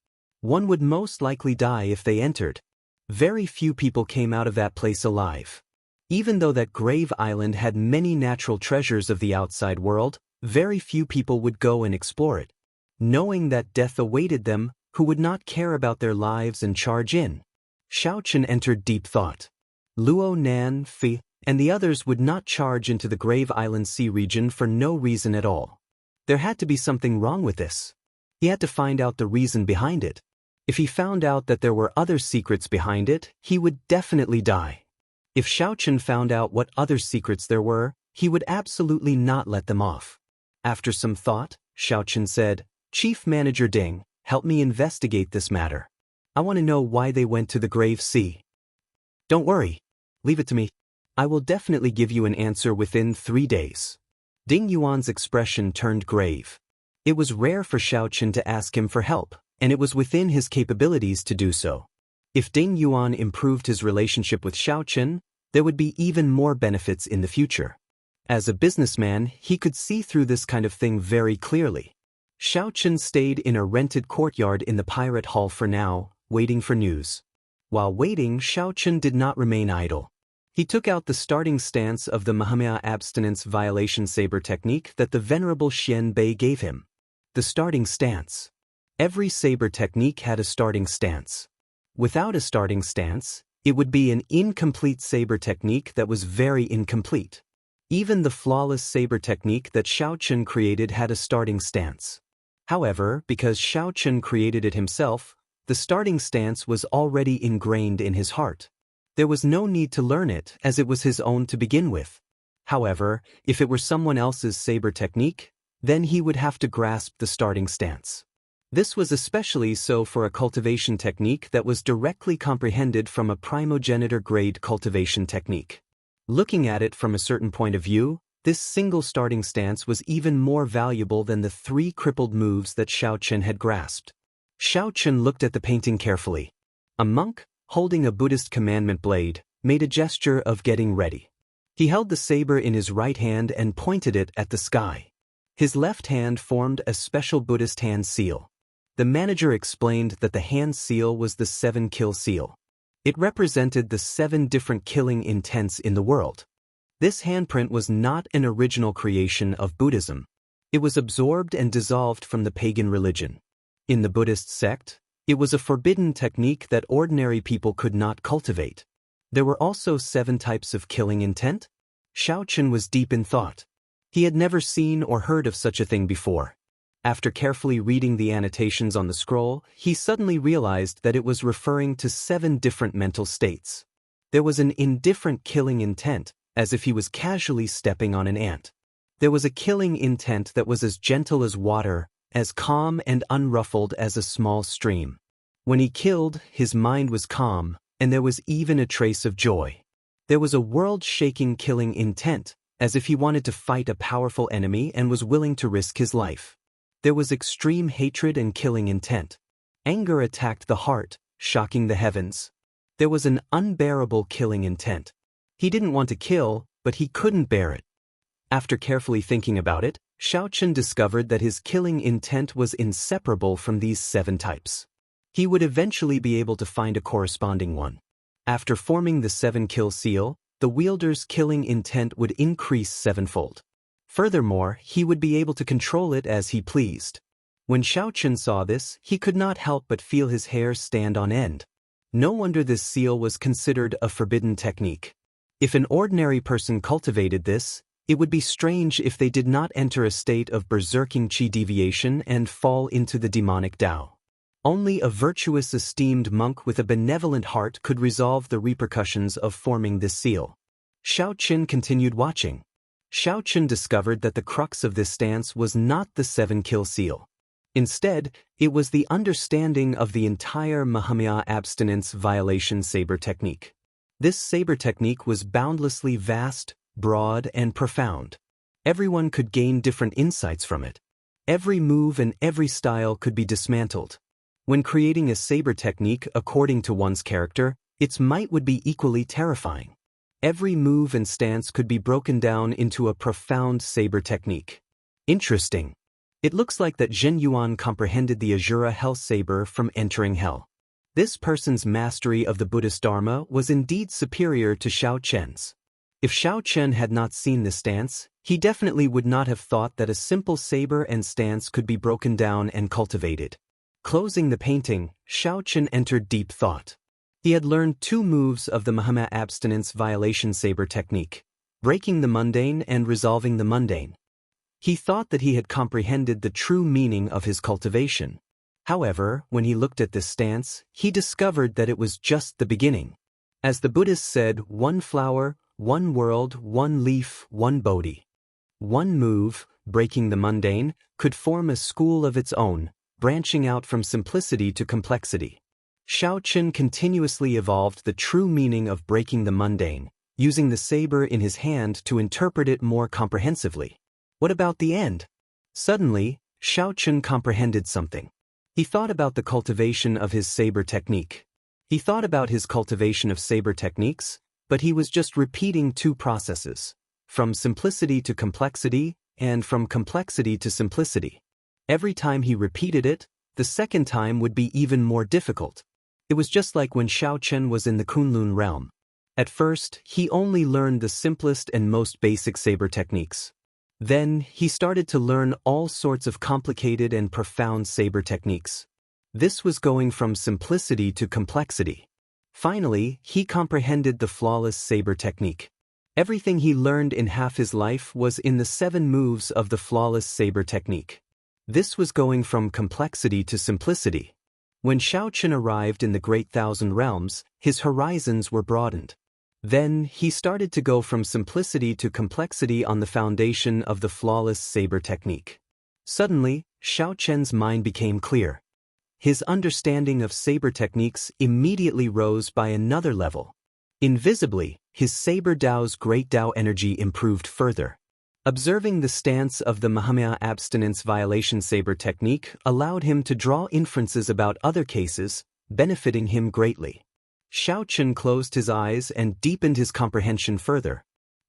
One would most likely die if they entered. Very few people came out of that place alive. Even though that Grave Island had many natural treasures of the outside world, very few people would go and explore it. Knowing that death awaited them, who would not care about their lives and charge in? Xiao Chen entered deep thought. Luo Nan, Fi, and the others would not charge into the Grave Island Sea region for no reason at all. There had to be something wrong with this. He had to find out the reason behind it. If he found out that there were other secrets behind it, he would definitely die. If Xiao Chen found out what other secrets there were, he would absolutely not let them off. After some thought, Xiao Chen said, "Chief Manager Ding, help me investigate this matter. I want to know why they went to the Grave Sea." "Don't worry. Leave it to me. I will definitely give you an answer within 3 days." Ding Yuan's expression turned grave. It was rare for Xiao Chen to ask him for help, and it was within his capabilities to do so. If Ding Yuan improved his relationship with Xiao Chen, there would be even more benefits in the future. As a businessman, he could see through this kind of thing very clearly. Xiao Chen stayed in a rented courtyard in the pirate hall for now, waiting for news. While waiting, Xiao Chen did not remain idle. He took out the starting stance of the Mahamaya abstinence violation saber technique that the Venerable Xian Bei gave him. The starting stance. Every saber technique had a starting stance. Without a starting stance, it would be an incomplete saber technique that was very incomplete. Even the flawless saber technique that Xiao Chen created had a starting stance. However, because Xiao Chen created it himself, the starting stance was already ingrained in his heart. There was no need to learn it, as it was his own to begin with. However, if it were someone else's saber technique, then he would have to grasp the starting stance. This was especially so for a cultivation technique that was directly comprehended from a primogenitor-grade cultivation technique. Looking at it from a certain point of view, this single starting stance was even more valuable than the 3 crippled moves that Xiao Chen had grasped. Xiao Chen looked at the painting carefully. A monk, holding a Buddhist commandment blade, made a gesture of getting ready. He held the saber in his right hand and pointed it at the sky. His left hand formed a special Buddhist hand seal. The manager explained that the hand seal was the 7-kill seal. It represented the 7 different killing intents in the world. This handprint was not an original creation of Buddhism. It was absorbed and dissolved from the pagan religion. In the Buddhist sect, it was a forbidden technique that ordinary people could not cultivate. There were also 7 types of killing intent. Xiao Chen was deep in thought. He had never seen or heard of such a thing before. After carefully reading the annotations on the scroll, he suddenly realized that it was referring to 7 different mental states. There was an indifferent killing intent, as if he was casually stepping on an ant. There was a killing intent that was as gentle as water, as calm and unruffled as a small stream. When he killed, his mind was calm, and there was even a trace of joy. There was a world-shaking killing intent, as if he wanted to fight a powerful enemy and was willing to risk his life. There was extreme hatred and killing intent. Anger attacked the heart, shocking the heavens. There was an unbearable killing intent. He didn't want to kill, but he couldn't bear it. After carefully thinking about it, Xiao Chen discovered that his killing intent was inseparable from these 7 types. He would eventually be able to find a corresponding one. After forming the 7-kill seal, the wielder's killing intent would increase 7-fold. Furthermore, he would be able to control it as he pleased. When Xiao Chen saw this, he could not help but feel his hair stand on end. No wonder this seal was considered a forbidden technique. If an ordinary person cultivated this, it would be strange if they did not enter a state of berserking qi deviation and fall into the demonic Tao. Only a virtuous esteemed monk with a benevolent heart could resolve the repercussions of forming this seal. Xiao Chen continued watching. Xiao Chen discovered that the crux of this stance was not the 7-kill seal. Instead, it was the understanding of the entire Mahamaya abstinence violation saber technique. This saber technique was boundlessly vast, broad, and profound. Everyone could gain different insights from it. Every move and every style could be dismantled. When creating a saber technique according to one's character, its might would be equally terrifying. Every move and stance could be broken down into a profound saber technique. Interesting. It looks like that Zhen Yuan comprehended the Azura Hell Saber from entering hell. This person's mastery of the Buddhist Dharma was indeed superior to Xiao Chen's. If Xiao Chen had not seen this stance, he definitely would not have thought that a simple saber and stance could be broken down and cultivated. Closing the painting, Xiao Chen entered deep thought. He had learned 2 moves of the Mahamaya abstinence violation saber technique, breaking the mundane and resolving the mundane. He thought that he had comprehended the true meaning of his cultivation. However, when he looked at this stance, he discovered that it was just the beginning. As the Buddhists said, 1 flower, 1 world, 1 leaf, 1 Bodhi. 1 move, breaking the mundane, could form a school of its own, branching out from simplicity to complexity. Xiao Chen continuously evolved the true meaning of breaking the mundane, using the saber in his hand to interpret it more comprehensively. What about the end? Suddenly, Xiao Chen comprehended something. He thought about the cultivation of his saber technique. He thought about his cultivation of saber techniques, but he was just repeating 2 processes, from simplicity to complexity, and from complexity to simplicity. Every time he repeated it, the second time would be even more difficult. It was just like when Xiao Chen was in the Kunlun realm. At first, he only learned the simplest and most basic saber techniques. Then, he started to learn all sorts of complicated and profound saber techniques. This was going from simplicity to complexity. Finally, he comprehended the flawless saber technique. Everything he learned in half his life was in the 7 moves of the flawless saber technique. This was going from complexity to simplicity. When Xiao Chen arrived in the Great Thousand Realms, his horizons were broadened. Then, he started to go from simplicity to complexity on the foundation of the flawless saber technique. Suddenly, Xiao Chen's mind became clear. His understanding of saber techniques immediately rose by another level. Invisibly, his saber Dao's great Dao energy improved further. Observing the stance of the Mahamaya abstinence violation saber technique allowed him to draw inferences about other cases, benefiting him greatly. Xiao Chen closed his eyes and deepened his comprehension further.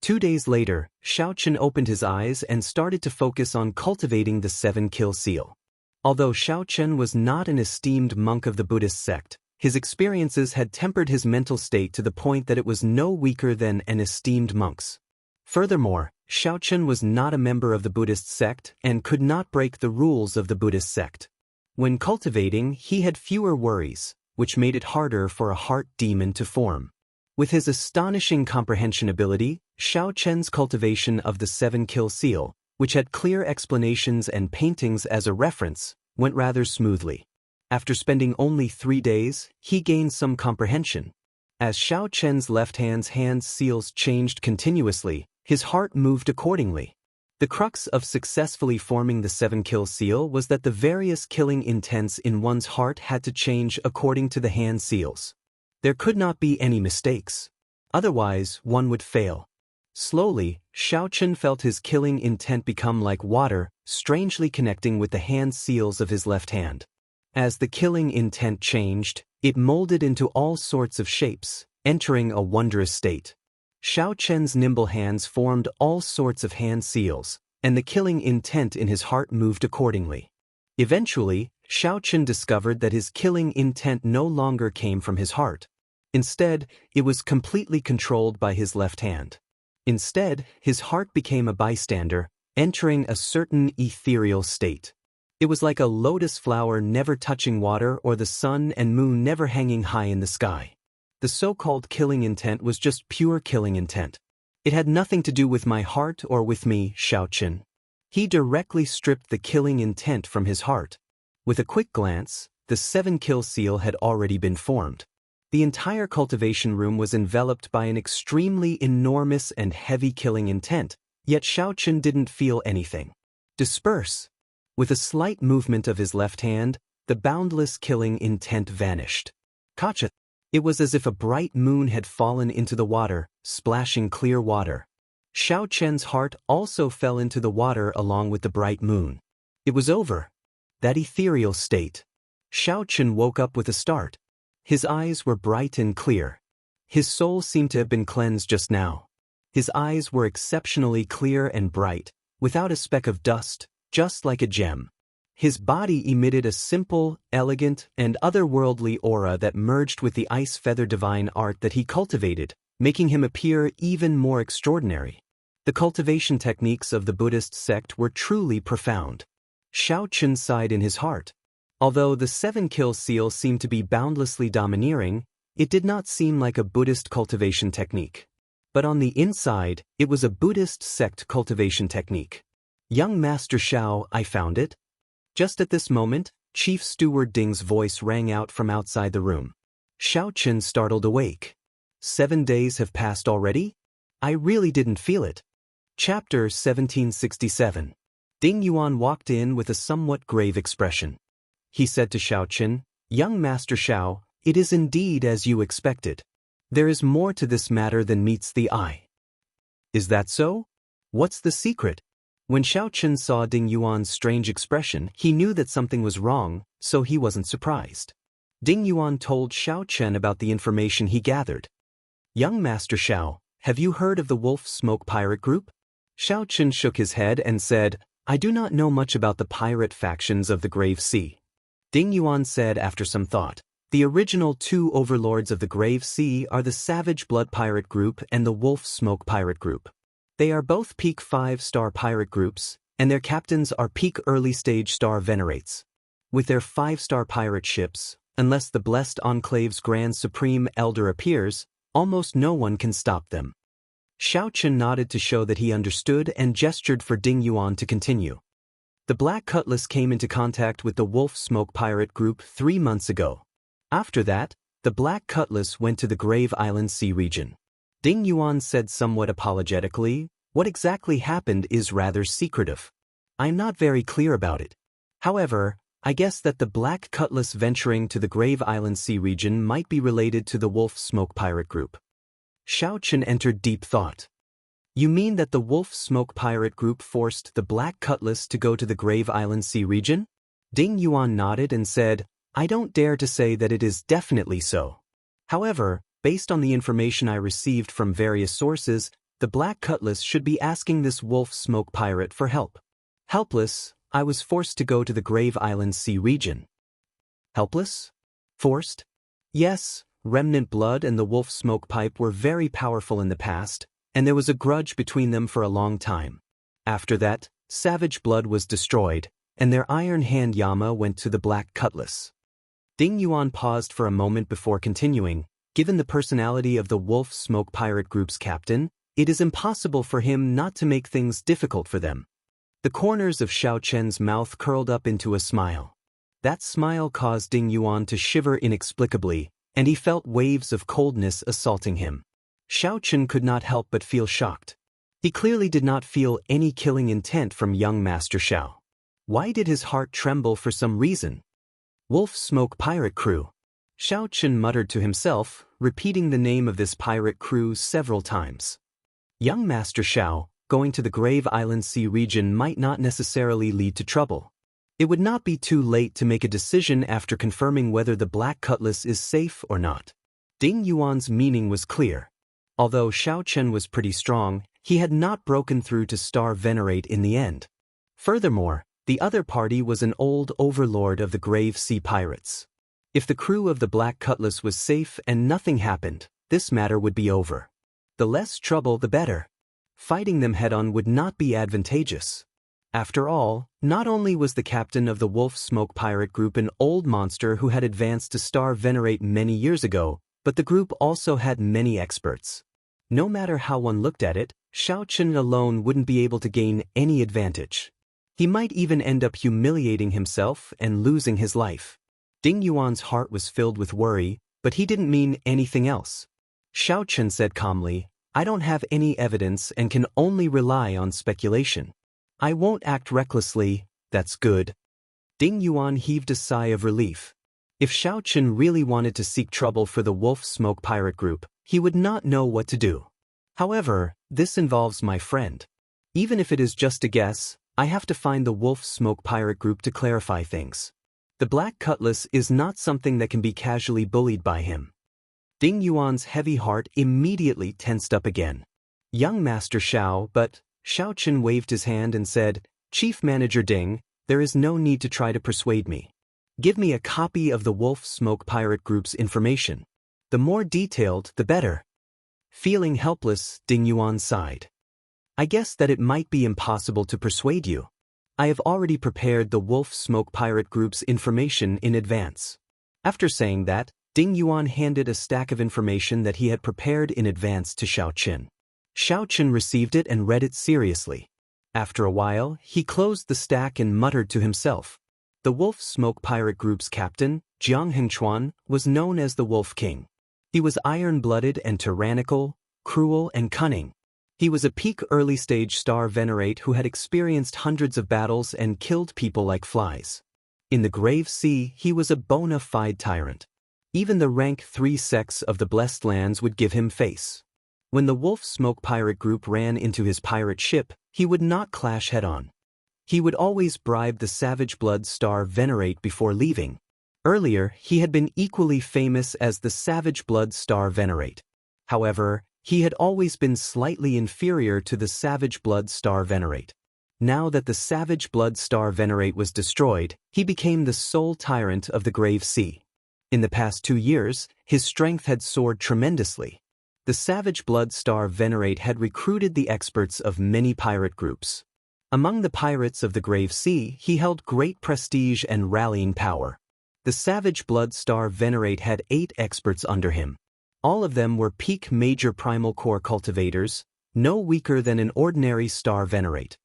2 days later, Xiao Chen opened his eyes and started to focus on cultivating the 7-kill seal. Although Xiao Chen was not an esteemed monk of the Buddhist sect, his experiences had tempered his mental state to the point that it was no weaker than an esteemed monk's. Furthermore, Xiao Chen was not a member of the Buddhist sect and could not break the rules of the Buddhist sect. When cultivating, he had fewer worries, which made it harder for a heart demon to form. With his astonishing comprehension ability, Xiao Chen's cultivation of the 7-kill seal, which had clear explanations and paintings as a reference, went rather smoothly. After spending only 3 days, he gained some comprehension. As Xiao Chen's left hand's hand seals changed continuously, his heart moved accordingly. The crux of successfully forming the 7-kill seal was that the various killing intents in one's heart had to change according to the hand seals. There could not be any mistakes. Otherwise, one would fail. Slowly, Xiao Chen felt his killing intent become like water, strangely connecting with the hand seals of his left hand. As the killing intent changed, it molded into all sorts of shapes, entering a wondrous state. Xiao Chen's nimble hands formed all sorts of hand seals, and the killing intent in his heart moved accordingly. Eventually, Xiao Chen discovered that his killing intent no longer came from his heart. Instead, it was completely controlled by his left hand. Instead, his heart became a bystander, entering a certain ethereal state. It was like a lotus flower never touching water or the sun and moon never hanging high in the sky. The so-called killing intent was just pure killing intent. It had nothing to do with my heart or with me, Xiao Chen. He directly stripped the killing intent from his heart. With a quick glance, the 7-kill seal had already been formed. The entire cultivation room was enveloped by an extremely enormous and heavy killing intent, yet Xiao Chen didn't feel anything. Disperse. With a slight movement of his left hand, the boundless killing intent vanished. Gotcha! It was as if a bright moon had fallen into the water, splashing clear water. Xiao Chen's heart also fell into the water along with the bright moon. It was over. That ethereal state. Xiao Chen woke up with a start. His eyes were bright and clear. His soul seemed to have been cleansed just now. His eyes were exceptionally clear and bright, without a speck of dust, just like a gem. His body emitted a simple, elegant, and otherworldly aura that merged with the ice feather divine art that he cultivated, making him appear even more extraordinary. The cultivation techniques of the Buddhist sect were truly profound. Xiao Chen sighed in his heart. Although the 7-kill seal seemed to be boundlessly domineering, it did not seem like a Buddhist cultivation technique. But on the inside, it was a Buddhist sect cultivation technique. Young Master Xiao, I found it. Just at this moment, Chief Steward Ding's voice rang out from outside the room. Xiao Chen startled awake. 7 days have passed already? I really didn't feel it. Chapter 1767. Ding Yuan walked in with a somewhat grave expression. He said to Xiao Chen, "Young Master Xiao, it is indeed as you expected. There is more to this matter than meets the eye." "Is that so? What's the secret?" When Xiao Chen saw Ding Yuan's strange expression, he knew that something was wrong, so he wasn't surprised. Ding Yuan told Xiao Chen about the information he gathered. "Young Master Xiao, have you heard of the Wolf Smoke Pirate Group?" Xiao Chen shook his head and said, "I do not know much about the pirate factions of the Grave Sea." Ding Yuan said after some thought, "The original 2 overlords of the Grave Sea are the Savage Blood Pirate Group and the Wolf Smoke Pirate Group. They are both peak 5-star pirate groups, and their captains are peak early-stage star venerates. With their 5-star pirate ships, unless the Blessed Enclave's Grand Supreme Elder appears, almost no one can stop them." Xiao Chen nodded to show that he understood and gestured for Ding Yuan to continue. "The Black Cutlass came into contact with the Wolf Smoke Pirate Group 3 months ago. After that, the Black Cutlass went to the Grave Island Sea region." Ding Yuan said somewhat apologetically, "What exactly happened is rather secretive. I'm not very clear about it. However, I guess that the Black Cutlass venturing to the Grave Island Sea region might be related to the Wolf Smoke Pirate Group." Xiao Chen entered deep thought. "You mean that the Wolf Smoke Pirate Group forced the Black Cutlass to go to the Grave Island Sea region?" Ding Yuan nodded and said, "I don't dare to say that it is definitely so. However, based on the information I received from various sources, the Black Cutlass should be asking this Wolf Smoke Pirate for help. Helpless, I was forced to go to the Grave Island Sea region." "Helpless? Forced?" "Yes, Remnant Blood and the Wolf Smoke Pipe were very powerful in the past, and there was a grudge between them for a long time. After that, Savage Blood was destroyed, and their Iron Hand Yama went to the Black Cutlass." Ding Yuan paused for a moment before continuing. Given the personality of the Wolf Smoke Pirate Group's captain, it is impossible for him not to make things difficult for them. The corners of Xiao Chen's mouth curled up into a smile. That smile caused Ding Yuan to shiver inexplicably, and he felt waves of coldness assaulting him. Xiao Chen could not help but feel shocked. He clearly did not feel any killing intent from young Master Xiao. Why did his heart tremble for some reason? Wolf Smoke Pirate Crew. Xiao Chen muttered to himself, repeating the name of this pirate crew several times. Young Master Xiao, going to the Grave Island Sea region might not necessarily lead to trouble. It would not be too late to make a decision after confirming whether the Black Cutlass is safe or not. Ding Yuan's meaning was clear. Although Xiao Chen was pretty strong, he had not broken through to Star Venerate in the end. Furthermore, the other party was an old overlord of the Grave Sea Pirates. If the crew of the Black Cutlass was safe and nothing happened, this matter would be over. The less trouble the better. Fighting them head-on would not be advantageous. After all, not only was the captain of the Wolf Smoke Pirate Group an old monster who had advanced to Star Venerate many years ago, but the group also had many experts. No matter how one looked at it, Xiao Chen alone wouldn't be able to gain any advantage. He might even end up humiliating himself and losing his life. Ding Yuan's heart was filled with worry, but he didn't mean anything else. Xiao Chen said calmly, "I don't have any evidence and can only rely on speculation. I won't act recklessly, That's good. Ding Yuan heaved a sigh of relief. If Xiao Chen really wanted to seek trouble for the Wolf Smoke pirate group, he would not know what to do. However, this involves my friend. Even if it is just a guess, I have to find the Wolf Smoke pirate group to clarify things. The Black Cutlass is not something that can be casually bullied by him. Ding Yuan's heavy heart immediately tensed up again. Young Master Xiao, but Xiao Chen waved his hand and said, Chief Manager Ding, there is no need to try to persuade me. Give me a copy of the Wolf Smoke pirate group's information. The more detailed, the better. Feeling helpless, Ding Yuan sighed. I guess that it might be impossible to persuade you. I have already prepared the Wolf Smoke pirate group's information in advance. After saying that, Ding Yuan handed a stack of information that he had prepared in advance to Xiao Chen. Xiao Chen received it and read it seriously. After a while, he closed the stack and muttered to himself. The Wolf Smoke pirate group's captain, Jiang Hengchuan, was known as the Wolf King. He was iron-blooded and tyrannical, cruel and cunning. He was a peak early-stage star venerate who had experienced hundreds of battles and killed people like flies. In the Grave Sea, he was a bona fide tyrant. Even the rank 3 sects of the Blessed Lands would give him face. When the Wolf Smoke pirate group ran into his pirate ship, he would not clash head-on. He would always bribe the Savage Blood Star Venerate before leaving. Earlier, he had been equally famous as the Savage Blood Star Venerate. However, he had always been slightly inferior to the Savage Blood Star Venerate. Now that the Savage Blood Star Venerate was destroyed, he became the sole tyrant of the Grave Sea. In the past 2 years, his strength had soared tremendously. The Savage Blood Star Venerate had recruited the experts of many pirate groups. Among the pirates of the Grave Sea, he held great prestige and rallying power. The Savage Blood Star Venerate had 8 experts under him. All of them were peak major primal core cultivators, no weaker than an ordinary star venerate.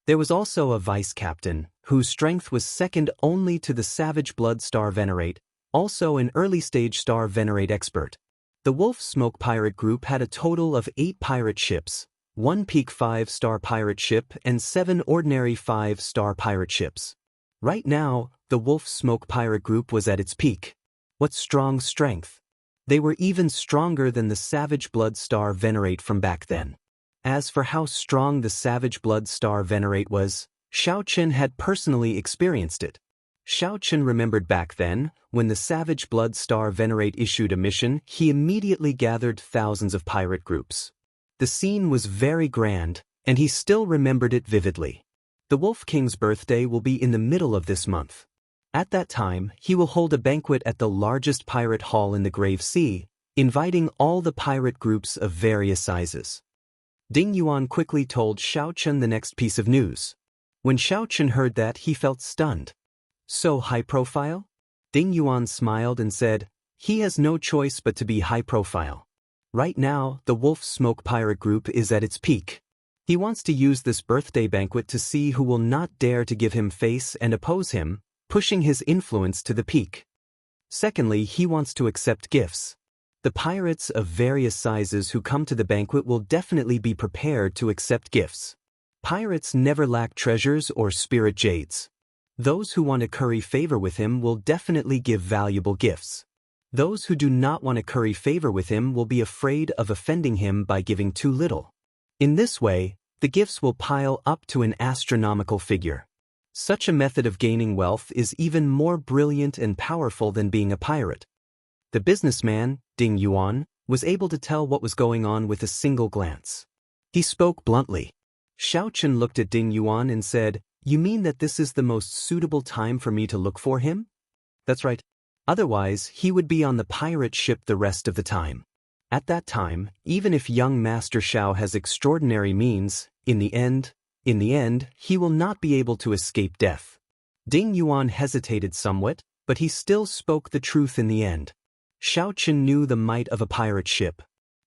There was also a vice captain, whose strength was second only to the Savage Blood Star Venerate, also an early-stage star venerate expert. The Wolf Smoke pirate group had a total of 8 pirate ships, 1 peak 5-star pirate ship and 7 ordinary 5-star pirate ships. Right now, the Wolf Smoke pirate group was at its peak. What strong strength! They were even stronger than the Savage Blood Star Venerate from back then. As for how strong the Savage Blood Star Venerate was, Xiao Chen had personally experienced it. Xiao Chen remembered back then, when the Savage Blood Star Venerate issued a mission, he immediately gathered thousands of pirate groups. The scene was very grand, and he still remembered it vividly. The Wolf King's birthday will be in the middle of this month. At that time, he will hold a banquet at the largest pirate hall in the Grave Sea, inviting all the pirate groups of various sizes. Ding Yuan quickly told Xiao Chen the next piece of news. When Xiao Chen heard that, he felt stunned. So high profile? Ding Yuan smiled and said, he has no choice but to be high profile. Right now, the Wolf Smoke pirate group is at its peak. He wants to use this birthday banquet to see who will not dare to give him face and oppose him, pushing his influence to the peak. Secondly, he wants to accept gifts. The pirates of various sizes who come to the banquet will definitely be prepared to accept gifts. Pirates never lack treasures or spirit jades. Those who want to curry favor with him will definitely give valuable gifts. Those who do not want to curry favor with him will be afraid of offending him by giving too little. In this way, the gifts will pile up to an astronomical figure. Such a method of gaining wealth is even more brilliant and powerful than being a pirate. The businessman, Ding Yuan, was able to tell what was going on with a single glance. He spoke bluntly. Xiao Chen looked at Ding Yuan and said, "You mean that this is the most suitable time for me to look for him?" "That's right. Otherwise, he would be on the pirate ship the rest of the time. At that time, even if young Master Xiao has extraordinary means, in the end, he will not be able to escape death." Ding Yuan hesitated somewhat, but he still spoke the truth in the end. Xiao Chen knew the might of a pirate ship.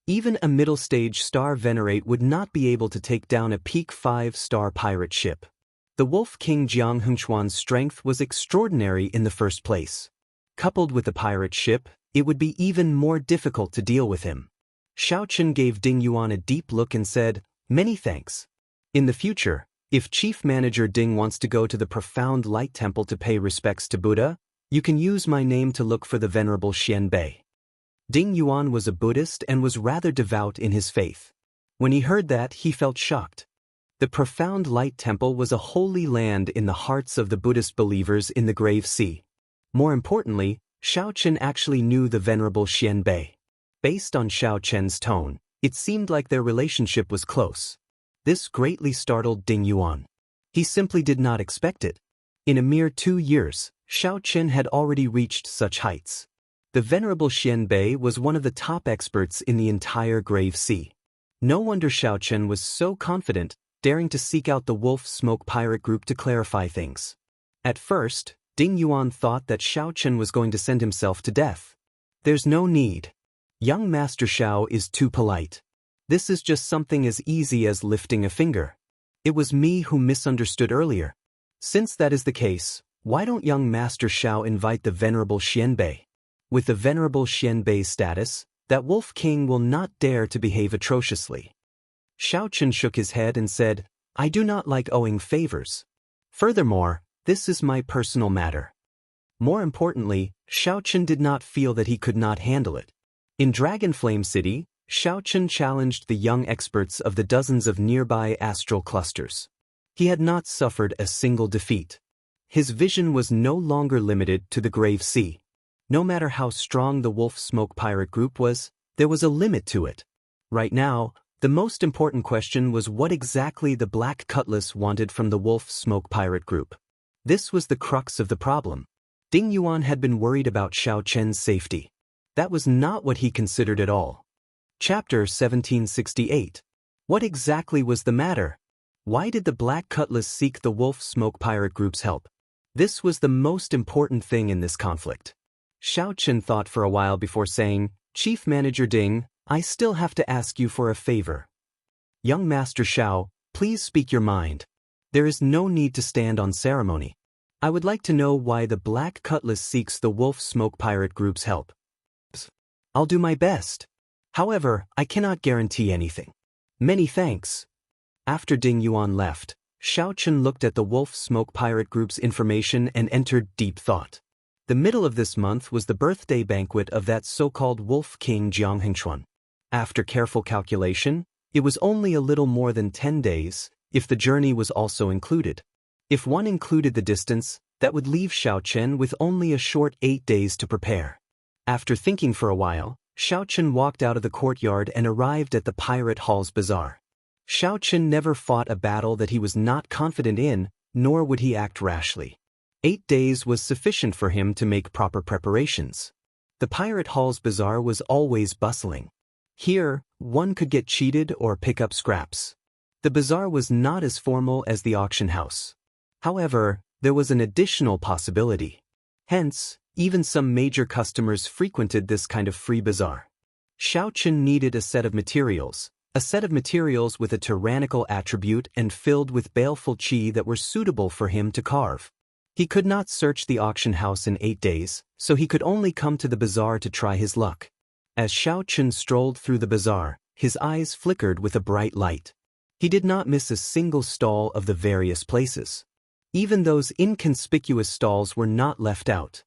Even a middle-stage star venerate would not be able to take down a peak 5-star pirate ship. The Wolf King Jiang Hengchuan's strength was extraordinary in the first place. Coupled with the pirate ship, it would be even more difficult to deal with him. Xiao Chen gave Ding Yuan a deep look and said, "Many thanks. In the future, If Chief Manager Ding wants to go to the profound light temple to pay respects to Buddha, you can use my name to look for the Venerable Xian Bei. Ding Yuan was a Buddhist and was rather devout in his faith. When he heard that, he felt shocked. The profound light temple was a holy land in the hearts of the Buddhist believers in the Grave Sea. More importantly, Xiao Chen actually knew the Venerable Xian Bei. Based on Xiao Chen's tone, it seemed like their relationship was close. This greatly startled Ding Yuan. He simply did not expect it. In a mere 2 years, Xiao Chen had already reached such heights. The Venerable Xian Bei was one of the top experts in the entire Grave Sea. No wonder Xiao Chen was so confident, daring to seek out the Wolf Smoke pirate group to clarify things. At first, Ding Yuan thought that Xiao Chen was going to send himself to death. There's no need. Young Master Xiao is too polite. This is just something as easy as lifting a finger. It was me who misunderstood earlier. Since that is the case, why don't young Master Xiao invite the Venerable Xian Bei? With the Venerable Xian Bei's status, that Wolf King will not dare to behave atrociously. Xiao Chen shook his head and said, I do not like owing favors. Furthermore, this is my personal matter. More importantly, Xiao Chen did not feel that he could not handle it. In Dragonflame City, Xiao Chen challenged the young experts of the dozens of nearby astral clusters. He had not suffered a single defeat. His vision was no longer limited to the Grave Sea. No matter how strong the Wolf Smoke pirate group was, there was a limit to it. Right now, the most important question was what exactly the Black Cutlass wanted from the Wolf Smoke pirate group. This was the crux of the problem. Ding Yuan had been worried about Xiao Chen's safety. That was not what he considered at all. Chapter 1768. What exactly was the matter? Why did the Black Cutlass seek the Wolf Smoke pirate group's help? This was the most important thing in this conflict. Xiao Chen thought for a while before saying, Chief Manager Ding, I still have to ask you for a favor. Young Master Xiao, please speak your mind. There is no need to stand on ceremony. I would like to know why the Black Cutlass seeks the Wolf Smoke pirate group's help. I'll do my best. However, I cannot guarantee anything. Many thanks. After Ding Yuan left, Xiao Chen looked at the Wolf Smoke pirate group's information and entered deep thought. The middle of this month was the birthday banquet of that so-called Wolf King Jiang Hengchuan. After careful calculation, it was only a little more than 10 days, if the journey was also included. If one included the distance, that would leave Xiao Chen with only a short 8 days to prepare. After thinking for a while, Xiao Chen walked out of the courtyard and arrived at the Pirate Hall's bazaar. Xiao Chen never fought a battle that he was not confident in, nor would he act rashly. 8 days was sufficient for him to make proper preparations. The Pirate Hall's bazaar was always bustling. Here, one could get cheated or pick up scraps. The bazaar was not as formal as the auction house. However, there was an additional possibility. Hence, even some major customers frequented this kind of free bazaar. Xiao Chen needed a set of materials with a tyrannical attribute and filled with baleful qi that were suitable for him to carve. He could not search the auction house in 8 days, so he could only come to the bazaar to try his luck. As Xiao Chen strolled through the bazaar, his eyes flickered with a bright light. He did not miss a single stall of the various places. Even those inconspicuous stalls were not left out.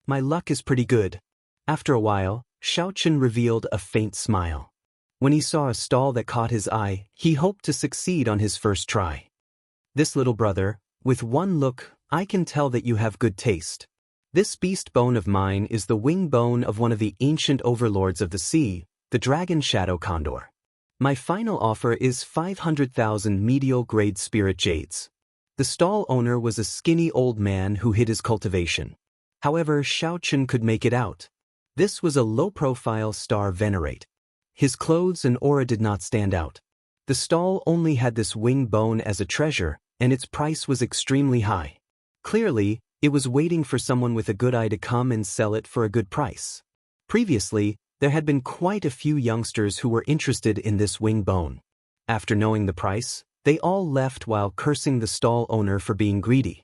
My luck is pretty good. After a while, Xiao Chen revealed a faint smile. When he saw a stall that caught his eye, he hoped to succeed on his first try. This little brother, with one look, I can tell that you have good taste. This beast bone of mine is the wing bone of one of the ancient overlords of the sea, the dragon shadow condor. My final offer is 500,000 medial-grade spirit jades. The stall owner was a skinny old man who hid his cultivation. However, Xiao Chen could make it out. This was a low-profile star venerate. His clothes and aura did not stand out. The stall only had this wing bone as a treasure, and its price was extremely high. Clearly, it was waiting for someone with a good eye to come and sell it for a good price. Previously, there had been quite a few youngsters who were interested in this wing bone. After knowing the price, they all left while cursing the stall owner for being greedy.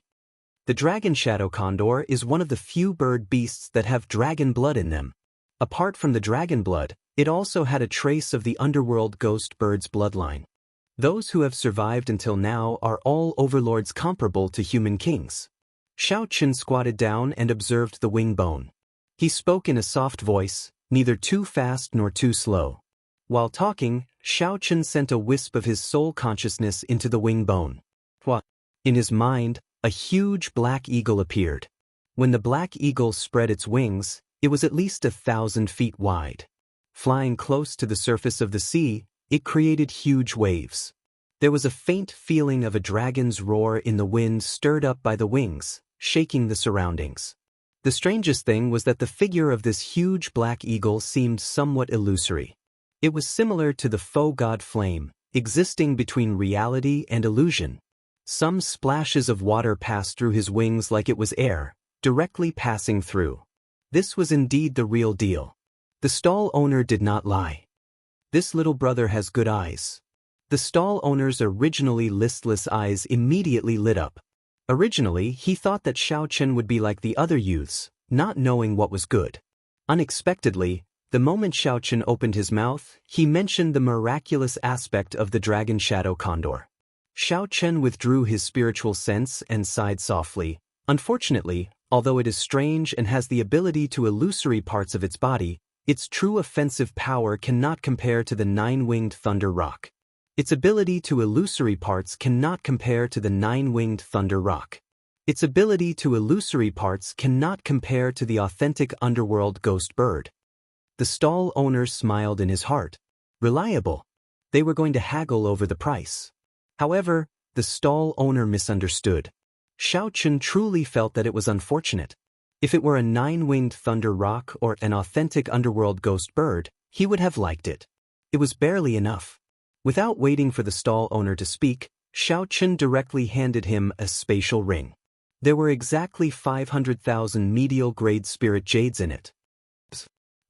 The dragon shadow condor is one of the few bird beasts that have dragon blood in them. Apart from the dragon blood, it also had a trace of the underworld ghost bird's bloodline. Those who have survived until now are all overlords comparable to human kings. Xiao Chen squatted down and observed the wing bone. He spoke in a soft voice, neither too fast nor too slow. While talking, Xiao Chen sent a wisp of his soul consciousness into the wing bone. In his mind, a huge black eagle appeared. When the black eagle spread its wings, it was at least 1,000 feet wide. Flying close to the surface of the sea, it created huge waves. There was a faint feeling of a dragon's roar in the wind stirred up by the wings, shaking the surroundings. The strangest thing was that the figure of this huge black eagle seemed somewhat illusory. It was similar to the faux god flame, existing between reality and illusion. Some splashes of water passed through his wings like it was air, directly passing through. This was indeed the real deal. The stall owner did not lie. This little brother has good eyes. The stall owner's originally listless eyes immediately lit up. Originally, he thought that Xiao Chen would be like the other youths, not knowing what was good. Unexpectedly, the moment Xiao Chen opened his mouth, he mentioned the miraculous aspect of the dragon shadow condor. Xiao Chen withdrew his spiritual sense and sighed softly. Unfortunately, although it is strange and has the ability to illusory parts of its body, its true offensive power cannot compare to the nine-winged thunder roc. Its ability to illusory parts cannot compare to the nine-winged thunder roc. Its ability to illusory parts cannot compare to the authentic underworld ghost bird. The stall owner smiled in his heart. Reliable. They were going to haggle over the price. However, the stall owner misunderstood. Xiao Chen truly felt that it was unfortunate. If it were a nine-winged thunder roc or an authentic underworld ghost bird, he would have liked it. It was barely enough. Without waiting for the stall owner to speak, Xiao Chen directly handed him a spatial ring. There were exactly 500,000 medial-grade spirit jades in it.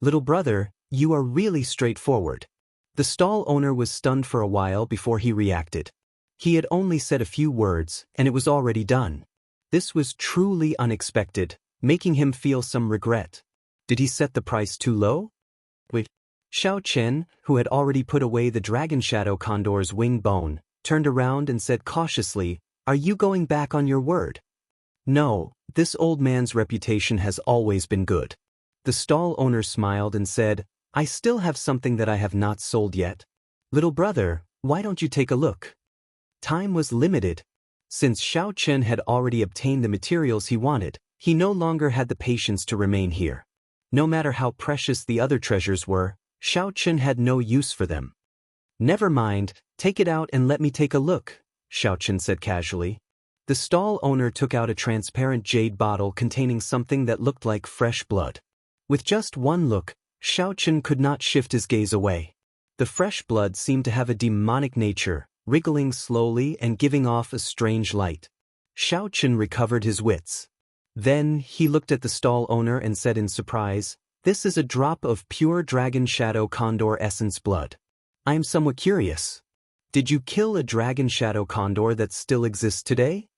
Little brother, you are really straightforward. The stall owner was stunned for a while before he reacted. He had only said a few words, and it was already done. This was truly unexpected, making him feel some regret. Did he set the price too low? Wait. Xiao Chen, who had already put away the dragon shadow condor's wing bone, turned around and said cautiously, "Are you going back on your word?" "No, this old man's reputation has always been good." The stall owner smiled and said, "I still have something that I have not sold yet. Little brother, why don't you take a look?" Time was limited. Since Xiao Chen had already obtained the materials he wanted, he no longer had the patience to remain here. No matter how precious the other treasures were, Xiao Chen had no use for them. "Never mind, take it out and let me take a look," Xiao Chen said casually. The stall owner took out a transparent jade bottle containing something that looked like fresh blood. With just one look, Xiao Chen could not shift his gaze away. The fresh blood seemed to have a demonic nature, wriggling slowly and giving off a strange light. Xiao Chen recovered his wits. Then he looked at the stall owner and said in surprise, "This is a drop of pure dragon shadow condor essence blood. I am somewhat curious. Did you kill a dragon shadow condor that still exists today?"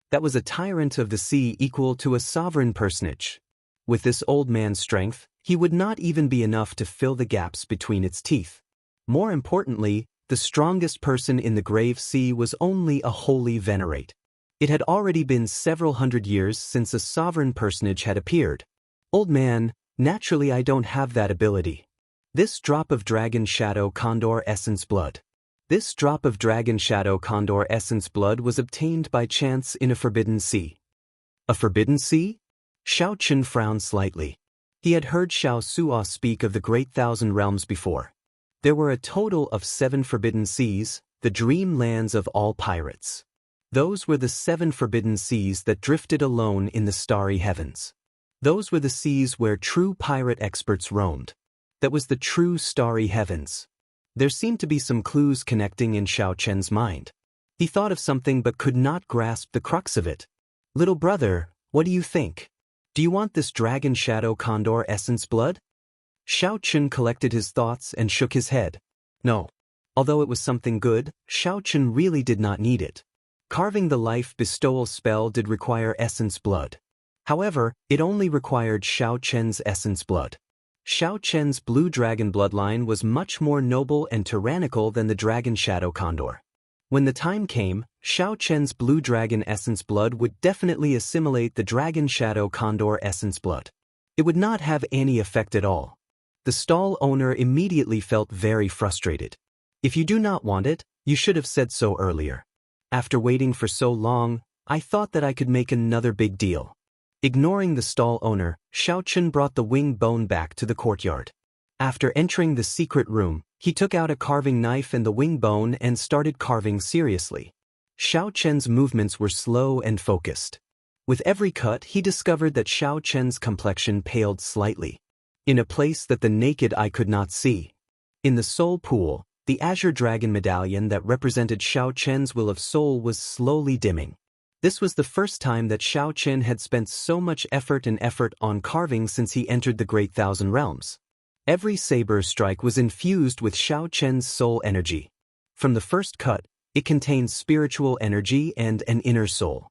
That was a tyrant of the sea equal to a sovereign personage. With this old man's strength, he would not even be enough to fill the gaps between its teeth. More importantly, the strongest person in the grave sea was only a holy venerate. It had already been several hundred years since a sovereign personage had appeared. "Old man, naturally I don't have that ability. This drop of dragon shadow condor essence blood. This drop of dragon shadow condor essence blood was obtained by chance in a forbidden sea." A forbidden sea? Xiao Chen frowned slightly. He had heard Xiao Suo speak of the Great Thousand Realms before. There were a total of 7 forbidden seas, the dream lands of all pirates. Those were the 7 forbidden seas that drifted alone in the starry heavens. Those were the seas where true pirate experts roamed. That was the true starry heavens. There seemed to be some clues connecting in Xiao Chen's mind. He thought of something but could not grasp the crux of it. "Little brother, what do you think? Do you want this dragon shadow condor essence blood?" Xiao Chen collected his thoughts and shook his head. No. Although it was something good, Xiao Chen really did not need it. Carving the life bestowal spell did require essence blood. However, it only required Xiao Chen's essence blood. Xiao Chen's blue dragon bloodline was much more noble and tyrannical than the dragon shadow condor. When the time came, Xiao Chen's blue dragon essence blood would definitely assimilate the dragon shadow condor essence blood. It would not have any effect at all. The stall owner immediately felt very frustrated. If you do not want it, you should have said so earlier. After waiting for so long, I thought that I could make another big deal. Ignoring the stall owner, Xiao Chen brought the wing bone back to the courtyard. After entering the secret room, he took out a carving knife and the wing bone and started carving seriously. Xiao Chen's movements were slow and focused. With every cut, he discovered that Xiao Chen's complexion paled slightly, in a place that the naked eye could not see. In the soul pool, the azure dragon medallion that represented Xiao Chen's will of soul was slowly dimming. This was the first time that Xiao Chen had spent so much effort on carving since he entered the Great Thousand Realms. Every saber strike was infused with Xiao Chen's soul energy. From the first cut, it contained spiritual energy and an inner soul.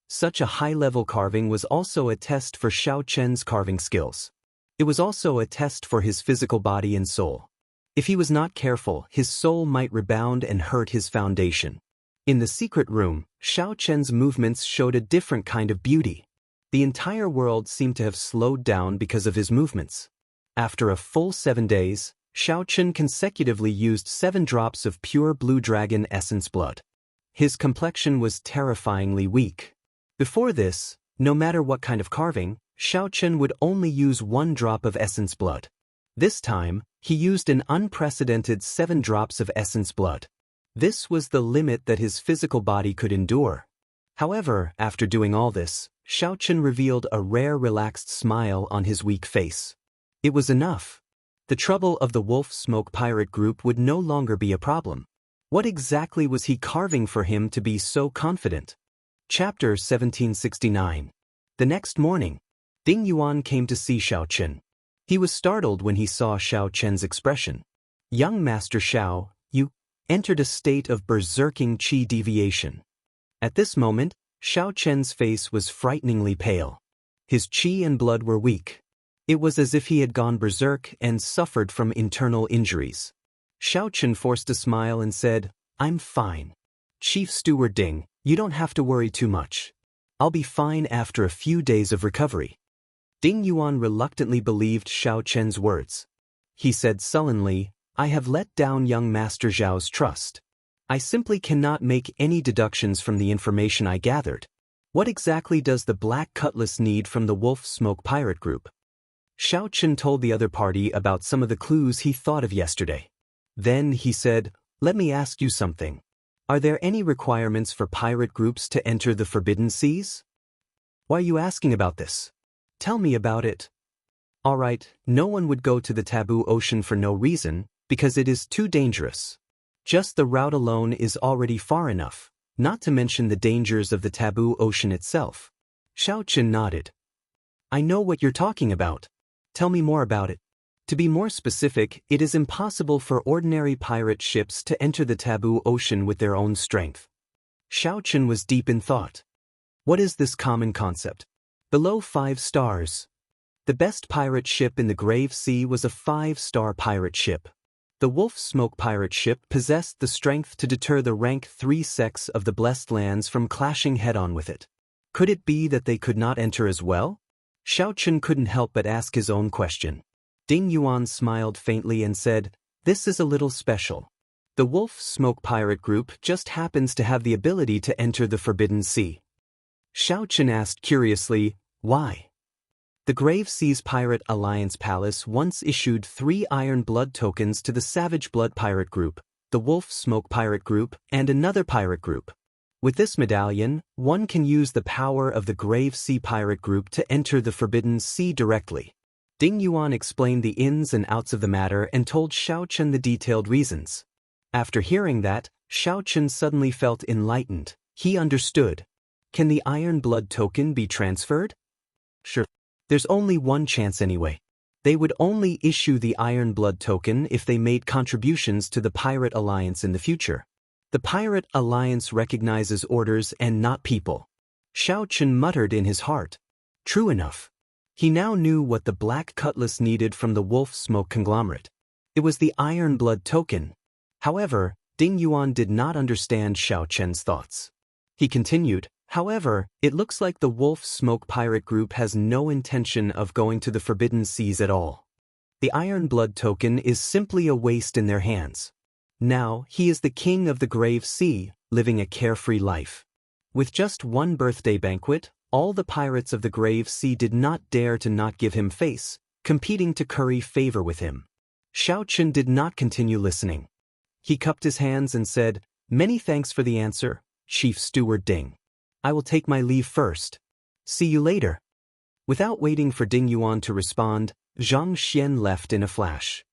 Such a high-level carving was also a test for Xiao Chen's carving skills. It was also a test for his physical body and soul. If he was not careful, his soul might rebound and hurt his foundation. In the secret room, Xiao Chen's movements showed a different kind of beauty. The entire world seemed to have slowed down because of his movements. After a full 7 days, Xiao Chen consecutively used 7 drops of pure blue dragon essence blood. His complexion was terrifyingly weak. Before this, no matter what kind of carving, Xiao Chen would only use 1 drop of essence blood. This time, he used an unprecedented 7 drops of essence blood. This was the limit that his physical body could endure. However, after doing all this, Xiao Chen revealed a rare relaxed smile on his weak face. It was enough. The trouble of the Wolf Smoke Pirate Group would no longer be a problem. What exactly was he carving for him to be so confident? Chapter 1769. The next morning, Ding Yuan came to see Xiao Chen. He was startled when he saw Xiao Chen's expression. Young Master Xiao, you entered a state of berserking qi deviation. At this moment, Xiao Chen's face was frighteningly pale. His qi and blood were weak. It was as if he had gone berserk and suffered from internal injuries. Xiao Chen forced a smile and said, "I'm fine. Chief Steward Ding, you don't have to worry too much. I'll be fine after a few days of recovery." Ding Yuan reluctantly believed Xiao Chen's words. He said sullenly, "I have let down young Master Zhao's trust. I simply cannot make any deductions from the information I gathered. What exactly does the Black Cutlass need from the Wolf Smoke Pirate Group?" Xiao Chen told the other party about some of the clues he thought of yesterday. Then he said, "Let me ask you something. Are there any requirements for pirate groups to enter the Forbidden Seas? Why are you asking about this? Tell me about it." "All right, no one would go to the Taboo Ocean for no reason, because it is too dangerous. Just the route alone is already far enough, not to mention the dangers of the Taboo Ocean itself." Xiao Chen nodded. "I know what you're talking about. Tell me more about it." To be more specific, it is impossible for ordinary pirate ships to enter the Taboo Ocean with their own strength. Xiao Chen was deep in thought. What is this common concept? Below 5 stars. The best pirate ship in the Grave Sea was a 5-star pirate ship. The Wolf Smoke pirate ship possessed the strength to deter the rank 3 sects of the Blessed Lands from clashing head-on with it. Could it be that they could not enter as well? Xiao Chen couldn't help but ask his own question. Ding Yuan smiled faintly and said, "This is a little special. The Wolf Smoke Pirate Group just happens to have the ability to enter the Forbidden Sea." Xiao Chen asked curiously, "Why?" The Grave Seas Pirate Alliance Palace once issued 3 Iron Blood tokens to the Savage Blood Pirate Group, the Wolf Smoke Pirate Group, and another pirate group. With this medallion, one can use the power of the Grave Sea Pirate Group to enter the Forbidden Sea directly. Ding Yuan explained the ins and outs of the matter and told Xiao Chen the detailed reasons. After hearing that, Xiao Chen suddenly felt enlightened. He understood. Can the Iron Blood token be transferred? Sure. There's only one chance anyway. They would only issue the Iron Blood token if they made contributions to the Pirate Alliance in the future. The Pirate Alliance recognizes orders and not people. Xiao Chen muttered in his heart. True enough. He now knew what the Black Cutlass needed from the Wolf Smoke conglomerate. It was the Iron Blood token. However, Ding Yuan did not understand Xiao Chen's thoughts. He continued, "However, it looks like the Wolf Smoke Pirate Group has no intention of going to the Forbidden Seas at all. The Iron Blood token is simply a waste in their hands. Now, he is the king of the Grave Sea, living a carefree life." With just one birthday banquet, all the pirates of the Grave Sea did not dare to not give him face, competing to curry favor with him. Xiao Chen did not continue listening. He cupped his hands and said, "Many thanks for the answer, Chief Steward Ding. I will take my leave first. See you later." Without waiting for Ding Yuan to respond, Zhang Xian left in a flash.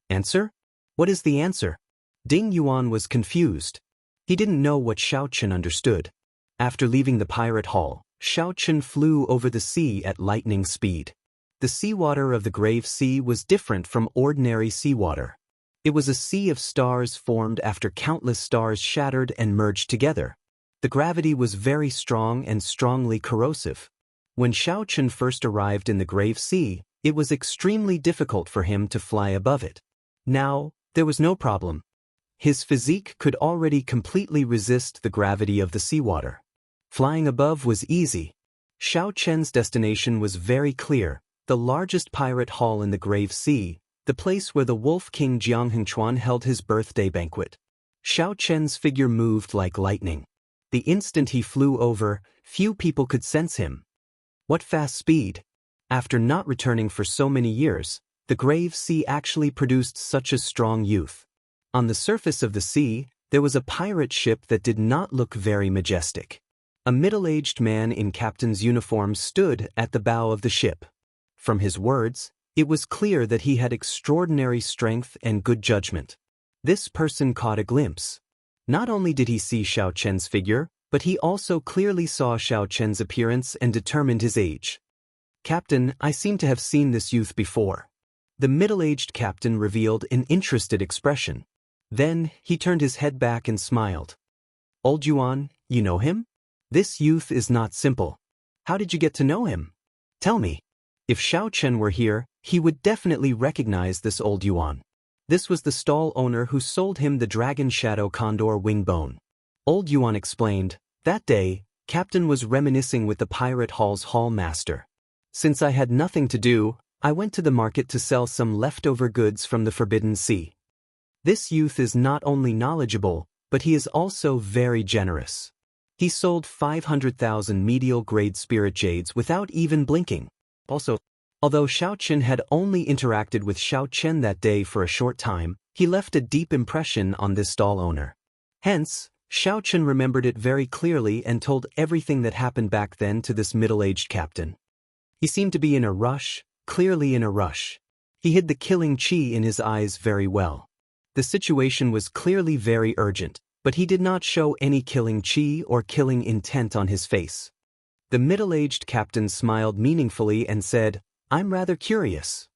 "Answer? What is the answer?" Ding Yuan was confused. He didn't know what Xiao Chen understood. After leaving the pirate hall, Xiao Chen flew over the sea at lightning speed. The seawater of the Grave Sea was different from ordinary seawater. It was a sea of stars formed after countless stars shattered and merged together. The gravity was very strong and strongly corrosive. When Xiao Chen first arrived in the Grave Sea, it was extremely difficult for him to fly above it. Now, there was no problem. His physique could already completely resist the gravity of the seawater. Flying above was easy. Xiao Chen's destination was very clear: the largest pirate hall in the Grave Sea, the place where the Wolf King Jiang Hengchuan held his birthday banquet. Xiao Chen's figure moved like lightning. The instant he flew over, few people could sense him. What fast speed! After not returning for so many years, the Grave Sea actually produced such a strong youth. On the surface of the sea, there was a pirate ship that did not look very majestic. A middle-aged man in captain's uniform stood at the bow of the ship. From his words, it was clear that he had extraordinary strength and good judgment. This person caught a glimpse. Not only did he see Xiao Chen's figure, but he also clearly saw Xiao Chen's appearance and determined his age. "Captain, I seem to have seen this youth before." The middle-aged captain revealed an interested expression. Then, he turned his head back and smiled. "Old Yuan, you know him? This youth is not simple. How did you get to know him? Tell me." If Xiao Chen were here, he would definitely recognize this old Yuan. This was the stall owner who sold him the Dragon Shadow Condor wing bone. Old Yuan explained, "That day, Captain was reminiscing with the pirate hall's hall master. Since I had nothing to do, I went to the market to sell some leftover goods from the Forbidden Sea. This youth is not only knowledgeable, but he is also very generous. He sold 500,000 medial-grade spirit jades without even blinking." Also, although Xiao Chen had only interacted with Xiao Chen that day for a short time, he left a deep impression on this stall owner. Hence, Xiao Chen remembered it very clearly and told everything that happened back then to this middle-aged captain. He seemed to be in a rush, clearly in a rush. He hid the killing chi in his eyes very well. The situation was clearly very urgent, but he did not show any killing chi or killing intent on his face. The middle-aged captain smiled meaningfully and said, "I'm rather curious.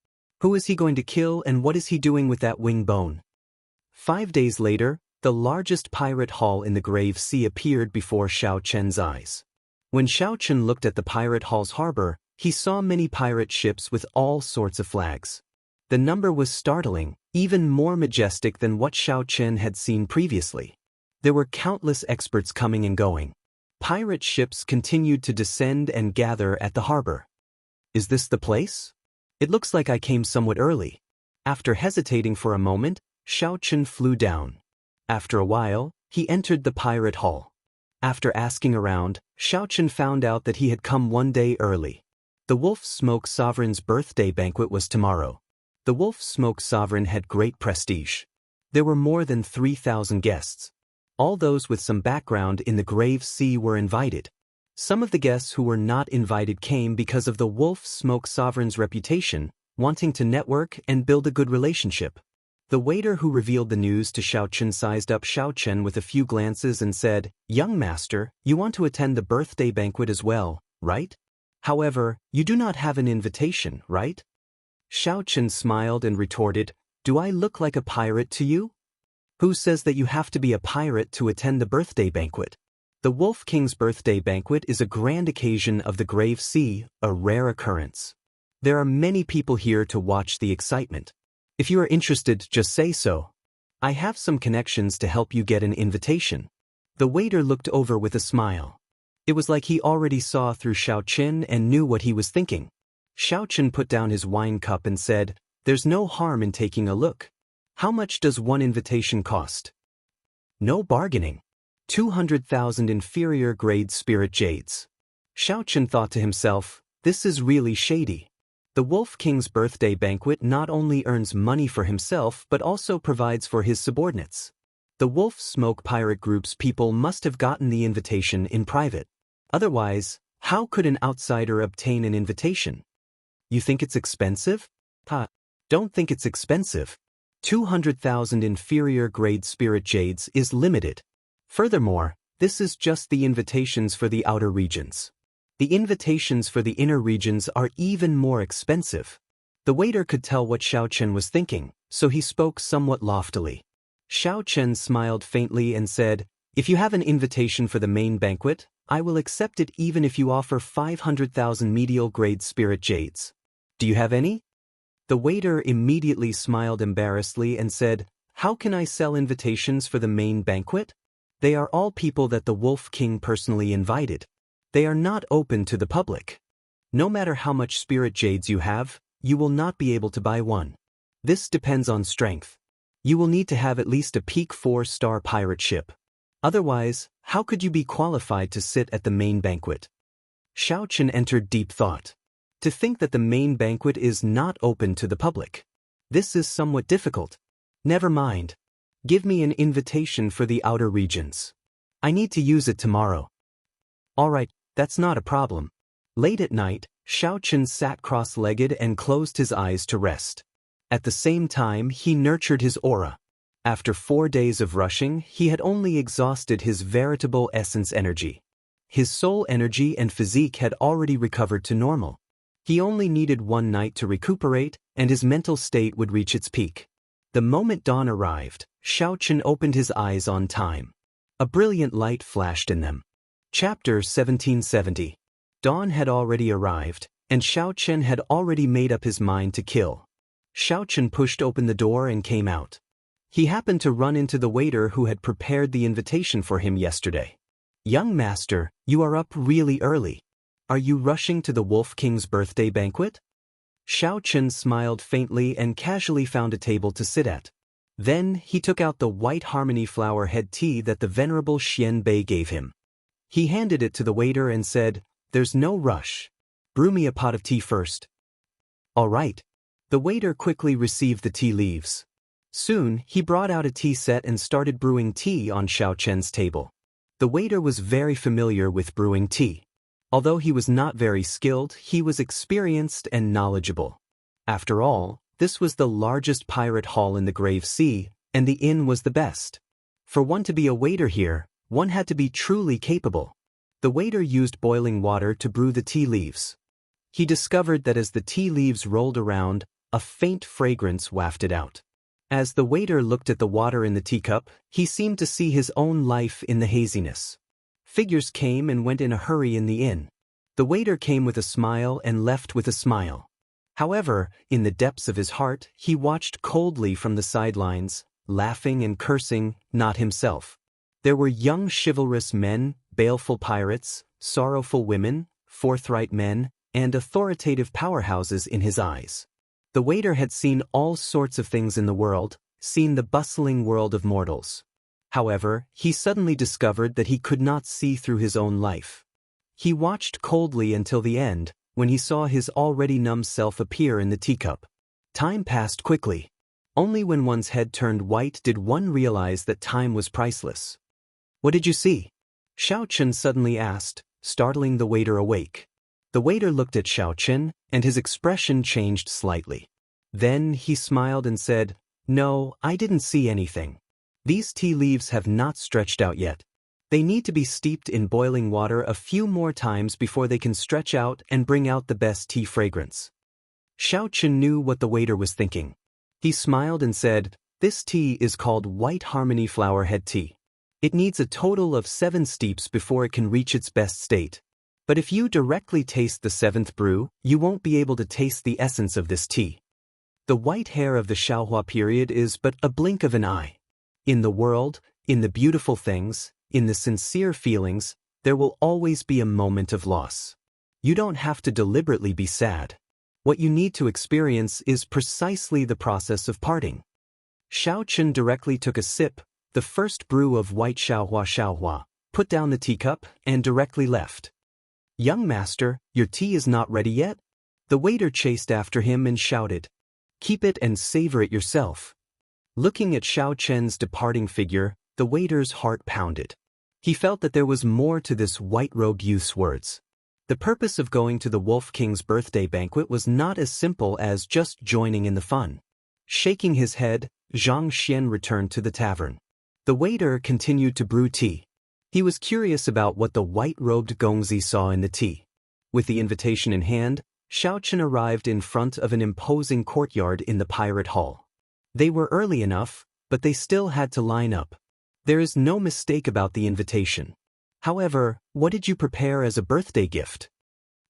Who is he going to kill and what is he doing with that wing bone?" 5 days later, the largest pirate hall in the Grave Sea appeared before Xiao Chen's eyes. When Xiao Chen looked at the pirate hall's harbor, he saw many pirate ships with all sorts of flags. The number was startling, even more majestic than what Xiao Chen had seen previously. There were countless experts coming and going. Pirate ships continued to descend and gather at the harbor. "Is this the place? It looks like I came somewhat early." After hesitating for a moment, Xiao Chen flew down. After a while, he entered the pirate hall. After asking around, Xiao Chen found out that he had come one day early. The Wolf Smoke Sovereign's birthday banquet was tomorrow. The Wolf Smoke Sovereign had great prestige. There were more than 3,000 guests. All those with some background in the Grave Sea were invited. Some of the guests who were not invited came because of the Wolf Smoke Sovereign's reputation, wanting to network and build a good relationship. The waiter who revealed the news to Xiao Chen sized up Xiao Chen with a few glances and said, "Young master, you want to attend the birthday banquet as well, right? However, you do not have an invitation, right?" Xiao Chen smiled and retorted, "Do I look like a pirate to you? Who says that you have to be a pirate to attend the birthday banquet? The Wolf King's birthday banquet is a grand occasion of the Grave Sea, a rare occurrence. There are many people here to watch the excitement. If you are interested, just say so." I have some connections to help you get an invitation. The waiter looked over with a smile. It was like he already saw through Xiaoqin and knew what he was thinking. Xiaoqin put down his wine cup and said, "There's no harm in taking a look. How much does one invitation cost?" No bargaining. 200,000 inferior grade spirit jades. Xiaoqin thought to himself, this is really shady. The Wolf King's birthday banquet not only earns money for himself but also provides for his subordinates. The Wolf Smoke Pirate Group's people must have gotten the invitation in private. Otherwise, how could an outsider obtain an invitation? You think it's expensive? Don't think it's expensive. 200,000 inferior grade spirit jades is limited. Furthermore, this is just the invitations for the outer regions. The invitations for the inner regions are even more expensive. The waiter could tell what Xiaoqin was thinking, so he spoke somewhat loftily. Xiaoqin smiled faintly and said, "If you have an invitation for the main banquet, I will accept it even if you offer 500,000 medial grade spirit jades. Do you have any?" The waiter immediately smiled embarrassedly and said, "How can I sell invitations for the main banquet? They are all people that the Wolf King personally invited. They are not open to the public. No matter how much spirit jades you have, you will not be able to buy one. This depends on strength. You will need to have at least a peak 4-star pirate ship. Otherwise, how could you be qualified to sit at the main banquet?" Xiaoqin entered deep thought. To think that the main banquet is not open to the public. This is somewhat difficult. Never mind. Give me an invitation for the outer regions. I need to use it tomorrow. Alright, that's not a problem. Late at night, Xiaoqin sat cross-legged and closed his eyes to rest. At the same time, he nurtured his aura. After 4 days of rushing, he had only exhausted his veritable essence energy. His soul energy and physique had already recovered to normal. He only needed 1 night to recuperate, and his mental state would reach its peak. The moment dawn arrived, Xiaoqin opened his eyes on time. A brilliant light flashed in them. Chapter 1770. Dawn had already arrived, and Xiaoqin had already made up his mind to kill. Xiaoqin pushed open the door and came out. He happened to run into the waiter who had prepared the invitation for him yesterday. "Young master, you are up really early. Are you rushing to the Wolf King's birthday banquet?" Xiaoqin smiled faintly and casually found a table to sit at. Then he took out the white harmony flower head tea that the venerable Xian Bei gave him. He handed it to the waiter and said, "There's no rush. Brew me a pot of tea first." "All right." The waiter quickly received the tea leaves. Soon, he brought out a tea set and started brewing tea on Xiaoqin's table. The waiter was very familiar with brewing tea. Although he was not very skilled, he was experienced and knowledgeable. After all, this was the largest pirate hall in the Grave Sea, and the inn was the best. For one to be a waiter here, one had to be truly capable. The waiter used boiling water to brew the tea leaves. He discovered that as the tea leaves rolled around, a faint fragrance wafted out. As the waiter looked at the water in the teacup, he seemed to see his own life in the haziness. Figures came and went in a hurry in the inn. The waiter came with a smile and left with a smile. However, in the depths of his heart, he watched coldly from the sidelines, laughing and cursing, not himself. There were young chivalrous men, baleful pirates, sorrowful women, forthright men, and authoritative powerhouses in his eyes. The waiter had seen all sorts of things in the world, seen the bustling world of mortals. However, he suddenly discovered that he could not see through his own life. He watched coldly until the end, when he saw his already numb self appear in the teacup. Time passed quickly. Only when one's head turned white did one realize that time was priceless. "What did you see?" Xiaoqin suddenly asked, startling the waiter awake. The waiter looked at Xiaoqin, and his expression changed slightly. Then he smiled and said, "No, I didn't see anything. These tea leaves have not stretched out yet. They need to be steeped in boiling water a few more times before they can stretch out and bring out the best tea fragrance." Xiaoqin knew what the waiter was thinking. He smiled and said, "This tea is called White Harmony Flower Head Tea. It needs a total of 7 steeps before it can reach its best state. But if you directly taste the 7th brew, you won't be able to taste the essence of this tea. The white hair of the Xiaohua period is but a blink of an eye. In the world, in the beautiful things, in the sincere feelings, there will always be a moment of loss. You don't have to deliberately be sad. What you need to experience is precisely the process of parting. Xiao Chen directly took a sip, the first brew of white xiaohua, put down the teacup, and directly left. "Young master, your tea is not ready yet?" The waiter chased after him and shouted. "Keep it and savor it yourself." Looking at Xiao Chen's departing figure, the waiter's heart pounded. He felt that there was more to this white-robed youth's words. The purpose of going to the Wolf King's birthday banquet was not as simple as just joining in the fun. Shaking his head, Zhang Xian returned to the tavern. The waiter continued to brew tea. He was curious about what the white-robed Gongzi saw in the tea. With the invitation in hand, Xiao Chen arrived in front of an imposing courtyard in the pirate hall. They were early enough, but they still had to line up. There is no mistake about the invitation. However, what did you prepare as a birthday gift?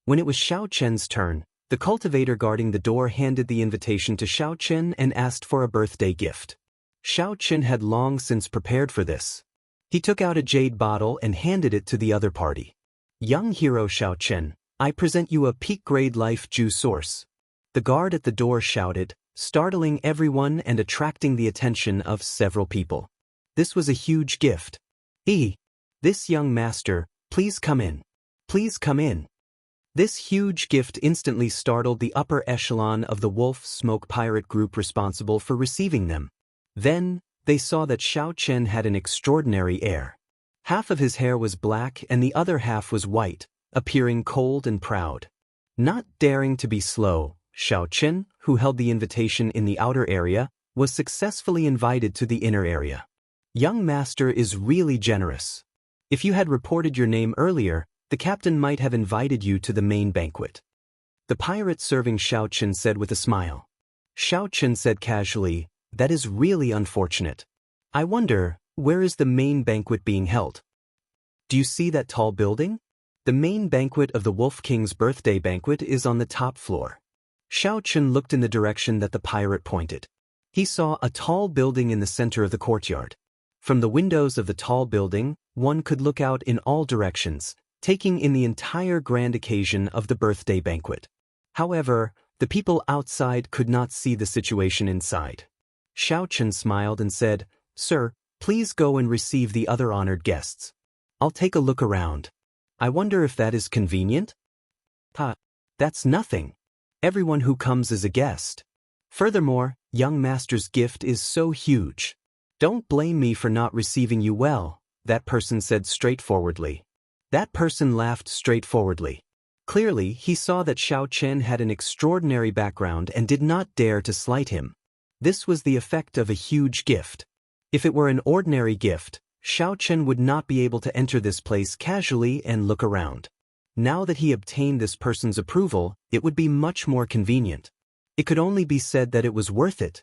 When it was Xiao Chen's turn, the cultivator guarding the door handed the invitation to Xiao Chen and asked for a birthday gift. Xiao Chen had long since prepared for this. He took out a jade bottle and handed it to the other party. "Young hero Xiao Chen, I present you a peak-grade life juice source." The guard at the door shouted, startling everyone and attracting the attention of several people. This was a huge gift. This young master, please come in. Please come in." This huge gift instantly startled the upper echelon of the Wolf Smoke pirate group responsible for receiving them. Then, they saw that Xiao Chen had an extraordinary air. Half of his hair was black and the other half was white, appearing cold and proud. Not daring to be slow, Xiao Chen, who held the invitation in the outer area, was successfully invited to the inner area. "Young master is really generous. If you had reported your name earlier, the captain might have invited you to the main banquet." The pirate serving Xiao Chen said with a smile. Xiao Chen said casually, "That is really unfortunate. I wonder, where is the main banquet being held?" "Do you see that tall building? The main banquet of the Wolf King's birthday banquet is on the top floor." Xiao Chen looked in the direction that the pirate pointed. He saw a tall building in the center of the courtyard. From the windows of the tall building, one could look out in all directions, taking in the entire grand occasion of the birthday banquet. However, the people outside could not see the situation inside. Xiao Chen smiled and said, "Sir, please go and receive the other honored guests. I'll take a look around. I wonder if that is convenient?" That's nothing. Everyone who comes is a guest. Furthermore, young master's gift is so huge. Don't blame me for not receiving you well, that person said straightforwardly. That person laughed straightforwardly. Clearly, he saw that Xiao Chen had an extraordinary background and did not dare to slight him. This was the effect of a huge gift. If it were an ordinary gift, Xiao Chen would not be able to enter this place casually and look around. Now that he obtained this person's approval, it would be much more convenient. It could only be said that it was worth it.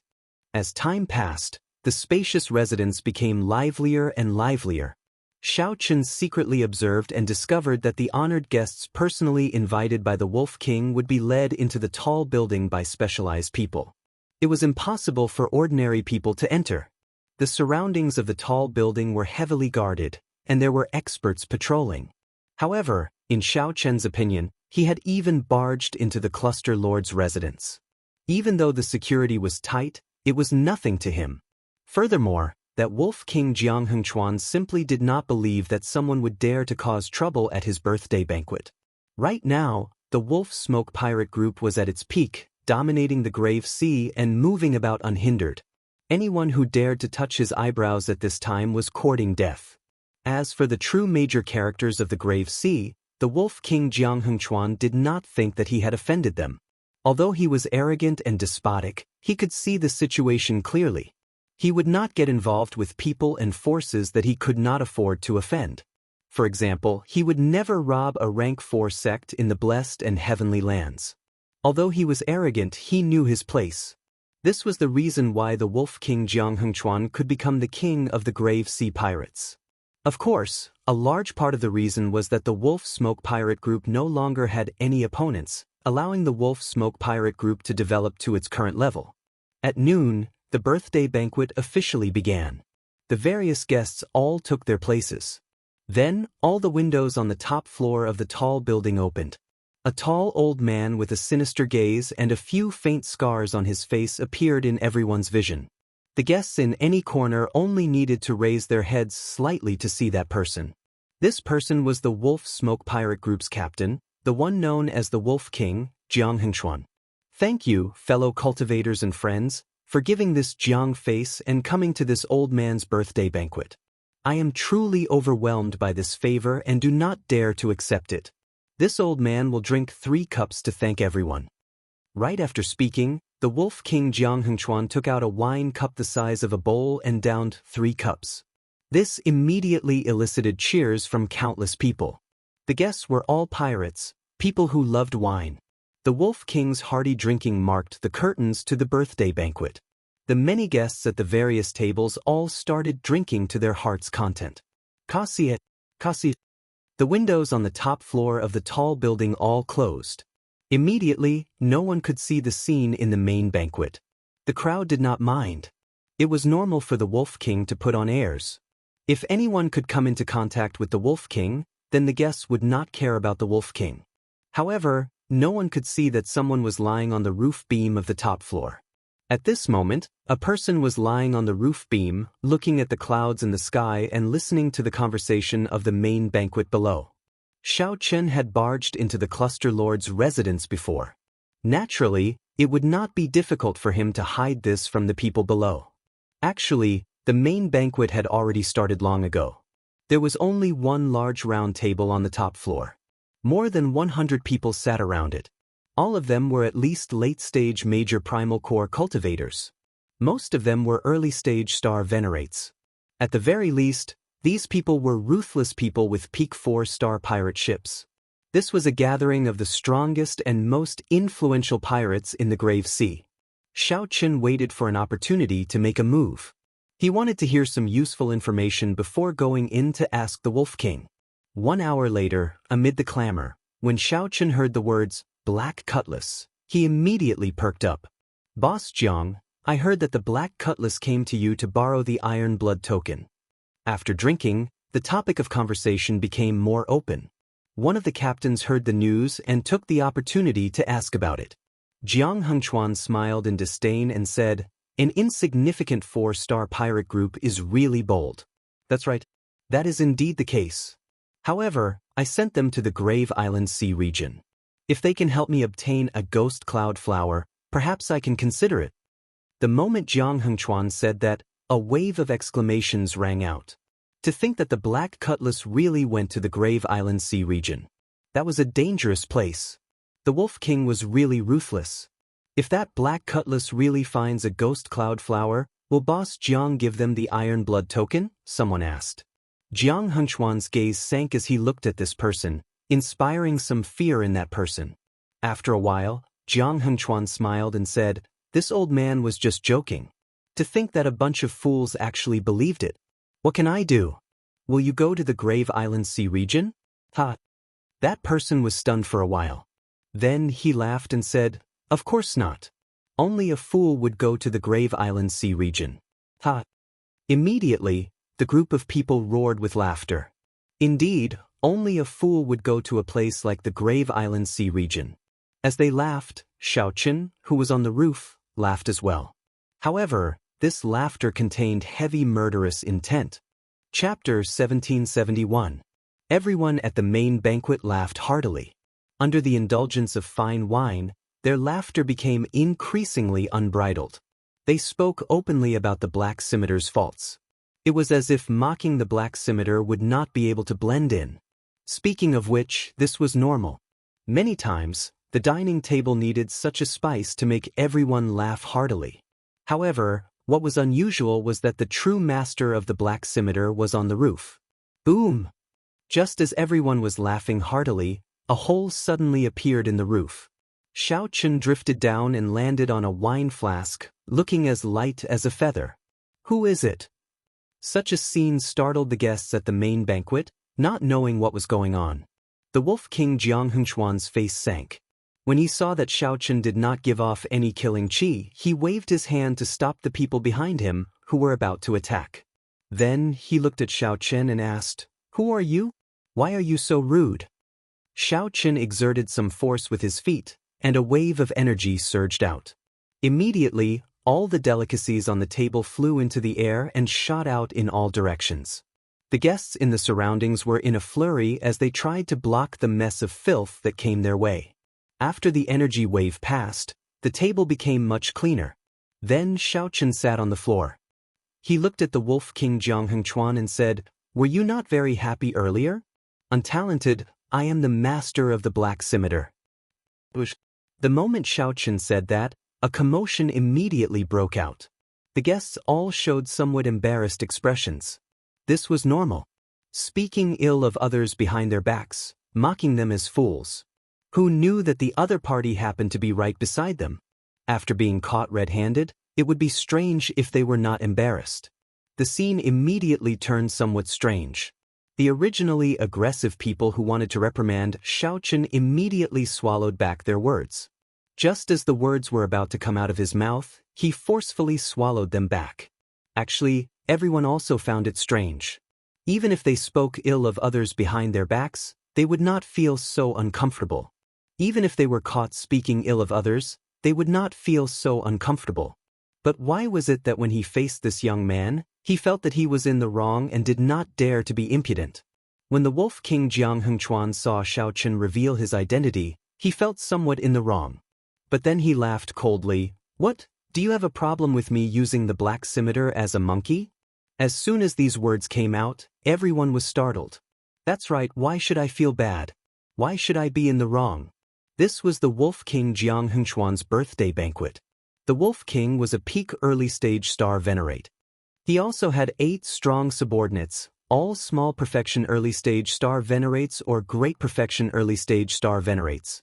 As time passed, the spacious residence became livelier and livelier. Xiao Chen secretly observed and discovered that the honored guests personally invited by the Wolf King would be led into the tall building by specialized people. It was impossible for ordinary people to enter. The surroundings of the tall building were heavily guarded, and there were experts patrolling. However, in Xiao Chen's opinion, he had even barged into the cluster lord's residence. Even though the security was tight, it was nothing to him. Furthermore, that Wolf King Jiang Hengchuan simply did not believe that someone would dare to cause trouble at his birthday banquet. Right now, the Wolf Smoke pirate group was at its peak, dominating the Grave Sea and moving about unhindered. Anyone who dared to touch his eyebrows at this time was courting death. As for the true major characters of the Grave Sea, the Wolf King Jiang Hengchuan did not think that he had offended them. Although he was arrogant and despotic, he could see the situation clearly. He would not get involved with people and forces that he could not afford to offend. For example, he would never rob a rank 4 sect in the blessed and heavenly lands. Although he was arrogant, he knew his place. This was the reason why the Wolf King Jiang Hengchuan could become the king of the Grave Sea pirates. Of course, a large part of the reason was that the Wolf Smoke pirate group no longer had any opponents, allowing the Wolf Smoke pirate group to develop to its current level. At noon, the birthday banquet officially began. The various guests all took their places. Then, all the windows on the top floor of the tall building opened. A tall old man with a sinister gaze and a few faint scars on his face appeared in everyone's vision. The guests in any corner only needed to raise their heads slightly to see that person. This person was the Wolf Smoke Pirate Group's captain, the one known as the Wolf King, Jiang Hengchuan. Thank you, fellow cultivators and friends, for giving this Jiang face and coming to this old man's birthday banquet. I am truly overwhelmed by this favor and do not dare to accept it. This old man will drink 3 cups to thank everyone. Right after speaking, the Wolf King Jiang Hengchuan took out a wine cup the size of a bowl and downed 3 cups. This immediately elicited cheers from countless people. The guests were all pirates, people who loved wine. The Wolf King's hearty drinking marked the curtains to the birthday banquet. The many guests at the various tables all started drinking to their heart's content. Kasi. The windows on the top floor of the tall building all closed. Immediately, no one could see the scene in the main banquet. The crowd did not mind. It was normal for the Wolf King to put on airs. If anyone could come into contact with the Wolf King, then the guests would not care about the Wolf King. However, no one could see that someone was lying on the roof beam of the top floor. At this moment, a person was lying on the roof beam, looking at the clouds in the sky and listening to the conversation of the main banquet below. Xiao Chen had barged into the cluster lord's residence before. Naturally, it would not be difficult for him to hide this from the people below. Actually, the main banquet had already started long ago. There was only one large round table on the top floor. More than 100 people sat around it. All of them were at least late-stage major primal core cultivators. Most of them were early-stage star venerates. At the very least, these people were ruthless people with peak 4-star pirate ships. This was a gathering of the strongest and most influential pirates in the Grave Sea. Xiao Chen waited for an opportunity to make a move. He wanted to hear some useful information before going in to ask the Wolf King. 1 hour later, amid the clamor, when Xiao Chen heard the words, Black Cutlass, he immediately perked up. Boss Jiang, I heard that the Black Cutlass came to you to borrow the Iron Blood token. After drinking, the topic of conversation became more open. One of the captains heard the news and took the opportunity to ask about it. Jiang Hengchuan smiled in disdain and said, An insignificant 4-star pirate group is really bold. That's right. That is indeed the case. However, I sent them to the Grave Island Sea region. If they can help me obtain a ghost cloud flower, perhaps I can consider it. The moment Jiang Hengchuan said that, a wave of exclamations rang out. To think that the Black Cutlass really went to the Grave Island Sea region. That was a dangerous place. The Wolf King was really ruthless. If that Black Cutlass really finds a ghost cloud flower, will Boss Jiang give them the Iron Blood token? Someone asked. Jiang Hengchuan's gaze sank as he looked at this person, inspiring some fear in that person. After a while, Jiang Hengchuan smiled and said, This old man was just joking. To think that a bunch of fools actually believed it. What can I do? Will you go to the Grave Island Sea region? Ha! That person was stunned for a while. Then he laughed and said, Of course not. Only a fool would go to the Grave Island Sea region. Ha! Immediately, the group of people roared with laughter. Indeed, only a fool would go to a place like the Grave Island Sea region. As they laughed, Xiao Chen, who was on the roof, laughed as well. However, this laughter contained heavy murderous intent. Chapter 1771. Everyone at the main banquet laughed heartily. Under the indulgence of fine wine, their laughter became increasingly unbridled. They spoke openly about the Black Scimitar's faults. It was as if mocking the Black Scimitar would not be able to blend in. Speaking of which, this was normal. Many times, the dining table needed such a spice to make everyone laugh heartily. However, what was unusual was that the true master of the Black Scimitar was on the roof. Boom! Just as everyone was laughing heartily, a hole suddenly appeared in the roof. Xiao Chen drifted down and landed on a wine flask, looking as light as a feather. Who is it? Such a scene startled the guests at the main banquet, not knowing what was going on. The Wolf King Jiang Hengchuan's face sank. When he saw that Xiao Chen did not give off any killing chi, he waved his hand to stop the people behind him, who were about to attack. Then he looked at Xiao Chen and asked, "Who are you? Why are you so rude?" Xiao Chen exerted some force with his feet, and a wave of energy surged out. Immediately, all the delicacies on the table flew into the air and shot out in all directions. The guests in the surroundings were in a flurry as they tried to block the mess of filth that came their way. After the energy wave passed, the table became much cleaner. Then Xiao Chen sat on the floor. He looked at the Wolf King Jiang Hengchuan and said, "Were you not very happy earlier? Untalented, I am the master of the black scimitar." The moment Xiao Chen said that, a commotion immediately broke out. The guests all showed somewhat embarrassed expressions. This was normal. Speaking ill of others behind their backs, mocking them as fools. Who knew that the other party happened to be right beside them? After being caught red-handed, it would be strange if they were not embarrassed. The scene immediately turned somewhat strange. The originally aggressive people who wanted to reprimand Xiao Chen immediately swallowed back their words. Just as the words were about to come out of his mouth, he forcefully swallowed them back. Actually, everyone also found it strange. Even if they spoke ill of others behind their backs, they would not feel so uncomfortable. Even if they were caught speaking ill of others, they would not feel so uncomfortable. But why was it that when he faced this young man, he felt that he was in the wrong and did not dare to be impudent? When the Wolf King Jiang Hengchuan saw Xiao Chen reveal his identity, he felt somewhat in the wrong. But then he laughed coldly. "What, do you have a problem with me using the black scimitar as a monkey?" As soon as these words came out, everyone was startled. That's right, why should I feel bad? Why should I be in the wrong? This was the Wolf King Jiang Hengchuan's birthday banquet. The Wolf King was a peak early-stage star venerate. He also had 8 strong subordinates, all small perfection early-stage star venerates or great perfection early-stage star venerates.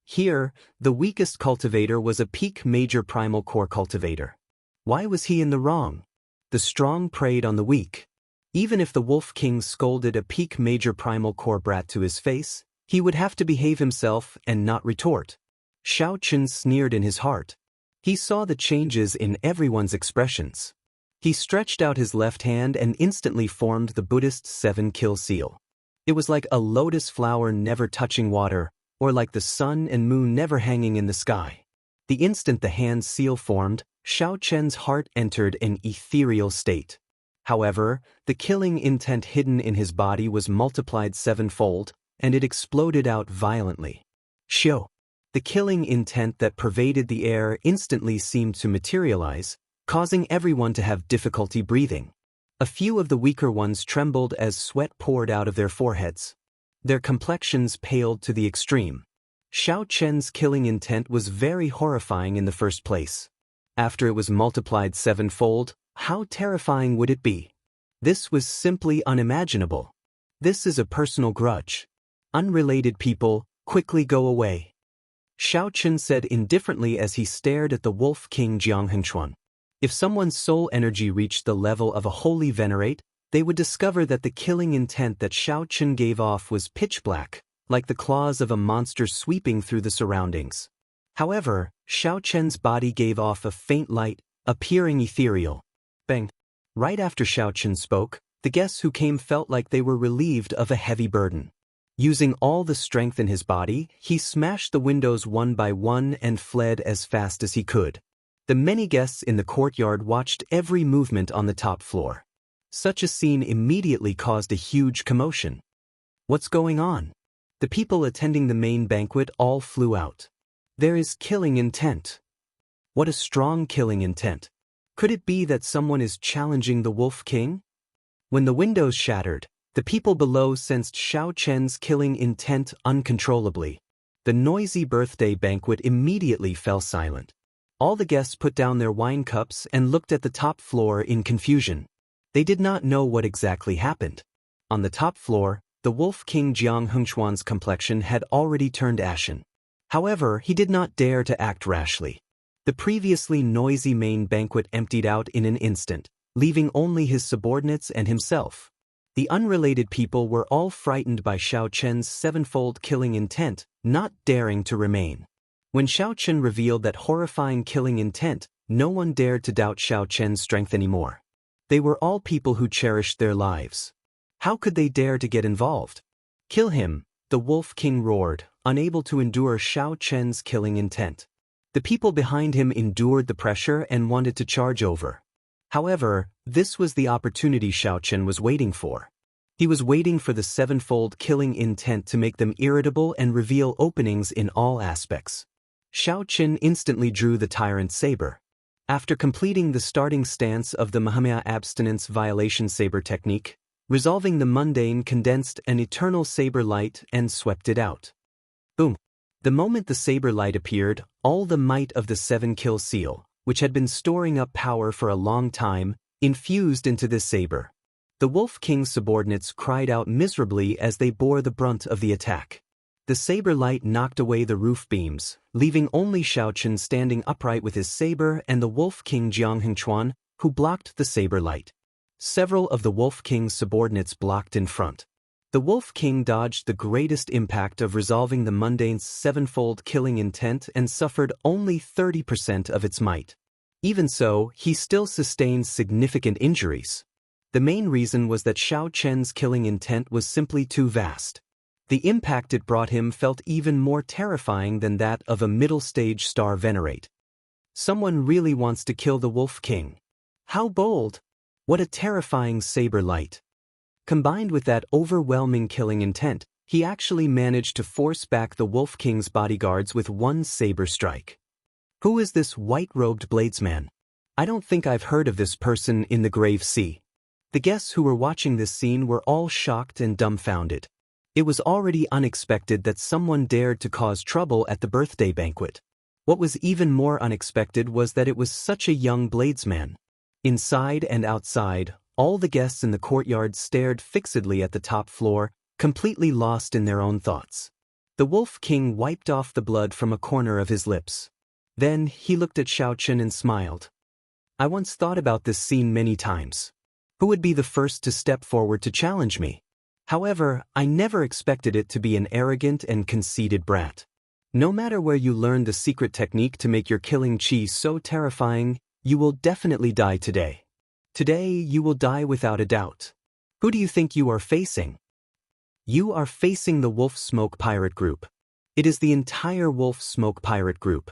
Here, the weakest cultivator was a peak major primal core cultivator. Why was he in the wrong? The strong preyed on the weak. Even if the Wolf King scolded a peak major primal core brat to his face, he would have to behave himself and not retort. Xiao Chen sneered in his heart. He saw the changes in everyone's expressions. He stretched out his left hand and instantly formed the Buddhist 7-kill seal. It was like a lotus flower never touching water, or like the sun and moon never hanging in the sky. The instant the hand seal formed, Xiao Chen's heart entered an ethereal state. However, the killing intent hidden in his body was multiplied 7-fold, and it exploded out violently. Xiao. The killing intent that pervaded the air instantly seemed to materialize, causing everyone to have difficulty breathing. A few of the weaker ones trembled as sweat poured out of their foreheads. Their complexions paled to the extreme. Xiao Chen's killing intent was very horrifying in the first place. After it was multiplied 7-fold, how terrifying would it be? This was simply unimaginable. This is a personal grudge. Unrelated people, quickly go away. Xiao Chen said indifferently as he stared at the Wolf King Jiang Hengchuan. If someone's soul energy reached the level of a holy venerate, they would discover that the killing intent that Xiao Chen gave off was pitch black, like the claws of a monster sweeping through the surroundings. However, Xiao Chen's body gave off a faint light, appearing ethereal. Bang! Right after Xiao Chen spoke, the guests who came felt like they were relieved of a heavy burden. Using all the strength in his body, he smashed the windows one by one and fled as fast as he could. The many guests in the courtyard watched every movement on the top floor. Such a scene immediately caused a huge commotion. What's going on? The people attending the main banquet all flew out. There is killing intent. What a strong killing intent. Could it be that someone is challenging the Wolf King? When the windows shattered, the people below sensed Xiao Chen's killing intent uncontrollably. The noisy birthday banquet immediately fell silent. All the guests put down their wine cups and looked at the top floor in confusion. They did not know what exactly happened. On the top floor, the Wolf King Jiang Hengchuan's complexion had already turned ashen. However, he did not dare to act rashly. The previously noisy main banquet emptied out in an instant, leaving only his subordinates and himself. The unrelated people were all frightened by Xiao Chen's 7-fold killing intent, not daring to remain. When Xiao Chen revealed that horrifying killing intent, no one dared to doubt Xiao Chen's strength anymore. They were all people who cherished their lives. How could they dare to get involved? Kill him, the Wolf King roared, unable to endure Xiao Chen's killing intent. The people behind him endured the pressure and wanted to charge over. However, this was the opportunity Xiao Chen was waiting for. He was waiting for the sevenfold killing intent to make them irritable and reveal openings in all aspects. Xiao Chen instantly drew the tyrant saber. After completing the starting stance of the Mahamaya abstinence violation saber technique, resolving the mundane condensed an eternal saber light and swept it out. Boom! The moment the saber light appeared, all the might of the 7-kill seal, which had been storing up power for a long time, infused into this saber. The Wolf King's subordinates cried out miserably as they bore the brunt of the attack. The saber light knocked away the roof beams, leaving only Xiao Chen standing upright with his saber and the Wolf King Jiang Hengchuan, who blocked the saber light. Several of the Wolf King's subordinates blocked in front. The Wolf King dodged the greatest impact of resolving the mundane's sevenfold killing intent and suffered only 30% of its might. Even so, he still sustained significant injuries. The main reason was that Xiao Chen's killing intent was simply too vast. The impact it brought him felt even more terrifying than that of a middle-stage star venerate. Someone really wants to kill the Wolf King. How bold! What a terrifying saber light. Combined with that overwhelming killing intent, he actually managed to force back the Wolf King's bodyguards with one saber strike. Who is this white-robed bladesman? I don't think I've heard of this person in the Grave Sea. The guests who were watching this scene were all shocked and dumbfounded. It was already unexpected that someone dared to cause trouble at the birthday banquet. What was even more unexpected was that it was such a young bladesman. Inside and outside, all the guests in the courtyard stared fixedly at the top floor, completely lost in their own thoughts. The Wolf King wiped off the blood from a corner of his lips. Then he looked at Xiao Chen and smiled. I once thought about this scene many times. Who would be the first to step forward to challenge me? However, I never expected it to be an arrogant and conceited brat. No matter where you learn the secret technique to make your killing chi so terrifying, you will definitely die today. Today, you will die without a doubt. Who do you think you are facing? You are facing the Wolf Smoke Pirate Group. It is the entire Wolf Smoke Pirate Group.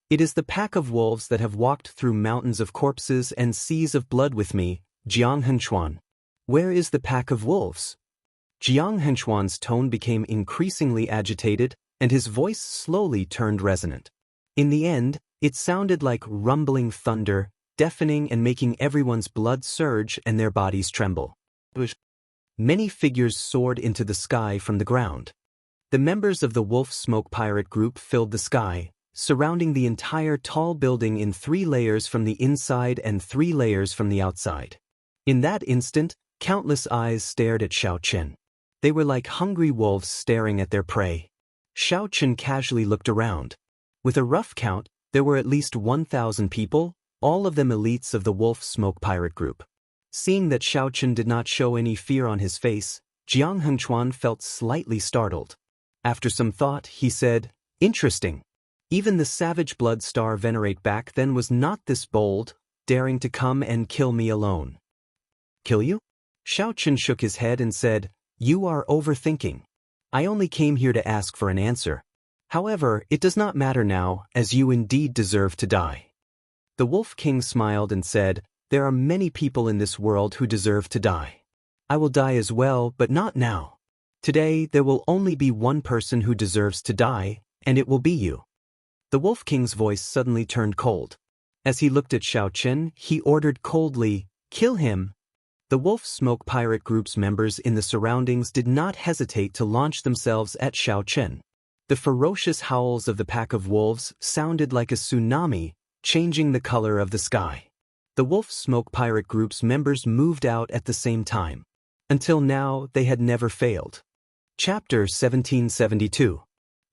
It is the pack of wolves that have walked through mountains of corpses and seas of blood with me, Jiang Hengchuan. Where is the pack of wolves? Jiang Hengchuan's tone became increasingly agitated, and his voice slowly turned resonant. In the end, it sounded like rumbling thunder, deafening and making everyone's blood surge and their bodies tremble. Many figures soared into the sky from the ground. The members of the Wolf Smoke Pirate Group filled the sky, surrounding the entire tall building in 3 layers from the inside and 3 layers from the outside. In that instant, countless eyes stared at Xiao Chen. They were like hungry wolves staring at their prey. Xiao Chen casually looked around. With a rough count, there were at least 1,000 people, all of them elites of the Wolf Smoke Pirate Group. Seeing that Xiao Chen did not show any fear on his face, Jiang Hengchuan felt slightly startled. After some thought, he said, "Interesting. Even the savage blood star venerate back then was not this bold, daring to come and kill me alone." "Kill you?" Xiao Chen shook his head and said, "You are overthinking. I only came here to ask for an answer. However, it does not matter now, as you indeed deserve to die." The Wolf King smiled and said, "There are many people in this world who deserve to die. I will die as well, but not now. Today, there will only be one person who deserves to die, and it will be you." The Wolf King's voice suddenly turned cold. As he looked at Xiao Chen, he ordered coldly, "Kill him." The Wolf Smoke Pirate Group's members in the surroundings did not hesitate to launch themselves at Xiao Chen. The ferocious howls of the pack of wolves sounded like a tsunami, changing the color of the sky. The Wolf Smoke Pirate Group's members moved out at the same time. Until now, they had never failed. Chapter 1772.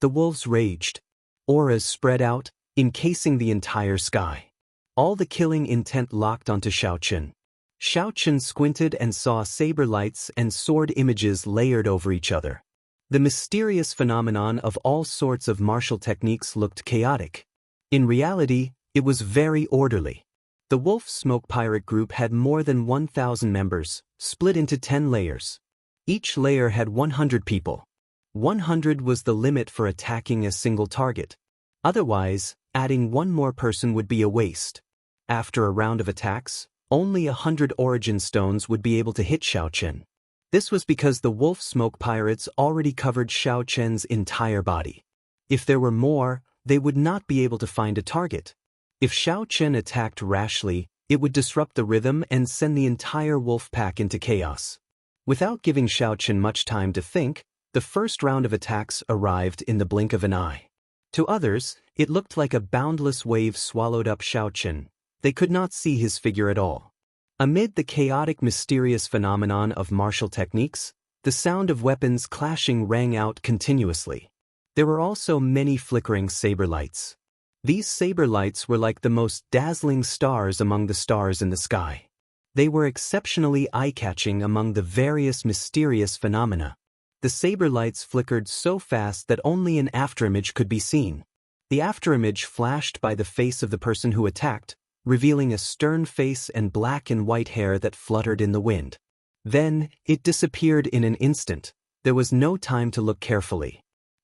The wolves raged. Auras spread out, encasing the entire sky. All the killing intent locked onto Xiao Chen. Xiao Chen squinted and saw saber lights and sword images layered over each other. The mysterious phenomenon of all sorts of martial techniques looked chaotic. In reality, it was very orderly. The Wolf Smoke Pirate Group had more than 1,000 members, split into 10 layers. Each layer had 100 people. 100 was the limit for attacking a single target. Otherwise, adding one more person would be a waste. After a round of attacks, only 100 origin stones would be able to hit Xiao Chen. This was because the Wolf Smoke Pirates already covered Xiao Chen's entire body. If there were more, they would not be able to find a target. If Xiao Chen attacked rashly, it would disrupt the rhythm and send the entire wolf pack into chaos. Without giving Xiao Chen much time to think, the first round of attacks arrived in the blink of an eye. To others, it looked like a boundless wave swallowed up Xiao Chen. They could not see his figure at all. Amid the chaotic, mysterious phenomenon of martial techniques, the sound of weapons clashing rang out continuously. There were also many flickering saber lights. These saber lights were like the most dazzling stars among the stars in the sky. They were exceptionally eye-catching among the various mysterious phenomena. The saber lights flickered so fast that only an afterimage could be seen. The afterimage flashed by the face of the person who attacked, revealing a stern face and black and white hair that fluttered in the wind. Then, it disappeared in an instant. There was no time to look carefully.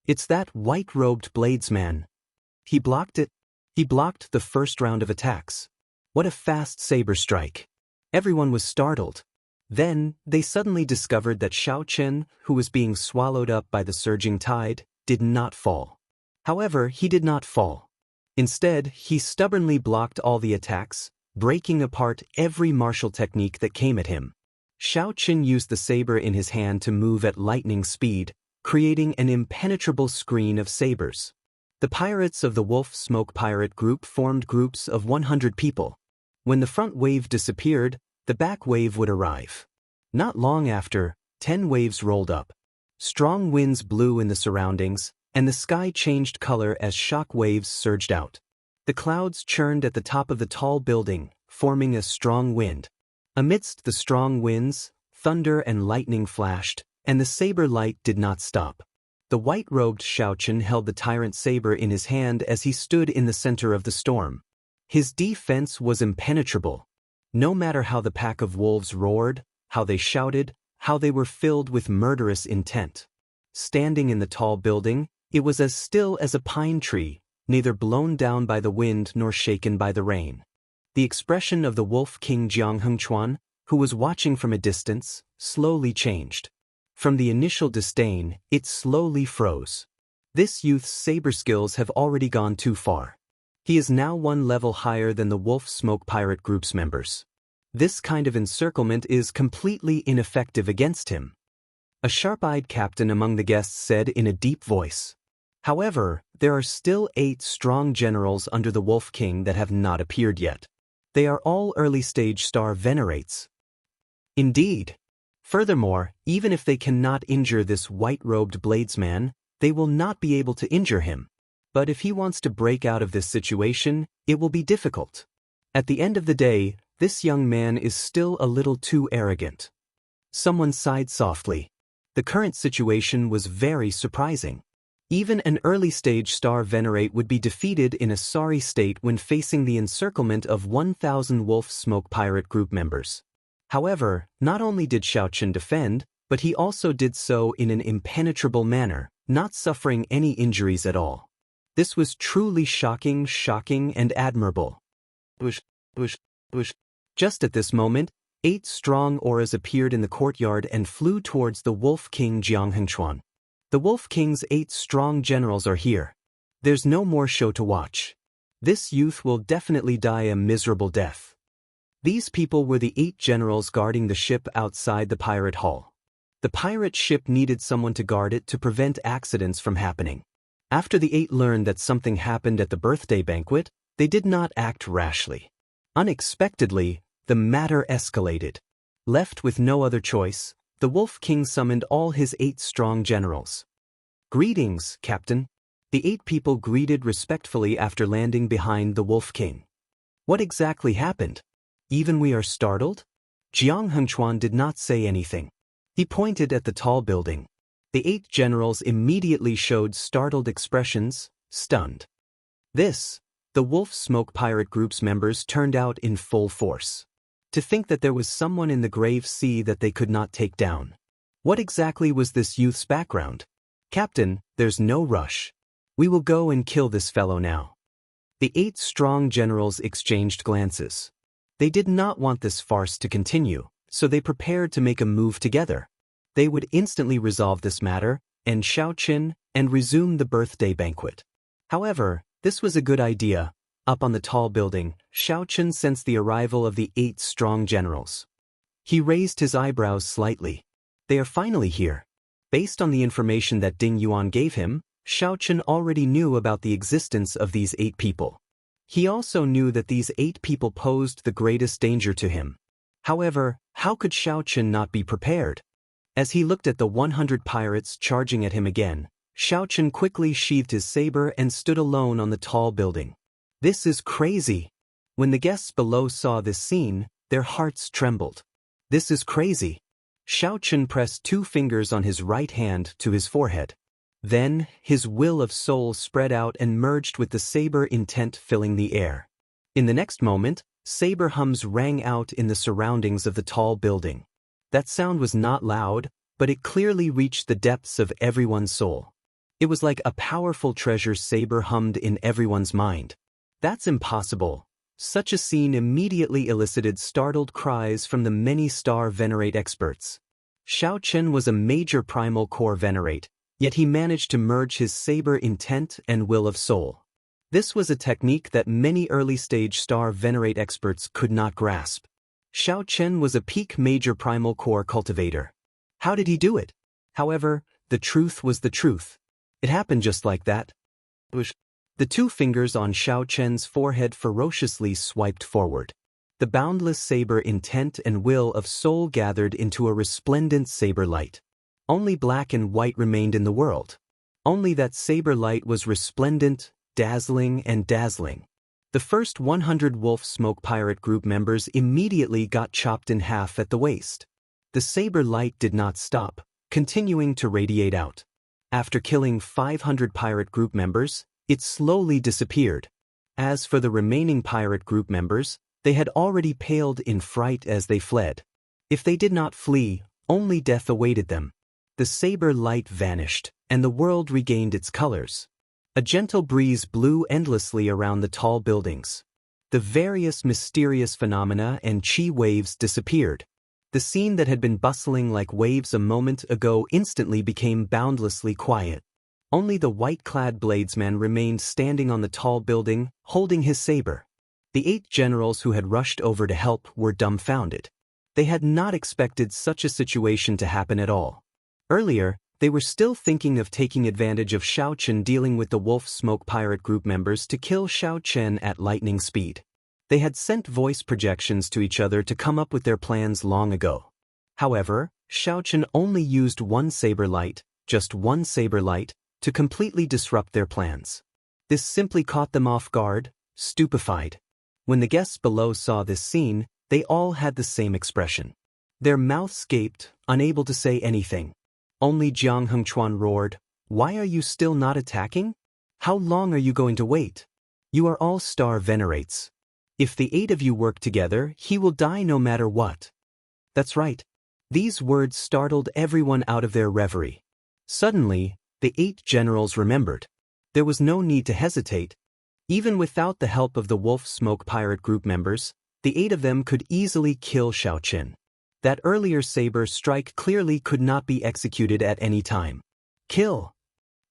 It's that white-robed bladesman. He blocked it. He blocked the first round of attacks. What a fast saber strike. Everyone was startled. Then, they suddenly discovered that Xiao Chen, who was being swallowed up by the surging tide, did not fall. However, he did not fall. Instead, he stubbornly blocked all the attacks, breaking apart every martial technique that came at him. Xiao Chen used the saber in his hand to move at lightning speed, creating an impenetrable screen of sabers. The pirates of the Wolf Smoke Pirate Group formed groups of 100 people. When the front wave disappeared, the back wave would arrive. Not long after, 10 waves rolled up. Strong winds blew in the surroundings, and the sky changed color as shock waves surged out. The clouds churned at the top of the tall building, forming a strong wind. Amidst the strong winds, thunder and lightning flashed, and the saber light did not stop. The white-robed Xiao Chen held the tyrant saber in his hand as he stood in the center of the storm. His defense was impenetrable. No matter how the pack of wolves roared, how they shouted, how they were filled with murderous intent. Standing in the tall building, it was as still as a pine tree, neither blown down by the wind nor shaken by the rain. The expression of the Wolf King Jiang Hengchuan, who was watching from a distance, slowly changed. From the initial disdain, it slowly froze. This youth's saber skills have already gone too far. He is now one level higher than the Wolf Smoke Pirate Group's members. This kind of encirclement is completely ineffective against him. A sharp-eyed captain among the guests said in a deep voice. However, there are still 8 strong generals under the Wolf King that have not appeared yet. They are all early-stage star venerates. Indeed. Furthermore, even if they cannot injure this white-robed bladesman, they will not be able to injure him. But if he wants to break out of this situation, it will be difficult. At the end of the day, this young man is still a little too arrogant. Someone sighed softly. The current situation was very surprising. Even an early-stage star venerate would be defeated in a sorry state when facing the encirclement of 1,000 Wolf Smoke Pirate Group members. However, not only did Xiao Chen defend, but he also did so in an impenetrable manner, not suffering any injuries at all. This was truly shocking, and admirable. Just at this moment, 8 strong auras appeared in the courtyard and flew towards the Wolf King Jiang Hengchuan. The Wolf King's 8 strong generals are here. There's no more show to watch. This youth will definitely die a miserable death. These people were the 8 generals guarding the ship outside the pirate hall. The pirate ship needed someone to guard it to prevent accidents from happening. After the 8 learned that something happened at the birthday banquet, they did not act rashly. Unexpectedly, the matter escalated. Left with no other choice, the Wolf King summoned all his 8 strong generals. "Greetings, Captain." The 8 people greeted respectfully after landing behind the Wolf King. "What exactly happened? Even we are startled?" Jiang Hengchuan did not say anything. He pointed at the tall building. The 8 generals immediately showed startled expressions, stunned. This the Wolf Smoke Pirate Group's members turned out in full force. To think that there was someone in the grave sea that they could not take down. What exactly was this youth's background? Captain, there's no rush. We will go and kill this fellow now. The 8 strong generals exchanged glances. They did not want this farce to continue, so they prepared to make a move together. They would instantly resolve this matter, end Xiao Qin, and resume the birthday banquet. However, this was a good idea. Up on the tall building, Xiao Qin sensed the arrival of the 8 strong generals. He raised his eyebrows slightly. They are finally here. Based on the information that Ding Yuan gave him, Xiao Qin already knew about the existence of these 8 people. He also knew that these 8 people posed the greatest danger to him. However, how could Xiao Qin not be prepared? As he looked at the 100 pirates charging at him again, Xiao Qin quickly sheathed his saber and stood alone on the tall building. This is crazy. When the guests below saw this scene, their hearts trembled. This is crazy. Xiao Qin pressed 2 fingers on his right hand to his forehead. Then, his will of soul spread out and merged with the saber intent filling the air. In the next moment, saber hums rang out in the surroundings of the tall building. That sound was not loud, but it clearly reached the depths of everyone's soul. It was like a powerful treasure saber hummed in everyone's mind. That's impossible. Such a scene immediately elicited startled cries from the many star venerate experts. Xiao Qin was a major primal core venerate, yet he managed to merge his saber intent and will of soul. This was a technique that many early-stage star venerate experts could not grasp. Xiao Qin was a peak major primal core cultivator. How did he do it? However, the truth was the truth. It happened just like that. The 2 fingers on Xiao Qin's forehead ferociously swiped forward. The boundless saber intent and will of soul gathered into a resplendent saber light. Only black and white remained in the world. Only that saber light was resplendent, dazzling and dazzling. The first 100 Wolf Smoke Pirate Group members immediately got chopped in half at the waist. The saber light did not stop, continuing to radiate out. After killing 500 pirate group members, it slowly disappeared. As for the remaining pirate group members, they had already paled in fright as they fled. If they did not flee, only death awaited them. The saber light vanished, and the world regained its colors. A gentle breeze blew endlessly around the tall buildings. The various mysterious phenomena and chi waves disappeared. The scene that had been bustling like waves a moment ago instantly became boundlessly quiet. Only the white-clad bladesman remained standing on the tall building, holding his saber. The 8 generals who had rushed over to help were dumbfounded. They had not expected such a situation to happen at all. Earlier, they were still thinking of taking advantage of Xiao Qin dealing with the Wolf Smoke Pirate Group members to kill Xiao Qin at lightning speed. They had sent voice projections to each other to come up with their plans long ago. However, Xiao Qin only used one saber light, just one saber light, to completely disrupt their plans. This simply caught them off guard, stupefied. When the guests below saw this scene, they all had the same expression. Their mouths gaped, unable to say anything. Only Jiang Hengchuan roared, "Why are you still not attacking? How long are you going to wait? You are all star venerates. If the 8 of you work together, he will die no matter what." That's right. These words startled everyone out of their reverie. Suddenly, the 8 generals remembered. There was no need to hesitate. Even without the help of the Wolf Smoke Pirate Group members, the 8 of them could easily kill Xiao Qin. That earlier saber strike clearly could not be executed at any time. Kill!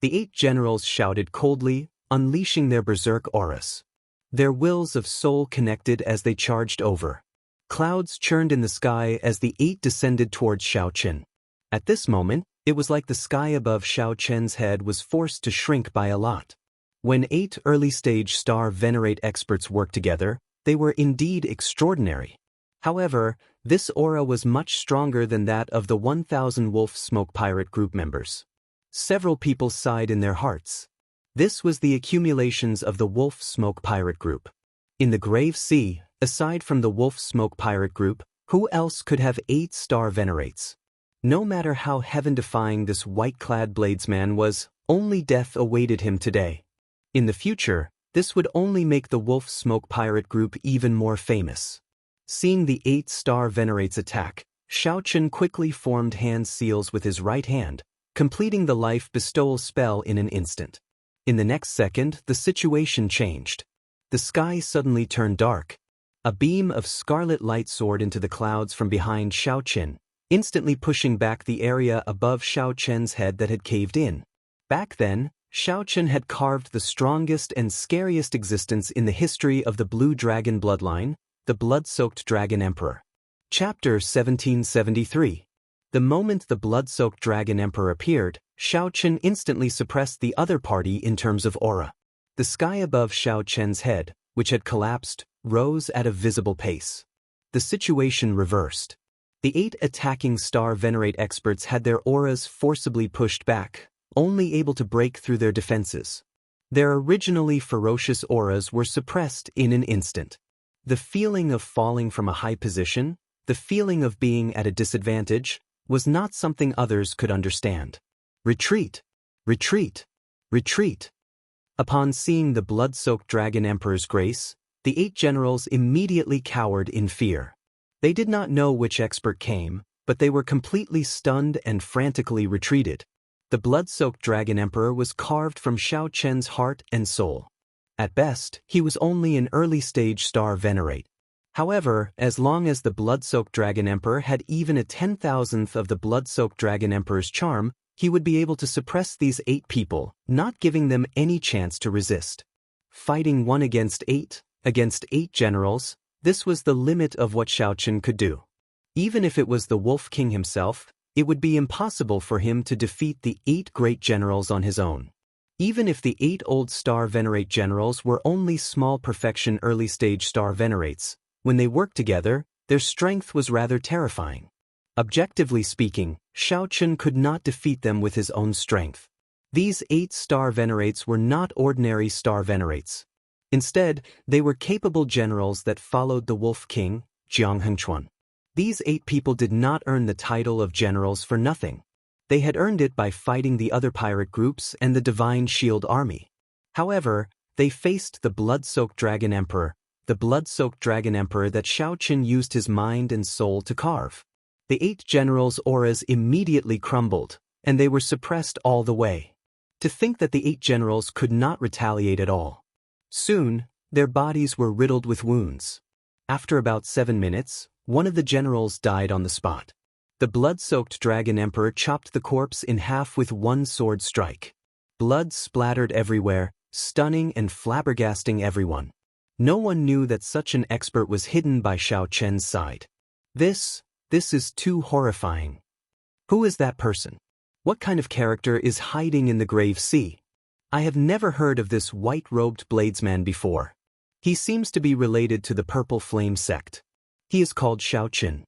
The 8 generals shouted coldly, unleashing their berserk auras. Their wills of soul connected as they charged over. Clouds churned in the sky as the 8 descended towards Xiao Qin. At this moment, it was like the sky above Xiao Qin's head was forced to shrink by a lot. When 8 early-stage star venerate experts worked together, they were indeed extraordinary. However, this aura was much stronger than that of the 1,000 Wolf Smoke Pirate Group members. Several people sighed in their hearts. This was the accumulations of the Wolf Smoke Pirate Group. In the Grave Sea, aside from the Wolf Smoke Pirate Group, who else could have 8 star venerates? No matter how heaven-defying this white-clad bladesman was, only death awaited him today. In the future, This would only make the Wolf Smoke pirate group even more famous. Seeing the 8-star Venerate's attack, Xiao Chen quickly formed hand seals with his right hand, completing the life bestowal spell in an instant. In the next second, the situation changed. The sky suddenly turned dark. A beam of scarlet light soared into the clouds from behind Xiao Chen, instantly pushing back the area above Xiao Chen's head that had caved in. Back then, Xiao Chen had carved the strongest and scariest existence in the history of the Blue Dragon bloodline, the Blood-Soaked Dragon Emperor. Chapter 1773. The moment the Blood-Soaked Dragon Emperor appeared, Xiao Chen instantly suppressed the other party in terms of aura. The sky above Xiao Chen's head, which had collapsed, rose at a visible pace. The situation reversed. The 8 attacking Star Venerate experts had their auras forcibly pushed back, only able to break through their defenses. Their originally ferocious auras were suppressed in an instant. The feeling of falling from a high position, the feeling of being at a disadvantage, was not something others could understand. Retreat! Retreat! Retreat! Upon seeing the blood-soaked Dragon Emperor's grace, the 8 generals immediately cowered in fear. They did not know which expert came, but they were completely stunned and frantically retreated. The blood-soaked Dragon Emperor was carved from Xiao Chen's heart and soul. At best, he was only an early-stage Star Venerate. However, as long as the blood-soaked Dragon Emperor had even a 10,000th of the blood-soaked Dragon Emperor's charm, he would be able to suppress these 8 people, not giving them any chance to resist. Fighting 1 against 8 generals, this was the limit of what Xiao Chen could do. Even if it was the Wolf King himself, it would be impossible for him to defeat the 8 great generals on his own. Even if the 8 old Star Venerate generals were only small perfection early-stage Star Venerates, when they worked together, their strength was rather terrifying. Objectively speaking, Xiao Chen could not defeat them with his own strength. These 8 Star Venerates were not ordinary Star Venerates. Instead, they were capable generals that followed the Wolf King, Jiang Hengchuan. These 8 people did not earn the title of generals for nothing. They had earned it by fighting the other pirate groups and the Divine Shield Army. However, they faced the blood-soaked Dragon Emperor, the blood-soaked Dragon Emperor that Xiao Chen used his mind and soul to carve. The 8 generals' auras immediately crumbled, and they were suppressed all the way. To think that the 8 generals could not retaliate at all. Soon, their bodies were riddled with wounds. After about 7 minutes, one of the generals died on the spot. The blood-soaked Dragon Emperor chopped the corpse in half with one sword strike. Blood splattered everywhere, stunning and flabbergasting everyone. No one knew that such an expert was hidden by Xiao Chen's side. This is too horrifying. Who is that person? What kind of character is hiding in the grave sea? I have never heard of this white-robed bladesman before. He seems to be related to the Purple Flame sect. He is called Xiao Chen.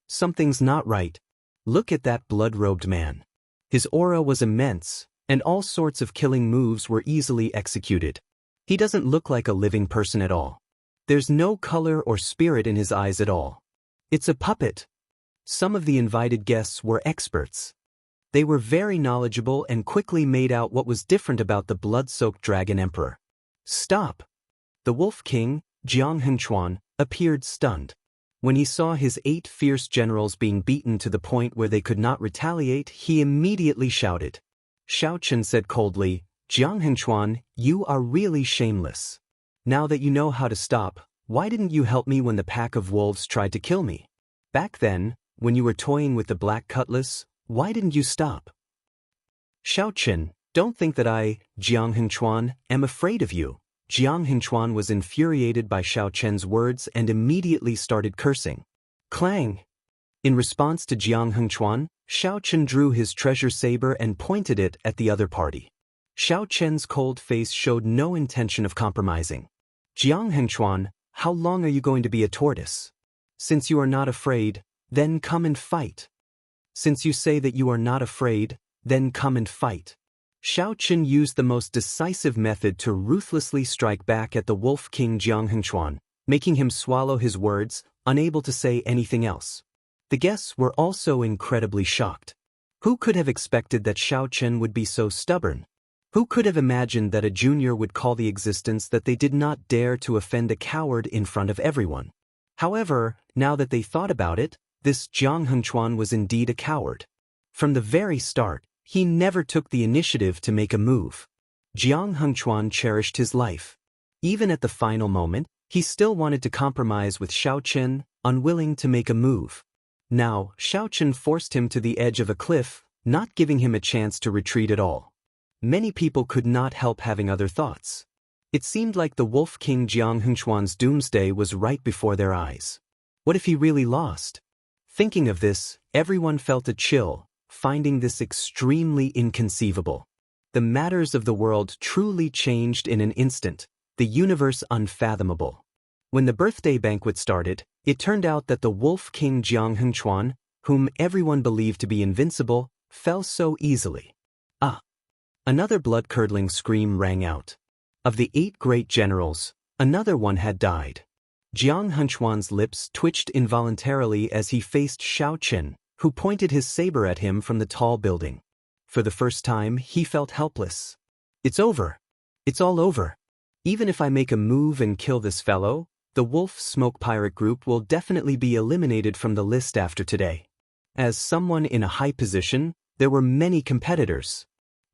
Something's not right. Look at that blood-robed man. His aura was immense, and all sorts of killing moves were easily executed. He doesn't look like a living person at all. There's no color or spirit in his eyes at all. It's a puppet. Some of the invited guests were experts. They were very knowledgeable and quickly made out what was different about the blood-soaked Dragon Emperor. Stop! The Wolf King, Jiang Hengchuan, appeared stunned. When he saw his 8 fierce generals being beaten to the point where they could not retaliate, he immediately shouted. Xiao Chen said coldly, "Jiang Hengchuan, you are really shameless. Now that you know how to stop, why didn't you help me when the pack of wolves tried to kill me? Back then, when you were toying with the black cutlass, why didn't you stop?" Xiao Chen, don't think that I, Jiang Hengchuan, am afraid of you. Jiang Hengchuan was infuriated by Xiao Chen's words and immediately started cursing. Clang! In response to Jiang Hengchuan, Xiao Chen drew his treasure saber and pointed it at the other party. Xiao Chen's cold face showed no intention of compromising. Jiang Hengchuan, how long are you going to be a tortoise? Since you are not afraid, then come and fight. Since you say that you are not afraid, then come and fight. Xiao Chen used the most decisive method to ruthlessly strike back at the Wolf King Jiang Hengchuan, making him swallow his words, unable to say anything else. The guests were also incredibly shocked. Who could have expected that Xiao Chen would be so stubborn? Who could have imagined that a junior would call the existence that they did not dare to offend a coward in front of everyone? However, now that they thought about it, this Jiang Hengchuan was indeed a coward. From the very start, he never took the initiative to make a move. Jiang Hengchuan cherished his life. Even at the final moment, he still wanted to compromise with Xiao Chen, unwilling to make a move. Now, Xiao Chen forced him to the edge of a cliff, not giving him a chance to retreat at all. Many people could not help having other thoughts. It seemed like the Wolf King Jiang Hengchuan's doomsday was right before their eyes. What if he really lost? Thinking of this, everyone felt a chill, finding this extremely inconceivable. The matters of the world truly changed in an instant, the universe unfathomable. When the birthday banquet started, it turned out that the Wolf King Jiang Hengchuan, whom everyone believed to be invincible, fell so easily. Ah! Another blood-curdling scream rang out. Of the 8 great generals, another one had died. Jiang Hengchuan's lips twitched involuntarily as he faced Xiao Chen, who pointed his saber at him from the tall building. For the first time, he felt helpless. It's over. It's all over. Even if I make a move and kill this fellow, the Wolf Smoke Pirate Group will definitely be eliminated from the list after today. As someone in a high position, there were many competitors.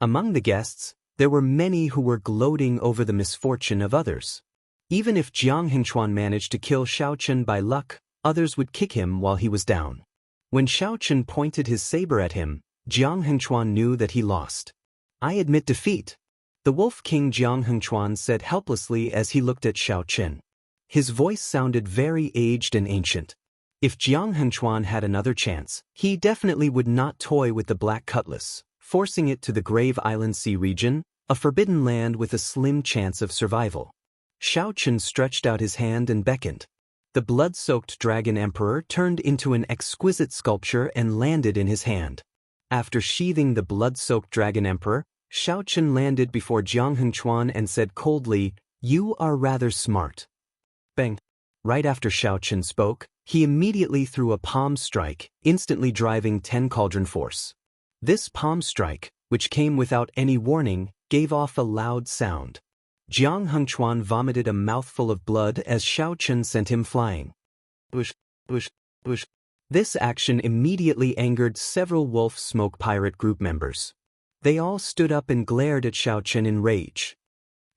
Among the guests, there were many who were gloating over the misfortune of others. Even if Jiang Hengchuan managed to kill Xiao Chen by luck, others would kick him while he was down. When Xiao Chen pointed his saber at him, Jiang Hengchuan knew that he lost. I admit defeat, the Wolf King Jiang Hengchuan said helplessly as he looked at Xiao Chen. His voice sounded very aged and ancient. If Jiang Hengchuan had another chance, he definitely would not toy with the Black Cutlass, forcing it to the Grave Island Sea region, a forbidden land with a slim chance of survival. Xiao Chen stretched out his hand and beckoned. The blood-soaked Dragon Emperor turned into an exquisite sculpture and landed in his hand. After sheathing the blood-soaked Dragon Emperor, Xiao Chen landed before Jiang Hengchuan and said coldly, "You are rather smart." Bang! Right after Xiao Chen spoke, he immediately threw a palm strike, instantly driving 10 cauldron force. This palm strike, which came without any warning, gave off a loud sound. Jiang Hengchuan vomited a mouthful of blood as Xiao Chen sent him flying. Bush, bush, bush. This action immediately angered several Wolf Smoke Pirate Group members. They all stood up and glared at Xiao Chen in rage.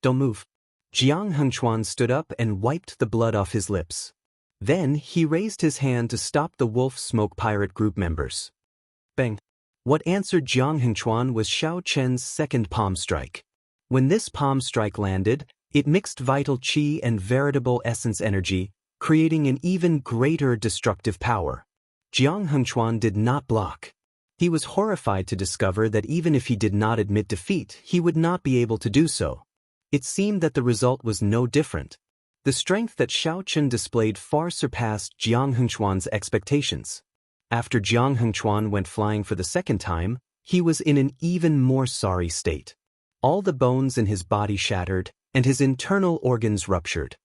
Don't move. Jiang Hengchuan stood up and wiped the blood off his lips. Then he raised his hand to stop the Wolf Smoke Pirate Group members. Bang! What answered Jiang Hengchuan was Xiao Chen's second palm strike. When this palm strike landed, it mixed vital qi and veritable essence energy, creating an even greater destructive power. Jiang Hengchuan did not block. He was horrified to discover that even if he did not admit defeat, he would not be able to do so. It seemed that the result was no different. The strength that Xiao Chen displayed far surpassed Jiang Hengchuan's expectations. After Jiang Hengchuan went flying for the second time, he was in an even more sorry state. All the bones in his body shattered, and his internal organs ruptured.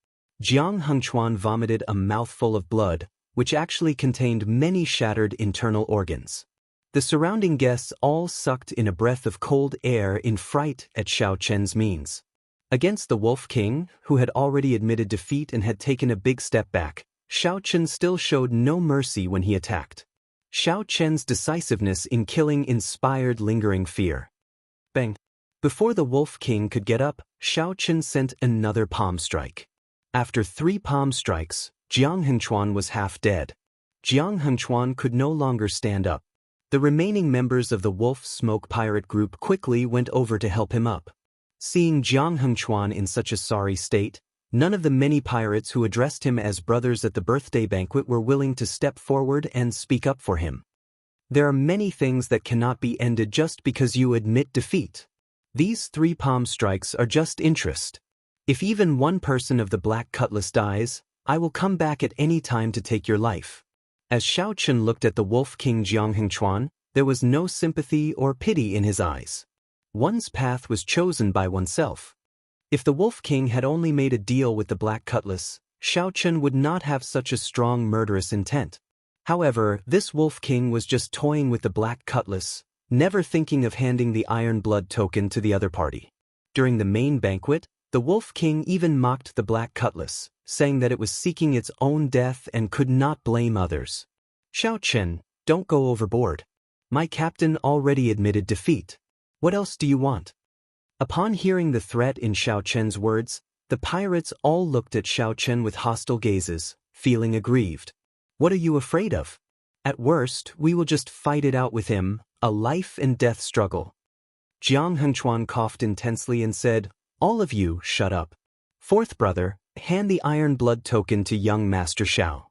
Jiang Hengchuan vomited a mouthful of blood, which actually contained many shattered internal organs. The surrounding guests all sucked in a breath of cold air in fright at Xiao Chen's means. Against the Wolf King, who had already admitted defeat and had taken a big step back, Xiao Chen still showed no mercy when he attacked. Xiao Chen's decisiveness in killing inspired lingering fear. Bang! Before the Wolf King could get up, Xiao Chen sent another palm strike. After 3 palm strikes, Jiang Hengchuan was half dead. Jiang Hengchuan could no longer stand up. The remaining members of the Wolf Smoke Pirate Group quickly went over to help him up. Seeing Jiang Hengchuan in such a sorry state, none of the many pirates who addressed him as brothers at the birthday banquet were willing to step forward and speak up for him. There are many things that cannot be ended just because you admit defeat. These 3 palm strikes are just interest. If even one person of the Black Cutlass dies, I will come back at any time to take your life. As Xiao Chen looked at the Wolf King Jiang Hengchuan, there was no sympathy or pity in his eyes. One's path was chosen by oneself. If the Wolf King had only made a deal with the Black Cutlass, Xiao Chen would not have such a strong murderous intent. However, this Wolf King was just toying with the Black Cutlass, never thinking of handing the Iron Blood token to the other party. During the main banquet, the Wolf King even mocked the Black Cutlass, saying that it was seeking its own death and could not blame others. Xiao Chen, don't go overboard. My captain already admitted defeat. What else do you want? Upon hearing the threat in Xiao Chen's words, the pirates all looked at Xiao Chen with hostile gazes, feeling aggrieved. What are you afraid of? At worst, we will just fight it out with him, a life and death struggle. Jiang Hengchuan coughed intensely and said, all of you, shut up. Fourth brother, hand the Iron Blood token to young Master Xiao.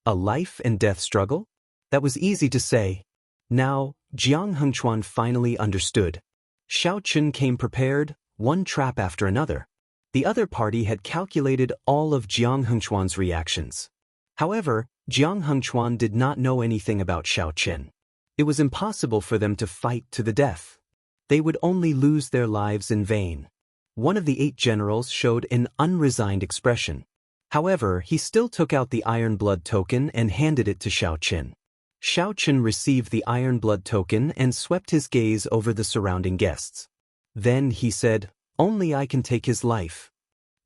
A life and death struggle? That was easy to say. Now, Jiang Hengchuan finally understood. Xiao Chun came prepared, one trap after another. The other party had calculated all of Jiang Hengchuan's reactions. However, Jiang Hengchuan did not know anything about Xiao Chen. It was impossible for them to fight to the death. They would only lose their lives in vain. One of the 8 generals showed an unresigned expression. However, he still took out the Iron Blood token and handed it to Xiao Chen. Xiao Chen received the Iron Blood token and swept his gaze over the surrounding guests. Then he said, only I can take his life.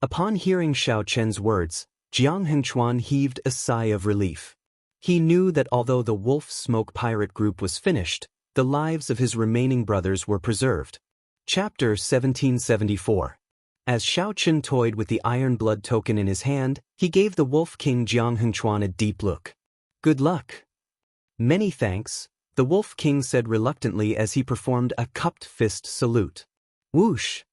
Upon hearing Xiao Chen's words, Jiang Hengchuan heaved a sigh of relief. He knew that although the Wolf Smoke pirate group was finished, the lives of his remaining brothers were preserved. Chapter 1774. As Xiao Chen toyed with the Iron Blood token in his hand, he gave the Wolf King Jiang Hengchuan a deep look. Good luck. Many thanks, the Wolf King said reluctantly as he performed a cupped fist salute. Whoosh!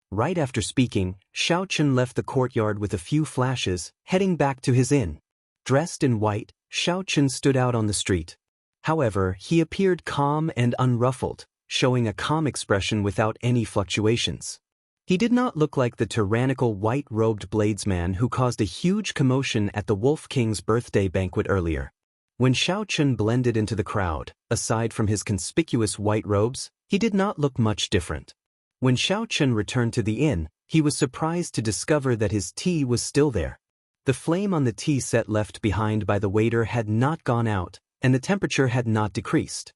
Right after speaking, Xiao Chen left the courtyard with a few flashes, heading back to his inn. Dressed in white, Xiao Chen stood out on the street. However, he appeared calm and unruffled, showing a calm expression without any fluctuations. He did not look like the tyrannical white-robed bladesman who caused a huge commotion at the Wolf King's birthday banquet earlier. When Xiao Chen blended into the crowd, aside from his conspicuous white robes, he did not look much different. When Xiao Chen returned to the inn, he was surprised to discover that his tea was still there. The flame on the tea set left behind by the waiter had not gone out, and the temperature had not decreased.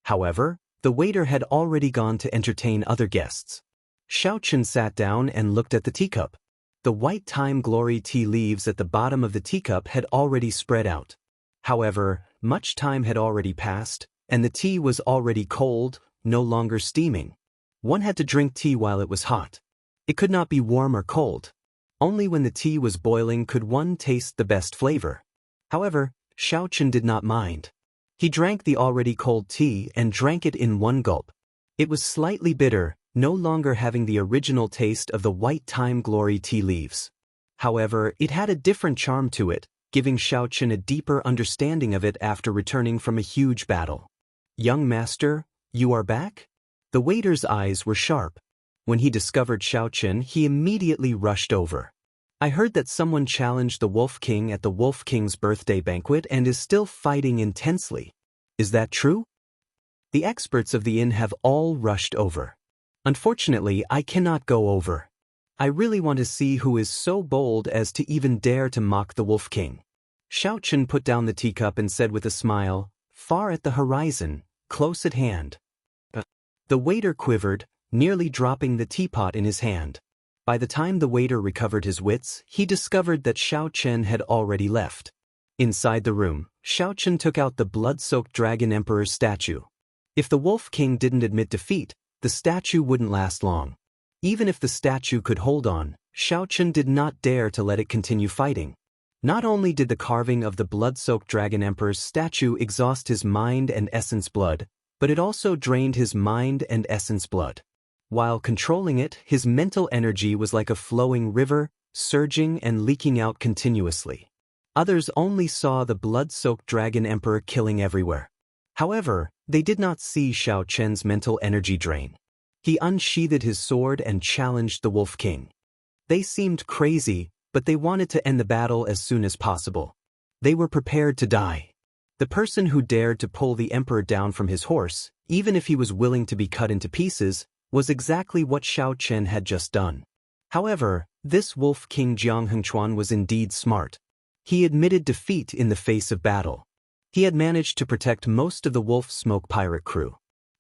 However, the waiter had already gone to entertain other guests. Xiao Chen sat down and looked at the teacup. The white thyme glory tea leaves at the bottom of the teacup had already spread out. However, much time had already passed, and the tea was already cold, no longer steaming. One had to drink tea while it was hot. It could not be warm or cold. Only when the tea was boiling could one taste the best flavor. However, Xiao Chen did not mind. He drank the already cold tea and drank it in one gulp. It was slightly bitter, no longer having the original taste of the white thyme glory tea leaves. However, it had a different charm to it, giving Xiao Chen a deeper understanding of it after returning from a huge battle. Young master, you are back? The waiter's eyes were sharp. When he discovered Xiao Chen, he immediately rushed over. I heard that someone challenged the Wolf King at the Wolf King's birthday banquet and is still fighting intensely. Is that true? The experts of the inn have all rushed over. Unfortunately, I cannot go over. I really want to see who is so bold as to even dare to mock the Wolf King. Xiao Chen put down the teacup and said with a smile, far at the horizon, close at hand. The waiter quivered, nearly dropping the teapot in his hand. By the time the waiter recovered his wits, he discovered that Xiao Chen had already left. Inside the room, Xiao Chen took out the blood-soaked Dragon Emperor's statue. If the Wolf King didn't admit defeat, the statue wouldn't last long. Even if the statue could hold on, Xiao Chen did not dare to let it continue fighting. Not only did the carving of the blood-soaked Dragon Emperor's statue exhaust his mind and essence blood, but it also drained his mind and essence blood. While controlling it, his mental energy was like a flowing river, surging and leaking out continuously. Others only saw the blood-soaked Dragon Emperor killing everywhere. However, they did not see Xiao Chen's mental energy drain. He unsheathed his sword and challenged the Wolf King. They seemed crazy, but they wanted to end the battle as soon as possible. They were prepared to die. The person who dared to pull the emperor down from his horse, even if he was willing to be cut into pieces, was exactly what Xiao Chen had just done. However, this Wolf King Jiang Hengchuan was indeed smart. He admitted defeat in the face of battle. He had managed to protect most of the Wolf Smoke pirate crew.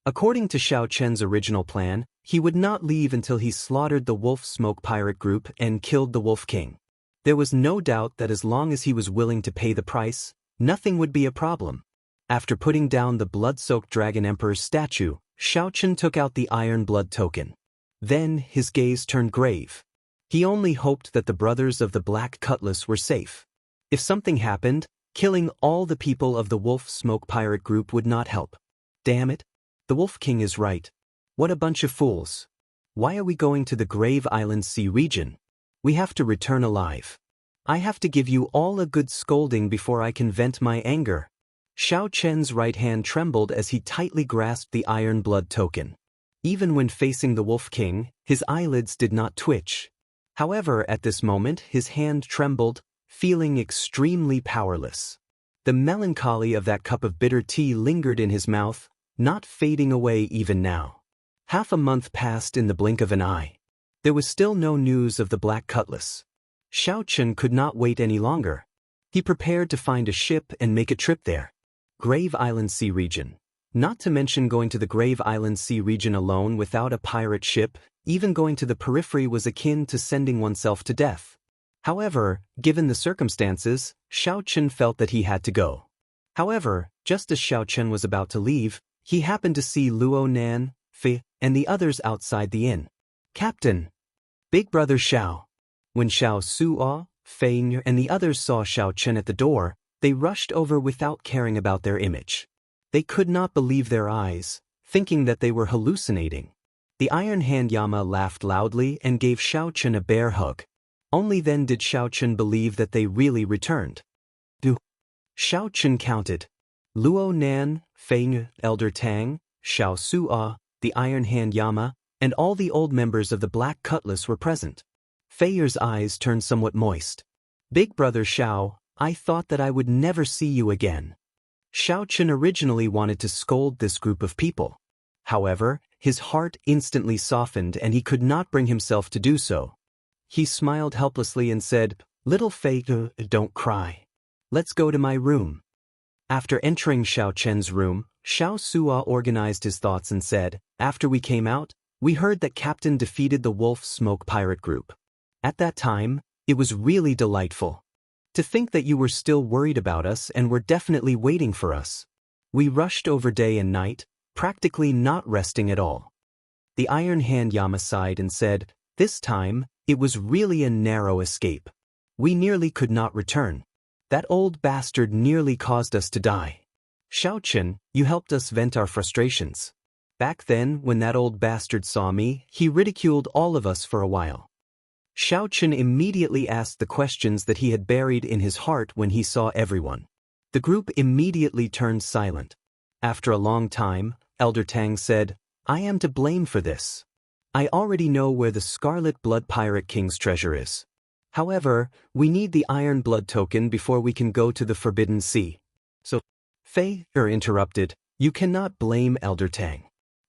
According to Xiao Chen's original plan, he would not leave until he slaughtered the Wolf Smoke pirate group and killed the Wolf King. There was no doubt that as long as he was willing to pay the price, nothing would be a problem. After putting down the blood-soaked Dragon Emperor's statue, Xiao Chen took out the Iron Blood token. Then his gaze turned grave. He only hoped that the brothers of the Black Cutlass were safe. If something happened, killing all the people of the Wolf Smoke pirate group would not help. Damn it. The Wolf King is right. What a bunch of fools. Why are we going to the Grave Island Sea region? We have to return alive. I have to give you all a good scolding before I can vent my anger. Xiao Chen's right hand trembled as he tightly grasped the Iron Blood token. Even when facing the Wolf King, his eyelids did not twitch. However, at this moment, his hand trembled, feeling extremely powerless. The melancholy of that cup of bitter tea lingered in his mouth, not fading away even now. Half a month passed in the blink of an eye. There was still no news of the Black Cutlass. Xiao Chen could not wait any longer. He prepared to find a ship and make a trip there. Grave Island Sea region. Not to mention going to the Grave Island Sea region alone without a pirate ship, even going to the periphery was akin to sending oneself to death. However, given the circumstances, Xiao Chen felt that he had to go. However, just as Xiao Chen was about to leave, he happened to see Luo Nan, Fei, and the others outside the inn. Captain! Big Brother Xiao. When Xiao Suo, Fei, and the others saw Xiao Chen at the door, they rushed over without caring about their image. They could not believe their eyes, thinking that they were hallucinating. The Iron Hand Yama laughed loudly and gave Xiao Chen a bear hug. Only then did Xiao Chen believe that they really returned. Xiao Chen counted. Luo Nan, Fei, Elder Tang, Xiao Suo, the Iron Hand Yama, and all the old members of the Black Cutlass were present. Fei's eyes turned somewhat moist. Big Brother Xiao, I thought that I would never see you again. Xiao Chen originally wanted to scold this group of people. However, his heart instantly softened and he could not bring himself to do so. He smiled helplessly and said, Little Fei, don't cry. Let's go to my room. After entering Xiao Chen's room, Xiao Suo organized his thoughts and said, After we came out, we heard that Captain defeated the Wolf Smoke pirate group. At that time, it was really delightful. To think that you were still worried about us and were definitely waiting for us. We rushed over day and night, practically not resting at all. The Iron Hand Yama sighed and said, This time, it was really a narrow escape. We nearly could not return. That old bastard nearly caused us to die. Xiao Chen, you helped us vent our frustrations. Back then, when that old bastard saw me, he ridiculed all of us for a while. Xiao Chen immediately asked the questions that he had buried in his heart when he saw everyone. The group immediately turned silent. After a long time, Elder Tang said, I am to blame for this. I already know where the Scarlet Blood Pirate King's treasure is. However, we need the Iron Blood token before we can go to the Forbidden Sea. So, Fei interrupted, you cannot blame Elder Tang.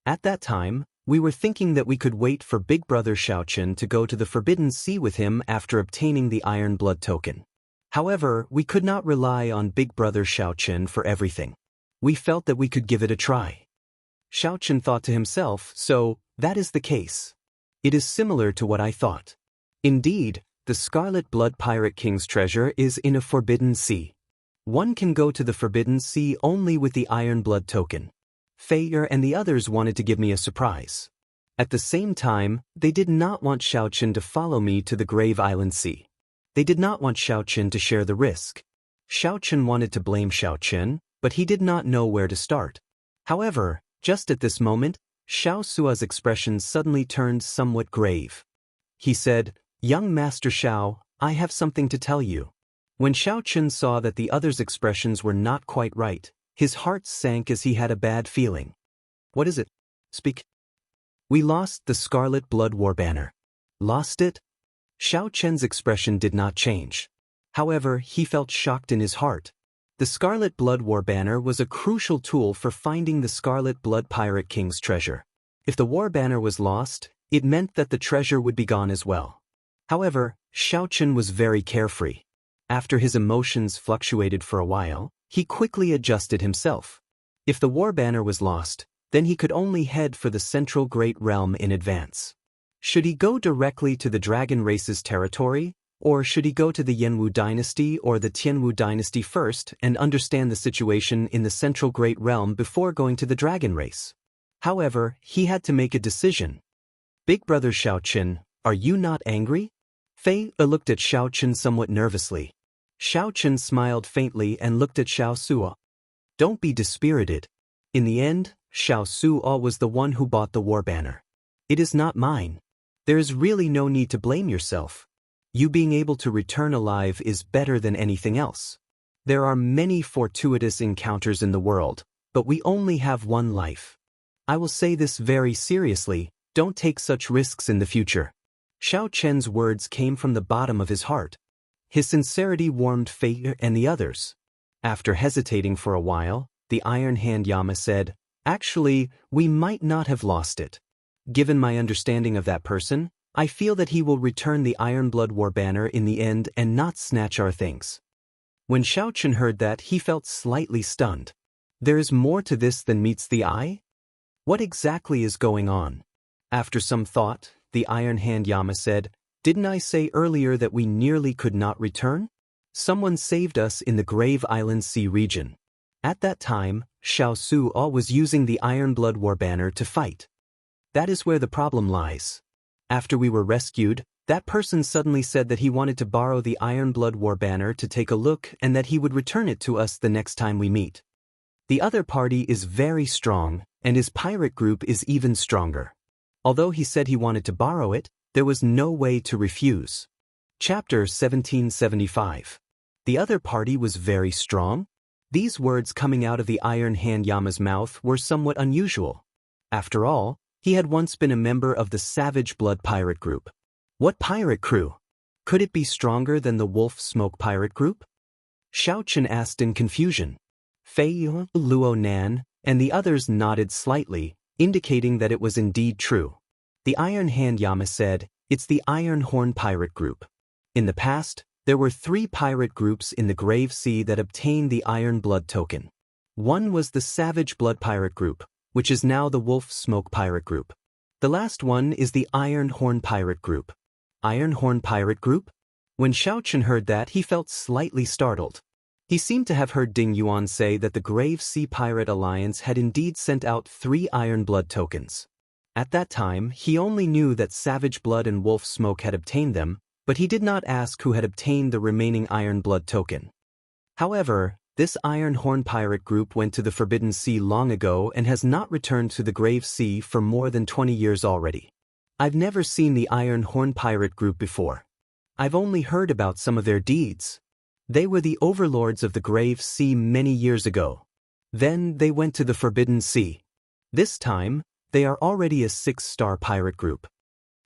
At that time, we were thinking that we could wait for Big Brother Xiao Chen to go to the Forbidden Sea with him after obtaining the Iron Blood token. However, we could not rely on Big Brother Xiao Chen for everything. We felt that we could give it a try. Xiao Chen thought to himself, so, that is the case. It is similar to what I thought. Indeed, the Scarlet Blood Pirate King's treasure is in a Forbidden Sea. One can go to the Forbidden Sea only with the Iron Blood token. Fei and the others wanted to give me a surprise. At the same time, they did not want Xiao Chen to follow me to the Grave Island Sea. They did not want Xiao Chen to share the risk. Xiao Chen wanted to blame Xiao Chen, but he did not know where to start. However, just at this moment, Xiao Suo's expression suddenly turned somewhat grave. He said, Young Master Xiao, I have something to tell you. When Xiao Chen saw that the others' expressions were not quite right, his heart sank as he had a bad feeling. What is it? Speak. We lost the Scarlet Blood War banner. Lost it? Xiao Chen's expression did not change. However, he felt shocked in his heart. The Scarlet Blood War banner was a crucial tool for finding the Scarlet Blood Pirate King's treasure. If the war banner was lost, it meant that the treasure would be gone as well. However, Xiao Chen was very carefree. After his emotions fluctuated for a while, he quickly adjusted himself. If the war banner was lost, then he could only head for the central Great Realm in advance. Should he go directly to the dragon race's territory, or should he go to the Yanwu dynasty or the Tianwu dynasty first and understand the situation in the central Great Realm before going to the dragon race? However, he had to make a decision. Big brother Xiaoqin, are you not angry? Fei looked at Xiaoqin somewhat nervously. Xiaoqin smiled faintly and looked at Xiao Suo. Don't be dispirited. In the end, Xiao Suo was the one who bought the war banner. It is not mine. There is really no need to blame yourself. You being able to return alive is better than anything else. There are many fortuitous encounters in the world, but we only have one life. I will say this very seriously, don't take such risks in the future. Xiao Chen's words came from the bottom of his heart. His sincerity warmed Fei and the others. After hesitating for a while, the Iron Hand Yama said, actually, we might not have lost it. Given my understanding of that person, I feel that he will return the Iron Blood War banner in the end and not snatch our things. When Xiaoqin heard that, he felt slightly stunned. There is more to this than meets the eye? What exactly is going on? After some thought, the Iron Hand Yama said, didn't I say earlier that we nearly could not return? Someone saved us in the Grave Island Sea region. At that time, Xiao Suo was using the Iron Blood War banner to fight. That is where the problem lies. After we were rescued, that person suddenly said that he wanted to borrow the Iron Blood War banner to take a look and that he would return it to us the next time we meet. The other party is very strong, and his pirate group is even stronger. Although he said he wanted to borrow it, there was no way to refuse. Chapter 1775. The other party was very strong? These words coming out of the Iron Hand Yama's mouth were somewhat unusual. After all, he had once been a member of the Savage Blood Pirate Group. What pirate crew? Could it be stronger than the Wolf Smoke Pirate Group? Xiaoqin asked in confusion. Fei, Luo Nan, and the others nodded slightly, indicating that it was indeed true. The Iron Hand Yama said, it's the Iron Horn Pirate Group. In the past, there were 3 pirate groups in the Grave Sea that obtained the Iron Blood token. One was the Savage Blood Pirate Group, which is now the Wolf Smoke Pirate Group. The last one is the Iron Horn Pirate Group. Iron Horn Pirate Group? When Xiaoqin heard that, he felt slightly startled. He seemed to have heard Ding Yuan say that the Grave Sea Pirate Alliance had indeed sent out 3 Iron Blood tokens. At that time, he only knew that Savage Blood and Wolf Smoke had obtained them, but he did not ask who had obtained the remaining Iron Blood token. However, this Iron Horn Pirate Group went to the Forbidden Sea long ago and has not returned to the Grave Sea for more than 20 years already. I've never seen the Iron Horn Pirate Group before. I've only heard about some of their deeds. They were the overlords of the Grave Sea many years ago. Then they went to the Forbidden Sea. This time, they are already a 6-star pirate group.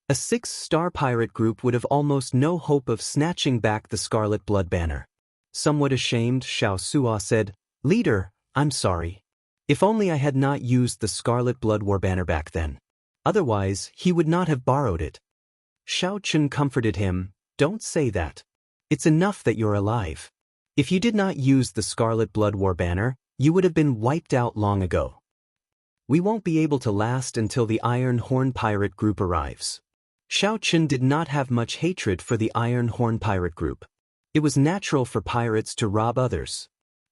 A 6-star pirate group would have almost no hope of snatching back the Scarlet Blood banner. Somewhat ashamed, Xiao Suo said, Leader, I'm sorry. If only I had not used the Scarlet Blood War banner back then. Otherwise, he would not have borrowed it. Xiaoqin comforted him, don't say that. It's enough that you're alive. If you did not use the Scarlet Blood War banner, you would have been wiped out long ago. We won't be able to last until the Iron Horn Pirate Group arrives. Xiaoqin did not have much hatred for the Iron Horn Pirate Group. It was natural for pirates to rob others.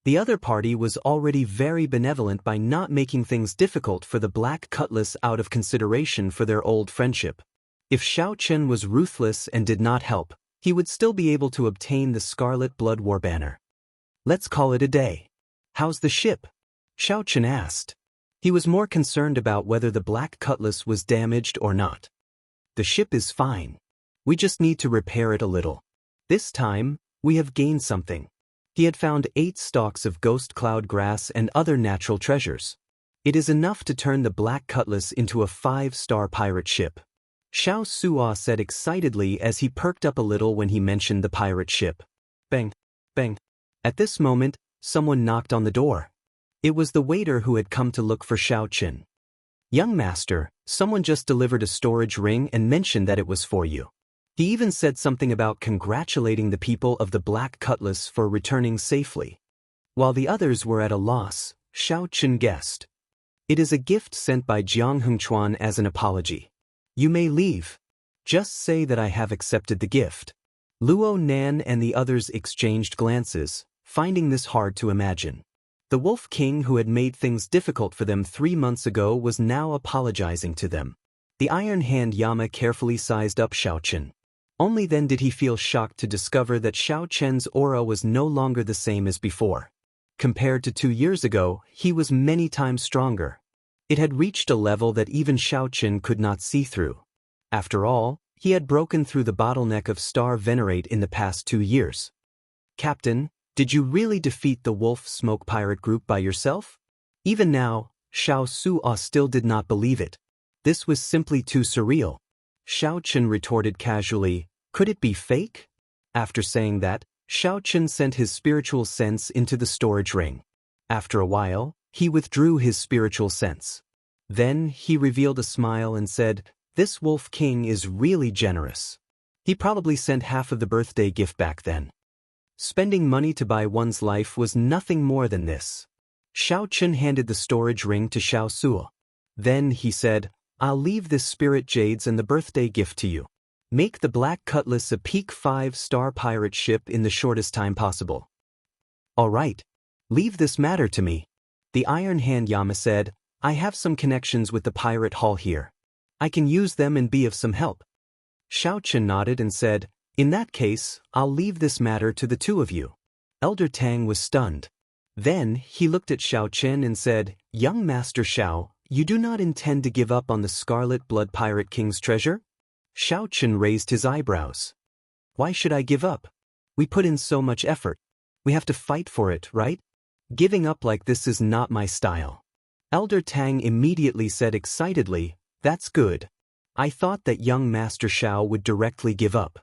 The other party was already very benevolent by not making things difficult for the Black Cutlass out of consideration for their old friendship. If Xiaoqin was ruthless and did not help, he would still be able to obtain the Scarlet Blood War banner. Let's call it a day. How's the ship? Xiaoqin asked. He was more concerned about whether the Black Cutlass was damaged or not. The ship is fine. We just need to repair it a little. This time, we have gained something. He had found 8 stalks of ghost cloud grass and other natural treasures. It is enough to turn the Black Cutlass into a 5-star pirate ship. Xiao Suo said excitedly as he perked up a little when he mentioned the pirate ship. Bang, bang. At this moment, someone knocked on the door. It was the waiter who had come to look for Xiaoqin. Young master, someone just delivered a storage ring and mentioned that it was for you. He even said something about congratulating the people of the Black Cutlass for returning safely. While the others were at a loss, Xiaoqin guessed. It is a gift sent by Jiang Hongchuan as an apology. You may leave. Just say that I have accepted the gift. Luo Nan and the others exchanged glances, finding this hard to imagine. The Wolf King who had made things difficult for them 3 months ago was now apologizing to them. The Iron Hand Yama carefully sized up Xiao Chen. Only then did he feel shocked to discover that Xiao Chen's aura was no longer the same as before. Compared to 2 years ago, he was many times stronger. It had reached a level that even Xiao Chen could not see through. After all, he had broken through the bottleneck of Star Venerate in the past 2 years. Captain, did you really defeat the Wolf Smoke Pirate group by yourself? Even now, Xiao Suo still did not believe it. This was simply too surreal. Xiao Chen retorted casually, could it be fake? After saying that, Xiao Chen sent his spiritual sense into the storage ring. After a while, he withdrew his spiritual sense. Then he revealed a smile and said, this Wolf King is really generous. He probably sent half of the birthday gift back then. Spending money to buy one's life was nothing more than this. Xiao Chen handed the storage ring to Xiao Suo. Then he said, I'll leave this spirit jades and the birthday gift to you. Make the Black Cutlass a peak 5-star pirate ship in the shortest time possible. All right. Leave this matter to me. The Iron Hand Yama said, I have some connections with the pirate hall here. I can use them and be of some help. Xiao Chen nodded and said, in that case, I'll leave this matter to the two of you. Elder Tang was stunned. Then he looked at Xiao Chen and said, young Master Xiao, you do not intend to give up on the Scarlet Blood Pirate King's treasure? Xiao Chen raised his eyebrows. Why should I give up? We put in so much effort. We have to fight for it, right? Giving up like this is not my style. Elder Tang immediately said excitedly, that's good. I thought that young Master Xiao would directly give up.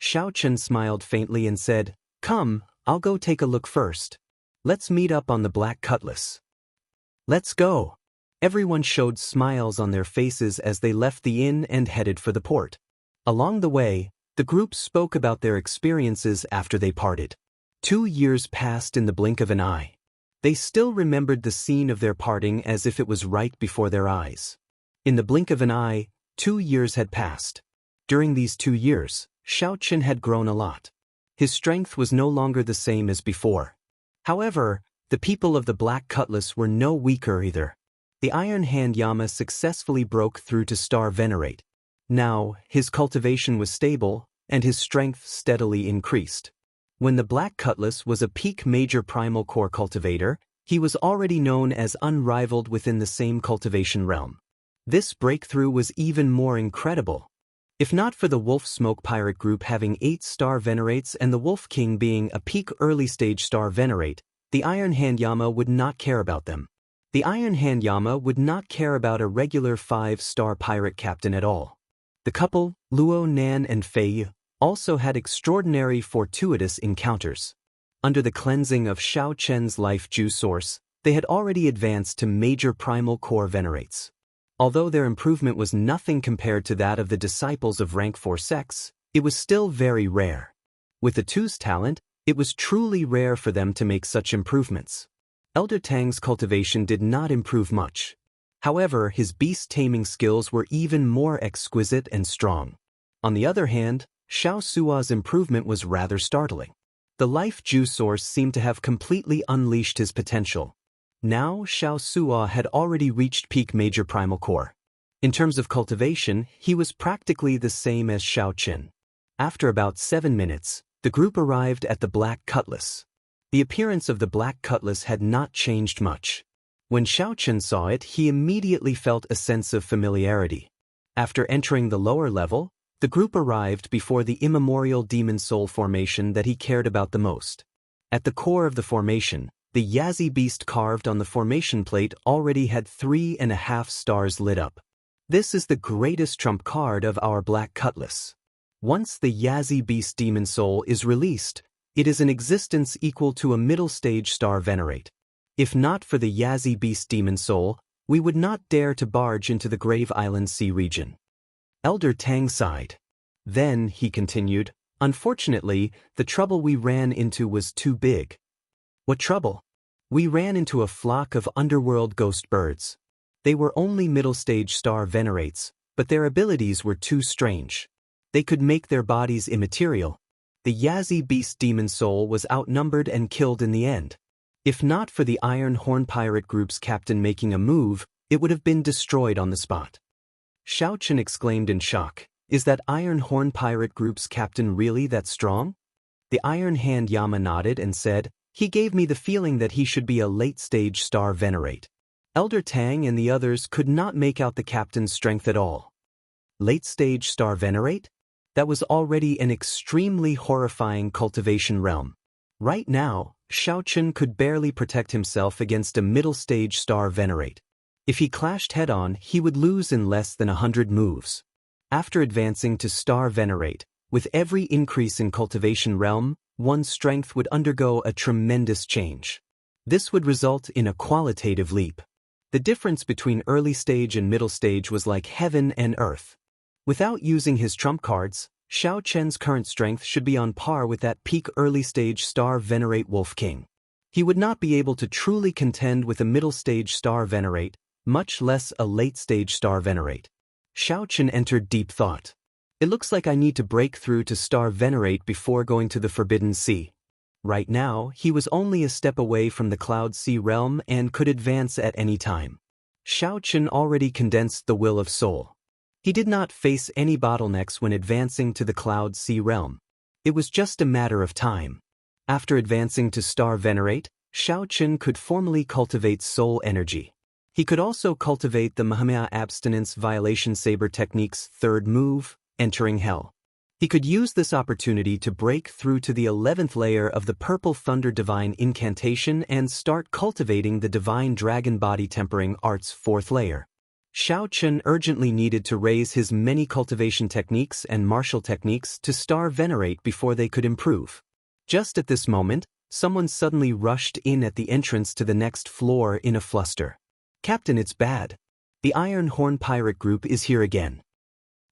Xiao Chen smiled faintly and said, come, I'll go take a look first. Let's meet up on the Black Cutlass. Let's go. Everyone showed smiles on their faces as they left the inn and headed for the port. Along the way, the group spoke about their experiences after they parted. 2 years passed in the blink of an eye. They still remembered the scene of their parting as if it was right before their eyes. In the blink of an eye, 2 years had passed. During these 2 years, Xiao Chen had grown a lot. His strength was no longer the same as before. However, the people of the Black Cutlass were no weaker either. The Iron Hand Yama successfully broke through to Star Venerate. Now, his cultivation was stable, and his strength steadily increased. When the Black Cutlass was a peak major primal core cultivator, he was already known as unrivaled within the same cultivation realm. This breakthrough was even more incredible. If not for the Wolf Smoke Pirate group having 8 Star Venerates and the Wolf King being a peak early-stage Star Venerate, the Iron Hand Yama would not care about them. The Iron Hand Yama would not care about a regular 5-star pirate captain at all. The couple, Luo Nan and Fei, also had extraordinary fortuitous encounters. Under the cleansing of Xiao Chen's life juice source, they had already advanced to major primal core venerates. Although their improvement was nothing compared to that of the disciples of rank 4 sects, it was still very rare. With the two's talent, it was truly rare for them to make such improvements. Elder Tang's cultivation did not improve much. However, his beast-taming skills were even more exquisite and strong. On the other hand, Xiao Suo's improvement was rather startling. The life juice source seemed to have completely unleashed his potential. Now, Xiao Suo had already reached peak major primal core. In terms of cultivation, he was practically the same as Xiao Chen. After about 7 minutes, the group arrived at the Black Cutlass. The appearance of the Black Cutlass had not changed much. When Xiao Chen saw it, he immediately felt a sense of familiarity. After entering the lower level, the group arrived before the immemorial demon soul formation that he cared about the most. At the core of the formation, the Yazi beast carved on the formation plate already had 3.5 stars lit up. This is the greatest trump card of our Black Cutlass. Once the Yazi beast demon soul is released, it is an existence equal to a middle-stage star venerate. If not for the Yazi beast demon soul, we would not dare to barge into the Grave Island Sea region. Elder Tang sighed. Then, he continued, unfortunately, the trouble we ran into was too big. What trouble? We ran into a flock of underworld ghost birds. They were only middle-stage star venerates, but their abilities were too strange. They could make their bodies immaterial. The Yazi beast demon soul was outnumbered and killed in the end. If not for the Iron Horn Pirate Group's captain making a move, it would have been destroyed on the spot. Shao Chen exclaimed in shock, "Is that Iron Horn Pirate Group's captain really that strong?" The Iron Hand Yama nodded and said, "He gave me the feeling that he should be a late-stage star venerate." Elder Tang and the others could not make out the captain's strength at all. Late-stage star venerate? That was already an extremely horrifying cultivation realm. Right now, Shao Chen could barely protect himself against a middle-stage star venerate. If he clashed head-on, he would lose in less than 100 moves. After advancing to star venerate, with every increase in cultivation realm, one's strength would undergo a tremendous change. This would result in a qualitative leap. The difference between early stage and middle stage was like heaven and earth. Without using his trump cards, Shao Chen's current strength should be on par with that peak early-stage star venerate Wolf King. He would not be able to truly contend with a middle-stage star venerate, much less a late-stage star venerate. Shao Chen entered deep thought. It looks like I need to break through to star venerate before going to the Forbidden Sea. Right now, he was only a step away from the Cloud Sea realm and could advance at any time. Shao Chen already condensed the will of soul. He did not face any bottlenecks when advancing to the Cloud Sea realm. It was just a matter of time. After advancing to Star Venerate, Shao Chen could formally cultivate soul energy. He could also cultivate the Mahamaya Abstinence Violation Saber Technique's third move, Entering Hell. He could use this opportunity to break through to the 11th layer of the Purple Thunder Divine Incantation and start cultivating the Divine Dragon Body Tempering Art's 4th layer. Shao Chen urgently needed to raise his many cultivation techniques and martial techniques to Star Venerate before they could improve. Just at this moment, someone suddenly rushed in at the entrance to the next floor in a fluster. "Captain, it's bad. The Iron Horn Pirate Group is here again."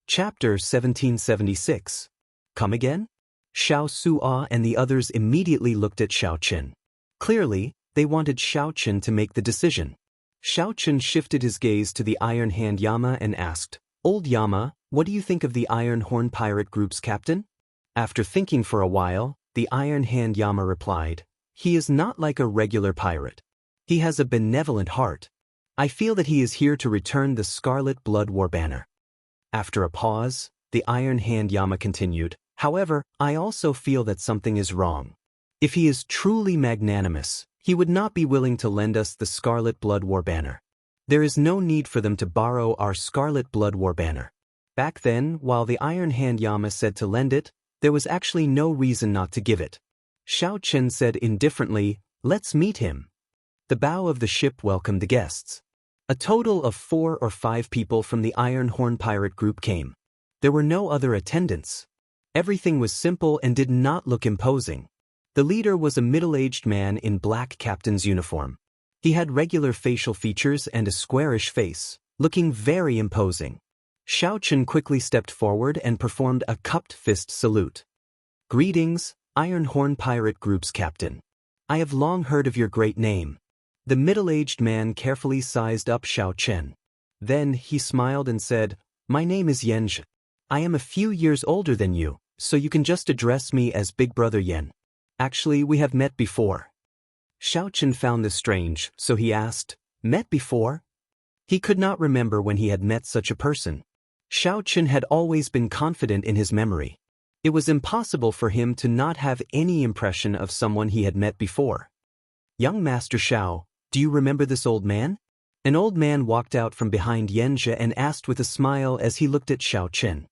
Chapter 1776. Come again? Xiao Su'a and the others immediately looked at Shao Chen. Clearly, they wanted Shao Chen to make the decision. Shao Chen shifted his gaze to the Iron Hand Yama and asked, "Old Yama, what do you think of the Iron Horn Pirate Group's captain?" After thinking for a while, the Iron Hand Yama replied, "He is not like a regular pirate. He has a benevolent heart. I feel that he is here to return the Scarlet Blood War banner." After a pause, the Iron Hand Yama continued, "However, I also feel that something is wrong. If he is truly magnanimous, he would not be willing to lend us the Scarlet Blood War banner. There is no need for them to borrow our Scarlet Blood War banner. Back then, while the Iron Hand Yama said to lend it, there was actually no reason not to give it." Shao Chen said indifferently, "Let's meet him." The bow of the ship welcomed the guests. A total of 4 or 5 people from the Iron Horn Pirate Group came. There were no other attendants. Everything was simple and did not look imposing. The leader was a middle-aged man in black captain's uniform. He had regular facial features and a squarish face, looking very imposing. Shao Chen quickly stepped forward and performed a cupped fist salute. "Greetings, Iron Horn Pirate Group's captain. I have long heard of your great name." The middle-aged man carefully sized up Shao Chen. Then he smiled and said, "My name is Yen Zhe. I am a few years older than you, so you can just address me as Big Brother Yen. Actually, we have met before." Shao Chen found this strange, so he asked, "Met before?" He could not remember when he had met such a person. Shao Chen had always been confident in his memory. It was impossible for him to not have any impression of someone he had met before. "Young Master Shao, do you remember this old man?" An old man walked out from behind Yen Zhe and asked with a smile as he looked at Shao Chen.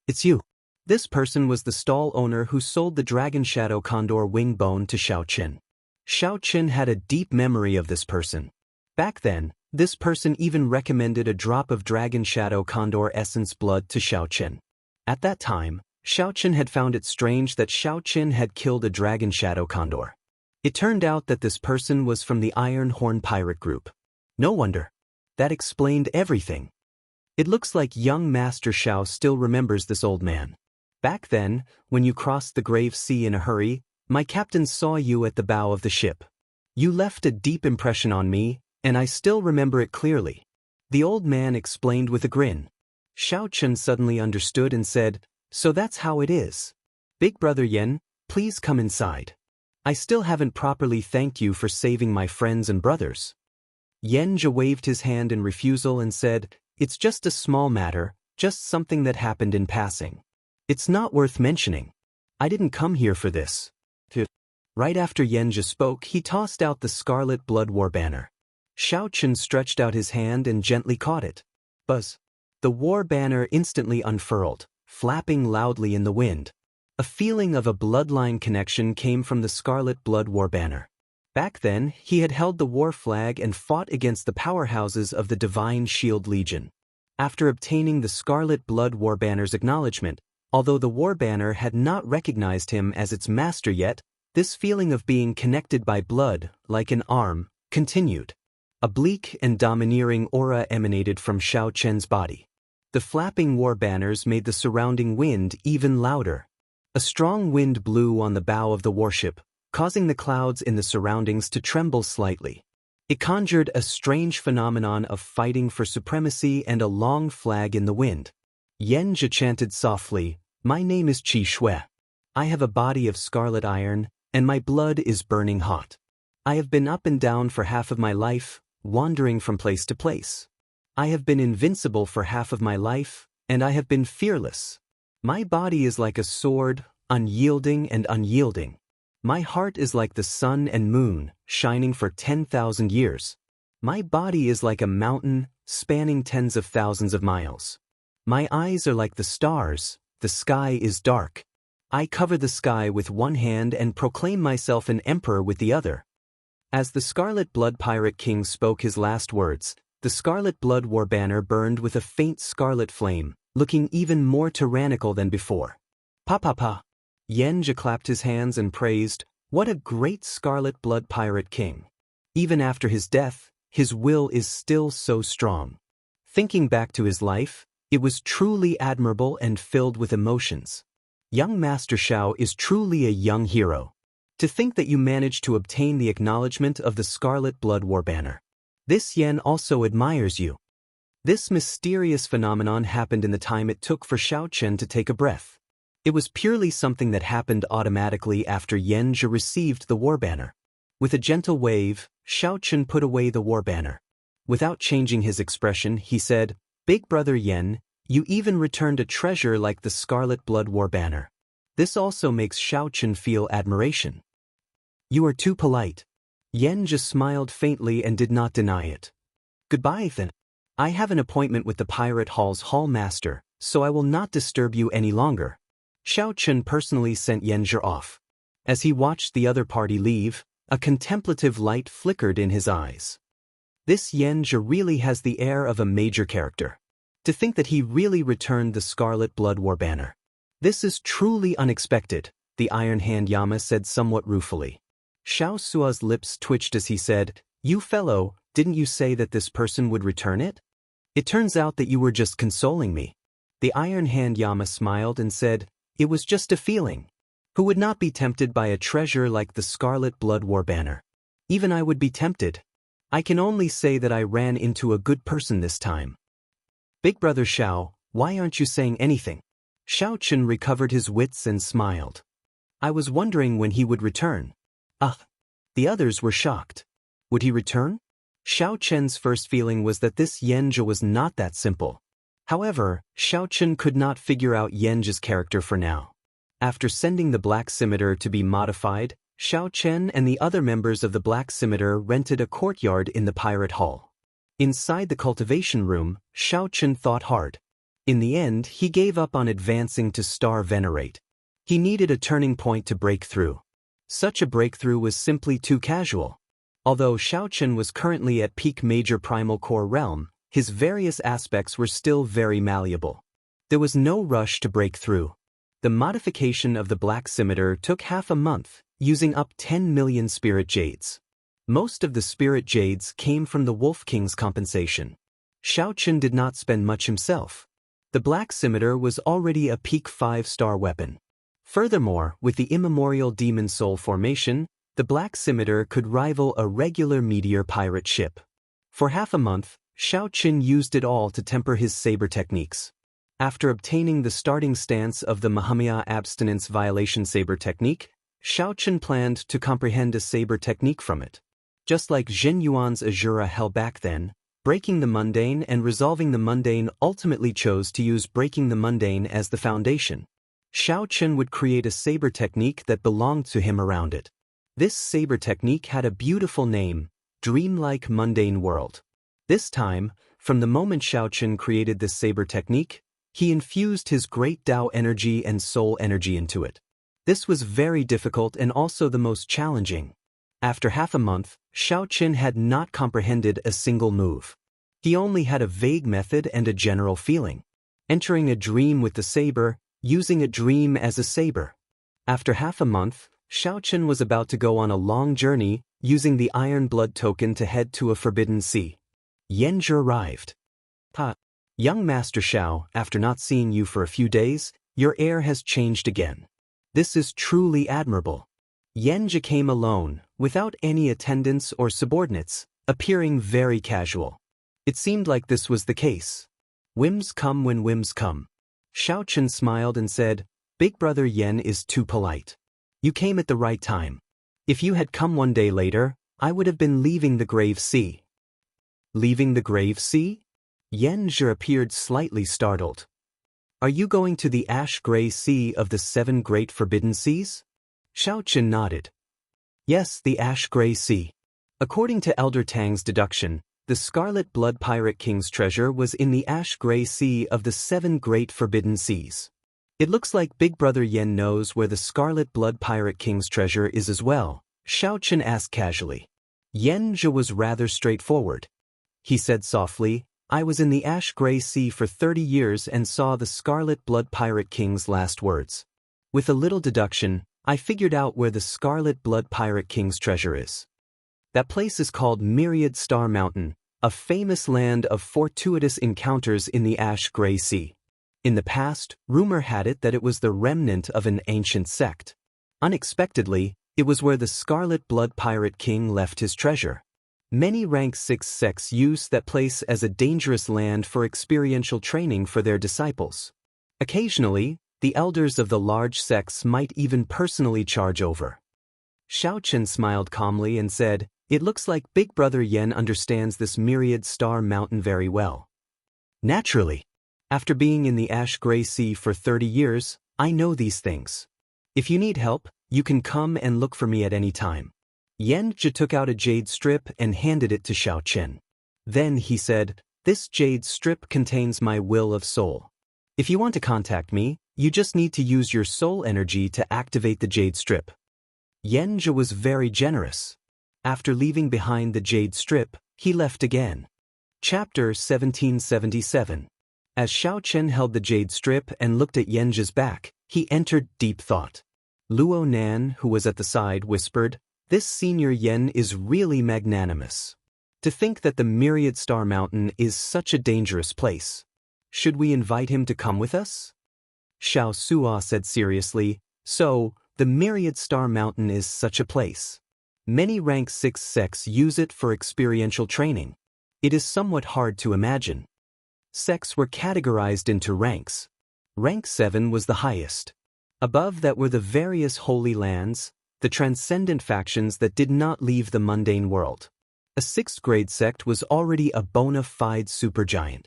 "It's you." This person was the stall owner who sold the Dragon Shadow Condor wing bone to Shao Chen. Shao Chen had a deep memory of this person. Back then, this person even recommended a drop of Dragon Shadow Condor essence blood to Shao Chen. At that time, Shao Chen had found it strange that Shao Chen had killed a Dragon Shadow Condor. It turned out that this person was from the Iron Horn Pirate Group. No wonder. That explained everything. It looks like young Master Shao still remembers this old man. "Back then, when you crossed the Grave Sea in a hurry, my captain saw you at the bow of the ship. You left a deep impression on me, and I still remember it clearly. The old man explained with a grin. Xiao Chen suddenly understood and said, "So that's how it is. Big brother Yen, please come inside. I still haven't properly thanked you for saving my friends and brothers." Yen Zhe waved his hand in refusal and said, "It's just a small matter, just something that happened in passing. It's not worth mentioning. I didn't come here for this." Right after Yen Zhe spoke, he tossed out the Scarlet Blood War banner. Xiao Chen stretched out his hand and gently caught it. Buzz! The war banner instantly unfurled, flapping loudly in the wind. A feeling of a bloodline connection came from the Scarlet Blood War banner. Back then, he had held the war flag and fought against the powerhouses of the Divine Shield Legion. After obtaining the Scarlet Blood War banner's acknowledgement, although the war banner had not recognized him as its master yet, this feeling of being connected by blood, like an arm, continued. A bleak and domineering aura emanated from Xiao Chen's body. The flapping war banners made the surrounding wind even louder. A strong wind blew on the bow of the warship, causing the clouds in the surroundings to tremble slightly. It conjured a strange phenomenon of fighting for supremacy and a long flag in the wind. Yen Zhe chanted softly, "My name is Qi Shui. I have a body of scarlet iron, and my blood is burning hot. I have been up and down for half of my life, wandering from place to place. I have been invincible for half of my life, and I have been fearless. My body is like a sword, unyielding and unyielding. My heart is like the sun and moon, shining for 10,000 years. My body is like a mountain, spanning tens of thousands of miles. My eyes are like the stars, the sky is dark. I cover the sky with one hand and proclaim myself an emperor with the other." As the Scarlet Blood Pirate King spoke his last words, the Scarlet Blood War banner burned with a faint scarlet flame, looking even more tyrannical than before. "Pa! Yen Zhe clapped his hands and praised, "What a great Scarlet Blood Pirate King. Even after his death, his will is still so strong." Thinking back to his life, it was truly admirable and filled with emotions. Young Master Xiao is truly a young hero. To think that you managed to obtain the acknowledgement of the Scarlet Blood War banner. This Yen also admires you. This mysterious phenomenon happened in the time it took for Xiao Chen to take a breath. It was purely something that happened automatically after Yen Zhe received the war banner. With a gentle wave, Xiao Chen put away the war banner. Without changing his expression, he said, "Big brother Yen, you even returned a treasure like the Scarlet Blood War banner. This also makes Xiao Chen feel admiration." "You are too polite." Yen just smiled faintly and did not deny it. "Goodbye then. I have an appointment with the Pirate Hall's Hall Master, so I will not disturb you any longer." Xiao Chen personally sent Yen Zhe off. As he watched the other party leave, a contemplative light flickered in his eyes. This Yen Zhe really has the air of a major character. To think that he really returned the Scarlet Blood War banner. This is truly unexpected, the Iron Hand Yama said somewhat ruefully. Xiao Sua's lips twitched as he said, "You fellow, didn't you say that this person would return it? It turns out that you were just consoling me." The Iron Hand Yama smiled and said, "It was just a feeling. Who would not be tempted by a treasure like the Scarlet Blood War banner? Even I would be tempted. I can only say that I ran into a good person this time." "Big brother Xiao, why aren't you saying anything?" Xiao Chen recovered his wits and smiled. "I was wondering when he would return." "Ugh." The others were shocked. Would he return? Xiao Chen's first feeling was that this Yen Zhe was not that simple. However, Xiao Chen could not figure out Yen Zhe's character for now. After sending the Black Scimitar to be modified, Xiao Chen and the other members of the Black Scimitar rented a courtyard in the Pirate Hall. Inside the cultivation room, Xiao Chen thought hard. In the end, he gave up on advancing to Star Venerate. He needed a turning point to break through. Such a breakthrough was simply too casual. Although Xiao Chen was currently at peak Major Primal Core realm, his various aspects were still very malleable. There was no rush to break through. The modification of the Black Scimitar took half a month, using up 10 million Spirit Jades. Most of the Spirit Jades came from the Wolf King's compensation. Xiao Chen did not spend much himself. The Black Scimitar was already a peak 5-star weapon. Furthermore, with the immemorial Demon Soul formation, the Black Scimitar could rival a regular meteor pirate ship. For half a month, Xiao Qin used it all to temper his saber techniques. After obtaining the starting stance of the Mahamaya abstinence violation saber technique, Xiao Qin planned to comprehend a saber technique from it. Just like Jin Yuan's Azura hell back then, breaking the mundane and resolving the mundane ultimately chose to use breaking the mundane as the foundation. Xiao Qin would create a saber technique that belonged to him around it. This saber technique had a beautiful name, Dreamlike Mundane World. This time, from the moment Xiao Qin created this saber technique, he infused his great Tao energy and soul energy into it. This was very difficult and also the most challenging. After half a month, Xiao Qin had not comprehended a single move. He only had a vague method and a general feeling. Entering a dream with the saber, using a dream as a saber. After half a month, Xiao Qin was about to go on a long journey, using the Iron Blood token to head to a forbidden sea. Yanzhi arrived. Young Master Xiao, after not seeing you for a few days, your air has changed again. This is truly admirable. Yanzhi came alone, without any attendants or subordinates, appearing very casual. It seemed like this was the case. Whims come when whims come. Xiao Qin smiled and said, Big Brother Yan is too polite. You came at the right time. If you had come one day later, I would have been leaving the Grave Sea. Leaving the Grave Sea? Yanzhi appeared slightly startled. Are you going to the ash-gray sea of the 7 great forbidden seas? Xiao Qin nodded. Yes, the ash-gray sea. According to Elder Tang's deduction, the Scarlet Blood Pirate King's treasure was in the ash-gray sea of the 7 great forbidden seas. It looks like Big Brother Yan knows where the Scarlet Blood Pirate King's treasure is as well, Xiao Qin asked casually. Yanzhi was rather straightforward. He said softly, I was in the ash-gray sea for 30 years and saw the Scarlet Blood Pirate King's last words. With a little deduction, I figured out where the Scarlet Blood Pirate King's treasure is. That place is called Myriad Star Mountain, a famous land of fortuitous encounters in the ash-gray sea. In the past, rumor had it that it was the remnant of an ancient sect. Unexpectedly, it was where the Scarlet Blood Pirate King left his treasure. Many rank 6 sects use that place as a dangerous land for experiential training for their disciples. Occasionally, the elders of the large sects might even personally charge over. Xiao Qin smiled calmly and said, It looks like Big Brother Yan understands this Myriad Star Mountain very well. Naturally. After being in the ash-gray sea for 30 years, I know these things. If you need help, you can come and look for me at any time. Yanzhi took out a jade strip and handed it to Xiao Qin. Then he said, This jade strip contains my will of soul. If you want to contact me, you just need to use your soul energy to activate the jade strip. Yanzhi was very generous. After leaving behind the jade strip, he left again. Chapter 1777. As Xiao Qin held the jade strip and looked at Yanzhi's back, he entered deep thought. Luo Nan, who was at the side, whispered, This Senior Yan is really magnanimous. To think that the Myriad Star Mountain is such a dangerous place. Should we invite him to come with us? Xiao Suo said seriously, So, the Myriad Star Mountain is such a place. Many rank 6 sects use it for experiential training. It is somewhat hard to imagine. Sects were categorized into ranks. Rank 7 was the highest. Above that were the various holy lands, the transcendent factions that did not leave the mundane world. A 6th grade sect was already a bona fide supergiant.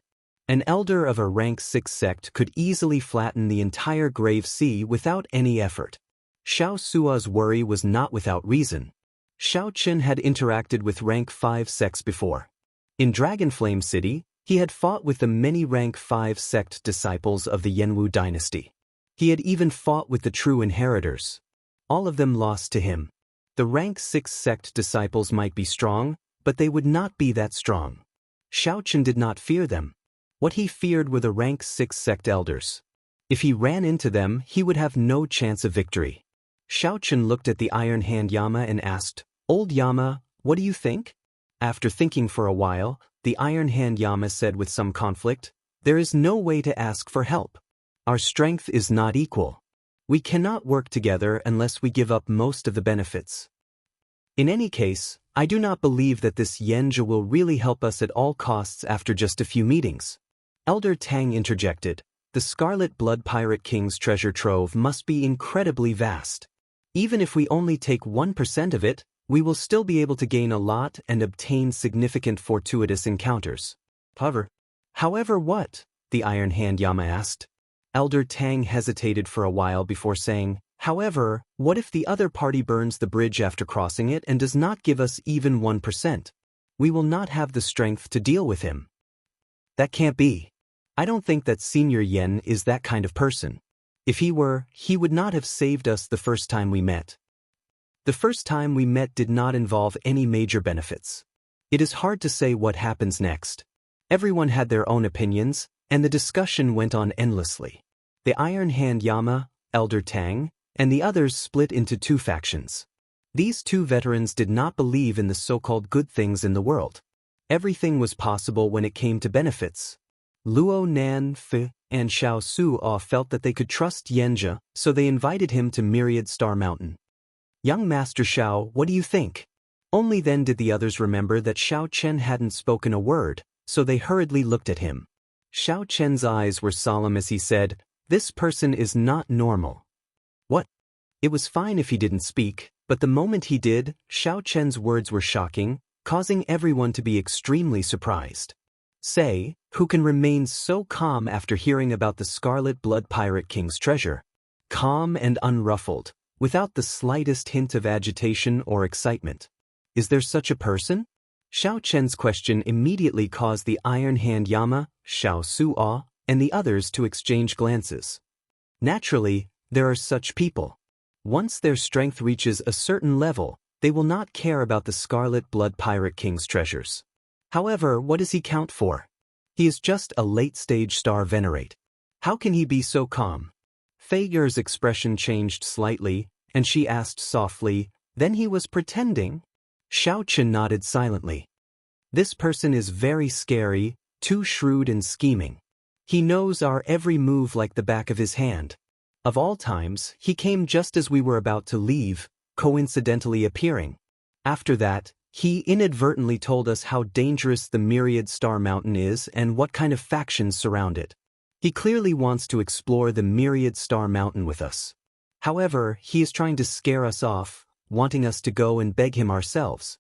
An elder of a rank 6 sect could easily flatten the entire Grave Sea without any effort. Xiao Suo's worry was not without reason. Xiao Qin had interacted with rank 5 sects before. In Dragonflame City, he had fought with the many rank 5 sect disciples of the Yanwu dynasty. He had even fought with the true inheritors. All of them lost to him. The rank 6 sect disciples might be strong, but they would not be that strong. Xiao Qin did not fear them. What he feared were the rank 6 sect elders. If he ran into them, he would have no chance of victory. Xiao Qin looked at the Iron Hand Yama and asked, Old Yama, what do you think? After thinking for a while, the Iron Hand Yama said with some conflict, There is no way to ask for help. Our strength is not equal. We cannot work together unless we give up most of the benefits. In any case, I do not believe that this Yenja will really help us at all costs after just a few meetings. Elder Tang interjected. The Scarlet Blood Pirate King's treasure trove must be incredibly vast. Even if we only take 1% of it, we will still be able to gain a lot and obtain significant fortuitous encounters. However what? The Iron Hand Yama asked. Elder Tang hesitated for a while before saying, however, what if the other party burns the bridge after crossing it and does not give us even 1%? We will not have the strength to deal with him. That can't be. I don't think that Senior Yen is that kind of person. If he were, he would not have saved us the first time we met. The first time we met did not involve any major benefits. It is hard to say what happens next. Everyone had their own opinions, and the discussion went on endlessly. The Iron Hand Yama, Elder Tang, and the others split into two factions. These two veterans did not believe in the so-called good things in the world. Everything was possible when it came to benefits. Luo Nan Fi and Xiao Suo felt that they could trust Yenja, so they invited him to Myriad Star Mountain. Young Master Xiao, what do you think? Only then did the others remember that Xiao Chen hadn't spoken a word, so they hurriedly looked at him. Xiao Chen's eyes were solemn as he said, "This person is not normal." What? It was fine if he didn't speak, but the moment he did, Xiao Chen's words were shocking, causing everyone to be extremely surprised. Say, who can remain so calm after hearing about the Scarlet Blood Pirate King's treasure? Calm and unruffled, without the slightest hint of agitation or excitement. Is there such a person? Xiao Chen's question immediately caused the Iron Hand Yama, Xiao Suo, and the others to exchange glances. Naturally, there are such people. Once their strength reaches a certain level, they will not care about the Scarlet Blood Pirate King's treasures. However, what does he count for? He is just a late-stage star venerate. How can he be so calm? Fei Er's expression changed slightly, and she asked softly, "Then he was pretending?" Xiao Chen nodded silently. This person is very scary, too shrewd and scheming. He knows our every move like the back of his hand. Of all times, he came just as we were about to leave, coincidentally appearing. After that, he inadvertently told us how dangerous the Myriad Star Mountain is and what kind of factions surround it. He clearly wants to explore the Myriad Star Mountain with us. However, he is trying to scare us off, wanting us to go and beg him ourselves.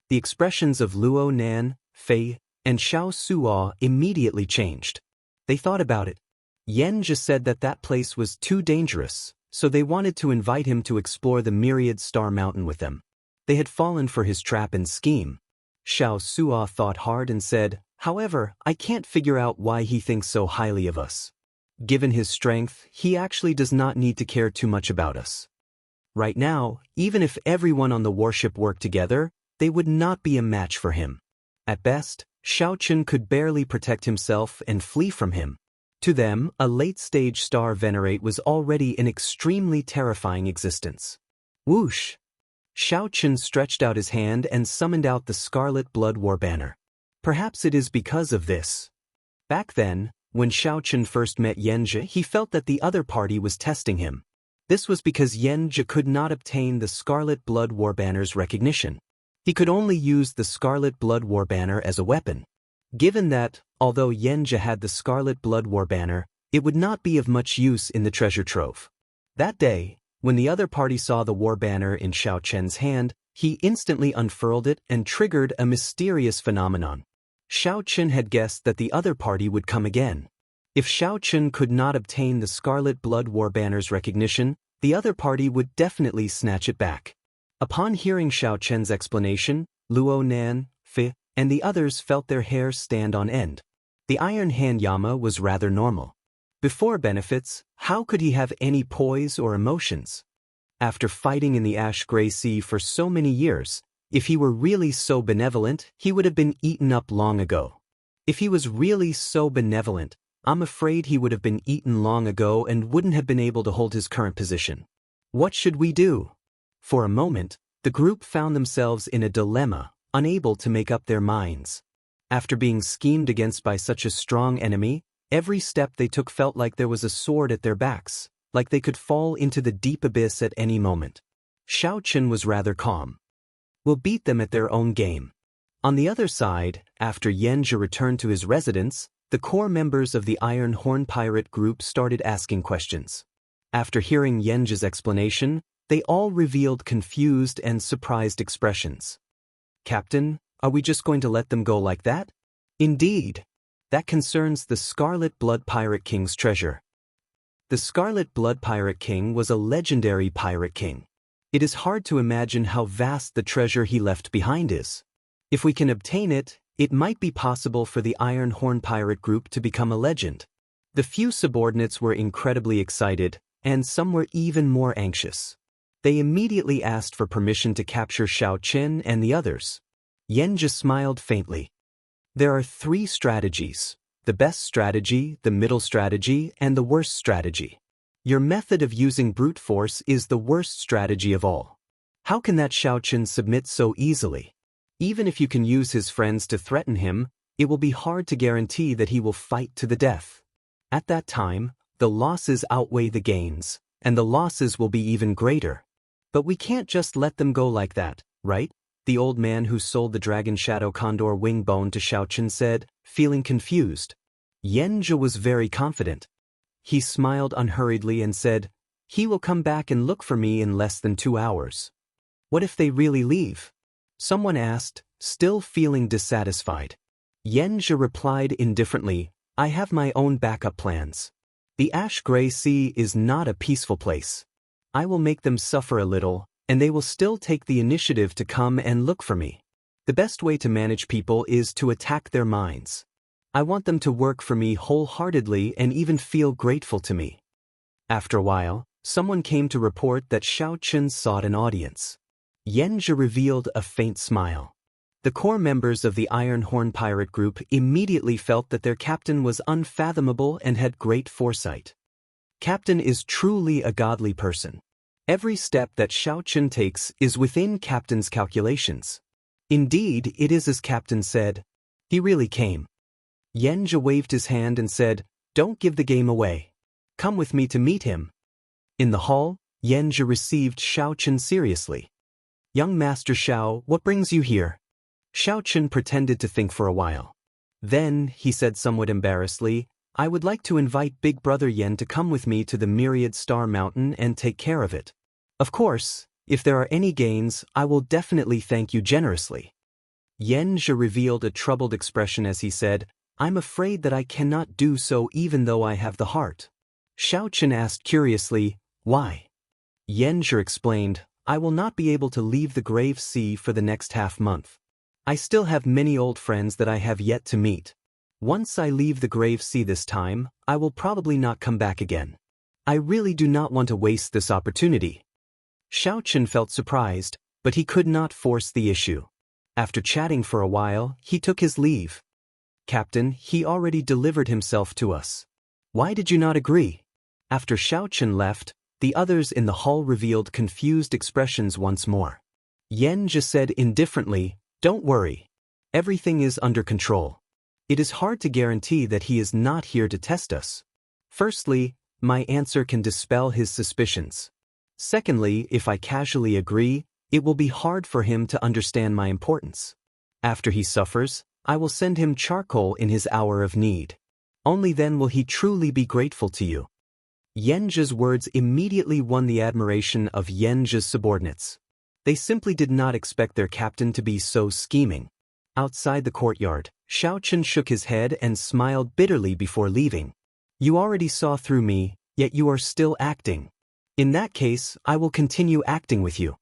The expressions of Luo Nan, Fei, and Xiao Suo immediately changed. They thought about it. Yen just said that that place was too dangerous, so they wanted to invite him to explore the Myriad Star Mountain with them. They had fallen for his trap and scheme. Xiao Suo thought hard and said, "However, I can't figure out why he thinks so highly of us. Given his strength, he actually does not need to care too much about us. Right now, even if everyone on the warship worked together, they would not be a match for him. At best, Xiao Chen could barely protect himself and flee from him. To them, a late-stage star venerate was already an extremely terrifying existence." Whoosh! Xiao Chen stretched out his hand and summoned out the Scarlet Blood War banner. Perhaps it is because of this. Back then, when Xiao Chen first met Yenja, he felt that the other party was testing him. This was because Yenja could not obtain the Scarlet Blood War banner's recognition. He could only use the Scarlet Blood War banner as a weapon. Given that, although Yenja had the Scarlet Blood War banner, it would not be of much use in the treasure trove. That day, when the other party saw the war banner in Xiao Chen's hand, he instantly unfurled it and triggered a mysterious phenomenon. Xiao Chen had guessed that the other party would come again. If Xiao Chen could not obtain the Scarlet Blood War banner's recognition, the other party would definitely snatch it back. Upon hearing Xiao Chen's explanation, Luo Nan, Fi, and the others felt their hair stand on end. The Iron Hand Yama was rather normal. Before benefits, how could he have any poise or emotions? After fighting in the Ash-Gray Sea for so many years, if he were really so benevolent, he would have been eaten up long ago. If he was really so benevolent, I'm afraid he would have been eaten long ago and wouldn't have been able to hold his current position. What should we do? For a moment, the group found themselves in a dilemma, unable to make up their minds. After being schemed against by such a strong enemy, every step they took felt like there was a sword at their backs, like they could fall into the deep abyss at any moment. Xiao Chen was rather calm. We'll beat them at their own game. On the other side, after Yenja returned to his residence, the core members of the Iron Horn pirate group started asking questions. After hearing Yenja's explanation, they all revealed confused and surprised expressions. Captain, are we just going to let them go like that? Indeed. That concerns the Scarlet Blood Pirate King's treasure. The Scarlet Blood Pirate King was a legendary pirate king. It is hard to imagine how vast the treasure he left behind is. If we can obtain it, it might be possible for the Iron Horn Pirate Group to become a legend. The few subordinates were incredibly excited, and some were even more anxious. They immediately asked for permission to capture Xiao Qin and the others. Yenja smiled faintly. There are 3 strategies: the best strategy, the middle strategy, and the worst strategy. Your method of using brute force is the worst strategy of all. How can that Xiao Qin submit so easily? Even if you can use his friends to threaten him, it will be hard to guarantee that he will fight to the death. At that time, the losses outweigh the gains, and the losses will be even greater. But we can't just let them go like that, right? The old man who sold the Dragon Shadow Condor wing bone to Xiao Qin said, feeling confused. Yenja was very confident. He smiled unhurriedly and said, he will come back and look for me in less than 2 hours. What if they really leave? Someone asked, still feeling dissatisfied. Yenja replied indifferently, I have my own backup plans. The Ash Gray Sea is not a peaceful place. I will make them suffer a little, and they will still take the initiative to come and look for me. The best way to manage people is to attack their minds. I want them to work for me wholeheartedly and even feel grateful to me. After a while, someone came to report that Xiao Qin sought an audience. Yenja revealed a faint smile. The core members of the Iron Horn Pirate Group immediately felt that their captain was unfathomable and had great foresight. Captain is truly a godly person. Every step that Xiao Qin takes is within Captain's calculations. Indeed, it is as Captain said. He really came. Yenja waved his hand and said, don't give the game away. Come with me to meet him. In the hall, Yenja received Xiao Qin seriously. Young Master Xiao, what brings you here? Xiao Qin pretended to think for a while. Then, he said somewhat embarrassedly, I would like to invite Big Brother Yen to come with me to the Myriad Star Mountain and take care of it. Of course, if there are any gains, I will definitely thank you generously. Yenja revealed a troubled expression as he said, I'm afraid that I cannot do so even though I have the heart. Xiao Qin asked curiously, why? Yenja explained, I will not be able to leave the Grave Sea for the next half-month. I still have many old friends that I have yet to meet. Once I leave the Grave Sea this time, I will probably not come back again. I really do not want to waste this opportunity. Xiao Qin felt surprised, but he could not force the issue. After chatting for a while, he took his leave. Captain, he already delivered himself to us. Why did you not agree? After Xiao Qin left, the others in the hall revealed confused expressions once more. Yenja said indifferently, don't worry. Everything is under control. It is hard to guarantee that he is not here to test us. Firstly, my answer can dispel his suspicions. Secondly, if I casually agree, it will be hard for him to understand my importance. After he suffers, I will send him charcoal in his hour of need. Only then will he truly be grateful to you. Yenja's words immediately won the admiration of Yenja's subordinates. They simply did not expect their captain to be so scheming. Outside the courtyard, Xiao Qin shook his head and smiled bitterly before leaving. You already saw through me, yet you are still acting. In that case, I will continue acting with you.